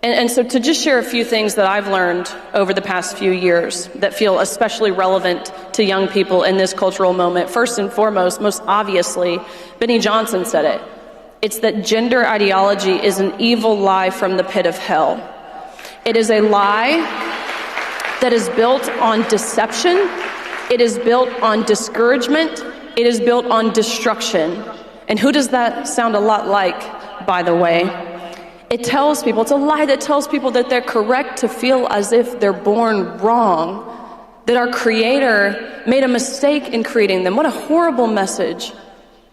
And so to just share a few things that I've learned over the past few years that feel especially relevant to young people in this cultural moment. First and foremost, most obviously, Benny Johnson said it. It's that gender ideology is an evil lie from the pit of hell. It is a lie that is built on deception. It is built on discouragement. It is built on destruction. And who does that sound a lot like, by the way? It tells people, it's a lie that tells people that they're correct to feel as if they're born wrong, that our Creator made a mistake in creating them. What a horrible message.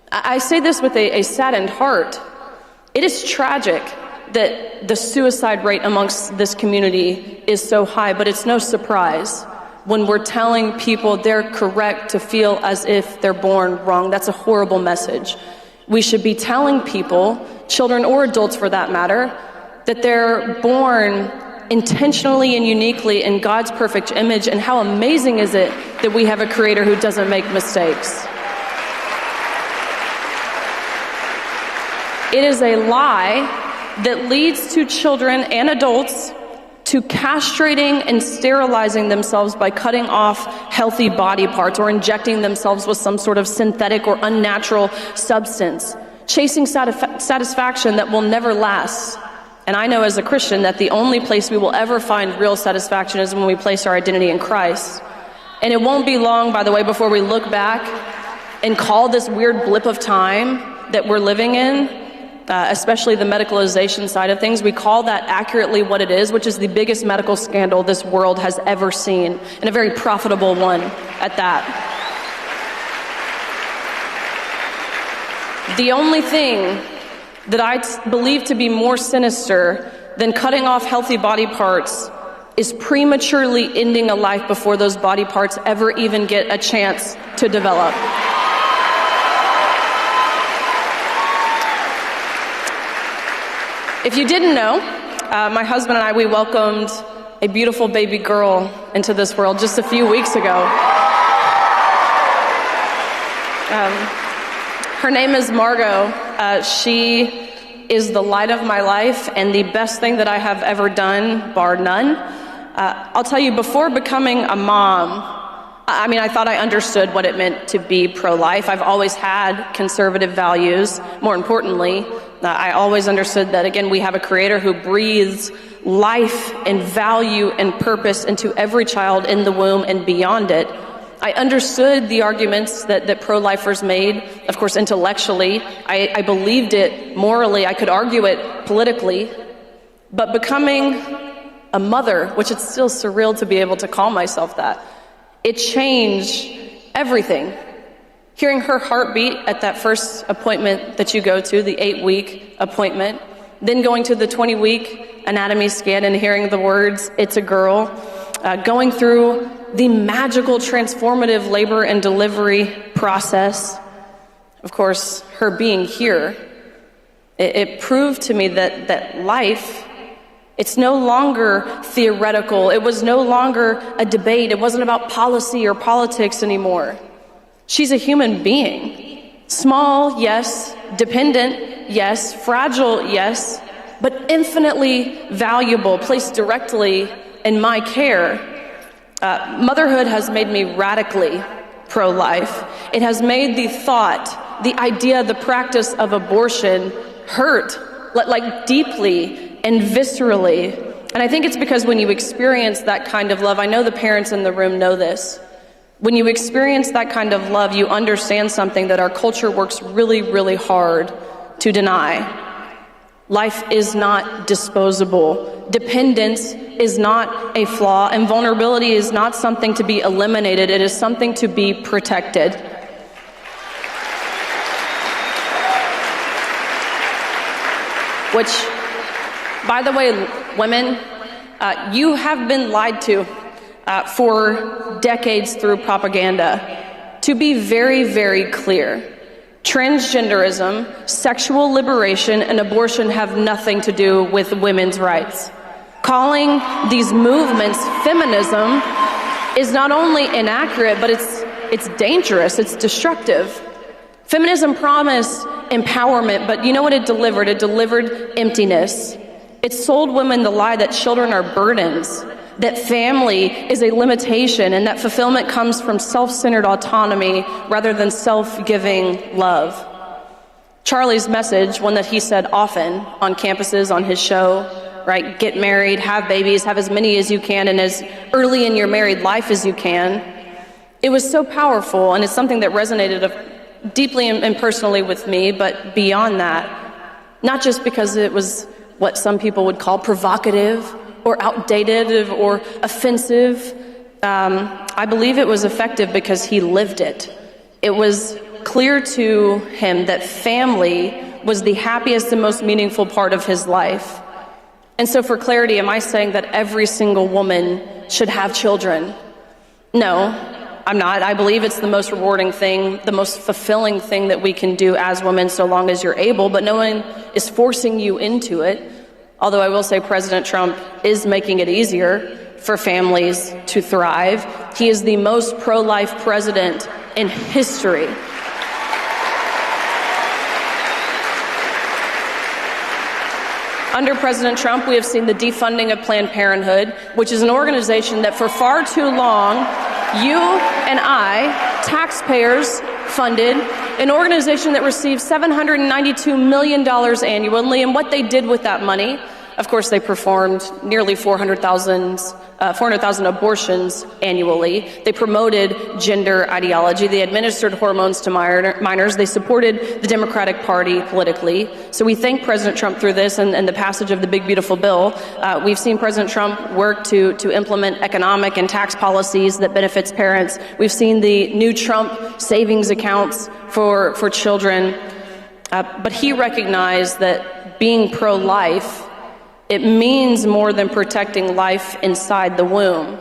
I say this with a saddened heart. It is tragic that the suicide rate amongst this community is so high, but it's no surprise when we're telling people they're correct to feel as if they're born wrong. That's a horrible message. We should be telling people, children or adults for that matter, that they're born intentionally and uniquely in God's perfect image, and how amazing is it that we have a Creator who doesn't make mistakes. It is a lie that leads to children and adults to castrating and sterilizing themselves by cutting off healthy body parts or injecting themselves with some sort of synthetic or unnatural substance, chasing satisfaction that will never last. And I know as a Christian that the only place we will ever find real satisfaction is when we place our identity in Christ. And it won't be long, by the way, before we look back and call this weird blip of time that we're living in, especially the medicalization side of things, we call that accurately what it is, which is the biggest medical scandal this world has ever seen, and a very profitable one at that. The only thing that I believe to be more sinister than cutting off healthy body parts is prematurely ending a life before those body parts ever even get a chance to develop. If you didn't know, my husband and I, we welcomed a beautiful baby girl into this world just a few weeks ago. Her name is Margot. She is the light of my life and the best thing that I have ever done, bar none. I'll tell you, before becoming a mom, I mean, I thought I understood what it meant to be pro-life. I've always had conservative values. More importantly, I always understood that, again, we have a creator who breathes life and value and purpose into every child in the womb and beyond it. I understood the arguments that pro-lifers made, of course, intellectually. I believed it morally. I could argue it politically. But becoming a mother, which it's still surreal to be able to call myself that, it changed everything. Hearing her heartbeat at that first appointment that you go to, the 8-week appointment, then going to the 20-week anatomy scan and hearing the words, "It's a girl," going through the magical transformative labor and delivery process. Of course, her being here, it proved to me that life, it's no longer theoretical. It was no longer a debate. It wasn't about policy or politics anymore. She's a human being. Small, yes. Dependent, yes. Fragile, yes. But infinitely valuable, placed directly in my care. Motherhood has made me radically pro-life. It has made the thought, the idea, the practice of abortion hurt, like deeply and viscerally. And I think it's because when you experience that kind of love, I know the parents in the room know this, when you experience that kind of love, you understand something that our culture works really, really hard to deny. Life is not disposable. Dependence is not a flaw, and vulnerability is not something to be eliminated. It is something to be protected. Which, by the way, women, you have been lied to for decades through propaganda. To be very, very clear, transgenderism, sexual liberation, and abortion have nothing to do with women's rights. Calling these movements feminism is not only inaccurate, but it's dangerous, it's destructive. Feminism promised empowerment, but you know what it delivered? It delivered emptiness. It sold women the lie that children are burdens, that family is a limitation, and that fulfillment comes from self-centered autonomy rather than self-giving love. Charlie's message, one that he said often on campuses, on his show, right? Get married, have babies, have as many as you can, and as early in your married life as you can. It was so powerful, and it's something that resonated deeply and personally with me, but beyond that, not just because it was what some people would call provocative or outdated or offensive. I believe it was effective because he lived it. It was clear to him that family was the happiest and most meaningful part of his life. And so for clarity, am I saying that every single woman should have children? No, I'm not. I believe it's the most rewarding thing, the most fulfilling thing that we can do as women, so long as you're able, but no one is forcing you into it. Although I will say President Trump is making it easier for families to thrive. He is the most pro-life president in history. Under President Trump, we have seen the defunding of Planned Parenthood, which is an organization that for far too long, you and I, taxpayers, funded, an organization that received $792 million annually, and what they did with that money, of course, they performed nearly 400,000 abortions annually. They promoted gender ideology. They administered hormones to minors. They supported the Democratic Party politically. So we thank President Trump through this and the passage of the Big Beautiful Bill. We've seen President Trump work to implement economic and tax policies that benefits parents. We've seen the new Trump savings accounts for children. But he recognized that being pro-life, it means more than protecting life inside the womb.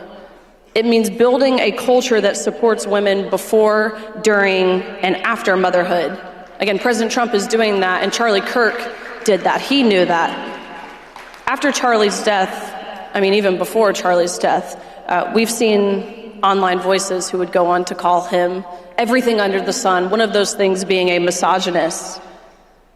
It means building a culture that supports women before, during, and after motherhood. Again, President Trump is doing that, and Charlie Kirk did that. He knew that. After Charlie's death, even before Charlie's death, we've seen online voices who would go on to call him everything under the sun, one of those things being a misogynist.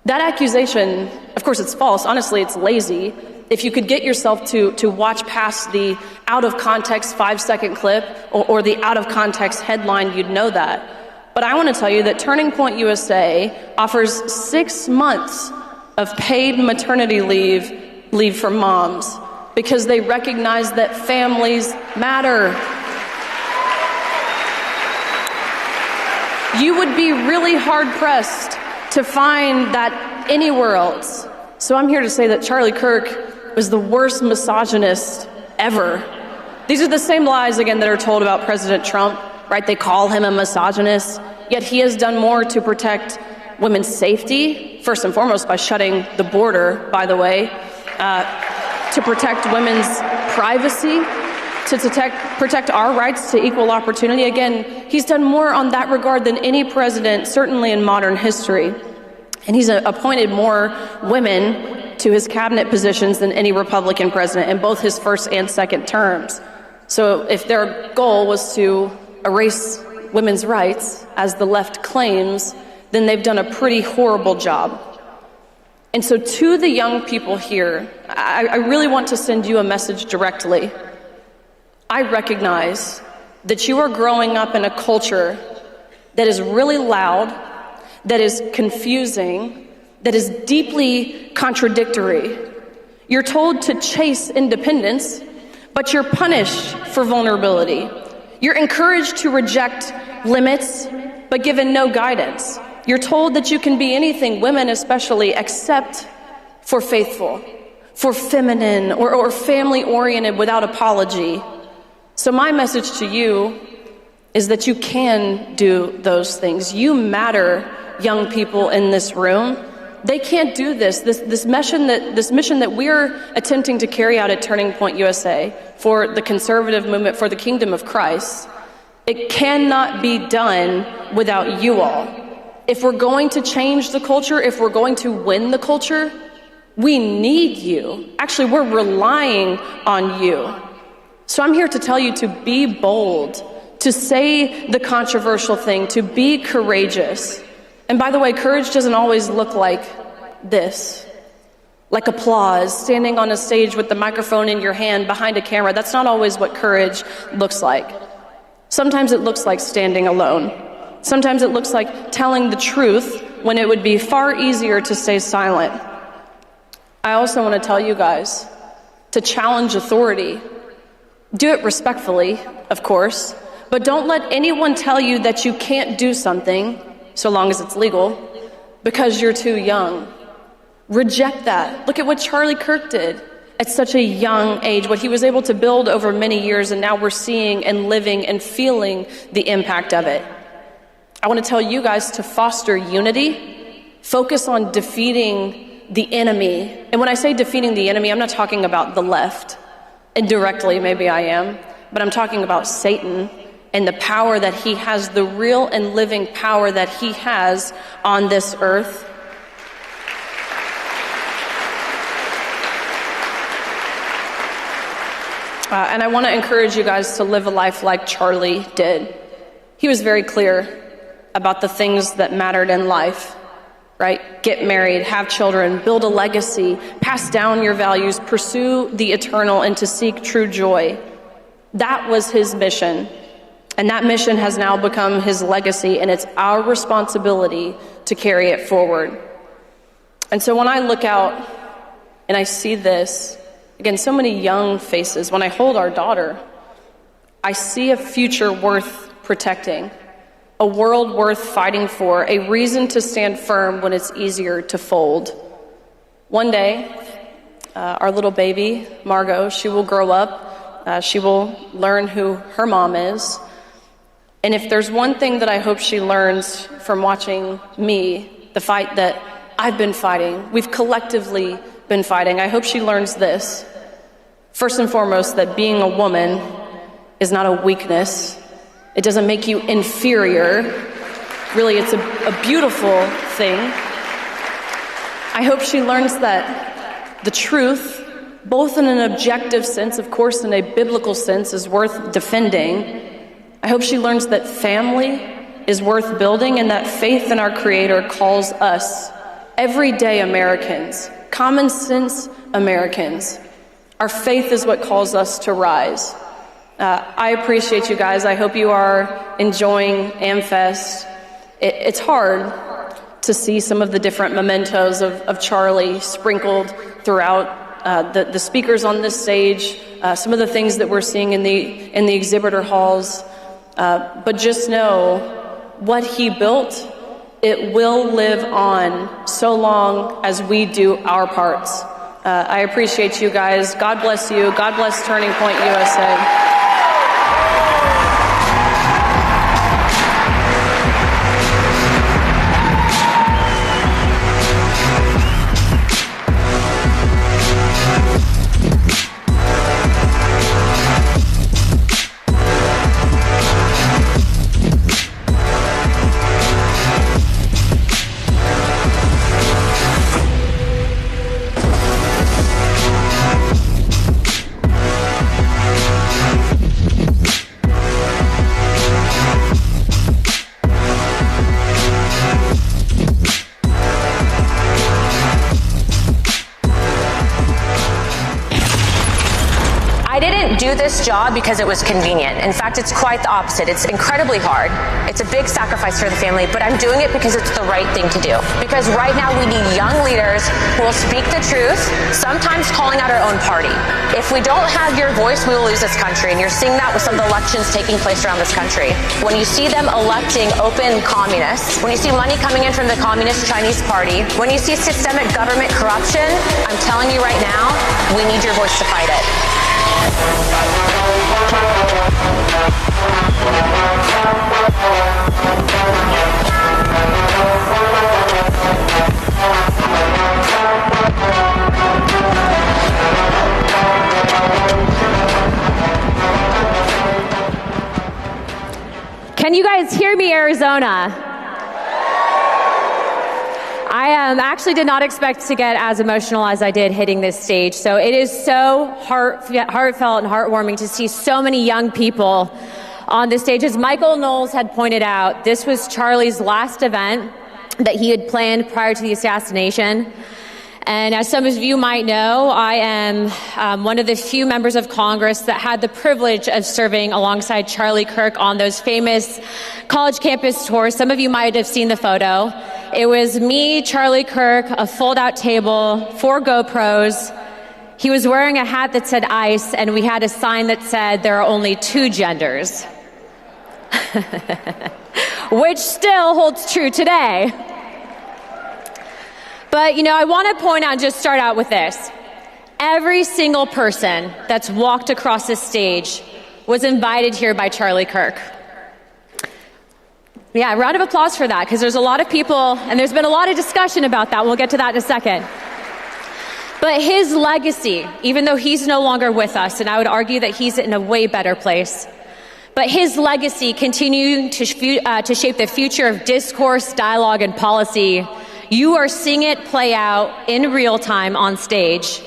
That accusation, of course, it's false. Honestly, it's lazy. If you could get yourself to watch past the out of context 5-second clip or the out of context headline, you'd know that. But I want to tell you that Turning Point USA offers 6 months of paid maternity leave for moms because they recognize that families matter. You would be really hard-pressed to find that anywhere else. So I'm here to say that Charlie Kirk was the worst misogynist ever. These are the same lies, again, that are told about President Trump, right? They call him a misogynist, yet he has done more to protect women's safety, first and foremost by shutting the border, by the way, to protect women's privacy, to protect our rights to equal opportunity. Again, he's done more on that regard than any president, certainly in modern history. And he's appointed more women to his cabinet positions than any Republican president in both his first and second terms. So if their goal was to erase women's rights, as the left claims, then they've done a pretty horrible job. And so to the young people here, I really want to send you a message directly. I recognize that you are growing up in a culture that is really loud, that is confusing, that is deeply contradictory. You're told to chase independence, but you're punished for vulnerability. You're encouraged to reject limits, but given no guidance. You're told that you can be anything, women especially, except for faithful, for feminine, or family-oriented without apology. So my message to you is that you can do those things. You matter, young people in this room. They can't do this. This mission that we're attempting to carry out at Turning Point USA for the conservative movement, for the kingdom of Christ, it cannot be done without you all. If we're going to change the culture, if we're going to win the culture, we need you. Actually, we're relying on you. So I'm here to tell you to be bold, to say the controversial thing, to be courageous. And by the way, courage doesn't always look like this, like applause, standing on a stage with the microphone in your hand behind a camera. That's not always what courage looks like. Sometimes it looks like standing alone. Sometimes it looks like telling the truth when it would be far easier to stay silent. I also want to tell you guys to challenge authority. Do it respectfully, of course, but don't let anyone tell you that you can't do something, so long as it's legal, because you're too young. Reject that. Look at what Charlie Kirk did at such a young age, what he was able to build over many years, and now we're seeing and living and feeling the impact of it. I want to tell you guys to foster unity, focus on defeating the enemy. And when I say defeating the enemy, I'm not talking about the left. Indirectly, maybe I am, but I'm talking about Satan and the power that he has, the real and living power that he has on this earth. And I want to encourage you guys to live a life like Charlie did. He was very clear about the things that mattered in life, right? Get married, have children, build a legacy, pass down your values, pursue the eternal, and to seek true joy. That was his mission. And that mission has now become his legacy, and it's our responsibility to carry it forward. And so when I look out and I see this, again, so many young faces, when I hold our daughter, I see a future worth protecting, a world worth fighting for, a reason to stand firm when it's easier to fold. One day, our little baby, Margot, she will grow up, she will learn who her mom is. And if there's one thing that I hope she learns from watching me, the fight that I've been fighting, we've collectively been fighting, I hope she learns this. First and foremost, that being a woman is not a weakness. It doesn't make you inferior. Really, it's a beautiful thing. I hope she learns that the truth, both in an objective sense, of course, in a biblical sense, is worth defending. I hope she learns that family is worth building and that faith in our Creator calls us, everyday Americans, common sense Americans. Our faith is what calls us to rise. I appreciate you guys. I hope you are enjoying AmFest. It's hard to see some of the different mementos of Charlie sprinkled throughout the speakers on this stage, some of the things that we're seeing in the exhibitor halls. But just know what he built, it will live on so long as we do our parts. I appreciate you guys. God bless you. God bless Turning Point USA. do this job because it was convenient. In fact, it's quite the opposite. It's incredibly hard. It's a big sacrifice for the family, but I'm doing it because it's the right thing to do. Because right now we need young leaders who will speak the truth, sometimes calling out our own party. If we don't have your voice, we will lose this country. And you're seeing that with some of the elections taking place around this country. When you see them electing open communists, when you see money coming in from the Communist Chinese Party, when you see systemic government corruption, I'm telling you right now, we need your voice to fight it. Can you guys hear me, Arizona? I actually did not expect to get as emotional as I did hitting this stage. So it is so heartfelt and heartwarming to see so many young people on this stage. As Michael Knowles had pointed out, this was Charlie's last event that he had planned prior to the assassination. And as some of you might know, I am one of the few members of Congress that had the privilege of serving alongside Charlie Kirk on those famous college campus tours. Some of you might have seen the photo. It was me, Charlie Kirk, a fold-out table, 4 GoPros. He was wearing a hat that said ICE, and we had a sign that said there are only 2 genders. Which still holds true today. But, you know, I want to point out, just start out with this. Every single person that's walked across this stage was invited here by Charlie Kirk. Yeah, a round of applause for that, because there's a lot of people, and there's been a lot of discussion about that. We'll get to that in a second. But his legacy, even though he's no longer with us, and I would argue that he's in a way better place, but his legacy continuing to shape the future of discourse, dialogue, and policy. You are seeing it play out in real time on stage.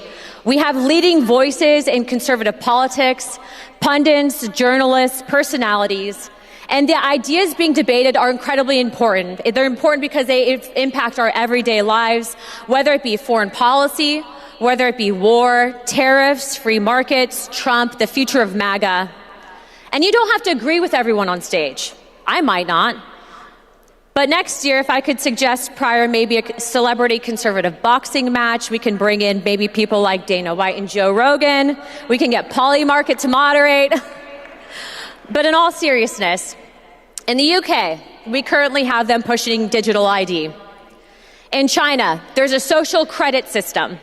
We have leading voices in conservative politics, pundits, journalists, personalities, and the ideas being debated are incredibly important. They're important because they impact our everyday lives, whether it be foreign policy, whether it be war, tariffs, free markets, Trump, the future of MAGA. And you don't have to agree with everyone on stage. I might not. But next year, if I could suggest prior maybe a celebrity conservative boxing match, we can bring in maybe people like Dana White and Joe Rogan. We can get Polly Market to moderate. But in all seriousness, in the UK, we currently have them pushing digital ID. In China, there's a social credit system.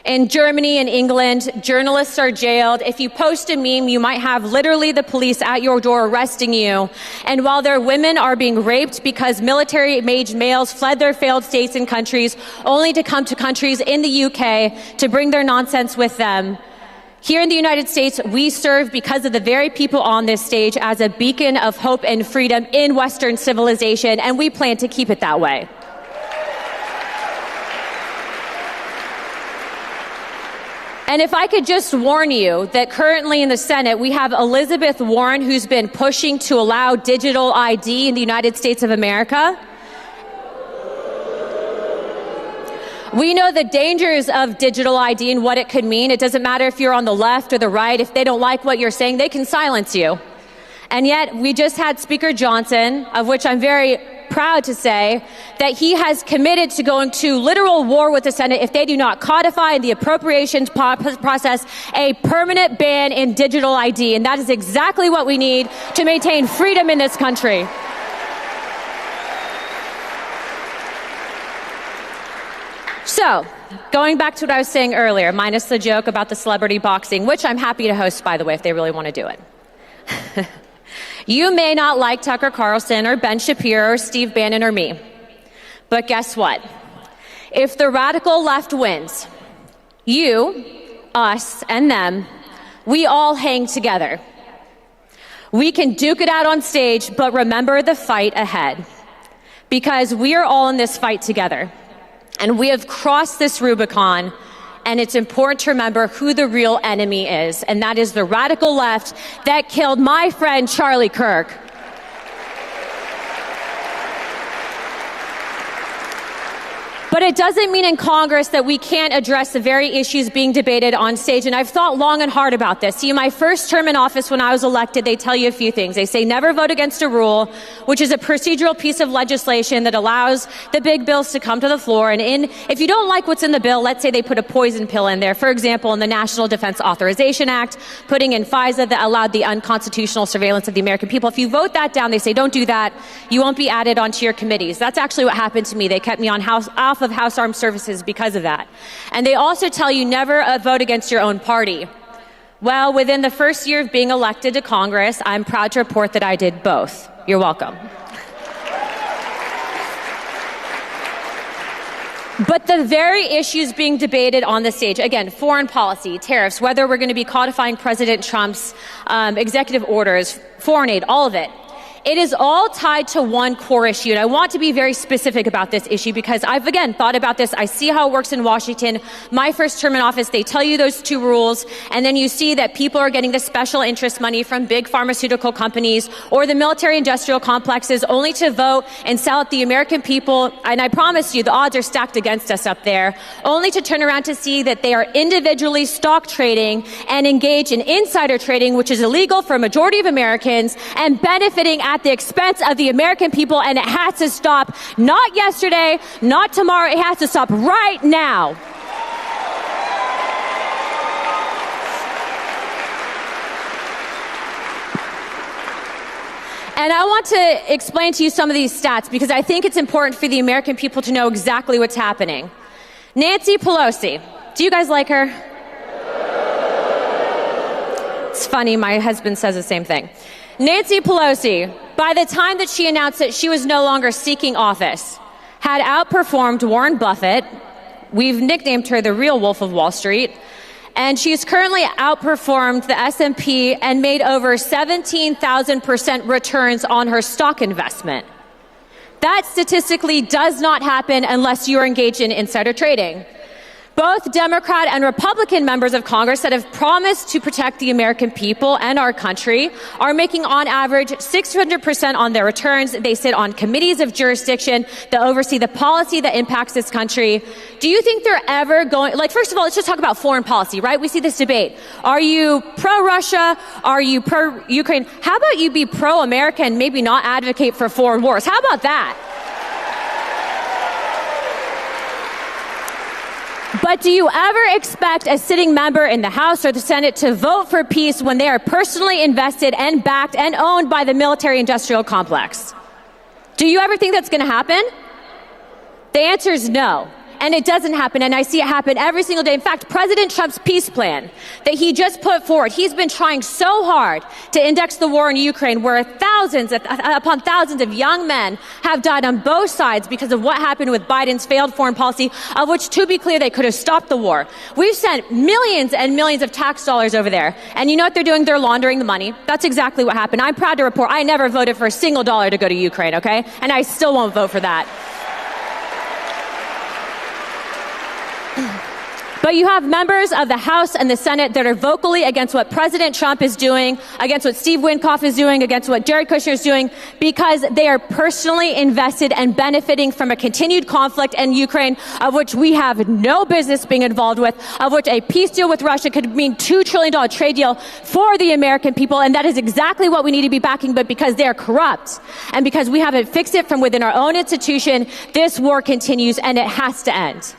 In Germany and England, journalists are jailed. If you post a meme, you might have literally the police at your door arresting you. And while their women are being raped because military-aged males fled their failed states and countries only to come to countries in the UK to bring their nonsense with them, here in the United States, we serve, because of the very people on this stage, as a beacon of hope and freedom in Western civilization, and we plan to keep it that way. And if I could just warn you that currently in the Senate, we have Elizabeth Warren, who's been pushing to allow digital ID in the United States of America. We know the dangers of digital ID and what it could mean. It doesn't matter if you're on the left or the right. If they don't like what you're saying, they can silence you. And yet, we just had Speaker Johnson, of which I'm very proud to say, that he has committed to going to literal war with the Senate if they do not codify in the appropriations process a permanent ban in digital ID. And that is exactly what we need to maintain freedom in this country. So, going back to what I was saying earlier, minus the joke about the celebrity boxing, which I'm happy to host, by the way, if they really want to do it. You may not like Tucker Carlson or Ben Shapiro or Steve Bannon or me, but guess what? If the radical left wins, you, us, and them, we all hang together. We can duke it out on stage, but remember the fight ahead, because we are all in this fight together. And we have crossed this Rubicon, and it's important to remember who the real enemy is, and that is the radical left that killed my friend Charlie Kirk. But it doesn't mean in Congress that we can't address the very issues being debated on stage. And I've thought long and hard about this. See, in my first term in office when I was elected, they tell you a few things. They say never vote against a rule, which is a procedural piece of legislation that allows the big bills to come to the floor. And if you don't like what's in the bill, let's say they put a poison pill in there. For example, in the National Defense Authorization Act, putting in FISA that allowed the unconstitutional surveillance of the American people. If you vote that down, they say don't do that. You won't be added onto your committees. That's actually what happened to me. They kept me on off of House Armed Services because of that. And they also tell you never vote against your own party. Well, within the first year of being elected to Congress, I'm proud to report that I did both. You're welcome. But the very issues being debated on the stage, again, foreign policy, tariffs, whether we're going to be codifying President Trump's executive orders, foreign aid, all of it, it is all tied to one core issue. And I want to be very specific about this issue because I've, again, thought about this. I see how it works in Washington. My first term in office, they tell you those two rules, and then you see that people are getting the special interest money from big pharmaceutical companies or the military-industrial complexes only to vote and sell at the American people. And I promise you, the odds are stacked against us up there, only to turn around to see that they are individually stock trading and engage in insider trading, which is illegal for a majority of Americans and benefiting at the expense of the American people, and it has to stop. Not yesterday, not tomorrow, it has to stop right now. And I want to explain to you some of these stats because I think it's important for the American people to know exactly what's happening. Nancy Pelosi, do you guys like her? It's funny, my husband says the same thing. Nancy Pelosi, by the time that she announced that she was no longer seeking office, had outperformed Warren Buffett. We've nicknamed her the real Wolf of Wall Street. And she's currently outperformed the S&P and made over 17,000% returns on her stock investment. That statistically does not happen unless you are engaged in insider trading. Both Democrat and Republican members of Congress that have promised to protect the American people and our country are making on average 600% on their returns. They sit on committees of jurisdiction that oversee the policy that impacts this country. Do you think they're ever going, first of all, let's just talk about foreign policy, right? We see this debate. Are you pro-Russia? Are you pro-Ukraine? How about you be pro-America and maybe not advocate for foreign wars? How about that? But do you ever expect a sitting member in the House or the Senate to vote for peace when they are personally invested and backed and owned by the military-industrial complex? Do you ever think that's going to happen? The answer is no. And it doesn't happen, and I see it happen every single day. In fact, President Trump's peace plan that he just put forward, he's been trying so hard to index the war in Ukraine, where thousands upon thousands of young men have died on both sides because of what happened with Biden's failed foreign policy, of which, to be clear, they could have stopped the war. We've sent millions and millions of tax dollars over there, and you know what they're doing? They're laundering the money. That's exactly what happened. I'm proud to report I never voted for a single dollar to go to Ukraine, okay? And I still won't vote for that. But you have members of the House and the Senate that are vocally against what President Trump is doing, against what Steve Witkoff is doing, against what Jared Kushner is doing, because they are personally invested and benefiting from a continued conflict in Ukraine, of which we have no business being involved with, of which a peace deal with Russia could mean $2 trillion trade deal for the American people. And that is exactly what we need to be backing. But because they are corrupt and because we haven't fixed it from within our own institution, this war continues and it has to end.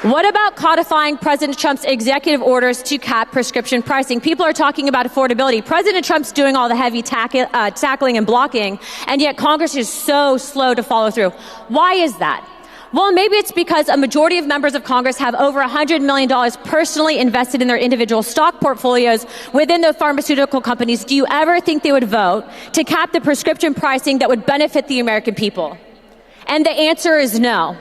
What about codifying President Trump's executive orders to cap prescription pricing? People are talking about affordability. President Trump's doing all the heavy tackling and blocking, and yet Congress is so slow to follow through. Why is that? Well, maybe it's because a majority of members of Congress have over $100 million personally invested in their individual stock portfolios within the pharmaceutical companies. Do you ever think they would vote to cap the prescription pricing that would benefit the American people? And the answer is no.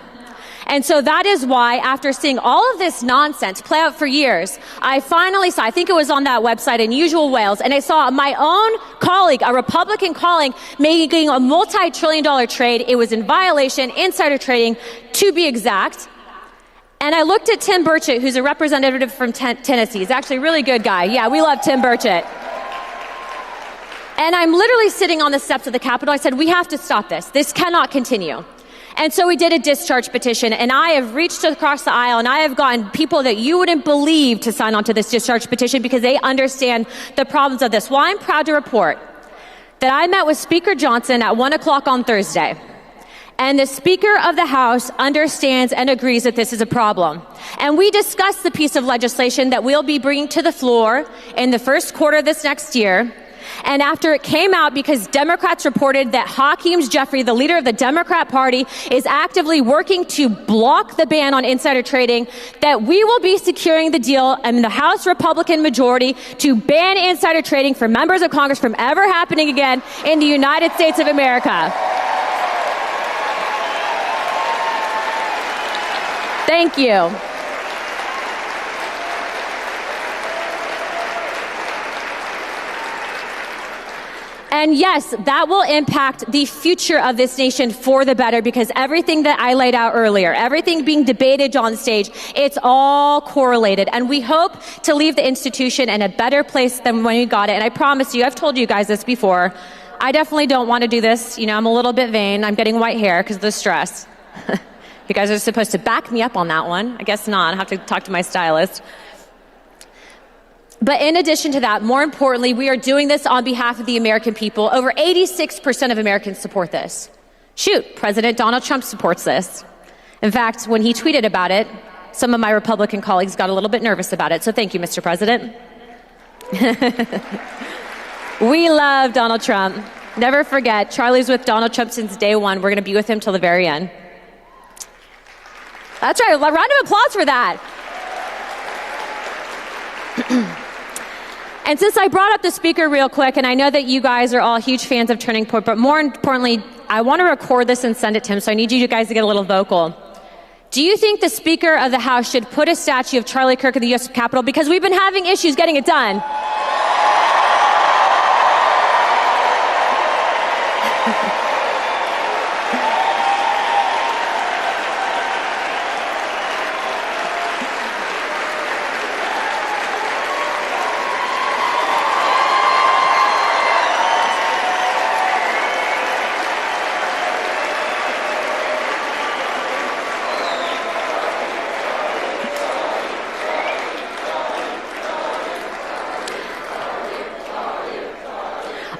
And so that is why, after seeing all of this nonsense play out for years, I finally saw, I think it was on that website, Unusual Whales, and I saw my own colleague, a Republican colleague, making a multi-trillion-dollar trade. It was in violation, insider trading, to be exact. And I looked at Tim Burchett, who's a representative from Tennessee. He's actually a really good guy. Yeah, we love Tim Burchett. And I'm literally sitting on the steps of the Capitol. I said, we have to stop this. This cannot continue. And so we did a discharge petition, and I have reached across the aisle, and I have gotten people that you wouldn't believe to sign on to this discharge petition because they understand the problems of this. Well, I'm proud to report that I met with Speaker Johnson at 1 o'clock on Thursday. And the Speaker of the House understands and agrees that this is a problem. And we discussed the piece of legislation that we'll be bringing to the floor in the first quarter of this next year. And after it came out, because Democrats reported that Hakeem Jeffrey, the leader of the Democrat Party, is actively working to block the ban on insider trading, that we will be securing the deal in the House Republican majority to ban insider trading for members of Congress from ever happening again in the United States of America. Thank you. And yes, that will impact the future of this nation for the better, because everything that I laid out earlier, everything being debated on stage, it's all correlated. And we hope to leave the institution in a better place than when we got it. And I promise you, I've told you guys this before, I definitely don't want to do this. You know, I'm a little bit vain. I'm getting white hair because of the stress. You guys are supposed to back me up on that one. I guess not. I have to talk to my stylist. But in addition to that, more importantly, we are doing this on behalf of the American people. Over 86% of Americans support this. Shoot, President Donald Trump supports this. In fact, when he tweeted about it, some of my Republican colleagues got a little bit nervous about it. So thank you, Mr. President. We love Donald Trump. Never forget, Charlie's with Donald Trump since day one. We're going to be with him till the very end. That's right. A round of applause for that. And since I brought up the speaker real quick, and I know that you guys are all huge fans of Turning Point, but more importantly, I want to record this and send it to him, so I need you guys to get a little vocal. Do you think the Speaker of the House should put a statue of Charlie Kirk in the U.S. Capitol? Because we've been having issues getting it done.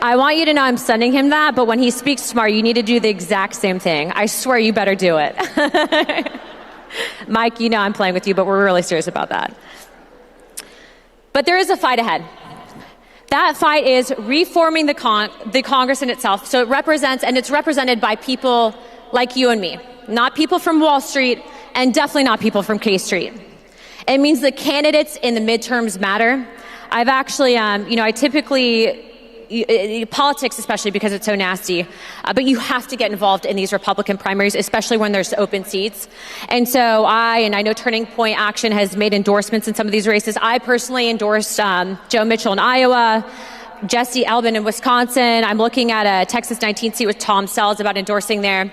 I want you to know I'm sending him that, but when he speaks tomorrow, you need to do the exact same thing. I swear you better do it. Mike, you know I'm playing with you, but we're really serious about that. But there is a fight ahead. That fight is reforming the Congress in itself, so it represents, and it's represented by people like you and me, not people from Wall Street, and definitely not people from K Street. It means the candidates in the midterms matter. I've actually, I typically, politics especially because it's so nasty, but you have to get involved in these Republican primaries, especially when there's open seats. And so I know Turning Point Action has made endorsements in some of these races. I personally endorsed Joe Mitchell in Iowa, Jesse Elbin in Wisconsin. I'm looking at a Texas 19th seat with Tom Sells about endorsing there.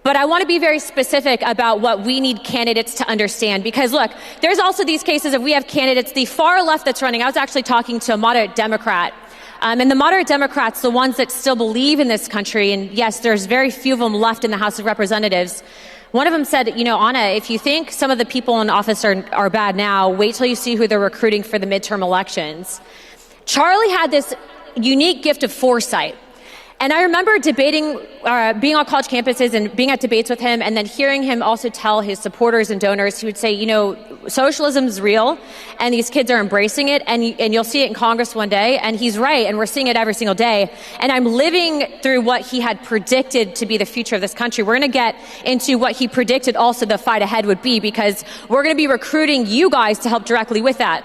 But I want to be very specific about what we need candidates to understand, because look, there's also these cases of we have candidates, the far left that's running. I was actually talking to a moderate Democrat, and the moderate Democrats, the ones that still believe in this country, and yes, there's very few of them left in the House of Representatives. One of them said, you know, Anna, if you think some of the people in office are bad now, wait till you see who they're recruiting for the midterm elections. Charlie had this unique gift of foresight. And I remember debating, being on college campuses and being at debates with him, and then hearing him also tell his supporters and donors, he would say, you know, socialism's real, and these kids are embracing it, and you'll see it in Congress one day, and he's right, and we're seeing it every single day. And I'm living through what he had predicted to be the future of this country. We're going to get into what he predicted also the fight ahead would be, because we're going to be recruiting you guys to help directly with that.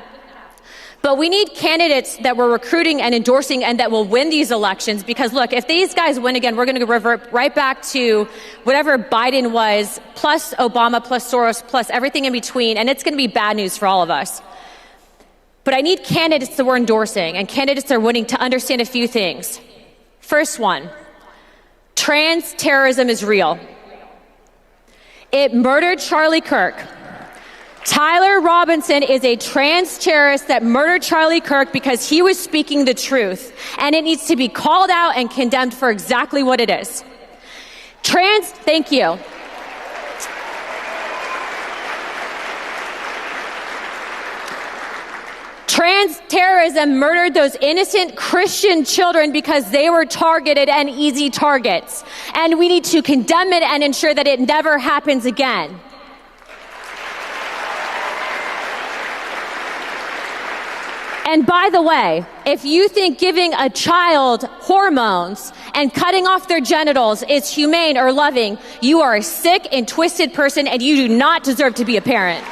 But we need candidates that we're recruiting and endorsing and that will win these elections, because look, if these guys win again, we're going to revert right back to whatever Biden was, plus Obama, plus Soros, plus everything in between, and it's going to be bad news for all of us. But I need candidates that we're endorsing and candidates that are winning to understand a few things. First one, trans terrorism is real. It murdered Charlie Kirk. Tyler Robinson is a trans terrorist that murdered Charlie Kirk because he was speaking the truth, and it needs to be called out and condemned for exactly what it is. Thank you. Trans terrorism murdered those innocent Christian children because they were targeted and easy targets, and we need to condemn it and ensure that it never happens again. And by the way, if you think giving a child hormones and cutting off their genitals is humane or loving, you are a sick and twisted person, and you do not deserve to be a parent.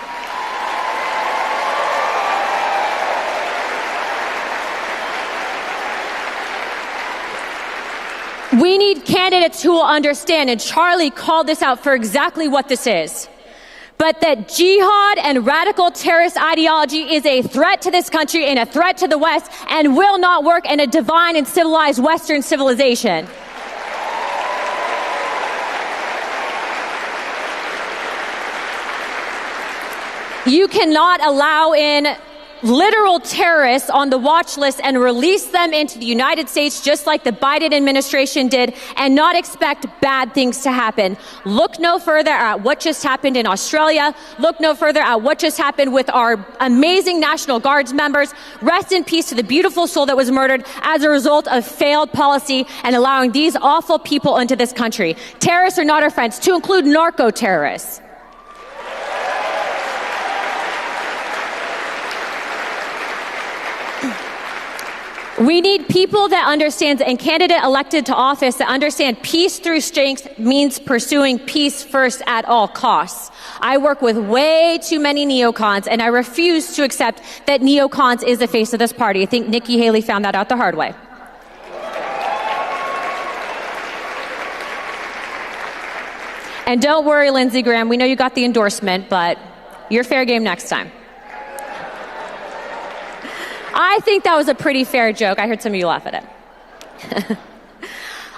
We need candidates who will understand, and Charlie called this out for exactly what this is. But that jihad and radical terrorist ideology is a threat to this country and a threat to the West, and will not work in a divine and civilized Western civilization. You cannot allow in literal terrorists on the watch list and release them into the United States just like the Biden administration did, and not expect bad things to happen. Look no further at what just happened in Australia. Look no further at what just happened with our amazing National Guards members. Rest in peace to the beautiful soul that was murdered as a result of failed policy and allowing these awful people into this country. Terrorists are not our friends, to include narco-terrorists. We need people that understand, and candidate elected to office that understand peace through strength means pursuing peace first at all costs. I work with way too many neocons, and I refuse to accept that neocons is the face of this party. I think Nikki Haley found that out the hard way. And don't worry, Lindsey Graham, we know you got the endorsement, but you're fair game next time. I think that was a pretty fair joke. I heard some of you laugh at it.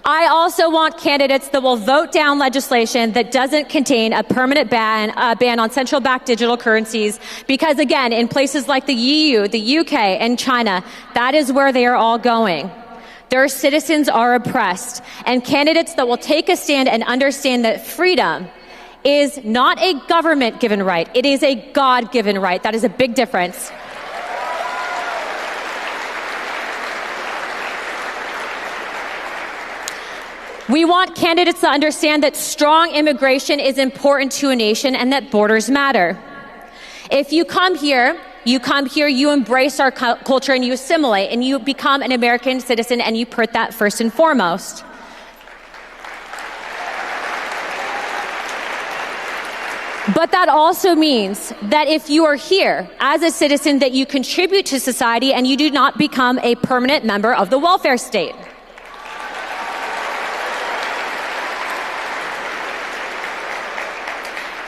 I also want candidates that will vote down legislation that doesn't contain a permanent ban on central bank digital currencies, because again, in places like the EU, the UK, and China, that is where they are all going. Their citizens are oppressed, and candidates that will take a stand and understand that freedom is not a government-given right. It is a God-given right. That is a big difference. We want candidates to understand that strong immigration is important to a nation and that borders matter. If you come here, you embrace our culture and you assimilate and you become an American citizen and you put that first and foremost. But that also means that if you are here as a citizen, that you contribute to society and you do not become a permanent member of the welfare state.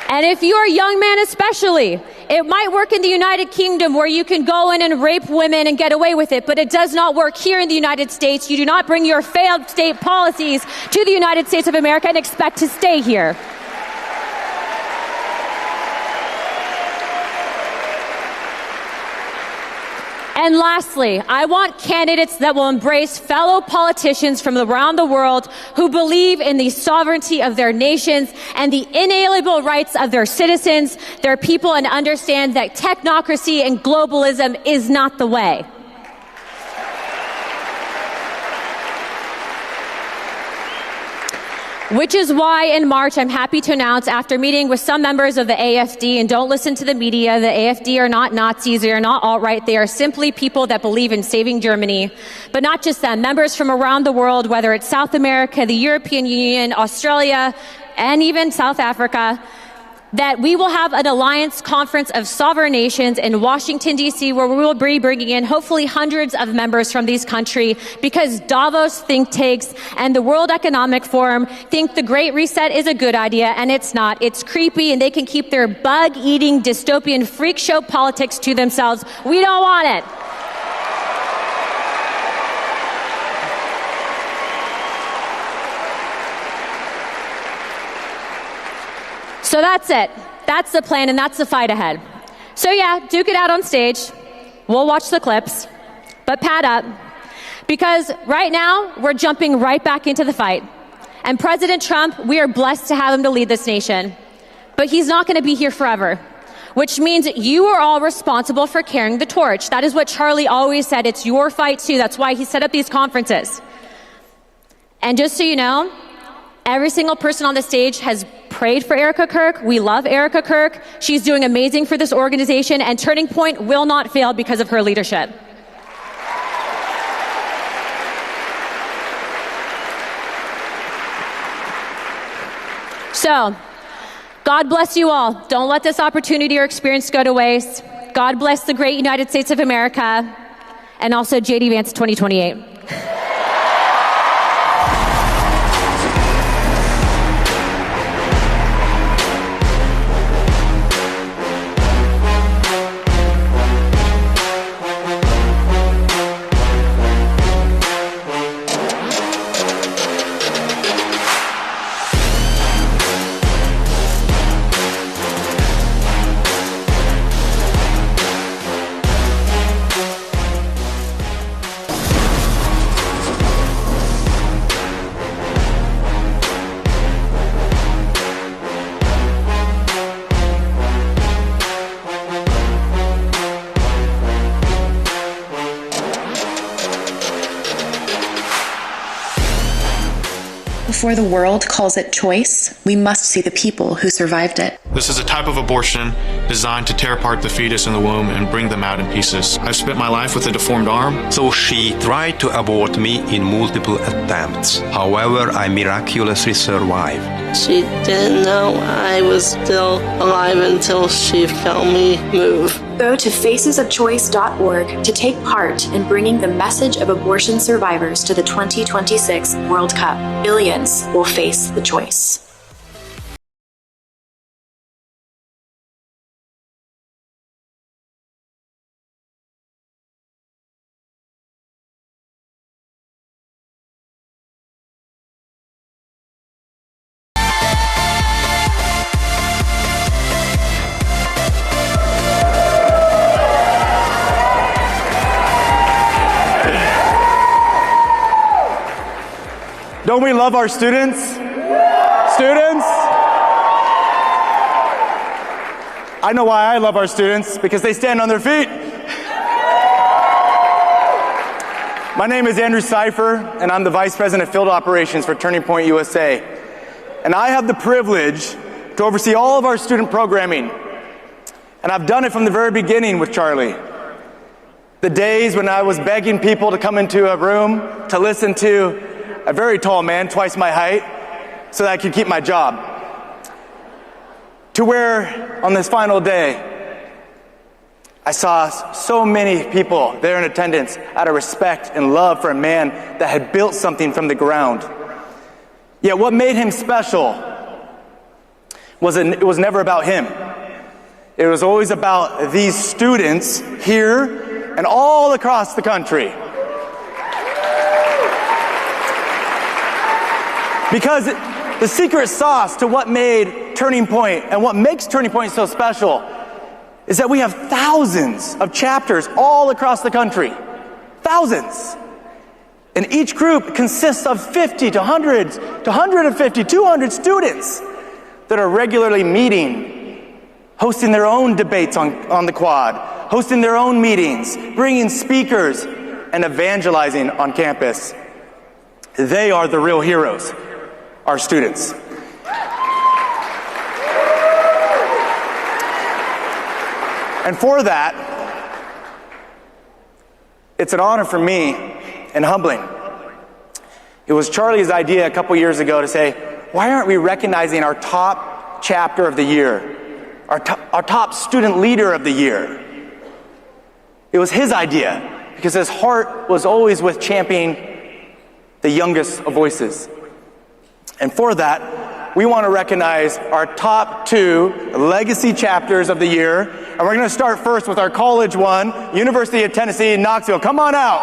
And if you're a young man especially, It might work in the United Kingdom where you can go in and rape women and get away with it, but it does not work here in the United States. You do not bring your failed state policies to the United States of America and expect to stay here. And lastly, I want candidates that will embrace fellow politicians from around the world who believe in the sovereignty of their nations and the inalienable rights of their citizens, their people, and understand that technocracy and globalism is not the way. Which is why in March, I'm happy to announce, after meeting with some members of the AfD, and don't listen to the media, the AfD are not Nazis, they are not alt-right, they are simply people that believe in saving Germany. But not just them, members from around the world, whether it's South America, the European Union, Australia, and even South Africa, that we will have an alliance conference of sovereign nations in Washington, D.C., where we will be bringing in hopefully hundreds of members from these countries, because Davos think tanks and the World Economic Forum think the Great Reset is a good idea, and it's not. It's creepy, and they can keep their bug-eating dystopian freak show politics to themselves. We don't want it. So that's it. That's the plan, and that's the fight ahead. So yeah, duke it out on stage. We'll watch the clips, but pad up, because right now we're jumping right back into the fight. And President Trump, we are blessed to have him to lead this nation, but he's not going to be here forever, which means you are all responsible for carrying the torch. That is what Charlie always said. It's your fight too. That's why he set up these conferences. And just so you know, every single person on the stage has prayed for Erica Kirk. We love Erica Kirk. She's doing amazing for this organization, and Turning Point will not fail because of her leadership. So, God bless you all. Don't let this opportunity or experience go to waste. God bless the great United States of America, and also JD Vance 2028. Before the world calls it choice, we must see the people who survived it. This is a type of abortion designed to tear apart the fetus in the womb and bring them out in pieces. I've spent my life with a deformed arm. So she tried to abort me in multiple attempts. However, I miraculously survived. She didn't know I was still alive until she felt me move. Go to facesofchoice.org to take part in bringing the message of abortion survivors to the 2026 World Cup. Billions will face the choice. Don't we love our students? Students? I know why I love our students, because they stand on their feet. My name is Andrew Seifer, and I'm the Vice President of Field Operations for Turning Point USA. And I have the privilege to oversee all of our student programming. And I've done it from the very beginning with Charlie. The days when I was begging people to come into a room to listen to a very tall man, twice my height, so that I could keep my job. To where, on this final day, I saw so many people there in attendance out of respect and love for a man that had built something from the ground. Yet what made him special was it was never about him. It was always about these students here and all across the country. Because the secret sauce to what made Turning Point and what makes Turning Point so special is that we have thousands of chapters all across the country. Thousands. And each group consists of 50 to 100 to 150, 200 students that are regularly meeting, hosting their own debates on the quad, hosting their own meetings, bringing speakers, and evangelizing on campus. They are the real heroes, our students. And for that, it's an honor for me and humbling. It was Charlie's idea a couple years ago to say, why aren't we recognizing our top chapter of the year, our top student leader of the year? It was his idea because his heart was always with championing the youngest of voices. And for that, we want to recognize our top 2 legacy chapters of the year. And we're going to start first with our college one, University of Tennessee, Knoxville. Come on out.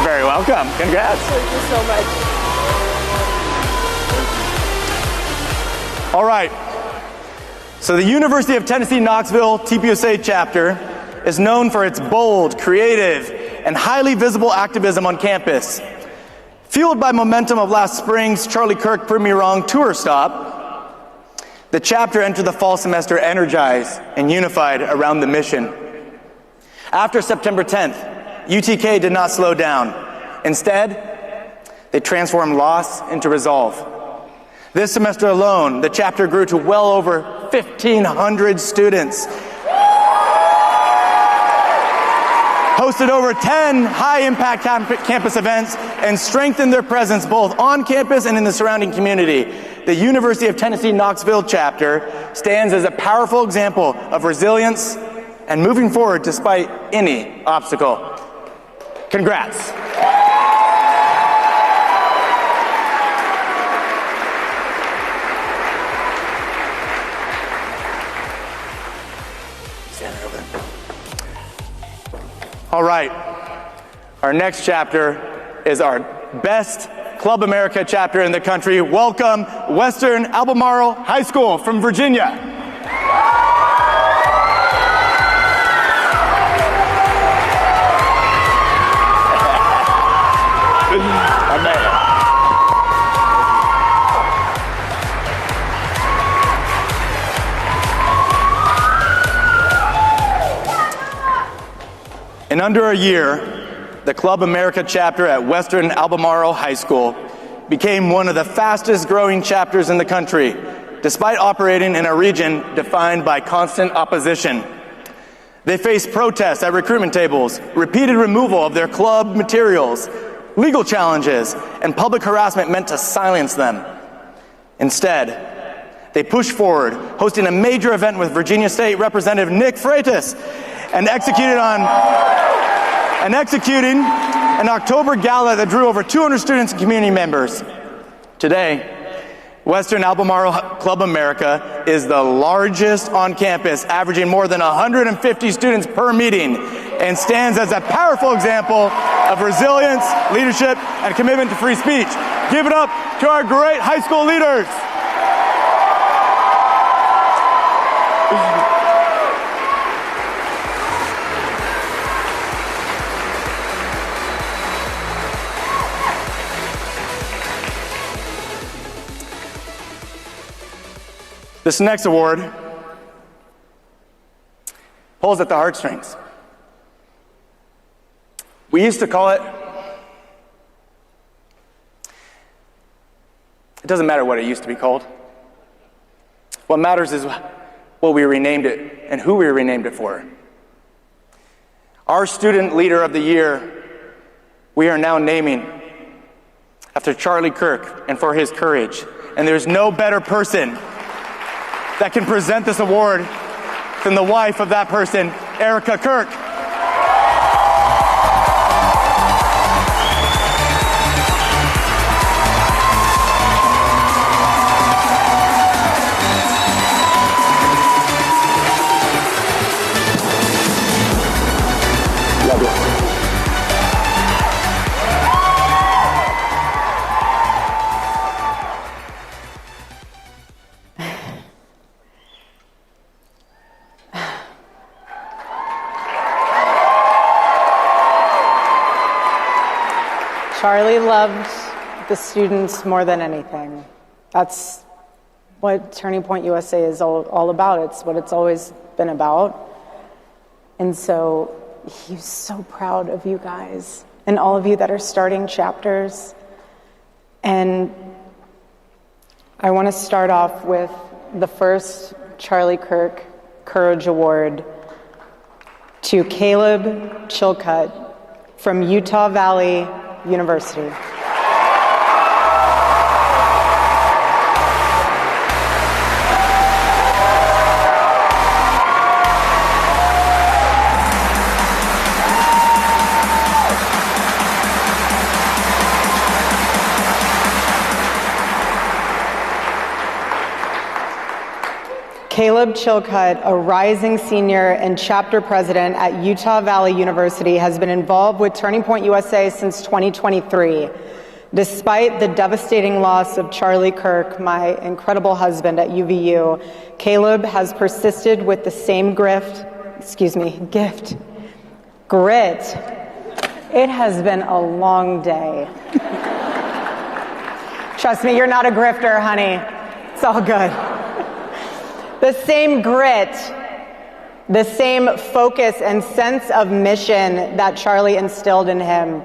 Very welcome. Congrats. Thank you so much. All right, so the University of Tennessee Knoxville TPUSA chapter is known for its bold, creative, and highly visible activism on campus. Fueled by momentum of last spring's Charlie Kirk Prove Me Wrong tour stop, the chapter entered the fall semester energized and unified around the mission. After September 10th, UTK did not slow down. Instead, they transformed loss into resolve. This semester alone, the chapter grew to well over 1,500 students. Hosted over 10 high-impact campus events and strengthened their presence both on campus and in the surrounding community. The University of Tennessee Knoxville chapter stands as a powerful example of resilience and moving forward despite any obstacle. Congrats. All right, our next chapter is our best Club America chapter in the country. Welcome, Western Albemarle High School from Virginia. In under a year, the Club America chapter at Western Albemarle High School became one of the fastest growing chapters in the country, despite operating in a region defined by constant opposition. They faced protests at recruitment tables, repeated removal of their club materials, legal challenges, and public harassment meant to silence them. Instead, they pushed forward, hosting a major event with Virginia State Representative Nick Freitas, and executing an October gala that drew over 200 students and community members. Today, Western Albemarle Club America is the largest on campus, averaging more than 150 students per meeting, and stands as a powerful example of resilience, leadership, and commitment to free speech. Give it up to our great high school leaders. This next award pulls at the heartstrings. We used to call it, it doesn't matter what it used to be called. What matters is what we renamed it and who we renamed it for. Our Student Leader of the Year, we are now naming after Charlie Kirk and for his courage. And there's no better person that can present this award than the wife of that person, Erica Kirk. Charlie loved the students more than anything. That's what Turning Point USA is all about. It's what it's always been about. And so he's so proud of you guys and all of you that are starting chapters. And I want to start off with the first Charlie Kirk Courage Award to Caleb Chilcutt from Utah Valley University. Caleb Chilcutt, a rising senior and chapter president at Utah Valley University, has been involved with Turning Point USA since 2023. Despite the devastating loss of Charlie Kirk, my incredible husband at UVU, Caleb has persisted with the same grit. It has been a long day. Trust me, you're not a grifter, honey. It's all good. The same grit, the same focus and sense of mission that Charlie instilled in him.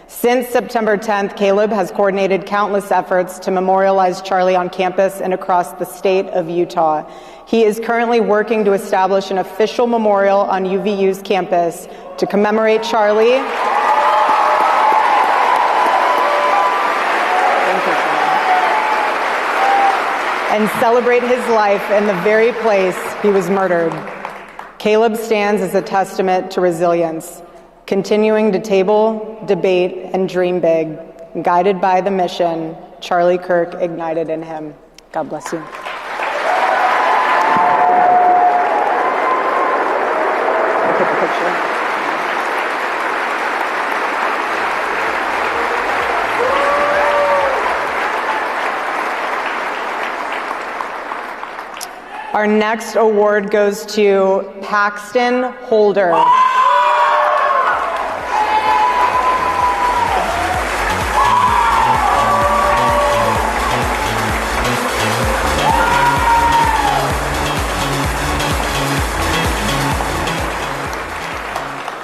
Since September 10th, Caleb has coordinated countless efforts to memorialize Charlie on campus and across the state of Utah. He is currently working to establish an official memorial on UVU's campus to commemorate Charlie. And celebrate his life in the very place he was murdered. Caleb stands as a testament to resilience, continuing to table, debate, and dream big, guided by the mission Charlie Kirk ignited in him. God bless you. I'll take a picture. Our next award goes to Paxton Holder.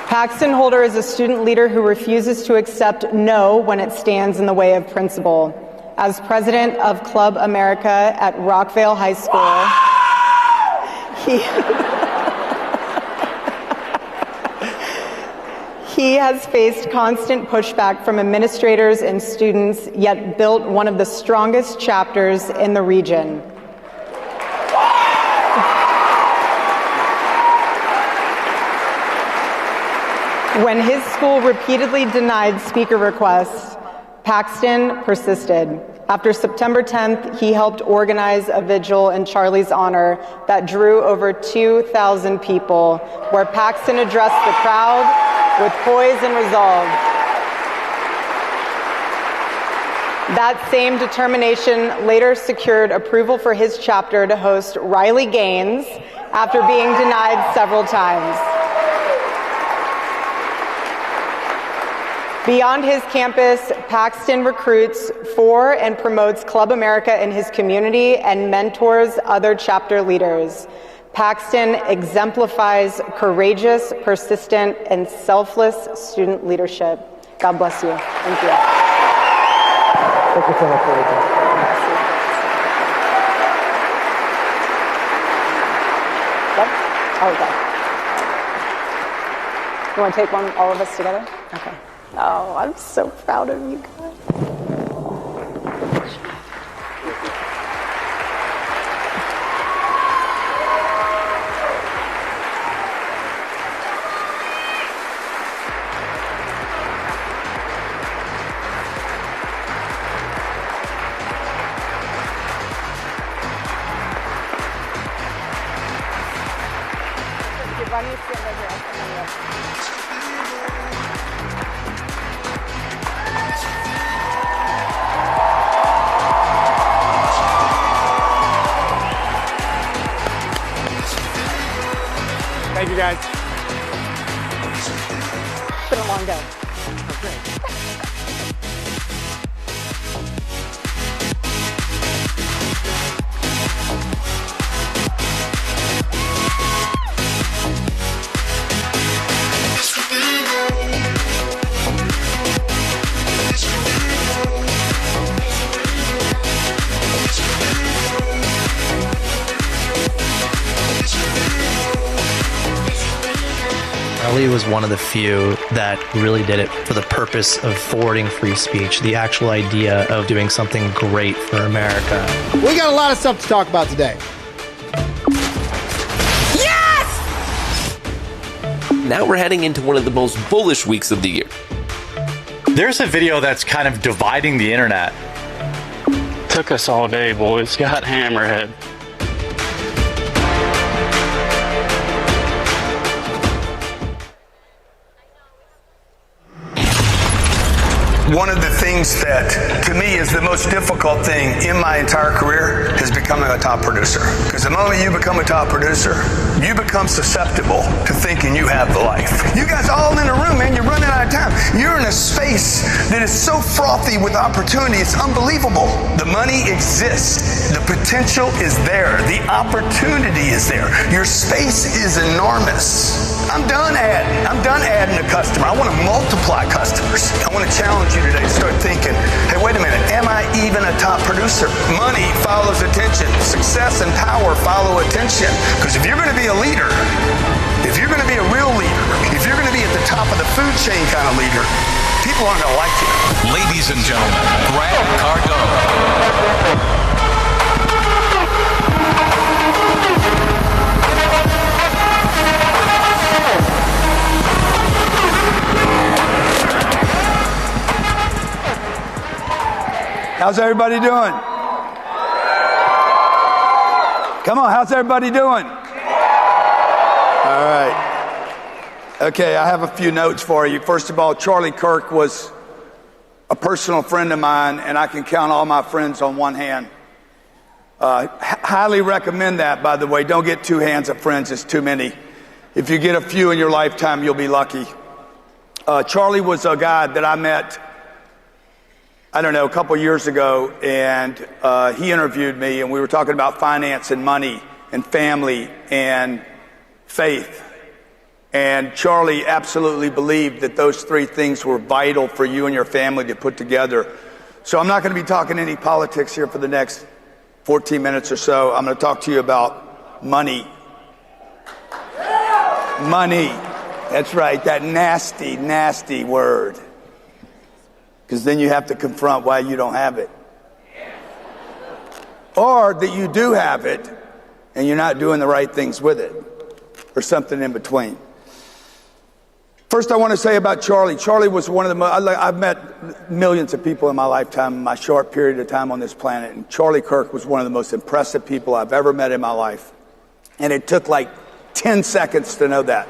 Paxton Holder is a student leader who refuses to accept no when it stands in the way of principle. As president of Club America at Rockvale High School, he has faced constant pushback from administrators and students, yet built one of the strongest chapters in the region. When his school repeatedly denied speaker requests, Paxton persisted. After September 10th, he helped organize a vigil in Charlie's honor that drew over 2,000 people, where Paxton addressed the crowd with poise and resolve. That same determination later secured approval for his chapter to host Riley Gaines after being denied several times. Beyond his campus, Paxton recruits for and promotes Club America in his community and mentors other chapter leaders. Paxton exemplifies courageous, persistent, and selfless student leadership. God bless you. Thank you. Thank you so much, Rachel. Okay. You want to take one, all of us together? Okay. Oh, I'm so proud of you guys. why don't you stand right here? I'll stand right here. Thank you, guys. It's been a long day. Rally was one of the few that really did it for the purpose of forwarding free speech, the actual idea of doing something great for America. We got a lot of stuff to talk about today. Now we're heading into one of the most bullish weeks of the year. There's a video that's kind of dividing the internet. Took us all day, boys. Got hammerhead. One of the things that, to me, is the most difficult thing in my entire career is becoming a top producer. Because the moment you become a top producer, you become susceptible to thinking you have the life. You guys all in a room, man, you're running out of time. You're in a space that is so frothy with opportunity, it's unbelievable. The money exists. The potential is there. The opportunity is there. Your space is enormous. I'm done adding a customer. I want to multiply customers. I want to challenge you today to start thinking, hey, wait a minute, am I even a top producer? Money follows attention. Success and power follow attention. Because if you're going to be a leader, if you're going to be a real leader, if you're going to be at the top of the food chain kind of leader, people aren't going to like you. Ladies and gentlemen, Grant Cardone. How's everybody doing? Come on, how's everybody doing? All right. Okay, I have a few notes for you. First of all, Charlie Kirk was a personal friend of mine, and I can count all my friends on one hand. Highly recommend that, by the way. Don't get two hands of friends, it's too many. If you get a few in your lifetime, you'll be lucky. Charlie was a guy that I met, I don't know, a couple years ago, and he interviewed me, and we were talking about finance and money and family and faith. And Charlie absolutely believed that those three things were vital for you and your family to put together. So I'm not going to be talking any politics here for the next 14 minutes or so. I'm going to talk to you about money. Money. That's right, that nasty, nasty word. Because then you have to confront why you don't have it. Or that you do have it and you're not doing the right things with it. Or something in between. First, I want to say about Charlie. Charlie was one of the most, I've met millions of people in my lifetime, in my short period of time on this planet. And Charlie Kirk was one of the most impressive people I've ever met in my life. And it took like 10 seconds to know that.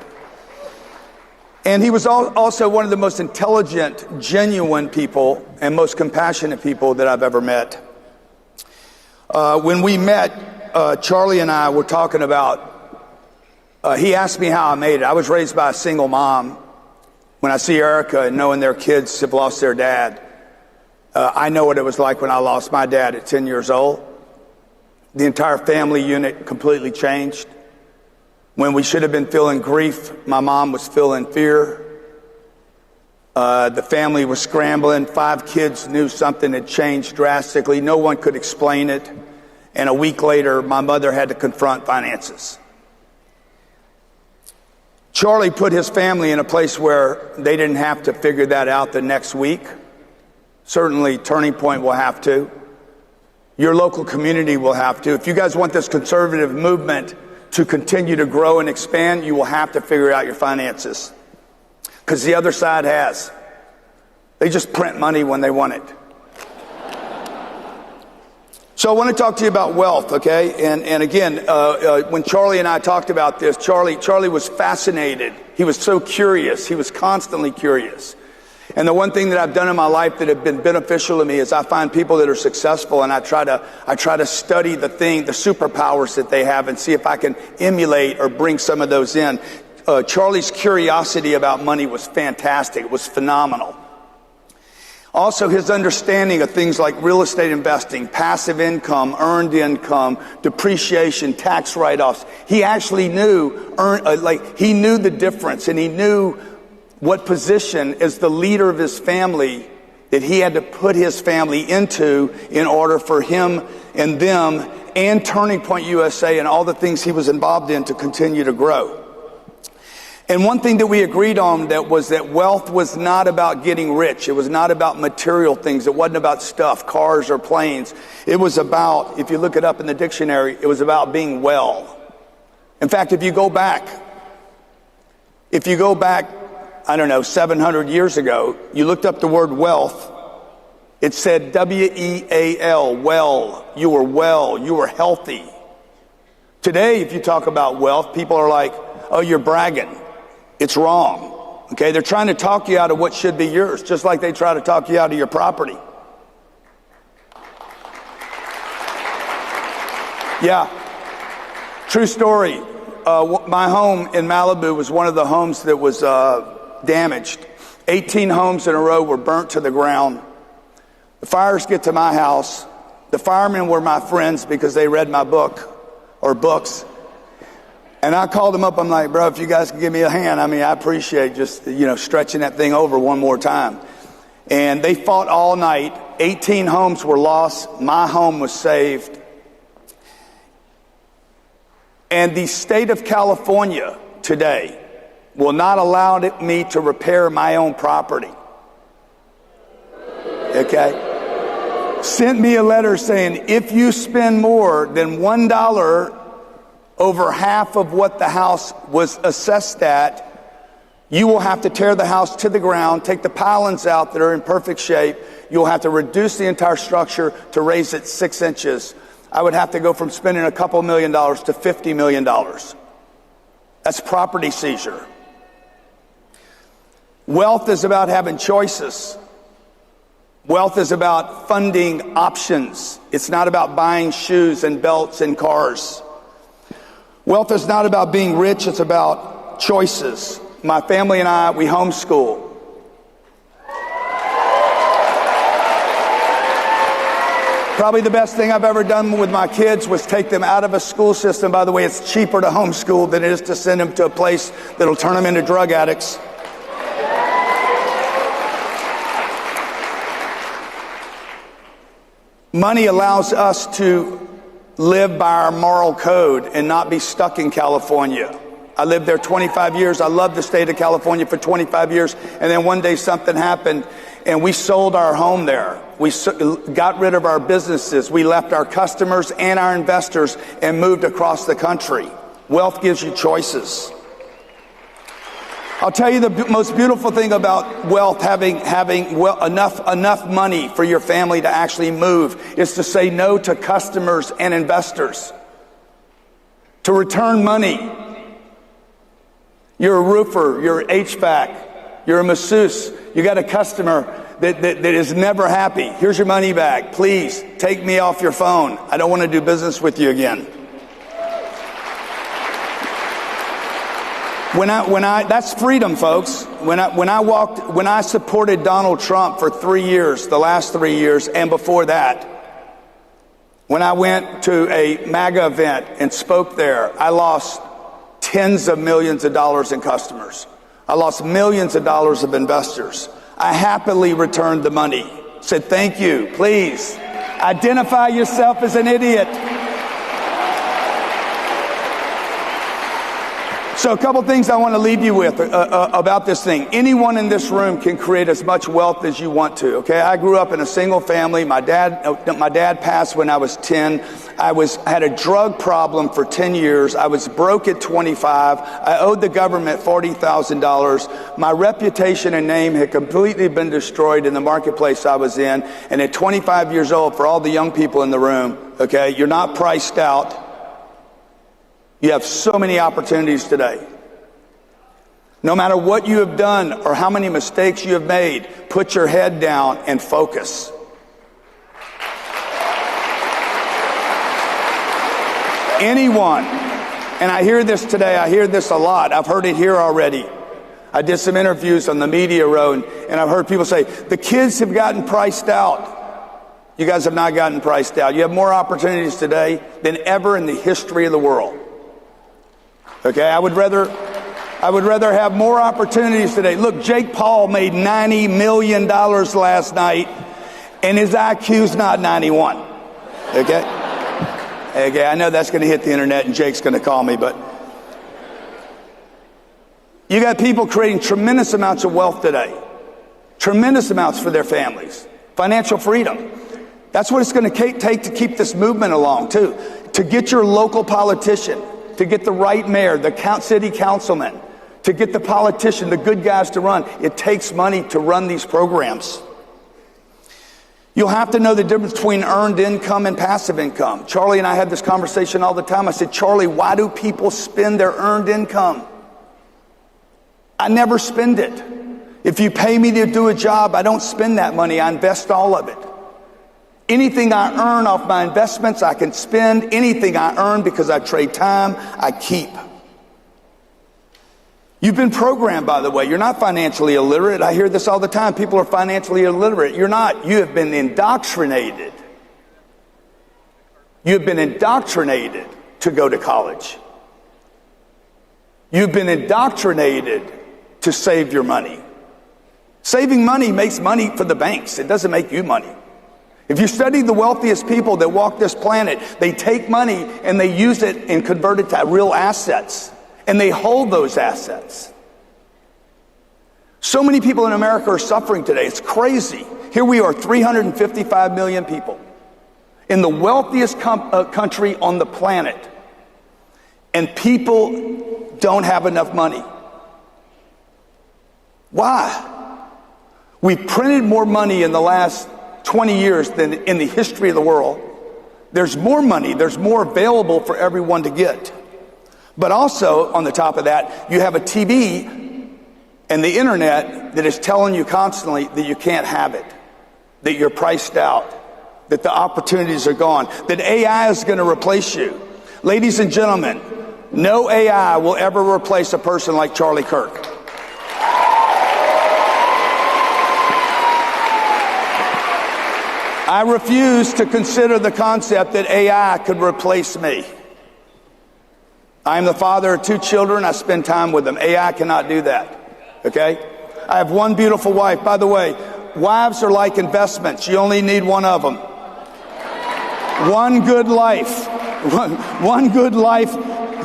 And he was also one of the most intelligent, genuine people and most compassionate people that I've ever met. When we met, Charlie and I were talking about, he asked me how I made it. I was raised by a single mom. When I see Erica and knowing their kids have lost their dad, I know what it was like when I lost my dad at 10 years old. The entire family unit completely changed. When we should have been feeling grief, my mom was feeling fear. The family was scrambling. 5 kids knew something had changed drastically. No one could explain it. And a week later, my mother had to confront finances. Charlie put his family in a place where they didn't have to figure that out the next week. Certainly, Turning Point will have to. Your local community will have to. If you guys want this conservative movement to continue to grow and expand, you will have to figure out your finances. Because the other side has. They just print money when they want it. So I want to talk to you about wealth, okay? And again, when Charlie and I talked about this, Charlie was fascinated. He was so curious. He was constantly curious. And the one thing that I've done in my life that have been beneficial to me is I find people that are successful, and I try to study the superpowers that they have, and see if I can emulate or bring some of those in. Charlie's curiosity about money was fantastic. It was phenomenal. Also, his understanding of things like real estate investing, passive income, earned income, depreciation, tax write-offs. He actually knew, he knew the difference, and he knew what position as the leader of his family that he had to put his family into in order for him and them and Turning Point USA and all the things he was involved in to continue to grow. And one thing that we agreed on was that wealth was not about getting rich. It was not about material things. It wasn't about stuff, cars or planes. It was about, if you look it up in the dictionary, it was about being well. In fact, if you go back, I don't know, 700 years ago, you looked up the word wealth, it said W-E-A-L, well. You were well. You were healthy. Today, if you talk about wealth, people are like, oh, you're bragging. It's wrong. Okay, they're trying to talk you out of what should be yours, just like they try to talk you out of your property. Yeah, true story. My home in Malibu was one of the homes that was damaged. 18 homes in a row were burnt to the ground. The fires get to my house. The firemen were my friends because they read my book or books. And I called them up. I'm like, bro, if you guys can give me a hand, I appreciate just, stretching that thing over one more time. And they fought all night. 18 homes were lost. My home was saved. And the state of California today will not allow me to repair my own property. Okay? Sent me a letter saying, if you spend more than $1 over half of what the house was assessed at, you will have to tear the house to the ground, take the pilings out that are in perfect shape. You'll have to reduce the entire structure to raise it 6 inches. I would have to go from spending a couple $1 million to $50 million. That's property seizure. Wealth is about having choices. Wealth is about funding options. It's not about buying shoes and belts and cars. Wealth is not about being rich, it's about choices. My family and I, we homeschool. Probably the best thing I've ever done with my kids was take them out of a school system. By the way, it's cheaper to homeschool than it is to send them to a place that'll turn them into drug addicts. Money allows us to live by our moral code and not be stuck in California. I lived there 25 years. I loved the state of California for 25 years. And then one day something happened and we sold our home there. We got rid of our businesses. We left our customers and our investors and moved across the country. Wealth gives you choices. I'll tell you the most beautiful thing about wealth, having enough money for your family to actually move, is to say no to customers and investors. To return money. You're a roofer, you're HVAC, you're a masseuse, you got a customer that is never happy. Here's your money back. Please take me off your phone. I don't want to do business with you again. That's freedom, folks. When I supported Donald Trump for 3 years, the last 3 years, and before that, when I went to a MAGA event and spoke there, I lost tens of millions of dollars in customers. I lost millions of dollars of investors. I happily returned the money. Said, thank you, please. Identify yourself as an idiot. So a couple things I want to leave you with about this thing. Anyone in this room can create as much wealth as you want to, okay? I grew up in a single family. My dad passed when I was 10. I had a drug problem for 10 years. I was broke at 25. I owed the government $40,000. My reputation and name had completely been destroyed in the marketplace I was in. And at 25 years old, for all the young people in the room, okay? You're not priced out. You have so many opportunities today. No matter what you have done or how many mistakes you have made, put your head down and focus. Anyone, and I hear this today, I hear this a lot. I've heard it here already. I did some interviews on the media road, and I've heard people say, the kids have gotten priced out. You guys have not gotten priced out. You have more opportunities today than ever in the history of the world. Okay, I would rather have more opportunities today. Look, Jake Paul made $90 million last night, and his IQ's not 91. Okay? Okay, I know that's going to hit the internet, and Jake's going to call me, but you got people creating tremendous amounts of wealth today. Tremendous amounts for their families. Financial freedom. That's what it's going to take to keep this movement along, too. To get your local politician, to get the right mayor, the city councilman, to get the politician, the good guys to run. It takes money to run these programs. You'll have to know the difference between earned income and passive income. Charlie and I had this conversation all the time. I said, Charlie, why do people spend their earned income? I never spend it. If you pay me to do a job, I don't spend that money. I invest all of it. Anything I earn off my investments, I can spend. Anything I earn because I trade time, I keep. You've been programmed, by the way. You're not financially illiterate. I hear this all the time. People are financially illiterate. You're not. You have been indoctrinated. You've been indoctrinated to go to college. You've been indoctrinated to save your money. Saving money makes money for the banks. It doesn't make you money. If you study the wealthiest people that walk this planet, they take money and they use it and convert it to real assets. And they hold those assets. So many people in America are suffering today. It's crazy. Here we are, 355 million people in the wealthiest country on the planet. And people don't have enough money. Why? We've printed more money in the last 20 years than in the history of the world. There's more money. There's more available for everyone to get. But also, on the top of that, you have a TV and the internet that is telling you constantly that you can't have it, that you're priced out, that the opportunities are gone, that AI is going to replace you. Ladies and gentlemen, no AI will ever replace a person like Charlie Kirk. I refuse to consider the concept that AI could replace me. I am the father of 2 children. I spend time with them. AI cannot do that. Okay? I have one beautiful wife. By the way, wives are like investments. You only need one of them. One good life. One good life.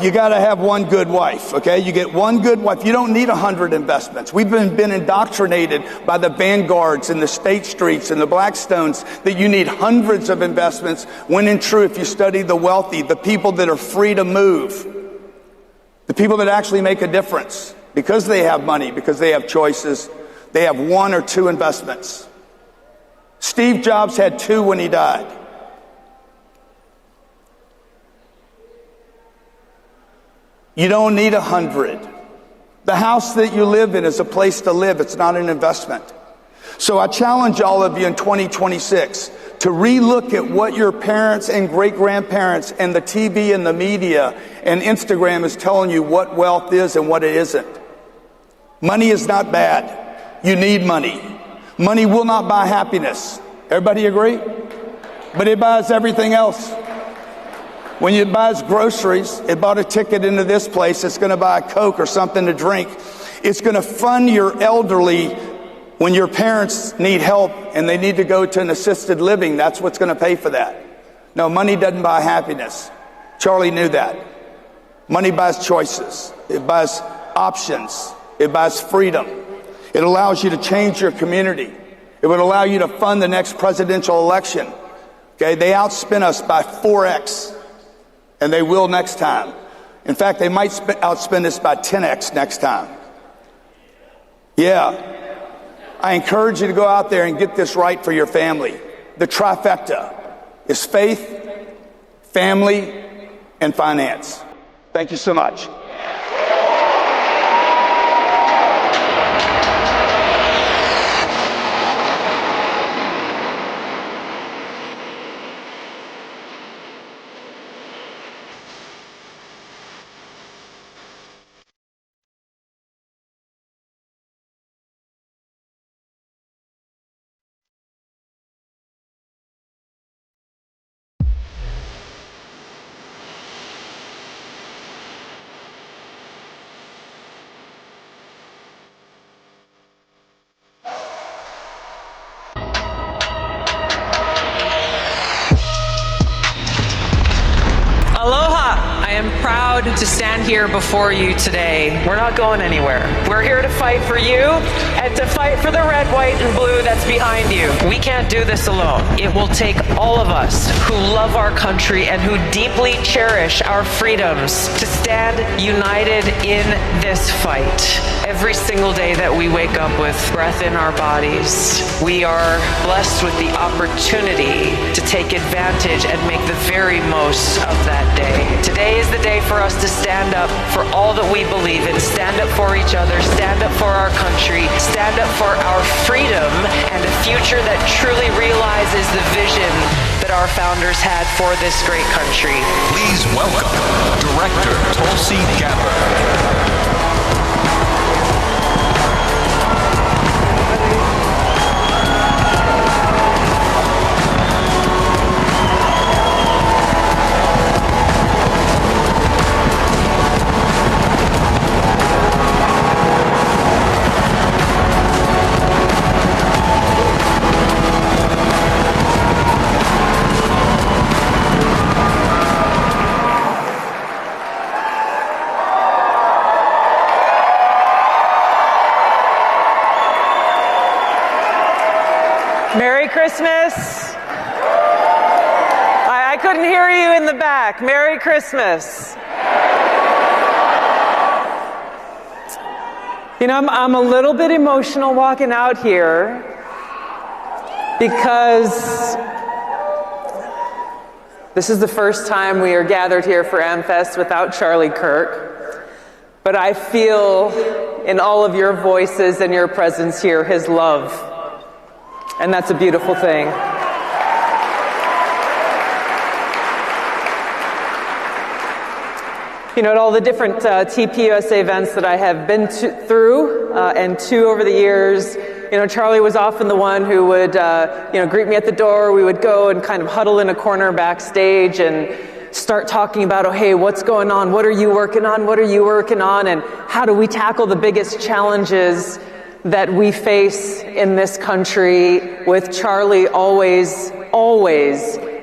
You got to have one good wife. Okay? You get one good wife. You don't need 100 investments. We've been indoctrinated by the Vanguards and the State Streets and the Blackstones that you need hundreds of investments, when in truth, if you study the wealthy, the people that are free to move, the people that actually make a difference because they have money, because they have choices, they have 1 or 2 investments. Steve Jobs had 2 when he died. You don't need 100. The house that you live in is a place to live. It's not an investment. So I challenge all of you in 2026 to relook at what your parents and great-grandparents and the TV and the media and Instagram is telling you what wealth is and what it isn't. Money is not bad. You need money. Money will not buy happiness. Everybody agree? But it buys everything else. When it buys groceries, it bought a ticket into this place, it's going to buy a Coke or something to drink. It's going to fund your elderly when your parents need help and they need to go to an assisted living. That's what's going to pay for that. No, money doesn't buy happiness. Charlie knew that. Money buys choices. It buys options. It buys freedom. It allows you to change your community. It would allow you to fund the next presidential election. Okay, they outspent us by 4x. And they will next time. In fact, they might outspend us by 10x next time. Yeah. I encourage you to go out there and get this right for your family. The trifecta is faith, family, and finance. Thank you so much. Aloha! I am proud to stand here before you today. We're not going anywhere. We're here to fight for you and to fight for the red, white, and blue that's behind you. We can't do this alone. It will take all of us who love our country and who deeply cherish our freedoms to stand united in this fight. Every single day that we wake up with breath in our bodies, we are blessed with the opportunity to take advantage and make the very most of that day. Today is the day for us to stand up for all that we believe in, stand up for each other, stand up for our country, stand up for our freedom and a future that truly realizes the vision that our founders had for this great country. Please welcome Director Tulsi Gabbard. Merry Christmas. I couldn't hear you in the back. Merry Christmas. You know, I'm a little bit emotional walking out here because this is the first time we are gathered here for AmFest without Charlie Kirk. But I feel in all of your voices and your presence here his love. And that's a beautiful thing. You know, at all the different TPUSA events that I have been through and to over the years, you know, Charlie was often the one who would, greet me at the door. We would go and kind of huddle in a corner backstage and start talking about, oh, hey, what's going on? What are you working on? What are you working on? And how do we tackle the biggest challenges that we face in this country, with Charlie always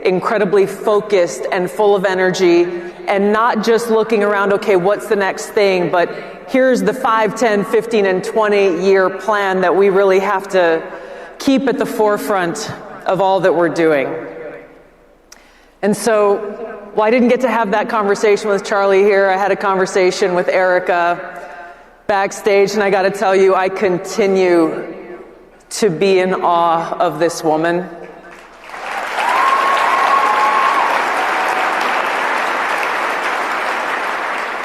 incredibly focused and full of energy, and not just looking around, okay, what's the next thing, but here's the 5, 10, 15, and 20-year plan that we really have to keep at the forefront of all that we're doing. And so, well, I didn't get to have that conversation with Charlie here. I had a conversation with Erica backstage, and I got to tell you, I continue to be in awe of this woman.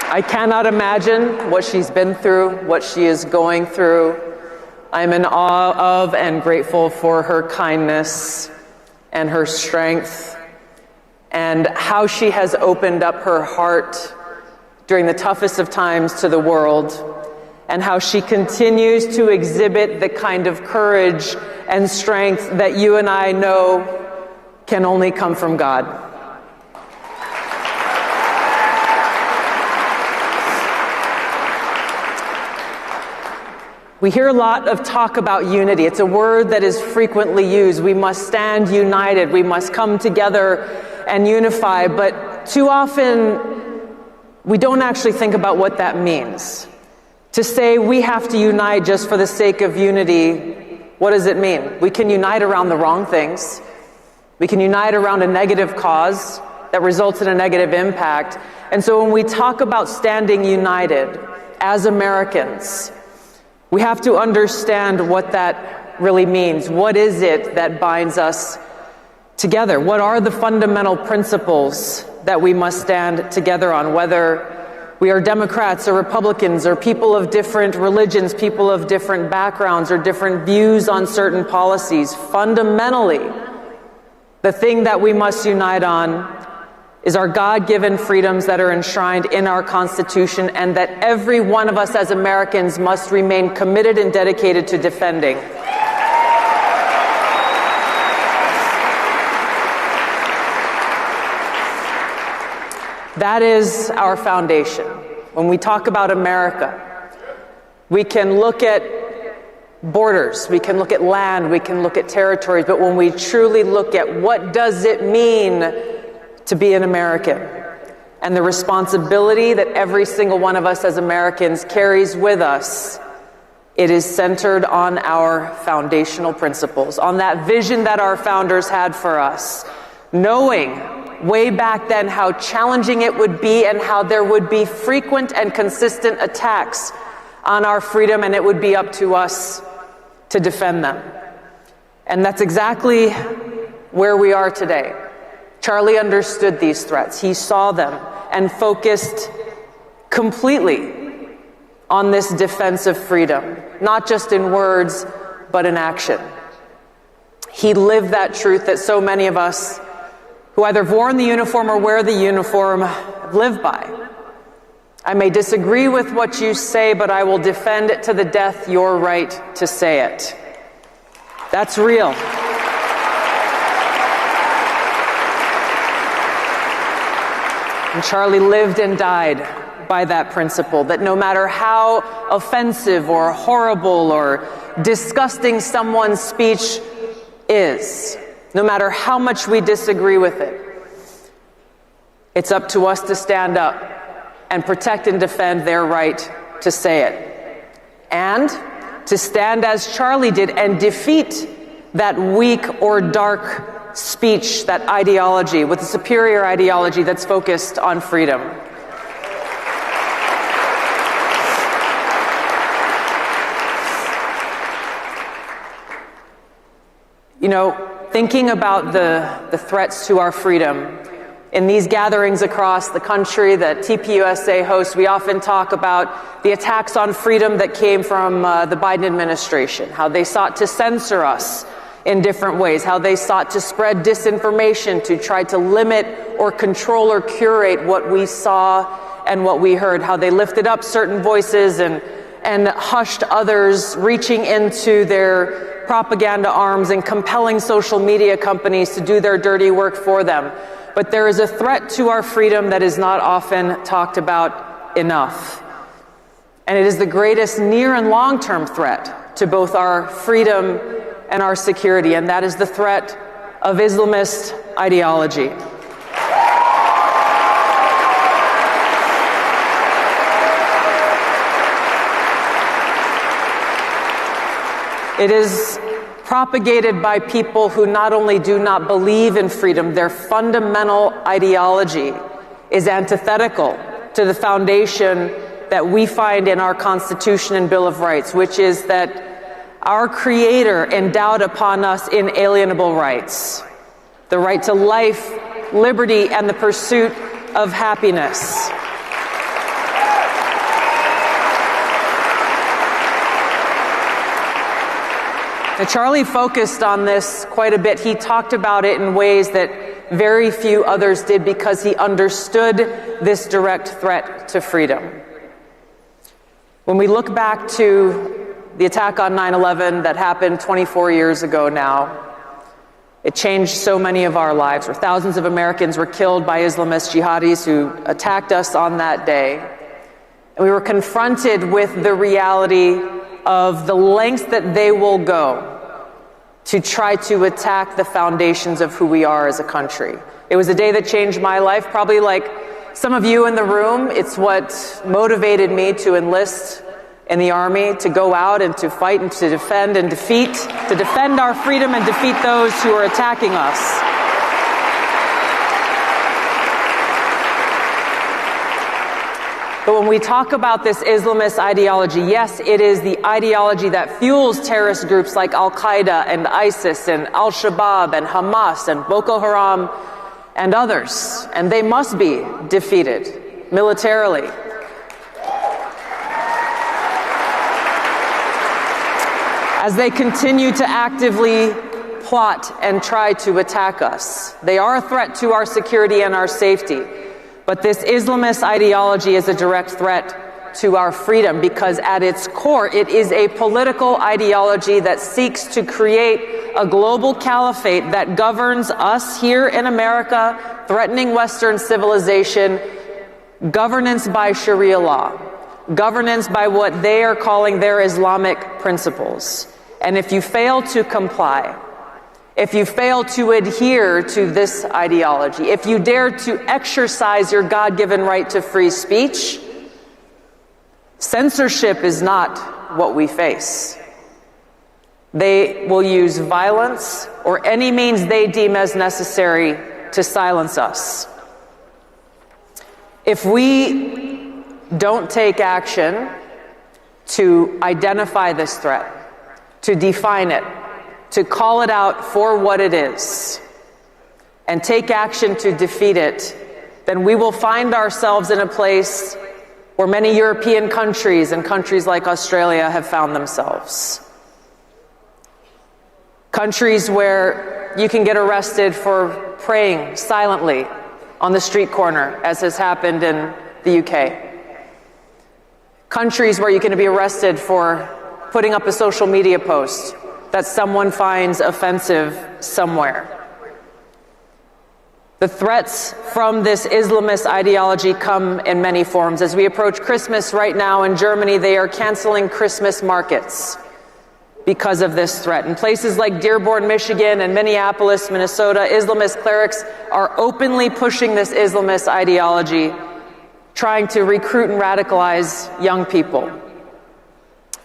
I cannot imagine what she's been through, what she is going through. I'm in awe of and grateful for her kindness and her strength and how she has opened up her heart during the toughest of times to the world, and how she continues to exhibit the kind of courage and strength that you and I know can only come from God. We hear a lot of talk about unity. It's a word that is frequently used. We must stand united. We must come together and unify. But too often, we don't actually think about what that means. To say we have to unite just for the sake of unity, what does it mean? We can unite around the wrong things. We can unite around a negative cause that results in a negative impact. And so when we talk about standing united as Americans, we have to understand what that really means. What is it that binds us together? What are the fundamental principles that we must stand together on, whether we are Democrats or Republicans or people of different religions, people of different backgrounds or different views on certain policies. Fundamentally, the thing that we must unite on is our God-given freedoms that are enshrined in our Constitution and that every one of us as Americans must remain committed and dedicated to defending. That is our foundation. When we talk about America, we can look at borders, we can look at land, we can look at territories, but when we truly look at what does it mean to be an American and the responsibility that every single one of us as Americans carries with us, it is centered on our foundational principles, on that vision that our founders had for us, knowing way back then how challenging it would be and how there would be frequent and consistent attacks on our freedom, and it would be up to us to defend them. And that's exactly where we are today. Charlie understood these threats. He saw them and focused completely on this defense of freedom, not just in words, but in action. He lived that truth that so many of us who either have worn the uniform or wear the uniform live by. I may disagree with what you say, but I will defend it to the death your right to say it. That's real. And Charlie lived and died by that principle, that no matter how offensive or horrible or disgusting someone's speech is, no matter how much we disagree with it, it's up to us to stand up and protect and defend their right to say it. And to stand as Charlie did and defeat that weak or dark speech, that ideology, with a superior ideology that's focused on freedom. You know, thinking about the threats to our freedom, in these gatherings across the country that TPUSA hosts, we often talk about the attacks on freedom that came from the Biden administration, how they sought to censor us in different ways, how they sought to spread disinformation to try to limit or control or curate what we saw and what we heard, how they lifted up certain voices and hushed others, reaching into their propaganda arms and compelling social media companies to do their dirty work for them. But there is a threat to our freedom that is not often talked about enough. And it is the greatest near and long-term threat to both our freedom and our security, and that is the threat of Islamist ideology. It is propagated by people who not only do not believe in freedom, their fundamental ideology is antithetical to the foundation that we find in our Constitution and Bill of Rights, which is that our Creator endowed upon us inalienable rights, the right to life, liberty, and the pursuit of happiness. Now, Charlie focused on this quite a bit. He talked about it in ways that very few others did because he understood this direct threat to freedom. When we look back to the attack on 9/11 that happened 24 years ago now, it changed so many of our lives, where thousands of Americans were killed by Islamist jihadis who attacked us on that day. And we were confronted with the reality of the lengths that they will go to try to attack the foundations of who we are as a country. It was a day that changed my life, probably like some of you in the room. It's what motivated me to enlist in the Army, to go out and to fight and to defend and to defend our freedom and defeat those who are attacking us. But when we talk about this Islamist ideology, yes, it is the ideology that fuels terrorist groups like Al-Qaeda and ISIS and Al-Shabaab and Hamas and Boko Haram and others, and they must be defeated militarily. As they continue to actively plot and try to attack us. They are a threat to our security and our safety, but this Islamist ideology is a direct threat to our freedom because at its core, it is a political ideology that seeks to create a global caliphate that governs us here in America, threatening Western civilization, governance by Sharia law, governance by what they are calling their Islamic principles. And if you fail to comply, if you fail to adhere to this ideology, if you dare to exercise your God-given right to free speech, censorship is not what we face. They will use violence or any means they deem as necessary to silence us. If we don't take action to identify this threat, to define it, to call it out for what it is, and take action to defeat it, then we will find ourselves in a place where many European countries and countries like Australia have found themselves. Countries where you can get arrested for praying silently on the street corner, as has happened in the UK. Countries where you can be arrested for putting up a social media post that someone finds offensive somewhere. The threats from this Islamist ideology come in many forms. As we approach Christmas right now in Germany, they are canceling Christmas markets because of this threat. In places like Dearborn, Michigan, and Minneapolis, Minnesota, Islamist clerics are openly pushing this Islamist ideology, trying to recruit and radicalize young people.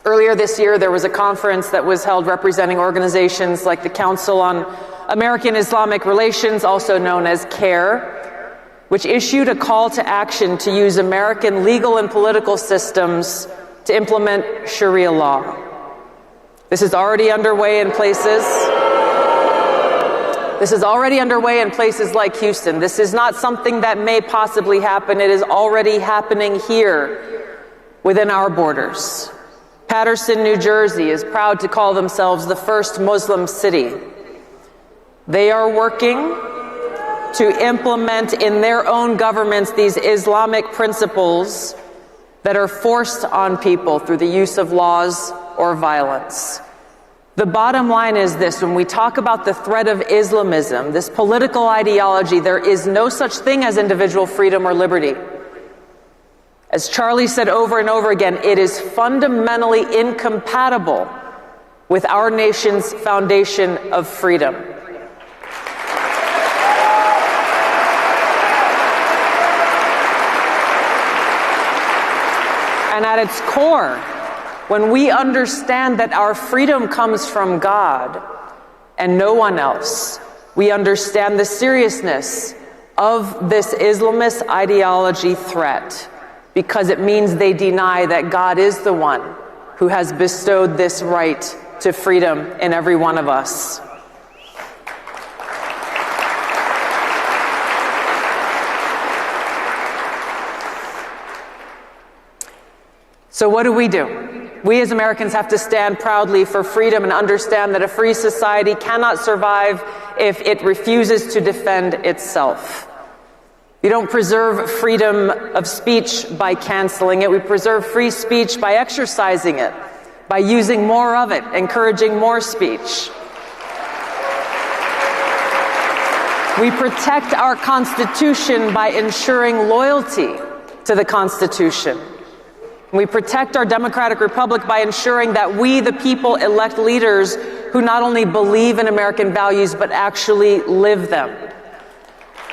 Earlier this year, there was a conference that was held representing organizations like the Council on American Islamic Relations, also known as CARE, which issued a call to action to use American legal and political systems to implement Sharia law. This is already underway in places. Like Houston. This is not something that may possibly happen. It is already happening here within our borders. Paterson, New Jersey is proud to call themselves the first Muslim city. They are working to implement in their own governments these Islamic principles that are forced on people through the use of laws or violence. The bottom line is this: when we talk about the threat of Islamism, this political ideology, there is no such thing as individual freedom or liberty. As Charlie said over and over again, it is fundamentally incompatible with our nation's foundation of freedom. And at its core, when we understand that our freedom comes from God and no one else, we understand the seriousness of this Islamist ideology threat, because it means they deny that God is the one who has bestowed this right to freedom in every one of us. So what do? We as Americans have to stand proudly for freedom and understand that a free society cannot survive if it refuses to defend itself. We don't preserve freedom of speech by canceling it. We preserve free speech by exercising it, by using more of it, encouraging more speech. We protect our Constitution by ensuring loyalty to the Constitution. We protect our democratic republic by ensuring that we, the people, elect leaders who not only believe in American values, but actually live them.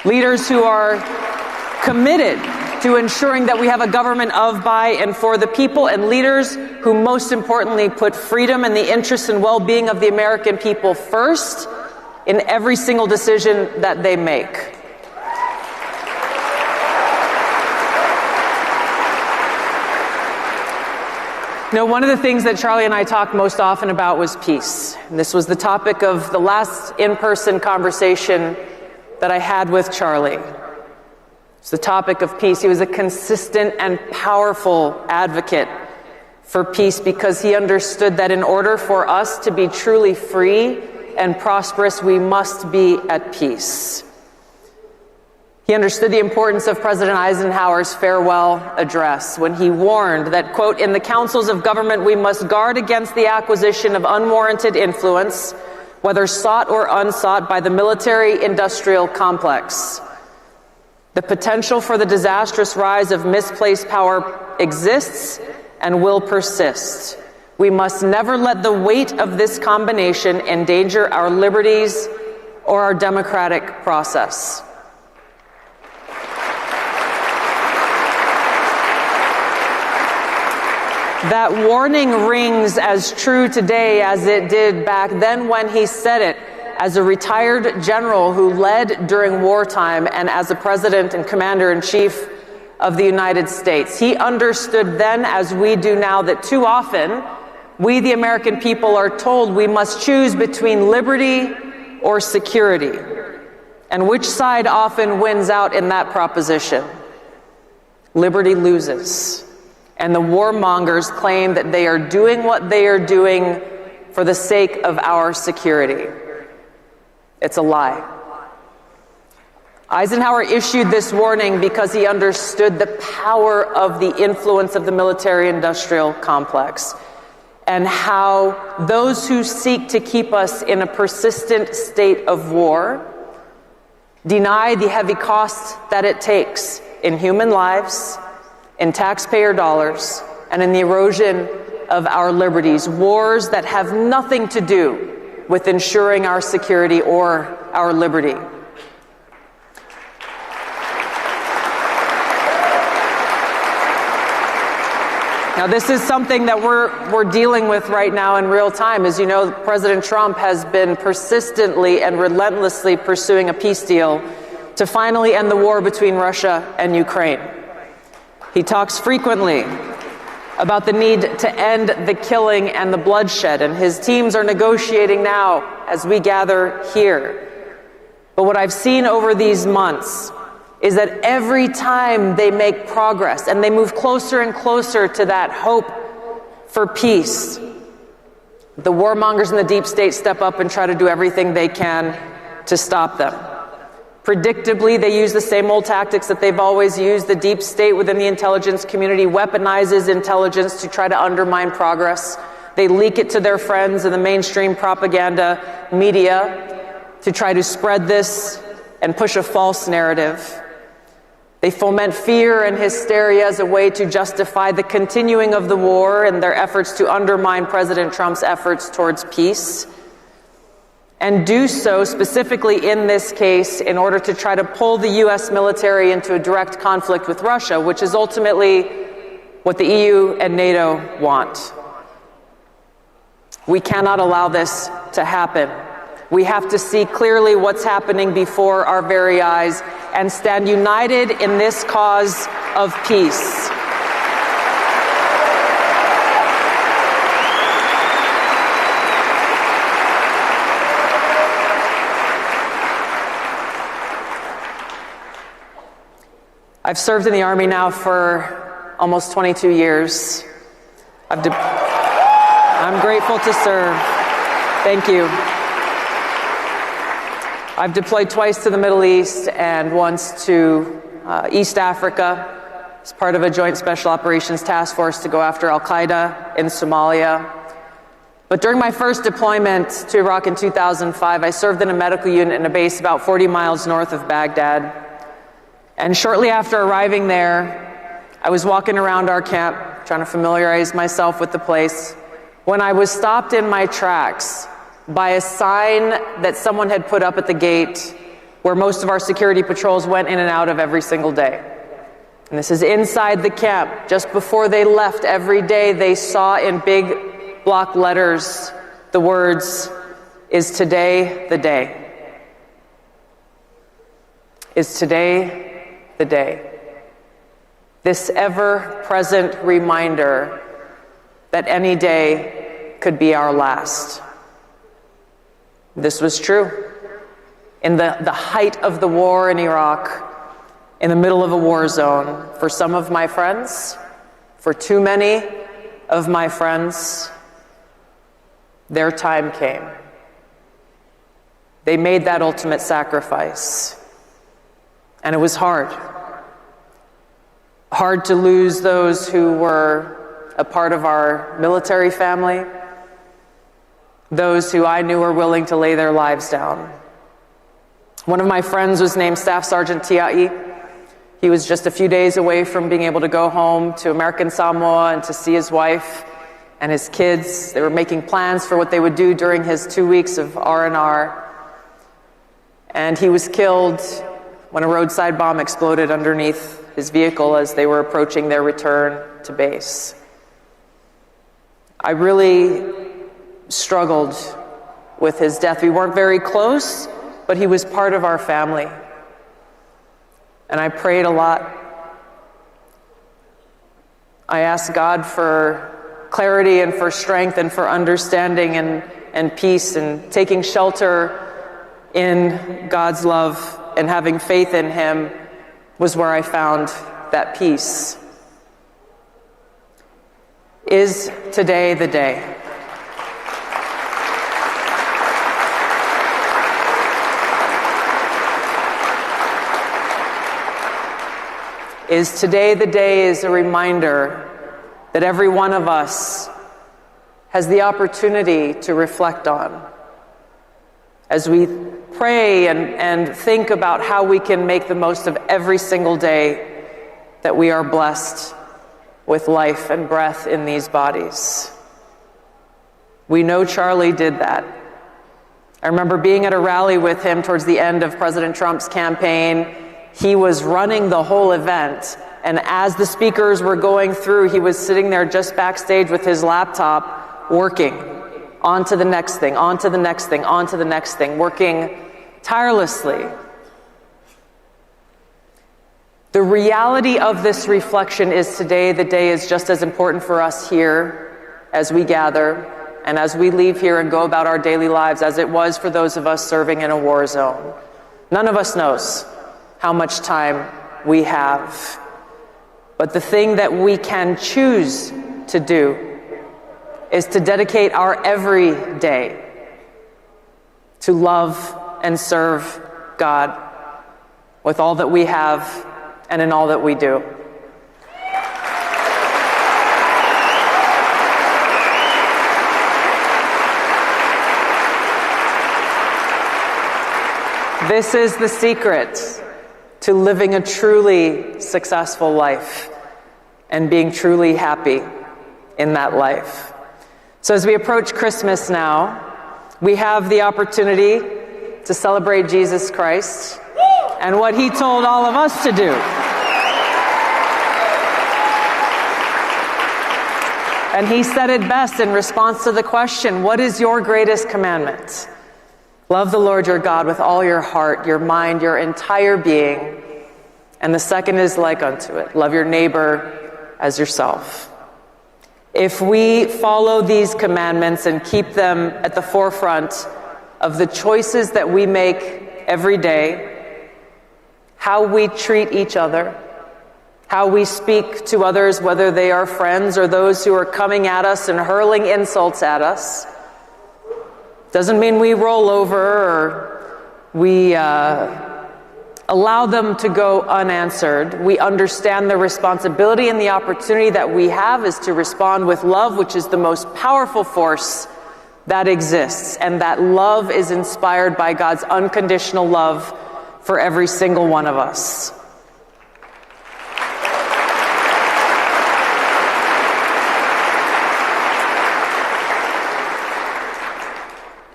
Leaders who are committed to ensuring that we have a government of, by, and for the people, and leaders who most importantly put freedom and the interests and well-being of the American people first in every single decision that they make. You know, one of the things that Charlie and I talked most often about was peace. And this was the topic of the last in-person conversation that I had with Charlie. It's the topic of peace. He was a consistent and powerful advocate for peace because he understood that in order for us to be truly free and prosperous, we must be at peace. He understood the importance of President Eisenhower's farewell address when he warned that, quote, in the councils of government, we must guard against the acquisition of unwarranted influence, whether sought or unsought by the military-industrial complex. The potential for the disastrous rise of misplaced power exists and will persist. We must never let the weight of this combination endanger our liberties or our democratic process. That warning rings as true today as it did back then when he said it as a retired general who led during wartime and as a president and commander-in-chief of the United States. He understood then, as we do now, that too often we, the American people, are told we must choose between liberty or security. And which side often wins out in that proposition? Liberty loses. And the warmongers claim that they are doing what they are doing for the sake of our security. It's a lie. Eisenhower issued this warning because he understood the power of the influence of the military-industrial complex and how those who seek to keep us in a persistent state of war deny the heavy cost that it takes in human lives, in taxpayer dollars, and in the erosion of our liberties, wars that have nothing to do with ensuring our security or our liberty. Now, this is something that we're dealing with right now in real time. As you know, President Trump has been persistently and relentlessly pursuing a peace deal to finally end the war between Russia and Ukraine. He talks frequently about the need to end the killing and the bloodshed, and his teams are negotiating now as we gather here. But what I've seen over these months is that every time they make progress and they move closer and closer to that hope for peace, the warmongers in the deep state step up and try to do everything they can to stop them. Predictably, they use the same old tactics that they've always used. The deep state within the intelligence community weaponizes intelligence to try to undermine progress. They leak it to their friends in the mainstream propaganda media to try to spread this and push a false narrative. They foment fear and hysteria as a way to justify the continuing of the war and their efforts to undermine President Trump's efforts towards peace. And do so specifically in this case in order to try to pull the U.S. military into a direct conflict with Russia, which is ultimately what the EU and NATO want. We cannot allow this to happen. We have to see clearly what's happening before our very eyes and stand united in this cause of peace. I've served in the Army now for almost 22 years. I'm grateful to serve. Thank you. I've deployed twice to the Middle East and once to East Africa as part of a joint special operations task force to go after Al-Qaeda in Somalia. But during my first deployment to Iraq in 2005, I served in a medical unit in a base about 40 miles north of Baghdad. And shortly after arriving there, I was walking around our camp, trying to familiarize myself with the place, when I was stopped in my tracks by a sign that someone had put up at the gate where most of our security patrols went in and out of every single day. And this is inside the camp. Just before they left every day, they saw in big block letters the words, "Is today the day? Is today the day?" This ever-present reminder that any day could be our last. This was true. in the height of the war in Iraq, in the middle of a war zone. For some of my friends, for too many of my friends, their time came. They made that ultimate sacrifice. And it was hard. Hard to lose those who were a part of our military family, those who I knew were willing to lay their lives down. One of my friends was named Staff Sergeant Tia'i. He was just a few days away from being able to go home to American Samoa and to see his wife and his kids. They were making plans for what they would do during his 2 weeks of R&R. And he was killed when a roadside bomb exploded underneath his vehicle as they were approaching their return to base. I really struggled with his death. We weren't very close, but he was part of our family. And I prayed a lot. I asked God for clarity and for strength and for understanding and peace, and taking shelter in God's love and having faith in Him was where I found that peace. Is today the day? Is today the day is a reminder that every one of us has the opportunity to reflect on as we pray and think about how we can make the most of every single day that we are blessed with life and breath in these bodies. We know Charlie did that. I remember being at a rally with him towards the end of President Trump's campaign. He was running the whole event, and as the speakers were going through, he was sitting there just backstage with his laptop working on to the next thing, on to the next thing, on to the next thing, working tirelessly. The reality of this reflection is today the day is just as important for us here as we gather and as we leave here and go about our daily lives as it was for those of us serving in a war zone. None of us knows how much time we have. But the thing that we can choose to do is to dedicate our every day to love and serve God with all that we have and in all that we do. This is the secret to living a truly successful life and being truly happy in that life. So as we approach Christmas now, we have the opportunity to celebrate Jesus Christ and what He told all of us to do. And He said it best in response to the question, what is your greatest commandment? Love the Lord your God with all your heart, your mind, your entire being. And the second is like unto it. Love your neighbor as yourself. If we follow these commandments and keep them at the forefront of the choices that we make every day, how we treat each other, how we speak to others, whether they are friends or those who are coming at us and hurling insults at us, doesn't mean we roll over or we allow them to go unanswered. We understand the responsibility and the opportunity that we have is to respond with love, which is the most powerful force that exists. And that love is inspired by God's unconditional love for every single one of us.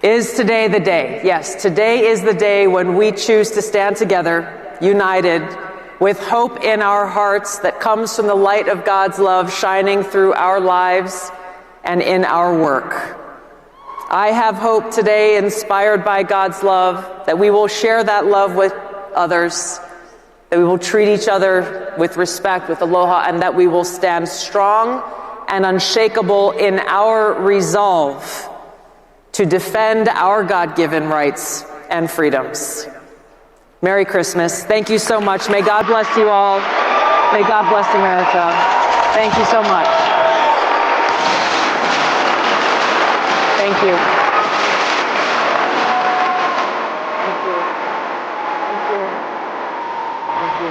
Is today the day? Yes, today is the day when we choose to stand together, united, with hope in our hearts that comes from the light of God's love shining through our lives and in our work. I have hope today, inspired by God's love, that we will share that love with others, that we will treat each other with respect, with aloha, and that we will stand strong and unshakable in our resolve to defend our God-given rights and freedoms. Merry Christmas. Thank you so much. May God bless you all. May God bless America. Thank you so much. Thank you. Thank you. Thank you. Thank you.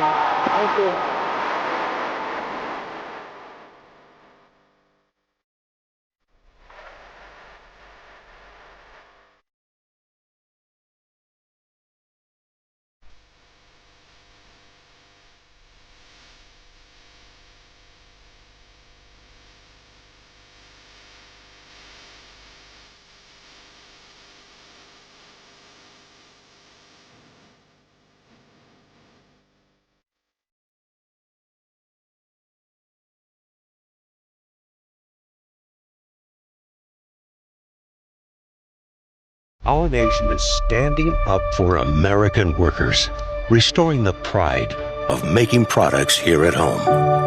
Thank you. Our nation is standing up for American workers, restoring the pride of making products here at home.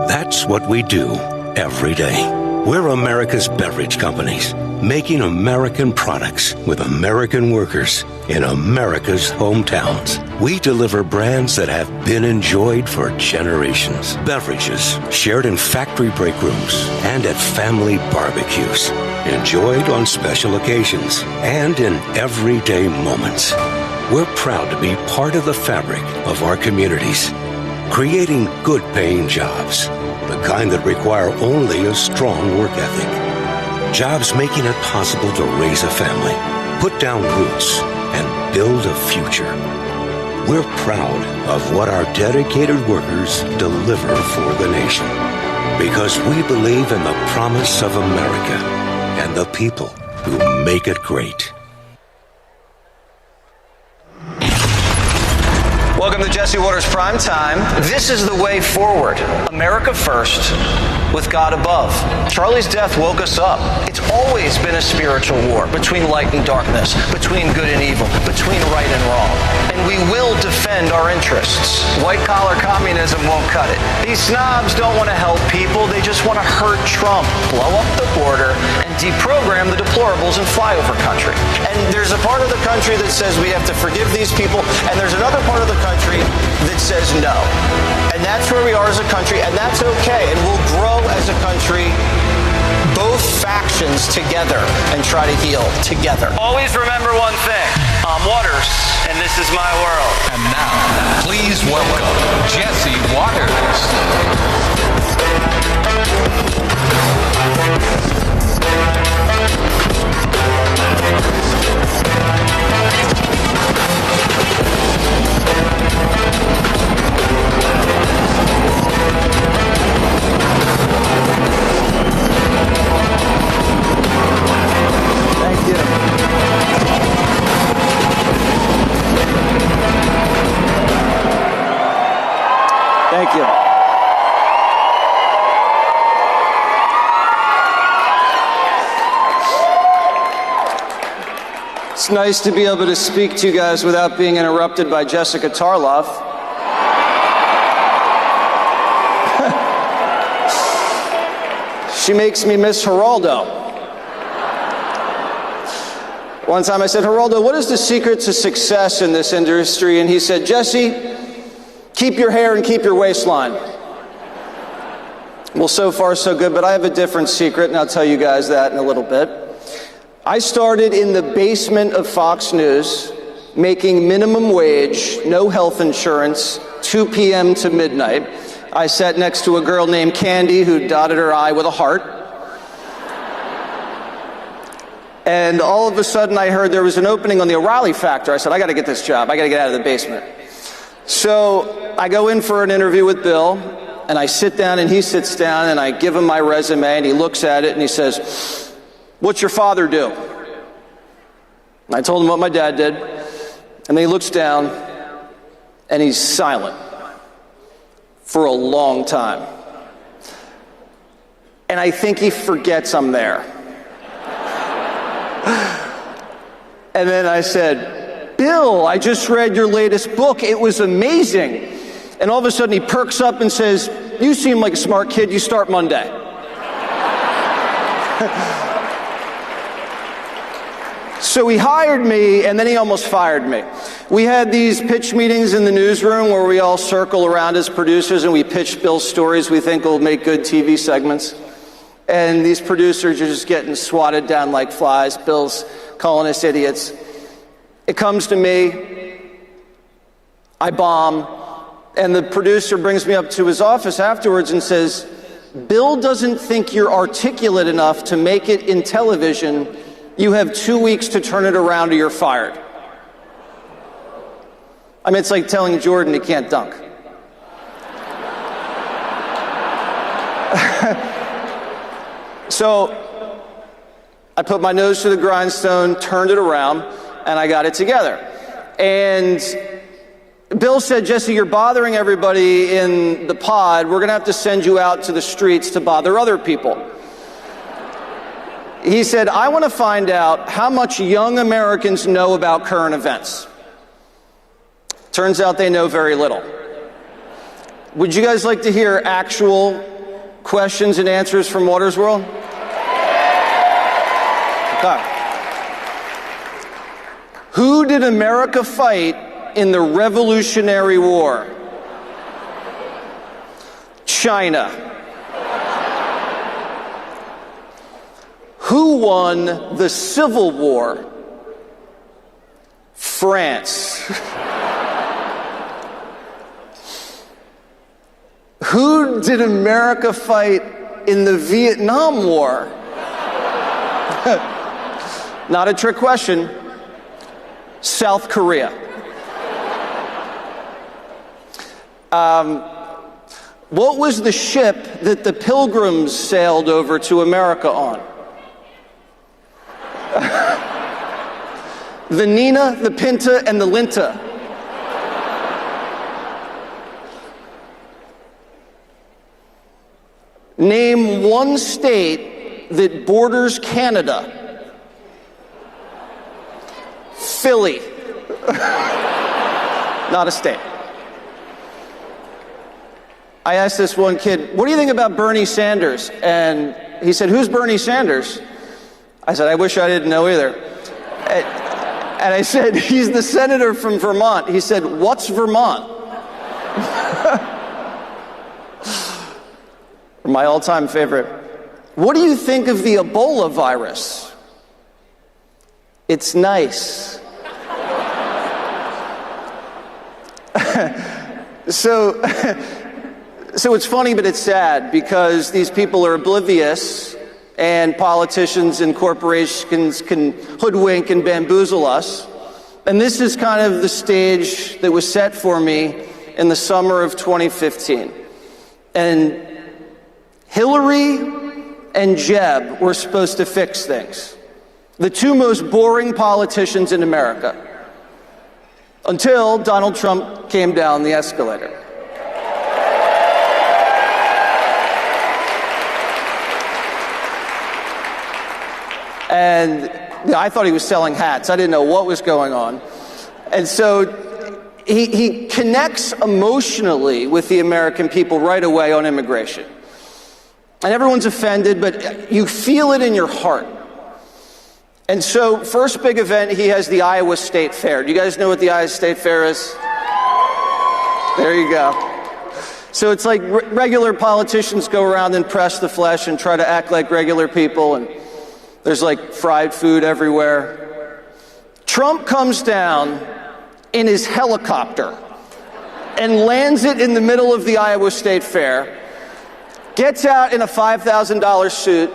That's what we do every day. We're America's beverage companies, making American products with American workers in America's hometowns. We deliver brands that have been enjoyed for generations. Beverages shared in factory break rooms and at family barbecues. Enjoyed on special occasions and in everyday moments. We're proud to be part of the fabric of our communities, creating good-paying jobs, the kind that require only a strong work ethic. Jobs making it possible to raise a family, put down roots, and build a future. We're proud of what our dedicated workers deliver for the nation, because we believe in the promise of America and the people who make it great. Welcome to Jesse Waters Prime Time. This is the way forward. America first, with God above. Charlie's death woke us up. It's always been a spiritual war between light and darkness, between good and evil, between right and wrong. And we will defend our interests. White-collar communism won't cut it. These snobs don't want to help people. They just want to hurt Trump, blow up the border, and deprogram the deplorables in flyover country. And there's a part of the country that says we have to forgive these people, and there's another part of the country that says no. And that's where we are as a country, and that's okay. And we'll grow as a country, both factions together, and try to heal together. Always remember one thing. I'm Waters, and this is my world. And now, please welcome Jesse Waters. Thank you. Thank you. It's nice to be able to speak to you guys without being interrupted by Jessica Tarloff. She makes me miss Geraldo. One time I said, Geraldo, what is the secret to success in this industry? And he said, Jesse, keep your hair and keep your waistline. Well, so far so good, but I have a different secret, and I'll tell you guys that in a little bit. I started in the basement of Fox News, making minimum wage, no health insurance, 2 p.m. to midnight. I sat next to a girl named Candy who dotted her I with a heart. And all of a sudden I heard there was an opening on the O'Reilly factor. I said, I got to get this job. I got to get out of the basement. So I go in for an interview with Bill, and I sit down and he sits down, and I give him my resume, and he looks at it and he says, what's your father do? And I told him what my dad did, and then he looks down and he's silent for a long time. And I think he forgets I'm there. And then I said, Bill, I just read your latest book. It was amazing. And all of a sudden he perks up and says, you seem like a smart kid. You start Monday. So he hired me, and then he almost fired me. We had these pitch meetings in the newsroom where we all circle around as producers and we pitch Bill's stories we think will make good TV segments. And these producers are just getting swatted down like flies. Bill's calling us idiots. It comes to me, I bomb, and the producer brings me up to his office afterwards and says, Bill doesn't think you're articulate enough to make it in television. You have 2 weeks to turn it around or you're fired. I mean, it's like telling Jordan he can't dunk. So I put my nose to the grindstone, turned it around, and I got it together. And Bill said, Jesse, you're bothering everybody in the pod. We're going to have to send you out to the streets to bother other people. He said, I want to find out how much young Americans know about current events. Turns out they know very little. Would you guys like to hear actual questions and answers from Waters World? Okay. Who did America fight in the Revolutionary War? China. Who won the Civil War? France. Who did America fight in the Vietnam War? Not a trick question. South Korea. What was the ship that the Pilgrims sailed over to America on? The Nina, the Pinta, and the Linta. Name one state that borders Canada. Philly. Not a state. I asked this one kid, what do you think about Bernie Sanders? And he said, who's Bernie Sanders? I said, I wish I didn't know either. And I said, he's the senator from Vermont. He said, what's Vermont? My all-time favorite. What do you think of the Ebola virus? It's nice. So it's funny, but it's sad because these people are oblivious and politicians and corporations can hoodwink and bamboozle us. And this is kind of the stage that was set for me in the summer of 2015. And Hillary and Jeb were supposed to fix things. The two most boring politicians in America. Until Donald Trump came down the escalator. And I thought he was selling hats. I didn't know what was going on. And so he connects emotionally with the American people right away on immigration. And everyone's offended, but you feel it in your heart. And so, first big event, he has the Iowa State Fair. Do you guys know what the Iowa State Fair is? There you go. So it's like regular politicians go around and press the flesh and try to act like regular people, and there's like fried food everywhere. Trump comes down in his helicopter and lands it in the middle of the Iowa State Fair, gets out in a $5,000 suit,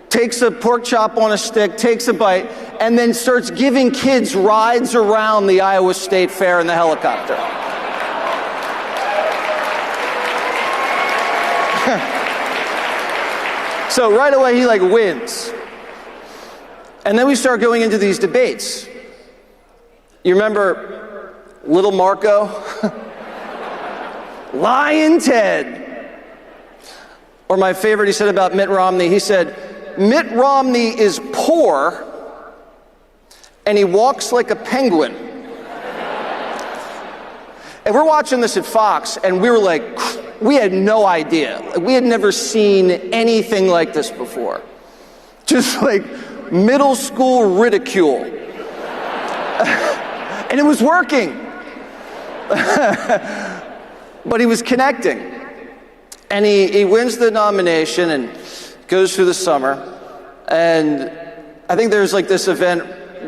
takes a pork chop on a stick, takes a bite, and then starts giving kids rides around the Iowa State Fair in the helicopter. So right away he like wins. And then we start going into these debates. You remember Little Marco? Lion Ted. Or my favorite he said about Mitt Romney, he said, Mitt Romney is poor and he walks like a penguin. And we're watching this at Fox and we were like, we had no idea. We had never seen anything like this before. Just like middle school ridicule. And it was working. But he was connecting. And he wins the nomination and goes through the summer. And I think there's like this event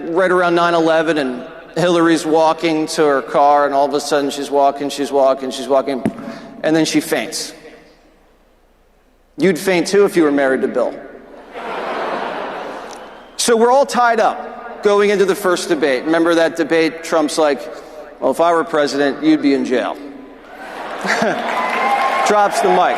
right around 9/11, and Hillary's walking to her car, and all of a sudden she's walking, and then she faints. You'd faint too if you were married to Bill. So we're all tied up going into the first debate. Remember that debate? Trump's like, well, if I were president, you'd be in jail. Drops the mic.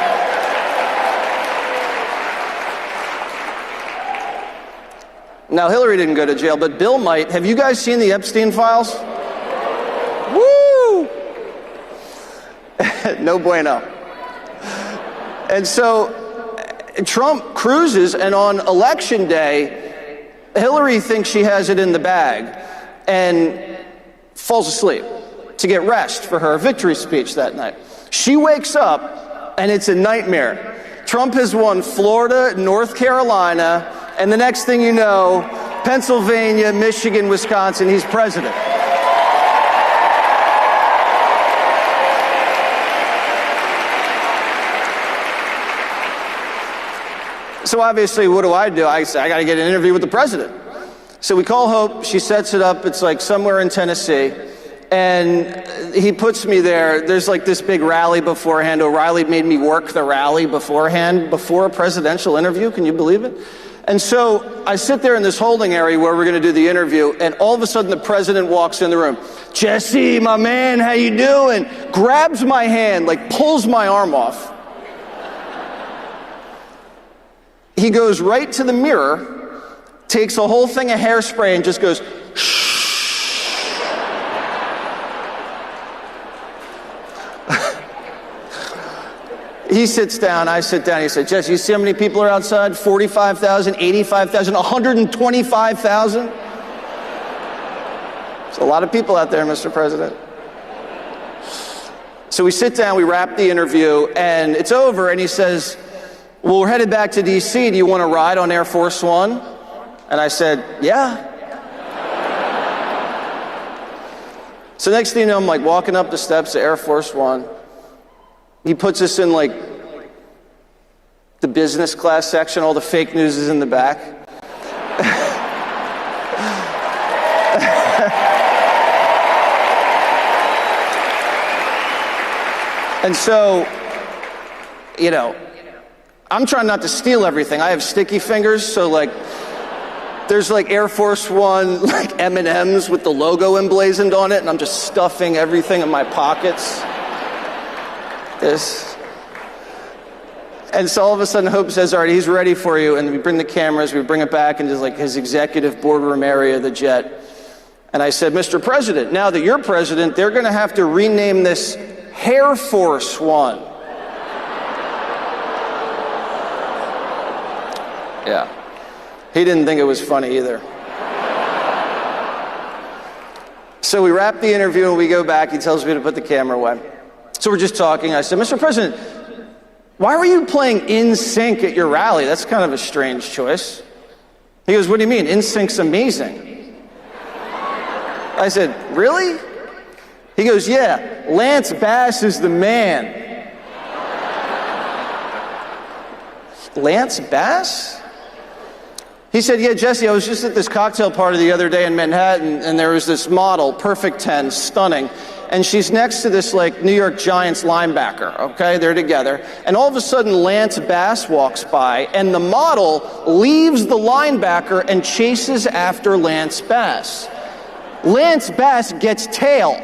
Now, Hillary didn't go to jail, but Bill might. Have you guys seen the Epstein files? Woo! No bueno. And so Trump cruises, and on election day, Hillary thinks she has it in the bag and falls asleep to get rest for her victory speech that night. She wakes up, and it's a nightmare. Trump has won Florida, North Carolina, and the next thing you know, Pennsylvania, Michigan, Wisconsin, he's president. So obviously, what do? I say, I got to get an interview with the president. So we call Hope. She sets it up. It's like somewhere in Tennessee. And he puts me there. There's like this big rally beforehand. O'Reilly made me work the rally beforehand, before a presidential interview. Can you believe it? And so I sit there in this holding area where we're going to do the interview, and all of a sudden the president walks in the room. Jesse, my man, how you doing? Grabs my hand, like pulls my arm off. He goes right to the mirror, takes a whole thing of hairspray and just goes, shh. He sits down, I sit down, he said, Jesse, you see how many people are outside? 45,000, 85,000, 125,000? There's a lot of people out there, Mr. President. So we sit down, we wrap the interview, and it's over, and he says, well, we're headed back to D.C. Do you want to ride on Air Force One? And I said, yeah. So next thing you know, I'm like walking up the steps of Air Force One. He puts us in like the business class section. All the fake news is in the back. And so, you know, I'm trying not to steal everything. I have sticky fingers, so like there's like Air Force One like M&Ms with the logo emblazoned on it, and I'm just stuffing everything in my pockets. And so all of a sudden Hope says, all right, he's ready for you. And we bring the cameras, we bring it back into like his executive boardroom area of the jet. And I said, Mr. President, now that you're president, they're going to have to rename this Hair Force One. Yeah. He didn't think it was funny either. So we wrap the interview and we go back. He tells me to put the camera away. So we're just talking. I said, Mr. President, why were you playing NSYNC at your rally? That's kind of a strange choice. He goes, what do you mean? NSYNC's amazing. I said, really? He goes, yeah, Lance Bass is the man. Lance Bass? He said, yeah, Jesse, I was just at this cocktail party the other day in Manhattan, and there was this model, perfect 10, stunning. And she's next to this like New York Giants linebacker, okay? They're together. And all of a sudden, Lance Bass walks by, and the model leaves the linebacker and chases after Lance Bass. Lance Bass gets tail.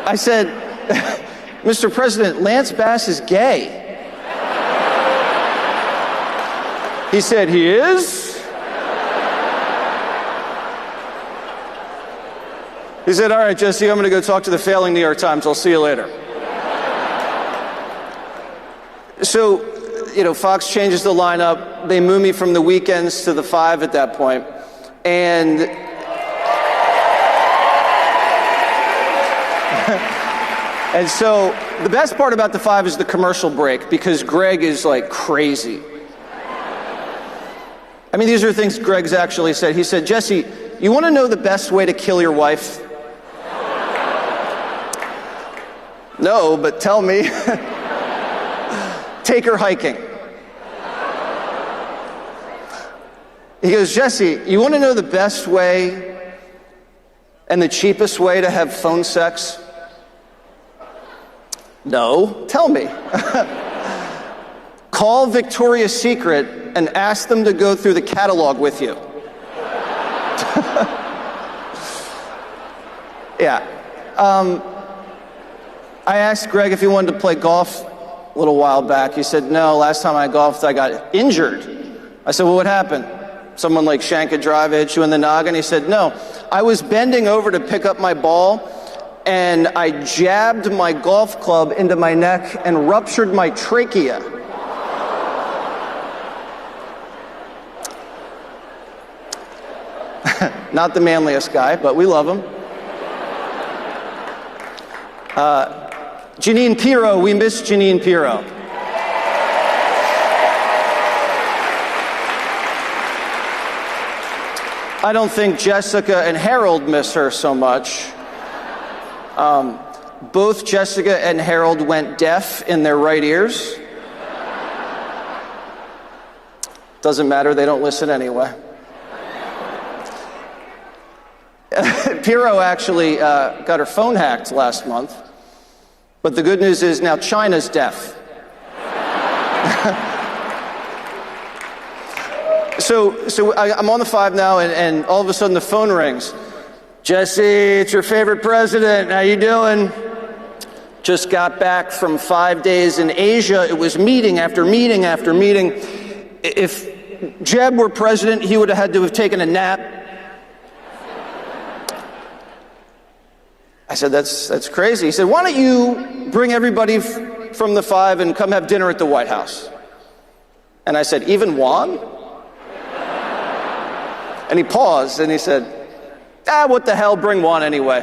I said, Mr. President, Lance Bass is gay. He said, he is? He said, all right, Jesse, I'm going to go talk to the failing New York Times. I'll see you later. So, you know, Fox changes the lineup. They move me from the weekends to the 5 at that point. And And so the best part about the 5 is the commercial break, because Greg is like crazy. I mean, these are things Greg's actually said. He said, Jesse, you want to know the best way to kill your wife? No, but tell me. Take her hiking. He goes, Jesse, you want to know the best way and the cheapest way to have phone sex? No, tell me. Call Victoria's Secret and ask them to go through the catalog with you. Yeah. I asked Greg if he wanted to play golf a little while back. He said, no, last time I golfed, I got injured. I said, well, what happened? Someone like shank a drive, hit you in the noggin? He said, no, I was bending over to pick up my ball, and I jabbed my golf club into my neck and ruptured my trachea. Not the manliest guy, but we love him. Janine Pirro, we miss Janine Pirro. I don't think Jessica and Harold miss her so much. Both Jessica and Harold went deaf in their right ears. Doesn't matter, they don't listen anyway. Pirro actually got her phone hacked last month, but the good news is now China's deaf. So I'm on the 5 now, and all of a sudden the phone rings. Jesse, it's your favorite president. How you doing? Just got back from 5 days in Asia. It was meeting after meeting after meeting. If Jeb were president, he would have had to have taken a nap. I said, that's crazy. He said, why don't you bring everybody from the 5 and come have dinner at the White House? And I said, even Juan? And he paused and he said, what the hell, bring Juan anyway.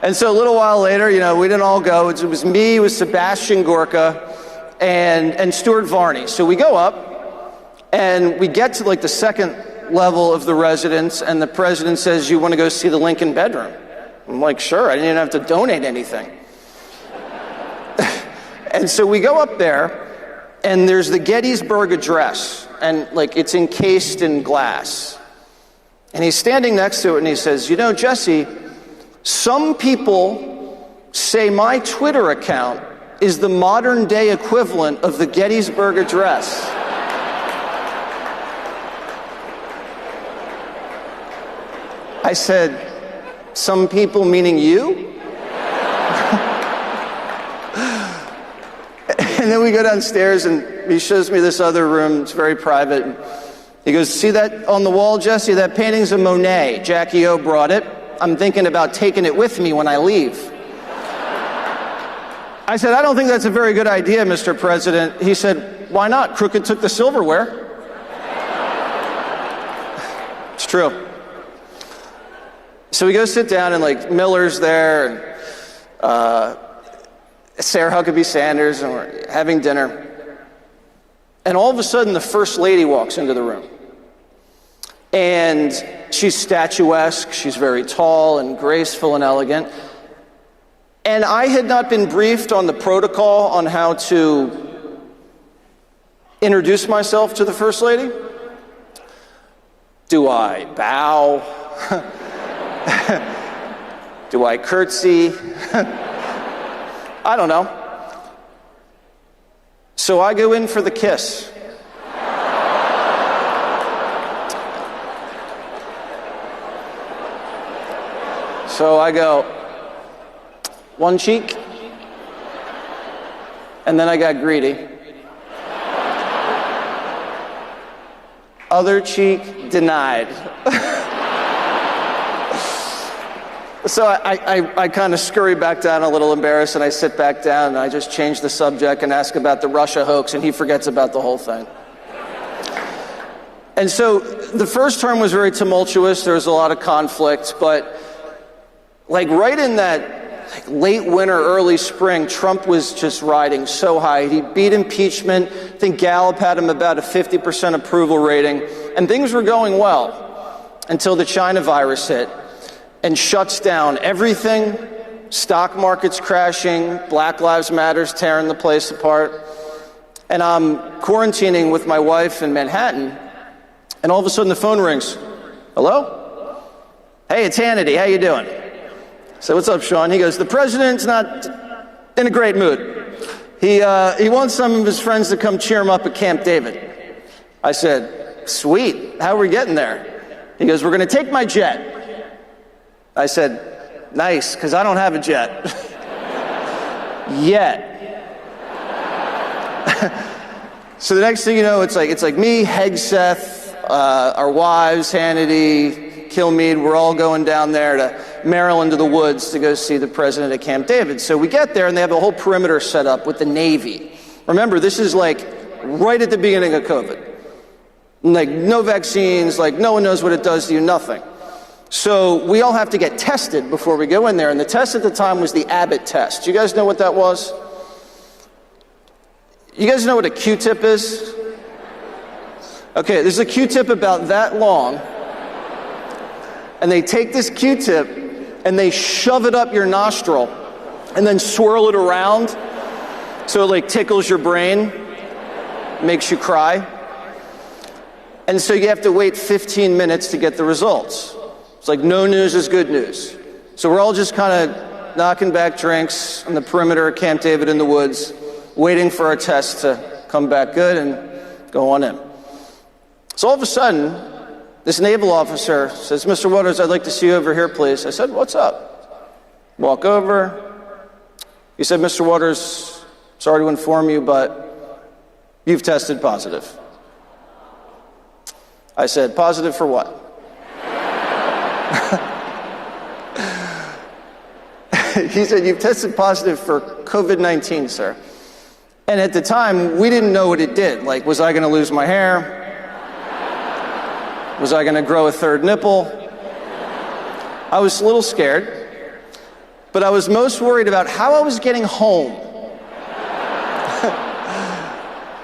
And so a little while later, we didn't all go. It was me, it was Sebastian Gorka, and Stuart Varney. So we go up and we get to like the second level of the residence, and the president says, you want to go see the Lincoln bedroom? I'm like, sure, I didn't even have to donate anything. And so we go up there, and there's the Gettysburg Address, and like it's encased in glass. And he's standing next to it, and he says, Jesse, some people say my Twitter account is the modern day equivalent of the Gettysburg Address. I said, some people meaning you? And then we go downstairs and he shows me this other room. It's very private. And he goes, see that on the wall, Jesse? That painting's a Monet. Jackie O brought it. I'm thinking about taking it with me when I leave. I said, I don't think that's a very good idea, Mr. President. He said, why not? Crooked took the silverware. It's true. So we go sit down, and like Miller's there, and Sarah Huckabee Sanders, and we're having dinner. And all of a sudden, the First Lady walks into the room. And she's statuesque, she's very tall and graceful and elegant. And I had not been briefed on the protocol on how to introduce myself to the First Lady. Do I bow? Do I curtsy? I don't know. So I go in for the kiss. So I go, one cheek, and then I got greedy. Other cheek, denied. So I kind of scurry back down a little embarrassed, and I sit back down, and I just change the subject and ask about the Russia hoax, and he forgets about the whole thing. And so the first term was very tumultuous. There was a lot of conflict, but like right in that late winter, early spring, Trump was just riding so high. He beat impeachment. I think Gallup had him about a 50% approval rating. And things were going well until the China virus hit and shuts down everything. Stock markets crashing, Black Lives Matter's tearing the place apart. And I'm quarantining with my wife in Manhattan, and all of a sudden the phone rings. Hello? Hey, it's Hannity. How you doing? I said, what's up, Sean? He goes, the president's not in a great mood. He wants some of his friends to come cheer him up at Camp David. I said, sweet. How are we getting there? He goes, we're going to take my jet. I said, nice, because I don't have a jet. Yet. So the next thing you know, it's like me, Hegseth, our wives, Hannity, Kilmeade, we're all going down there to Maryland to the woods to go see the president at Camp David. So we get there and they have a whole perimeter set up with the Navy. Remember, this is like right at the beginning of COVID. Like no vaccines, like no one knows what it does to you, nothing. So we all have to get tested before we go in there. And the test at the time was the Abbott test. Do you guys know what that was? You guys know what a Q-tip is? Okay, there's a Q-tip about that long. And they take this Q-tip and they shove it up your nostril and then swirl it around so it like tickles your brain, makes you cry. And so you have to wait 15 minutes to get the results. It's like no news is good news. So we're all just kind of knocking back drinks on the perimeter of Camp David in the woods, waiting for our test to come back good and go on in. So all of a sudden, this naval officer says, Mr. Waters, I'd like to see you over here, please. I said, what's up? Walk over. He said, Mr. Waters, sorry to inform you, but you've tested positive. I said, positive for what? He said, you've tested positive for COVID-19, sir. And at the time, we didn't know what it did. Like, was I going to lose my hair? Was I going to grow a third nipple? I was a little scared, but I was most worried about how I was getting home.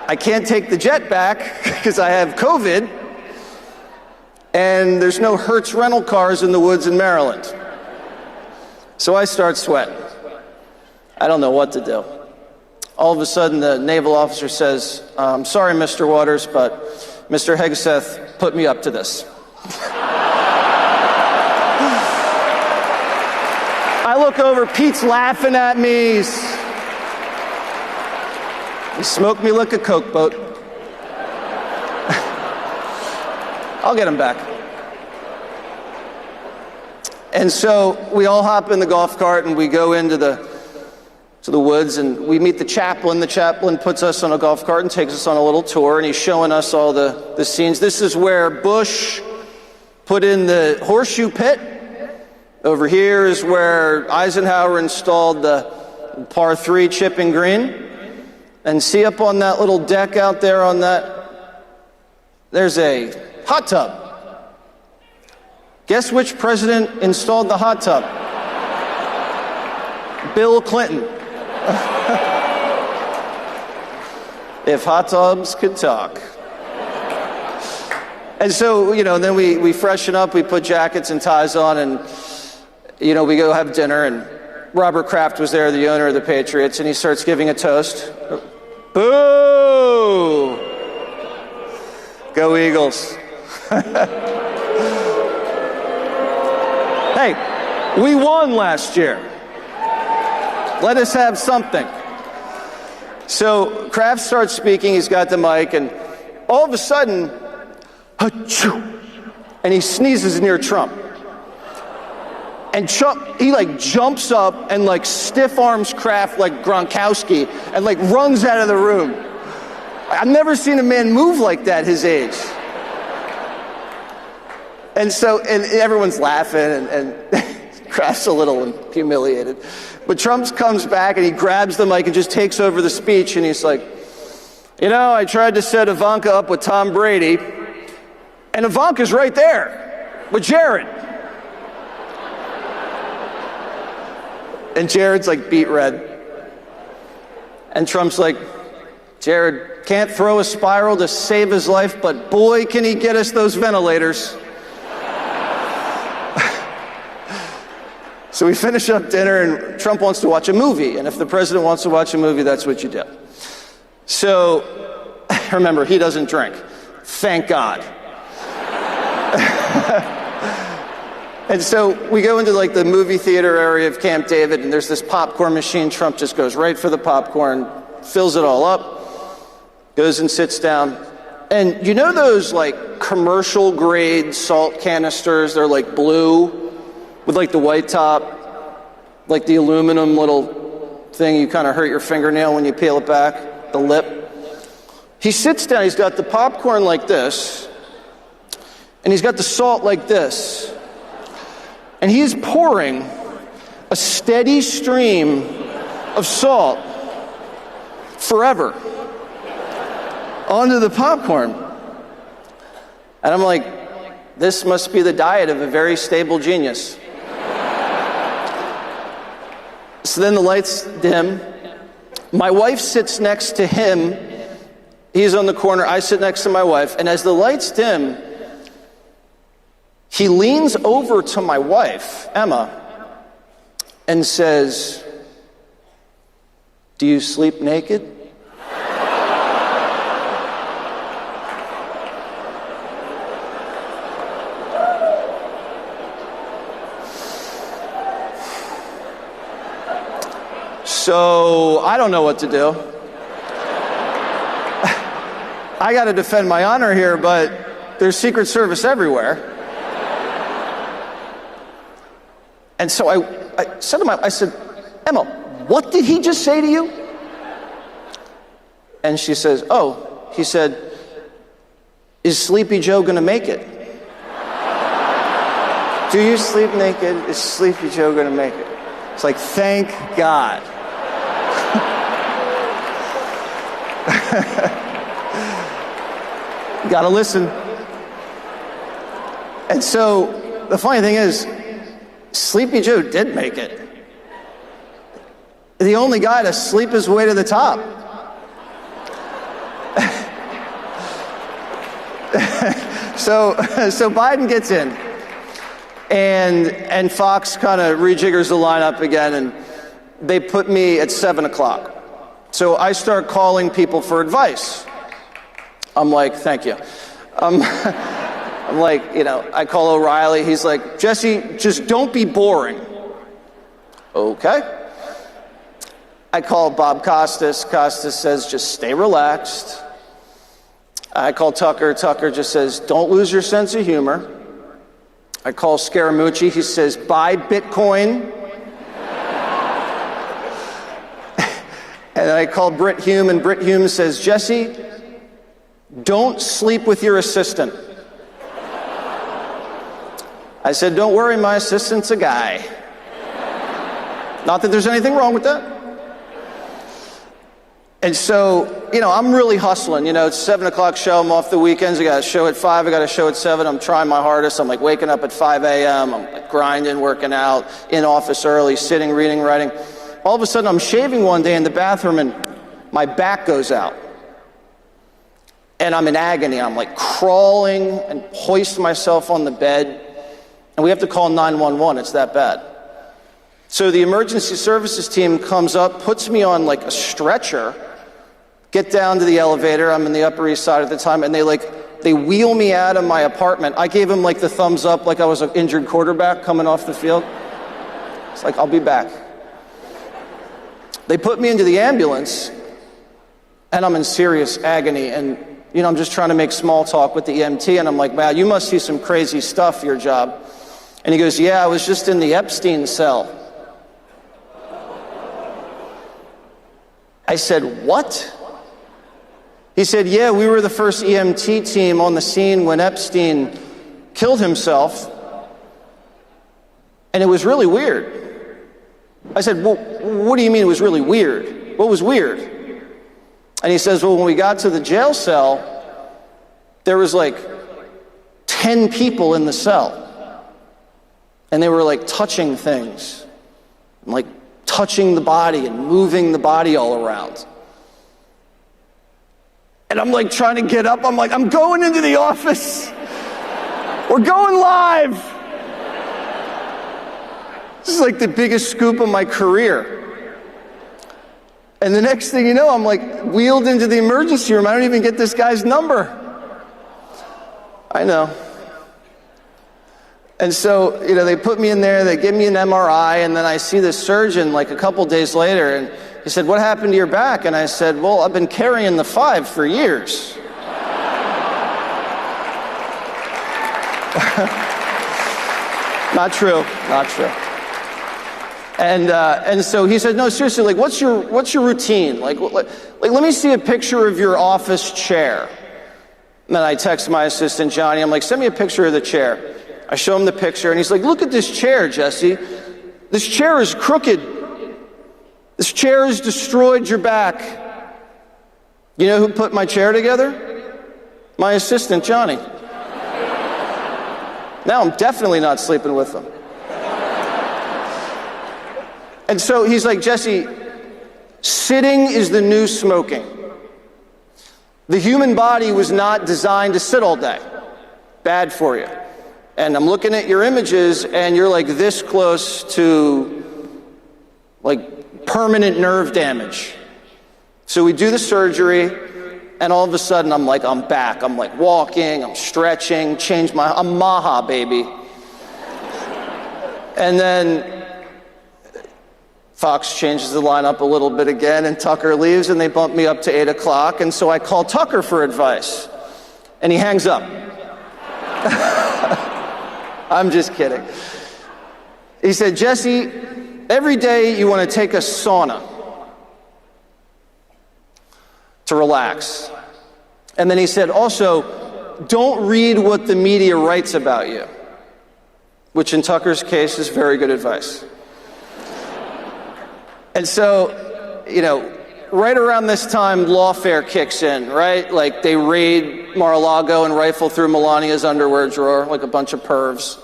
I can't take the jet back because I have COVID, and there's no Hertz rental cars in the woods in Maryland. So I start sweating. I don't know what to do. All of a sudden, the naval officer says, I'm sorry, Mr. Waters, but Mr. Hegseth put me up to this. I look over, Pete's laughing at me. He smoked me like a Coke boat. I'll get him back. And so we all hop in the golf cart and we go into the woods and we meet the chaplain. The chaplain puts us on a golf cart and takes us on a little tour, and he's showing us all the scenes. This is where Bush put in the horseshoe pit. Over here is where Eisenhower installed the par 3 chipping green. And see up on that little deck out there on that, there's a hot tub. Guess which president installed the hot tub? Bill Clinton. If hot tubs could talk. And so, then we freshen up, we put jackets and ties on, and, we go have dinner, and Robert Kraft was there, the owner of the Patriots, and he starts giving a toast. Boo! Go Eagles. Hey, we won last year. Let us have something. So Kraft starts speaking, he's got the mic, and all of a sudden, achoo, and he sneezes near Trump. And Trump, he jumps up and stiff arms Kraft like Gronkowski and runs out of the room. I've never seen a man move like that his age. And everyone's laughing and Kraft's a little humiliated. But Trump comes back and he grabs the mic and just takes over the speech, and he's like, I tried to set Ivanka up with Tom Brady, and Ivanka's right there with Jared. And Jared's like beet red. And Trump's like, Jared can't throw a spiral to save his life, but boy, can he get us those ventilators. So we finish up dinner, and Trump wants to watch a movie. And if the president wants to watch a movie, that's what you do. So remember, he doesn't drink. Thank God. And so we go into like the movie theater area of Camp David, and there's this popcorn machine. Trump just goes right for the popcorn, fills it all up, goes and sits down. And you know those like commercial grade salt canisters? They're like blue with like the white top, like the aluminum little thing you kind of hurt your fingernail when you peel it back, the lip. He sits down, he's got the popcorn like this, and he's got the salt like this. And he's pouring a steady stream of salt forever onto the popcorn. And I'm like, this must be the diet of a very stable genius. So then the lights dim. My wife sits next to him. He's on the corner. I sit next to my wife. And as the lights dim, he leans over to my wife, Emma, and says, "Do you sleep naked?" So I don't know what to do. I got to defend my honor here, but there's Secret Service everywhere. And so I said to I said, Emma, what did he just say to you? And she says, oh, he said, is Sleepy Joe going to make it? Do you sleep naked? Is Sleepy Joe going to make it? It's like, thank God. You gotta listen. And so the funny thing is, Sleepy Joe did make it. The only guy to sleep his way to the top. So Biden gets in, and Fox kind of rejiggers the lineup again, and they put me at 7 o'clock. So I start calling people for advice. I'm like, thank you. I'm like, I call O'Reilly. He's like, Jesse, just don't be boring. Okay. I call Bob Costas. Costas says, just stay relaxed. I call Tucker. Tucker just says, don't lose your sense of humor. I call Scaramucci. He says, buy Bitcoin. And I call Britt Hume, and Britt Hume says, Jesse, don't sleep with your assistant. I said, don't worry, my assistant's a guy. Not that there's anything wrong with that. And so, I'm really hustling. It's 7 o'clock show. I'm off the weekends. I got a show at 5. I got a show at 7. I'm trying my hardest. I'm like waking up at 5 a.m. I'm like grinding, working out, in office early, sitting, reading, writing. All of a sudden, I'm shaving one day in the bathroom, and my back goes out. And I'm in agony. I'm like crawling and hoist myself on the bed. And we have to call 911. It's that bad. So the emergency services team comes up, puts me on like a stretcher, get down to the elevator. I'm in the Upper East Side at the time, and they wheel me out of my apartment. I gave them like the thumbs up, like I was an injured quarterback coming off the field. It's like, I'll be back. They put me into the ambulance, and I'm in serious agony. And, I'm just trying to make small talk with the EMT, and I'm like, wow, you must see some crazy stuff, your job. And he goes, yeah, I was just in the Epstein cell. I said, what? He said, yeah, we were the first EMT team on the scene when Epstein killed himself. And it was really weird. I said, well, what do you mean it was really weird? What was weird? And he says, well, when we got to the jail cell, there was like 10 people in the cell. And they were like touching things, and like touching the body and moving the body all around. And I'm like trying to get up. I'm like, I'm going into the office. We're going live. This is like the biggest scoop of my career. And the next thing you know, I'm like wheeled into the emergency room. I don't even get this guy's number. I know. And so, they put me in there, they give me an MRI, and then I see this surgeon like a couple days later, and he said, "What happened to your back?" And I said, "Well, I've been carrying the 5 for years." Not true. And so he said, "No, seriously, like, what's your routine? Like, let me see a picture of your office chair." And then I text my assistant, Johnny, I'm like, "Send me a picture of the chair." I show him the picture, and he's like, "Look at this chair, Jesse. This chair is crooked. This chair has destroyed your back." You know who put my chair together? My assistant, Johnny. Now I'm definitely not sleeping with him. And so he's like, "Jesse, sitting is the new smoking. The human body was not designed to sit all day. Bad for you. And I'm looking at your images, and you're like this close to like permanent nerve damage." So we do the surgery, and all of a sudden I'm back. I'm like walking, I'm stretching, I'm MAGA, baby. And then Fox changes the lineup a little bit again, and Tucker leaves, and they bump me up to 8 o'clock, and so I call Tucker for advice, and he hangs up. I'm just kidding. He said, "Jesse, every day you want to take a sauna to relax." And then he said, "Also, don't read what the media writes about you," which in Tucker's case is very good advice. And so, right around this time, lawfare kicks in, right? Like they raid Mar-a-Lago and rifle through Melania's underwear drawer like a bunch of pervs.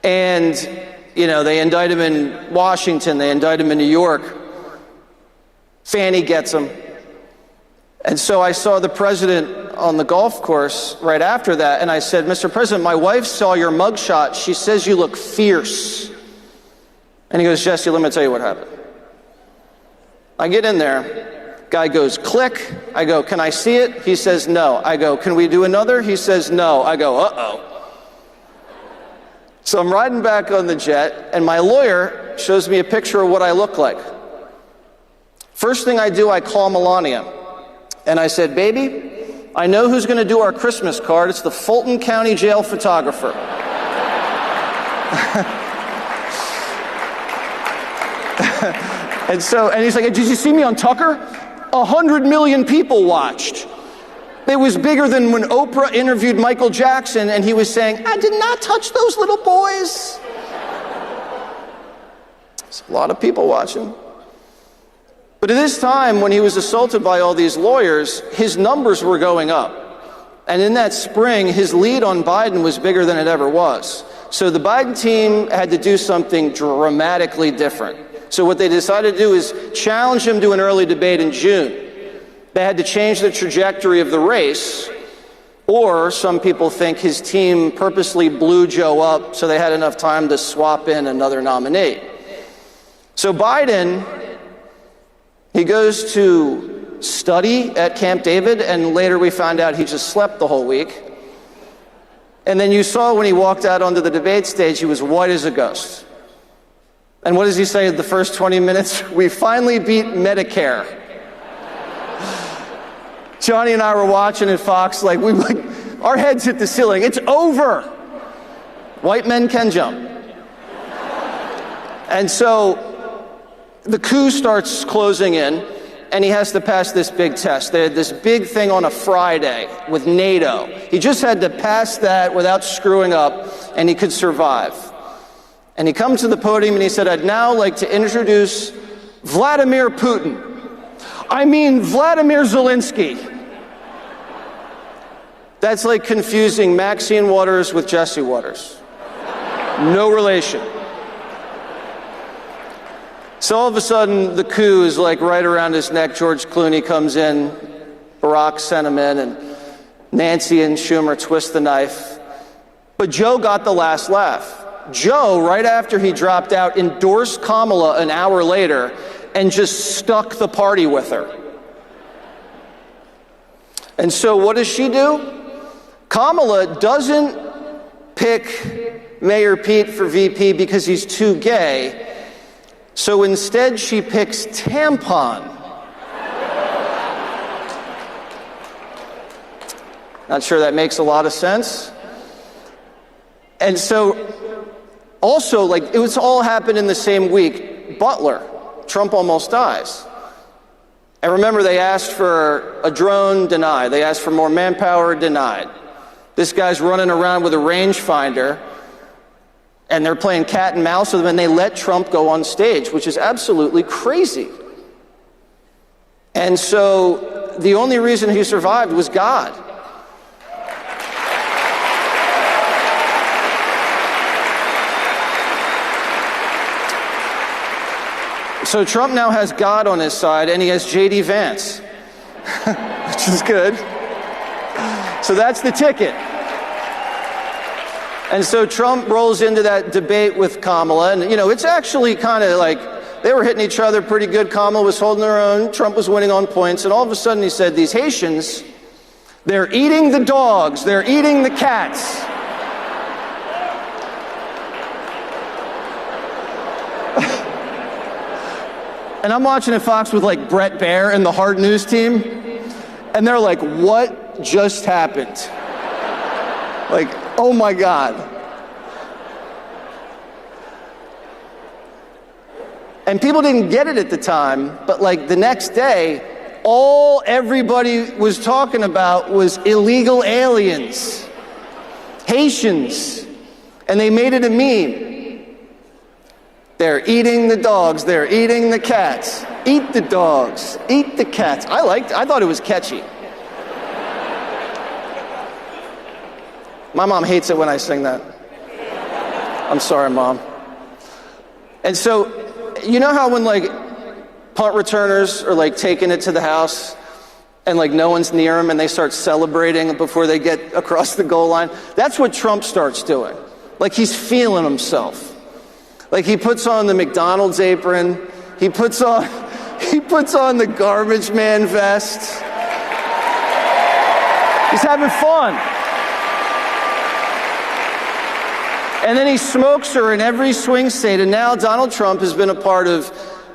And, they indict him in Washington, they indict him in New York. Fannie gets him. And so I saw the president on the golf course right after that, and I said, "Mr. President, my wife saw your mugshot. She says you look fierce." And he goes, "Jesse, let me tell you what happened." I get in there, guy goes, click. I go, "Can I see it?" He says, "No." I go, "Can we do another?" He says, "No." I go, "Uh-oh." So I'm riding back on the jet, and my lawyer shows me a picture of what I look like. First thing I do, I call Melania. And I said, "Baby, I know who's going to do our Christmas card. It's the Fulton County Jail photographer." And he's like, "Did you see me on Tucker? 100 million people watched. It was bigger than when Oprah interviewed Michael Jackson and he was saying, 'I did not touch those little boys.'" There's a lot of people watching. But at this time, when he was assaulted by all these lawyers, his numbers were going up. And in that spring, his lead on Biden was bigger than it ever was. So the Biden team had to do something dramatically different. So what they decided to do is challenge him to an early debate in June. They had to change the trajectory of the race, or some people think his team purposely blew Joe up so they had enough time to swap in another nominee. So Biden, he goes to study at Camp David, and later we found out he just slept the whole week. And then you saw when he walked out onto the debate stage, he was white as a ghost. And what does he say in the first 20 minutes? "We finally beat Medicare." Johnny and I were watching at Fox, our heads hit the ceiling. It's over. White men can jump. And so the coup starts closing in, and he has to pass this big test. They had this big thing on a Friday with NATO. He just had to pass that without screwing up, and he could survive. And he comes to the podium and he said, "I'd now like to introduce Vladimir Putin. I mean Vladimir Zelensky." That's like confusing Maxine Waters with Jesse Waters. No relation. So all of a sudden, the coup is like right around his neck. George Clooney comes in, Barack sent him in, and Nancy and Schumer twist the knife. But Joe got the last laugh. Joe, right after he dropped out, endorsed Kamala an hour later and just stuck the party with her. And so what does she do? Kamala doesn't pick Mayor Pete for VP because he's too gay. So instead she picks Tampon. Not sure that makes a lot of sense. And so also, like, it was all happened in the same week. Butler, Trump almost dies. And remember, they asked for a drone, denied. They asked for more manpower, denied. This guy's running around with a rangefinder, and they're playing cat and mouse with him, and they let Trump go on stage, which is absolutely crazy. And so the only reason he survived was God. So Trump now has God on his side, and he has J.D. Vance, which is good. So that's the ticket. And so Trump rolls into that debate with Kamala, and, you know, it's actually kind of like they were hitting each other pretty good. Kamala was holding her own. Trump was winning on points, and all of a sudden he said, these Haitians, they're eating the dogs, they're eating the cats. And I'm watching at Fox with like Brett Baer and the Hard News team, and they're like, what just happened? Like, oh my God. And people didn't get it at the time, but like the next day, all everybody was talking about was illegal aliens, Haitians, and they made it a meme. They're eating the dogs, they're eating the cats. Eat the dogs, eat the cats. I thought it was catchy. My mom hates it when I sing that. I'm sorry, Mom. And so, you know how when like punt returners are like taking it to the house and like no one's near them and they start celebrating before they get across the goal line? That's what Trump starts doing. Like he's feeling himself. Like he puts on the McDonald's apron, he puts on the garbage man vest. He's having fun. And then he smokes her in every swing state, and now Donald Trump has been a part of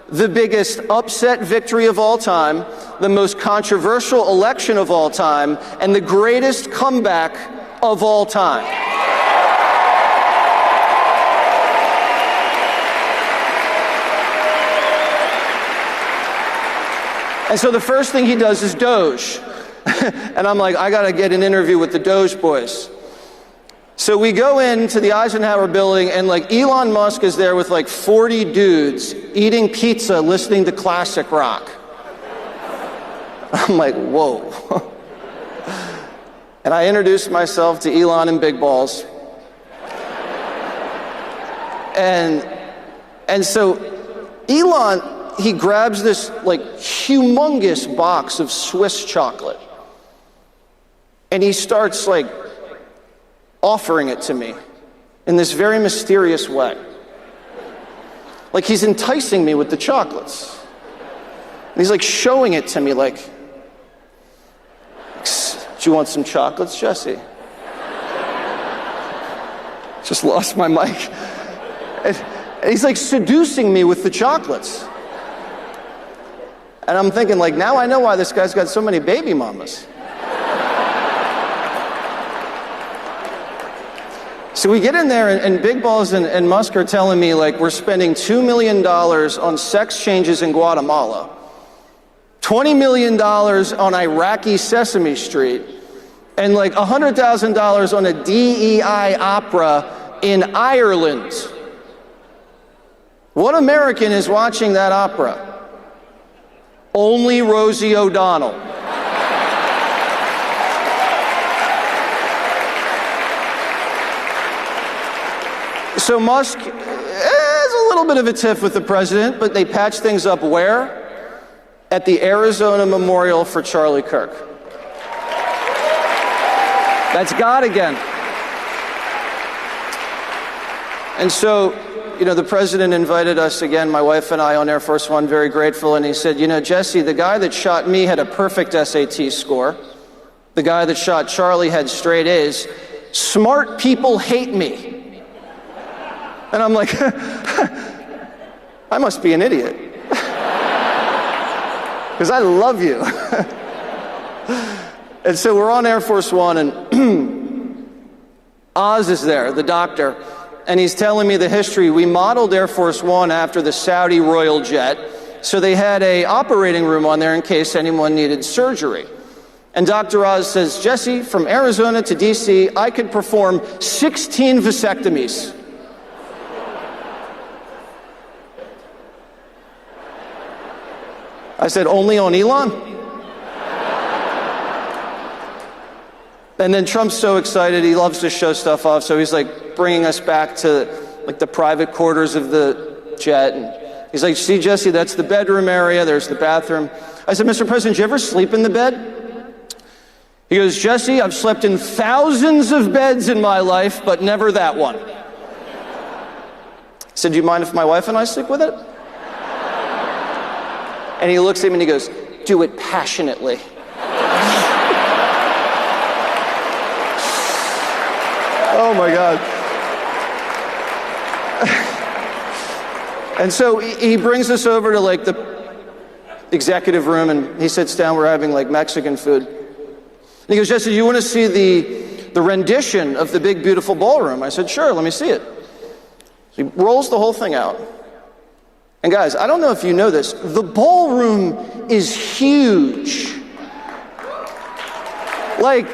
the biggest upset victory of all time, the most controversial election of all time, and the greatest comeback of all time. And so the first thing he does is Doge. And I'm like, I got to get an interview with the Doge boys. So we go into the Eisenhower building, and like Elon Musk is there with like 40 dudes eating pizza, listening to classic rock. I'm like, whoa. And I introduced myself to Elon and Big Balls. And so Elon, he grabs this like humongous box of Swiss chocolate, and he starts like offering it to me in this very mysterious way. Like he's enticing me with the chocolates. And he's like showing it to me like, do you want some chocolates, Jesse? Just lost my mic. And he's like seducing me with the chocolates. And I'm thinking, like, now I know why this guy's got so many baby mamas. So we get in there, and Big Balls and Musk are telling me, like, we're spending $2 million on sex changes in Guatemala, $20 million on Iraqi Sesame Street, and like $100,000 on a DEI opera in Ireland. What American is watching that opera? Only Rosie O'Donnell. So Musk is a little bit of a tiff with the president, but they patched things up where? At the Arizona Memorial for Charlie Kirk. That's God again. And so, the president invited us again, my wife and I, on Air Force One, very grateful, and he said, Jesse, the guy that shot me had a perfect SAT score. The guy that shot Charlie had straight A's. Smart people hate me. And I'm like, I must be an idiot. Because I love you. And so we're on Air Force One, and Oz is there, the doctor, and he's telling me the history. We modeled Air Force One after the Saudi Royal Jet, so they had an operating room on there in case anyone needed surgery. And Dr. Oz says, Jesse, from Arizona to DC, I could perform 16 vasectomies. I said, only on Elon? And then Trump's so excited, he loves to show stuff off, so he's like bringing us back to like the private quarters of the jet. And he's like, see, Jesse, that's the bedroom area, there's the bathroom. I said, Mr. President, did you ever sleep in the bed? He goes, Jesse, I've slept in thousands of beds in my life, but never that one. I said, do you mind if my wife and I sleep with it? And he looks at me and he goes, do it passionately. Oh my God. And so he brings us over to like the executive room, and he sits down, we're having like Mexican food. And he goes, Jesse, do you want to see the rendition of the big beautiful ballroom? I said, sure, let me see it. So he rolls the whole thing out. And guys, I don't know if you know this, the ballroom is huge. Like,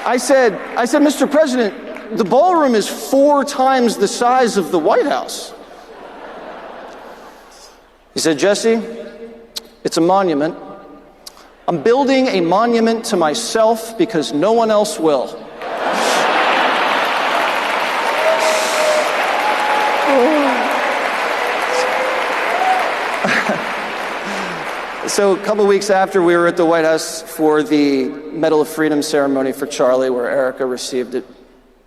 I said, Mr. President, the ballroom is 4 times the size of the White House. He said, Jesse, it's a monument. I'm building a monument to myself because no one else will. So a couple weeks after, we were at the White House for the Medal of Freedom ceremony for Charlie, where Erica received it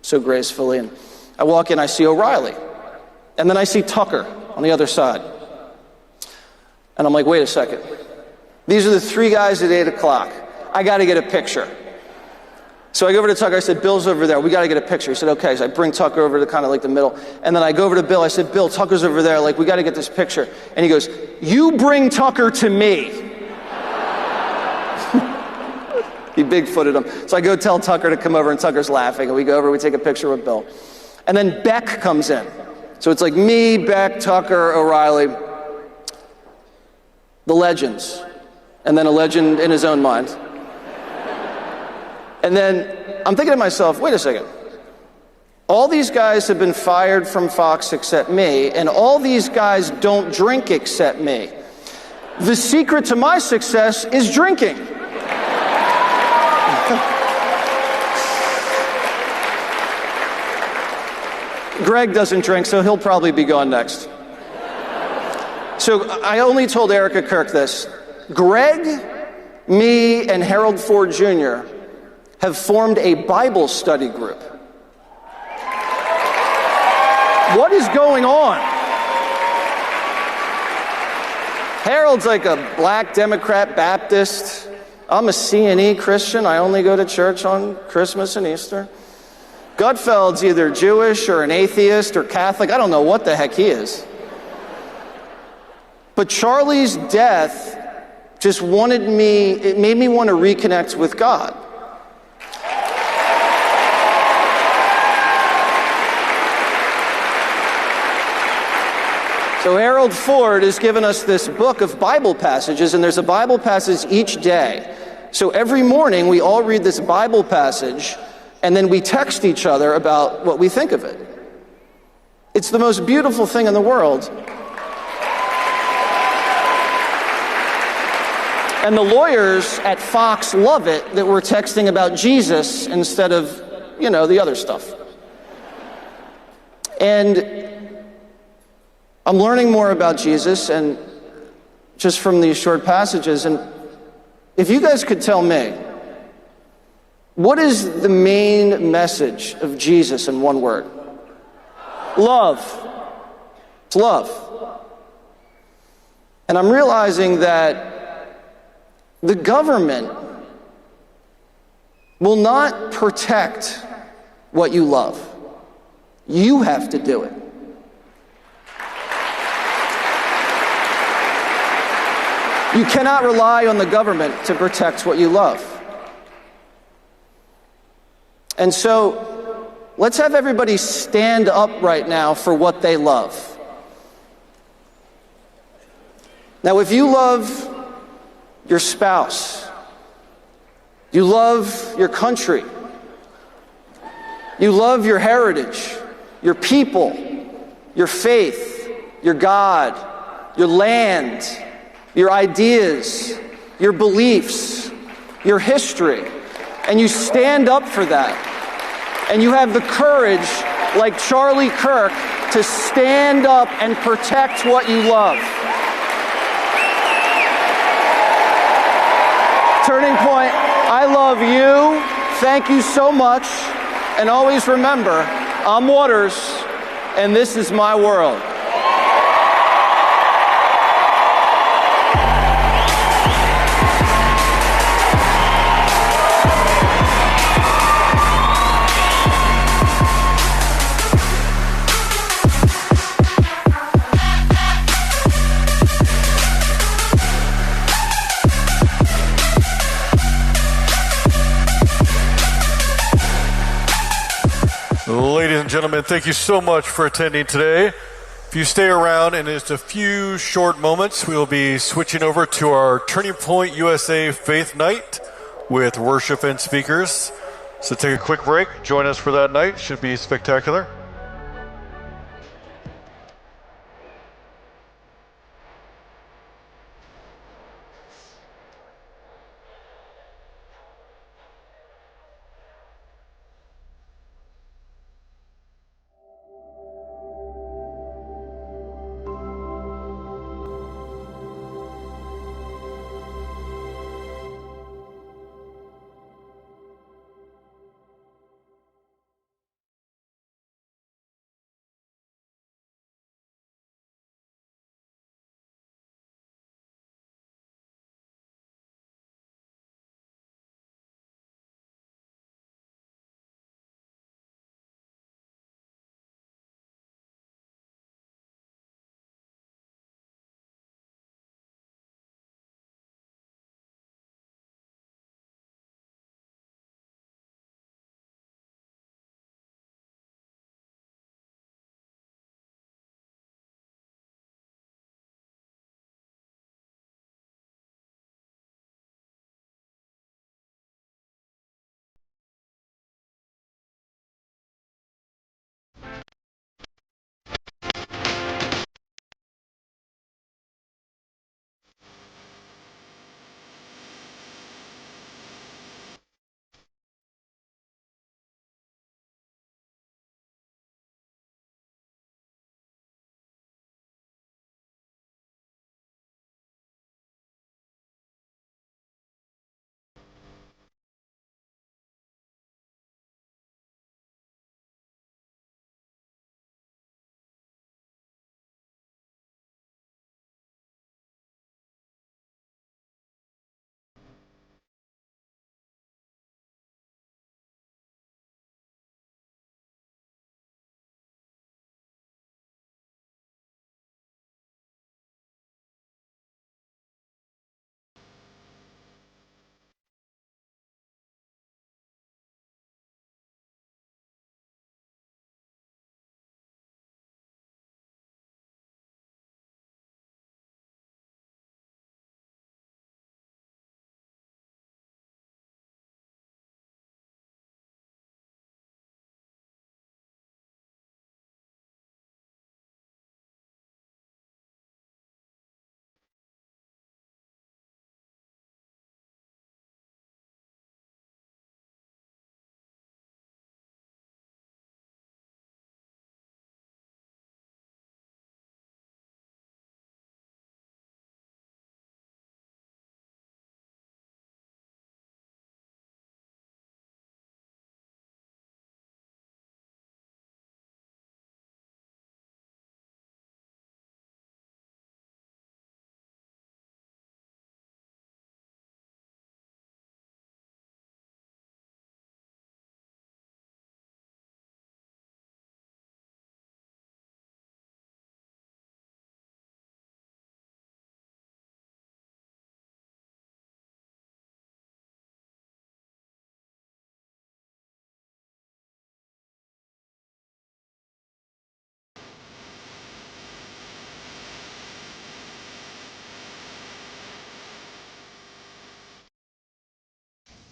so gracefully. And I walk in, I see O'Reilly. And then I see Tucker on the other side. And I'm like, wait a second. These are the 3 guys at 8 o'clock. I got to get a picture. So I go over to Tucker. I said, Bill's over there. We got to get a picture. He said, okay. So I bring Tucker over to kind of like the middle. And then I go over to Bill. I said, Bill, Tucker's over there. Like, we got to get this picture. And he goes, you bring Tucker to me. He big-footed him. So I go tell Tucker to come over, and Tucker's laughing. And we go over, we take a picture with Bill. And then Beck comes in. So it's like me, Beck, Tucker, O'Reilly, the legends. And then a legend in his own mind. And then I'm thinking to myself, wait a second. All these guys have been fired from Fox except me, and all these guys don't drink except me. The secret to my success is drinking. Greg doesn't drink, so he'll probably be gone next. So I only told Erica Kirk this. Greg, me, and Harold Ford Jr. have formed a Bible study group. What is going on? Harold's like a black Democrat Baptist. I'm a C&E Christian. I only go to church on Christmas and Easter. Gutfeld's either Jewish or an atheist or Catholic. I don't know what the heck he is. But Charlie's death just it made me want to reconnect with God. So Harold Ford has given us this book of Bible passages, and there's a Bible passage each day. So every morning we all read this Bible passage, and then we text each other about what we think of it. It's the most beautiful thing in the world. And the lawyers at Fox love it that we're texting about Jesus instead of, the other stuff. And I'm learning more about Jesus, and just from these short passages, and if you guys could tell me, what is the main message of Jesus in one word? Love. It's love. And I'm realizing that the government will not protect what you love. You have to do it. You cannot rely on the government to protect what you love. And so, let's have everybody stand up right now for what they love. Now, if you love your spouse, you love your country, you love your heritage, your people, your faith, your God, your land, your ideas, your beliefs, your history, and you stand up for that, and you have the courage, like Charlie Kirk, to stand up and protect what you love. Turning Point, I love you. Thank you so much. And always remember, I'm Waters, and this is my world. Ladies and gentlemen, thank you so much for attending today. If you stay around in just a few short moments, we will be switching over to our Turning Point USA Faith Night with worship and speakers. So take a quick break. Join us for that night. Should be spectacular.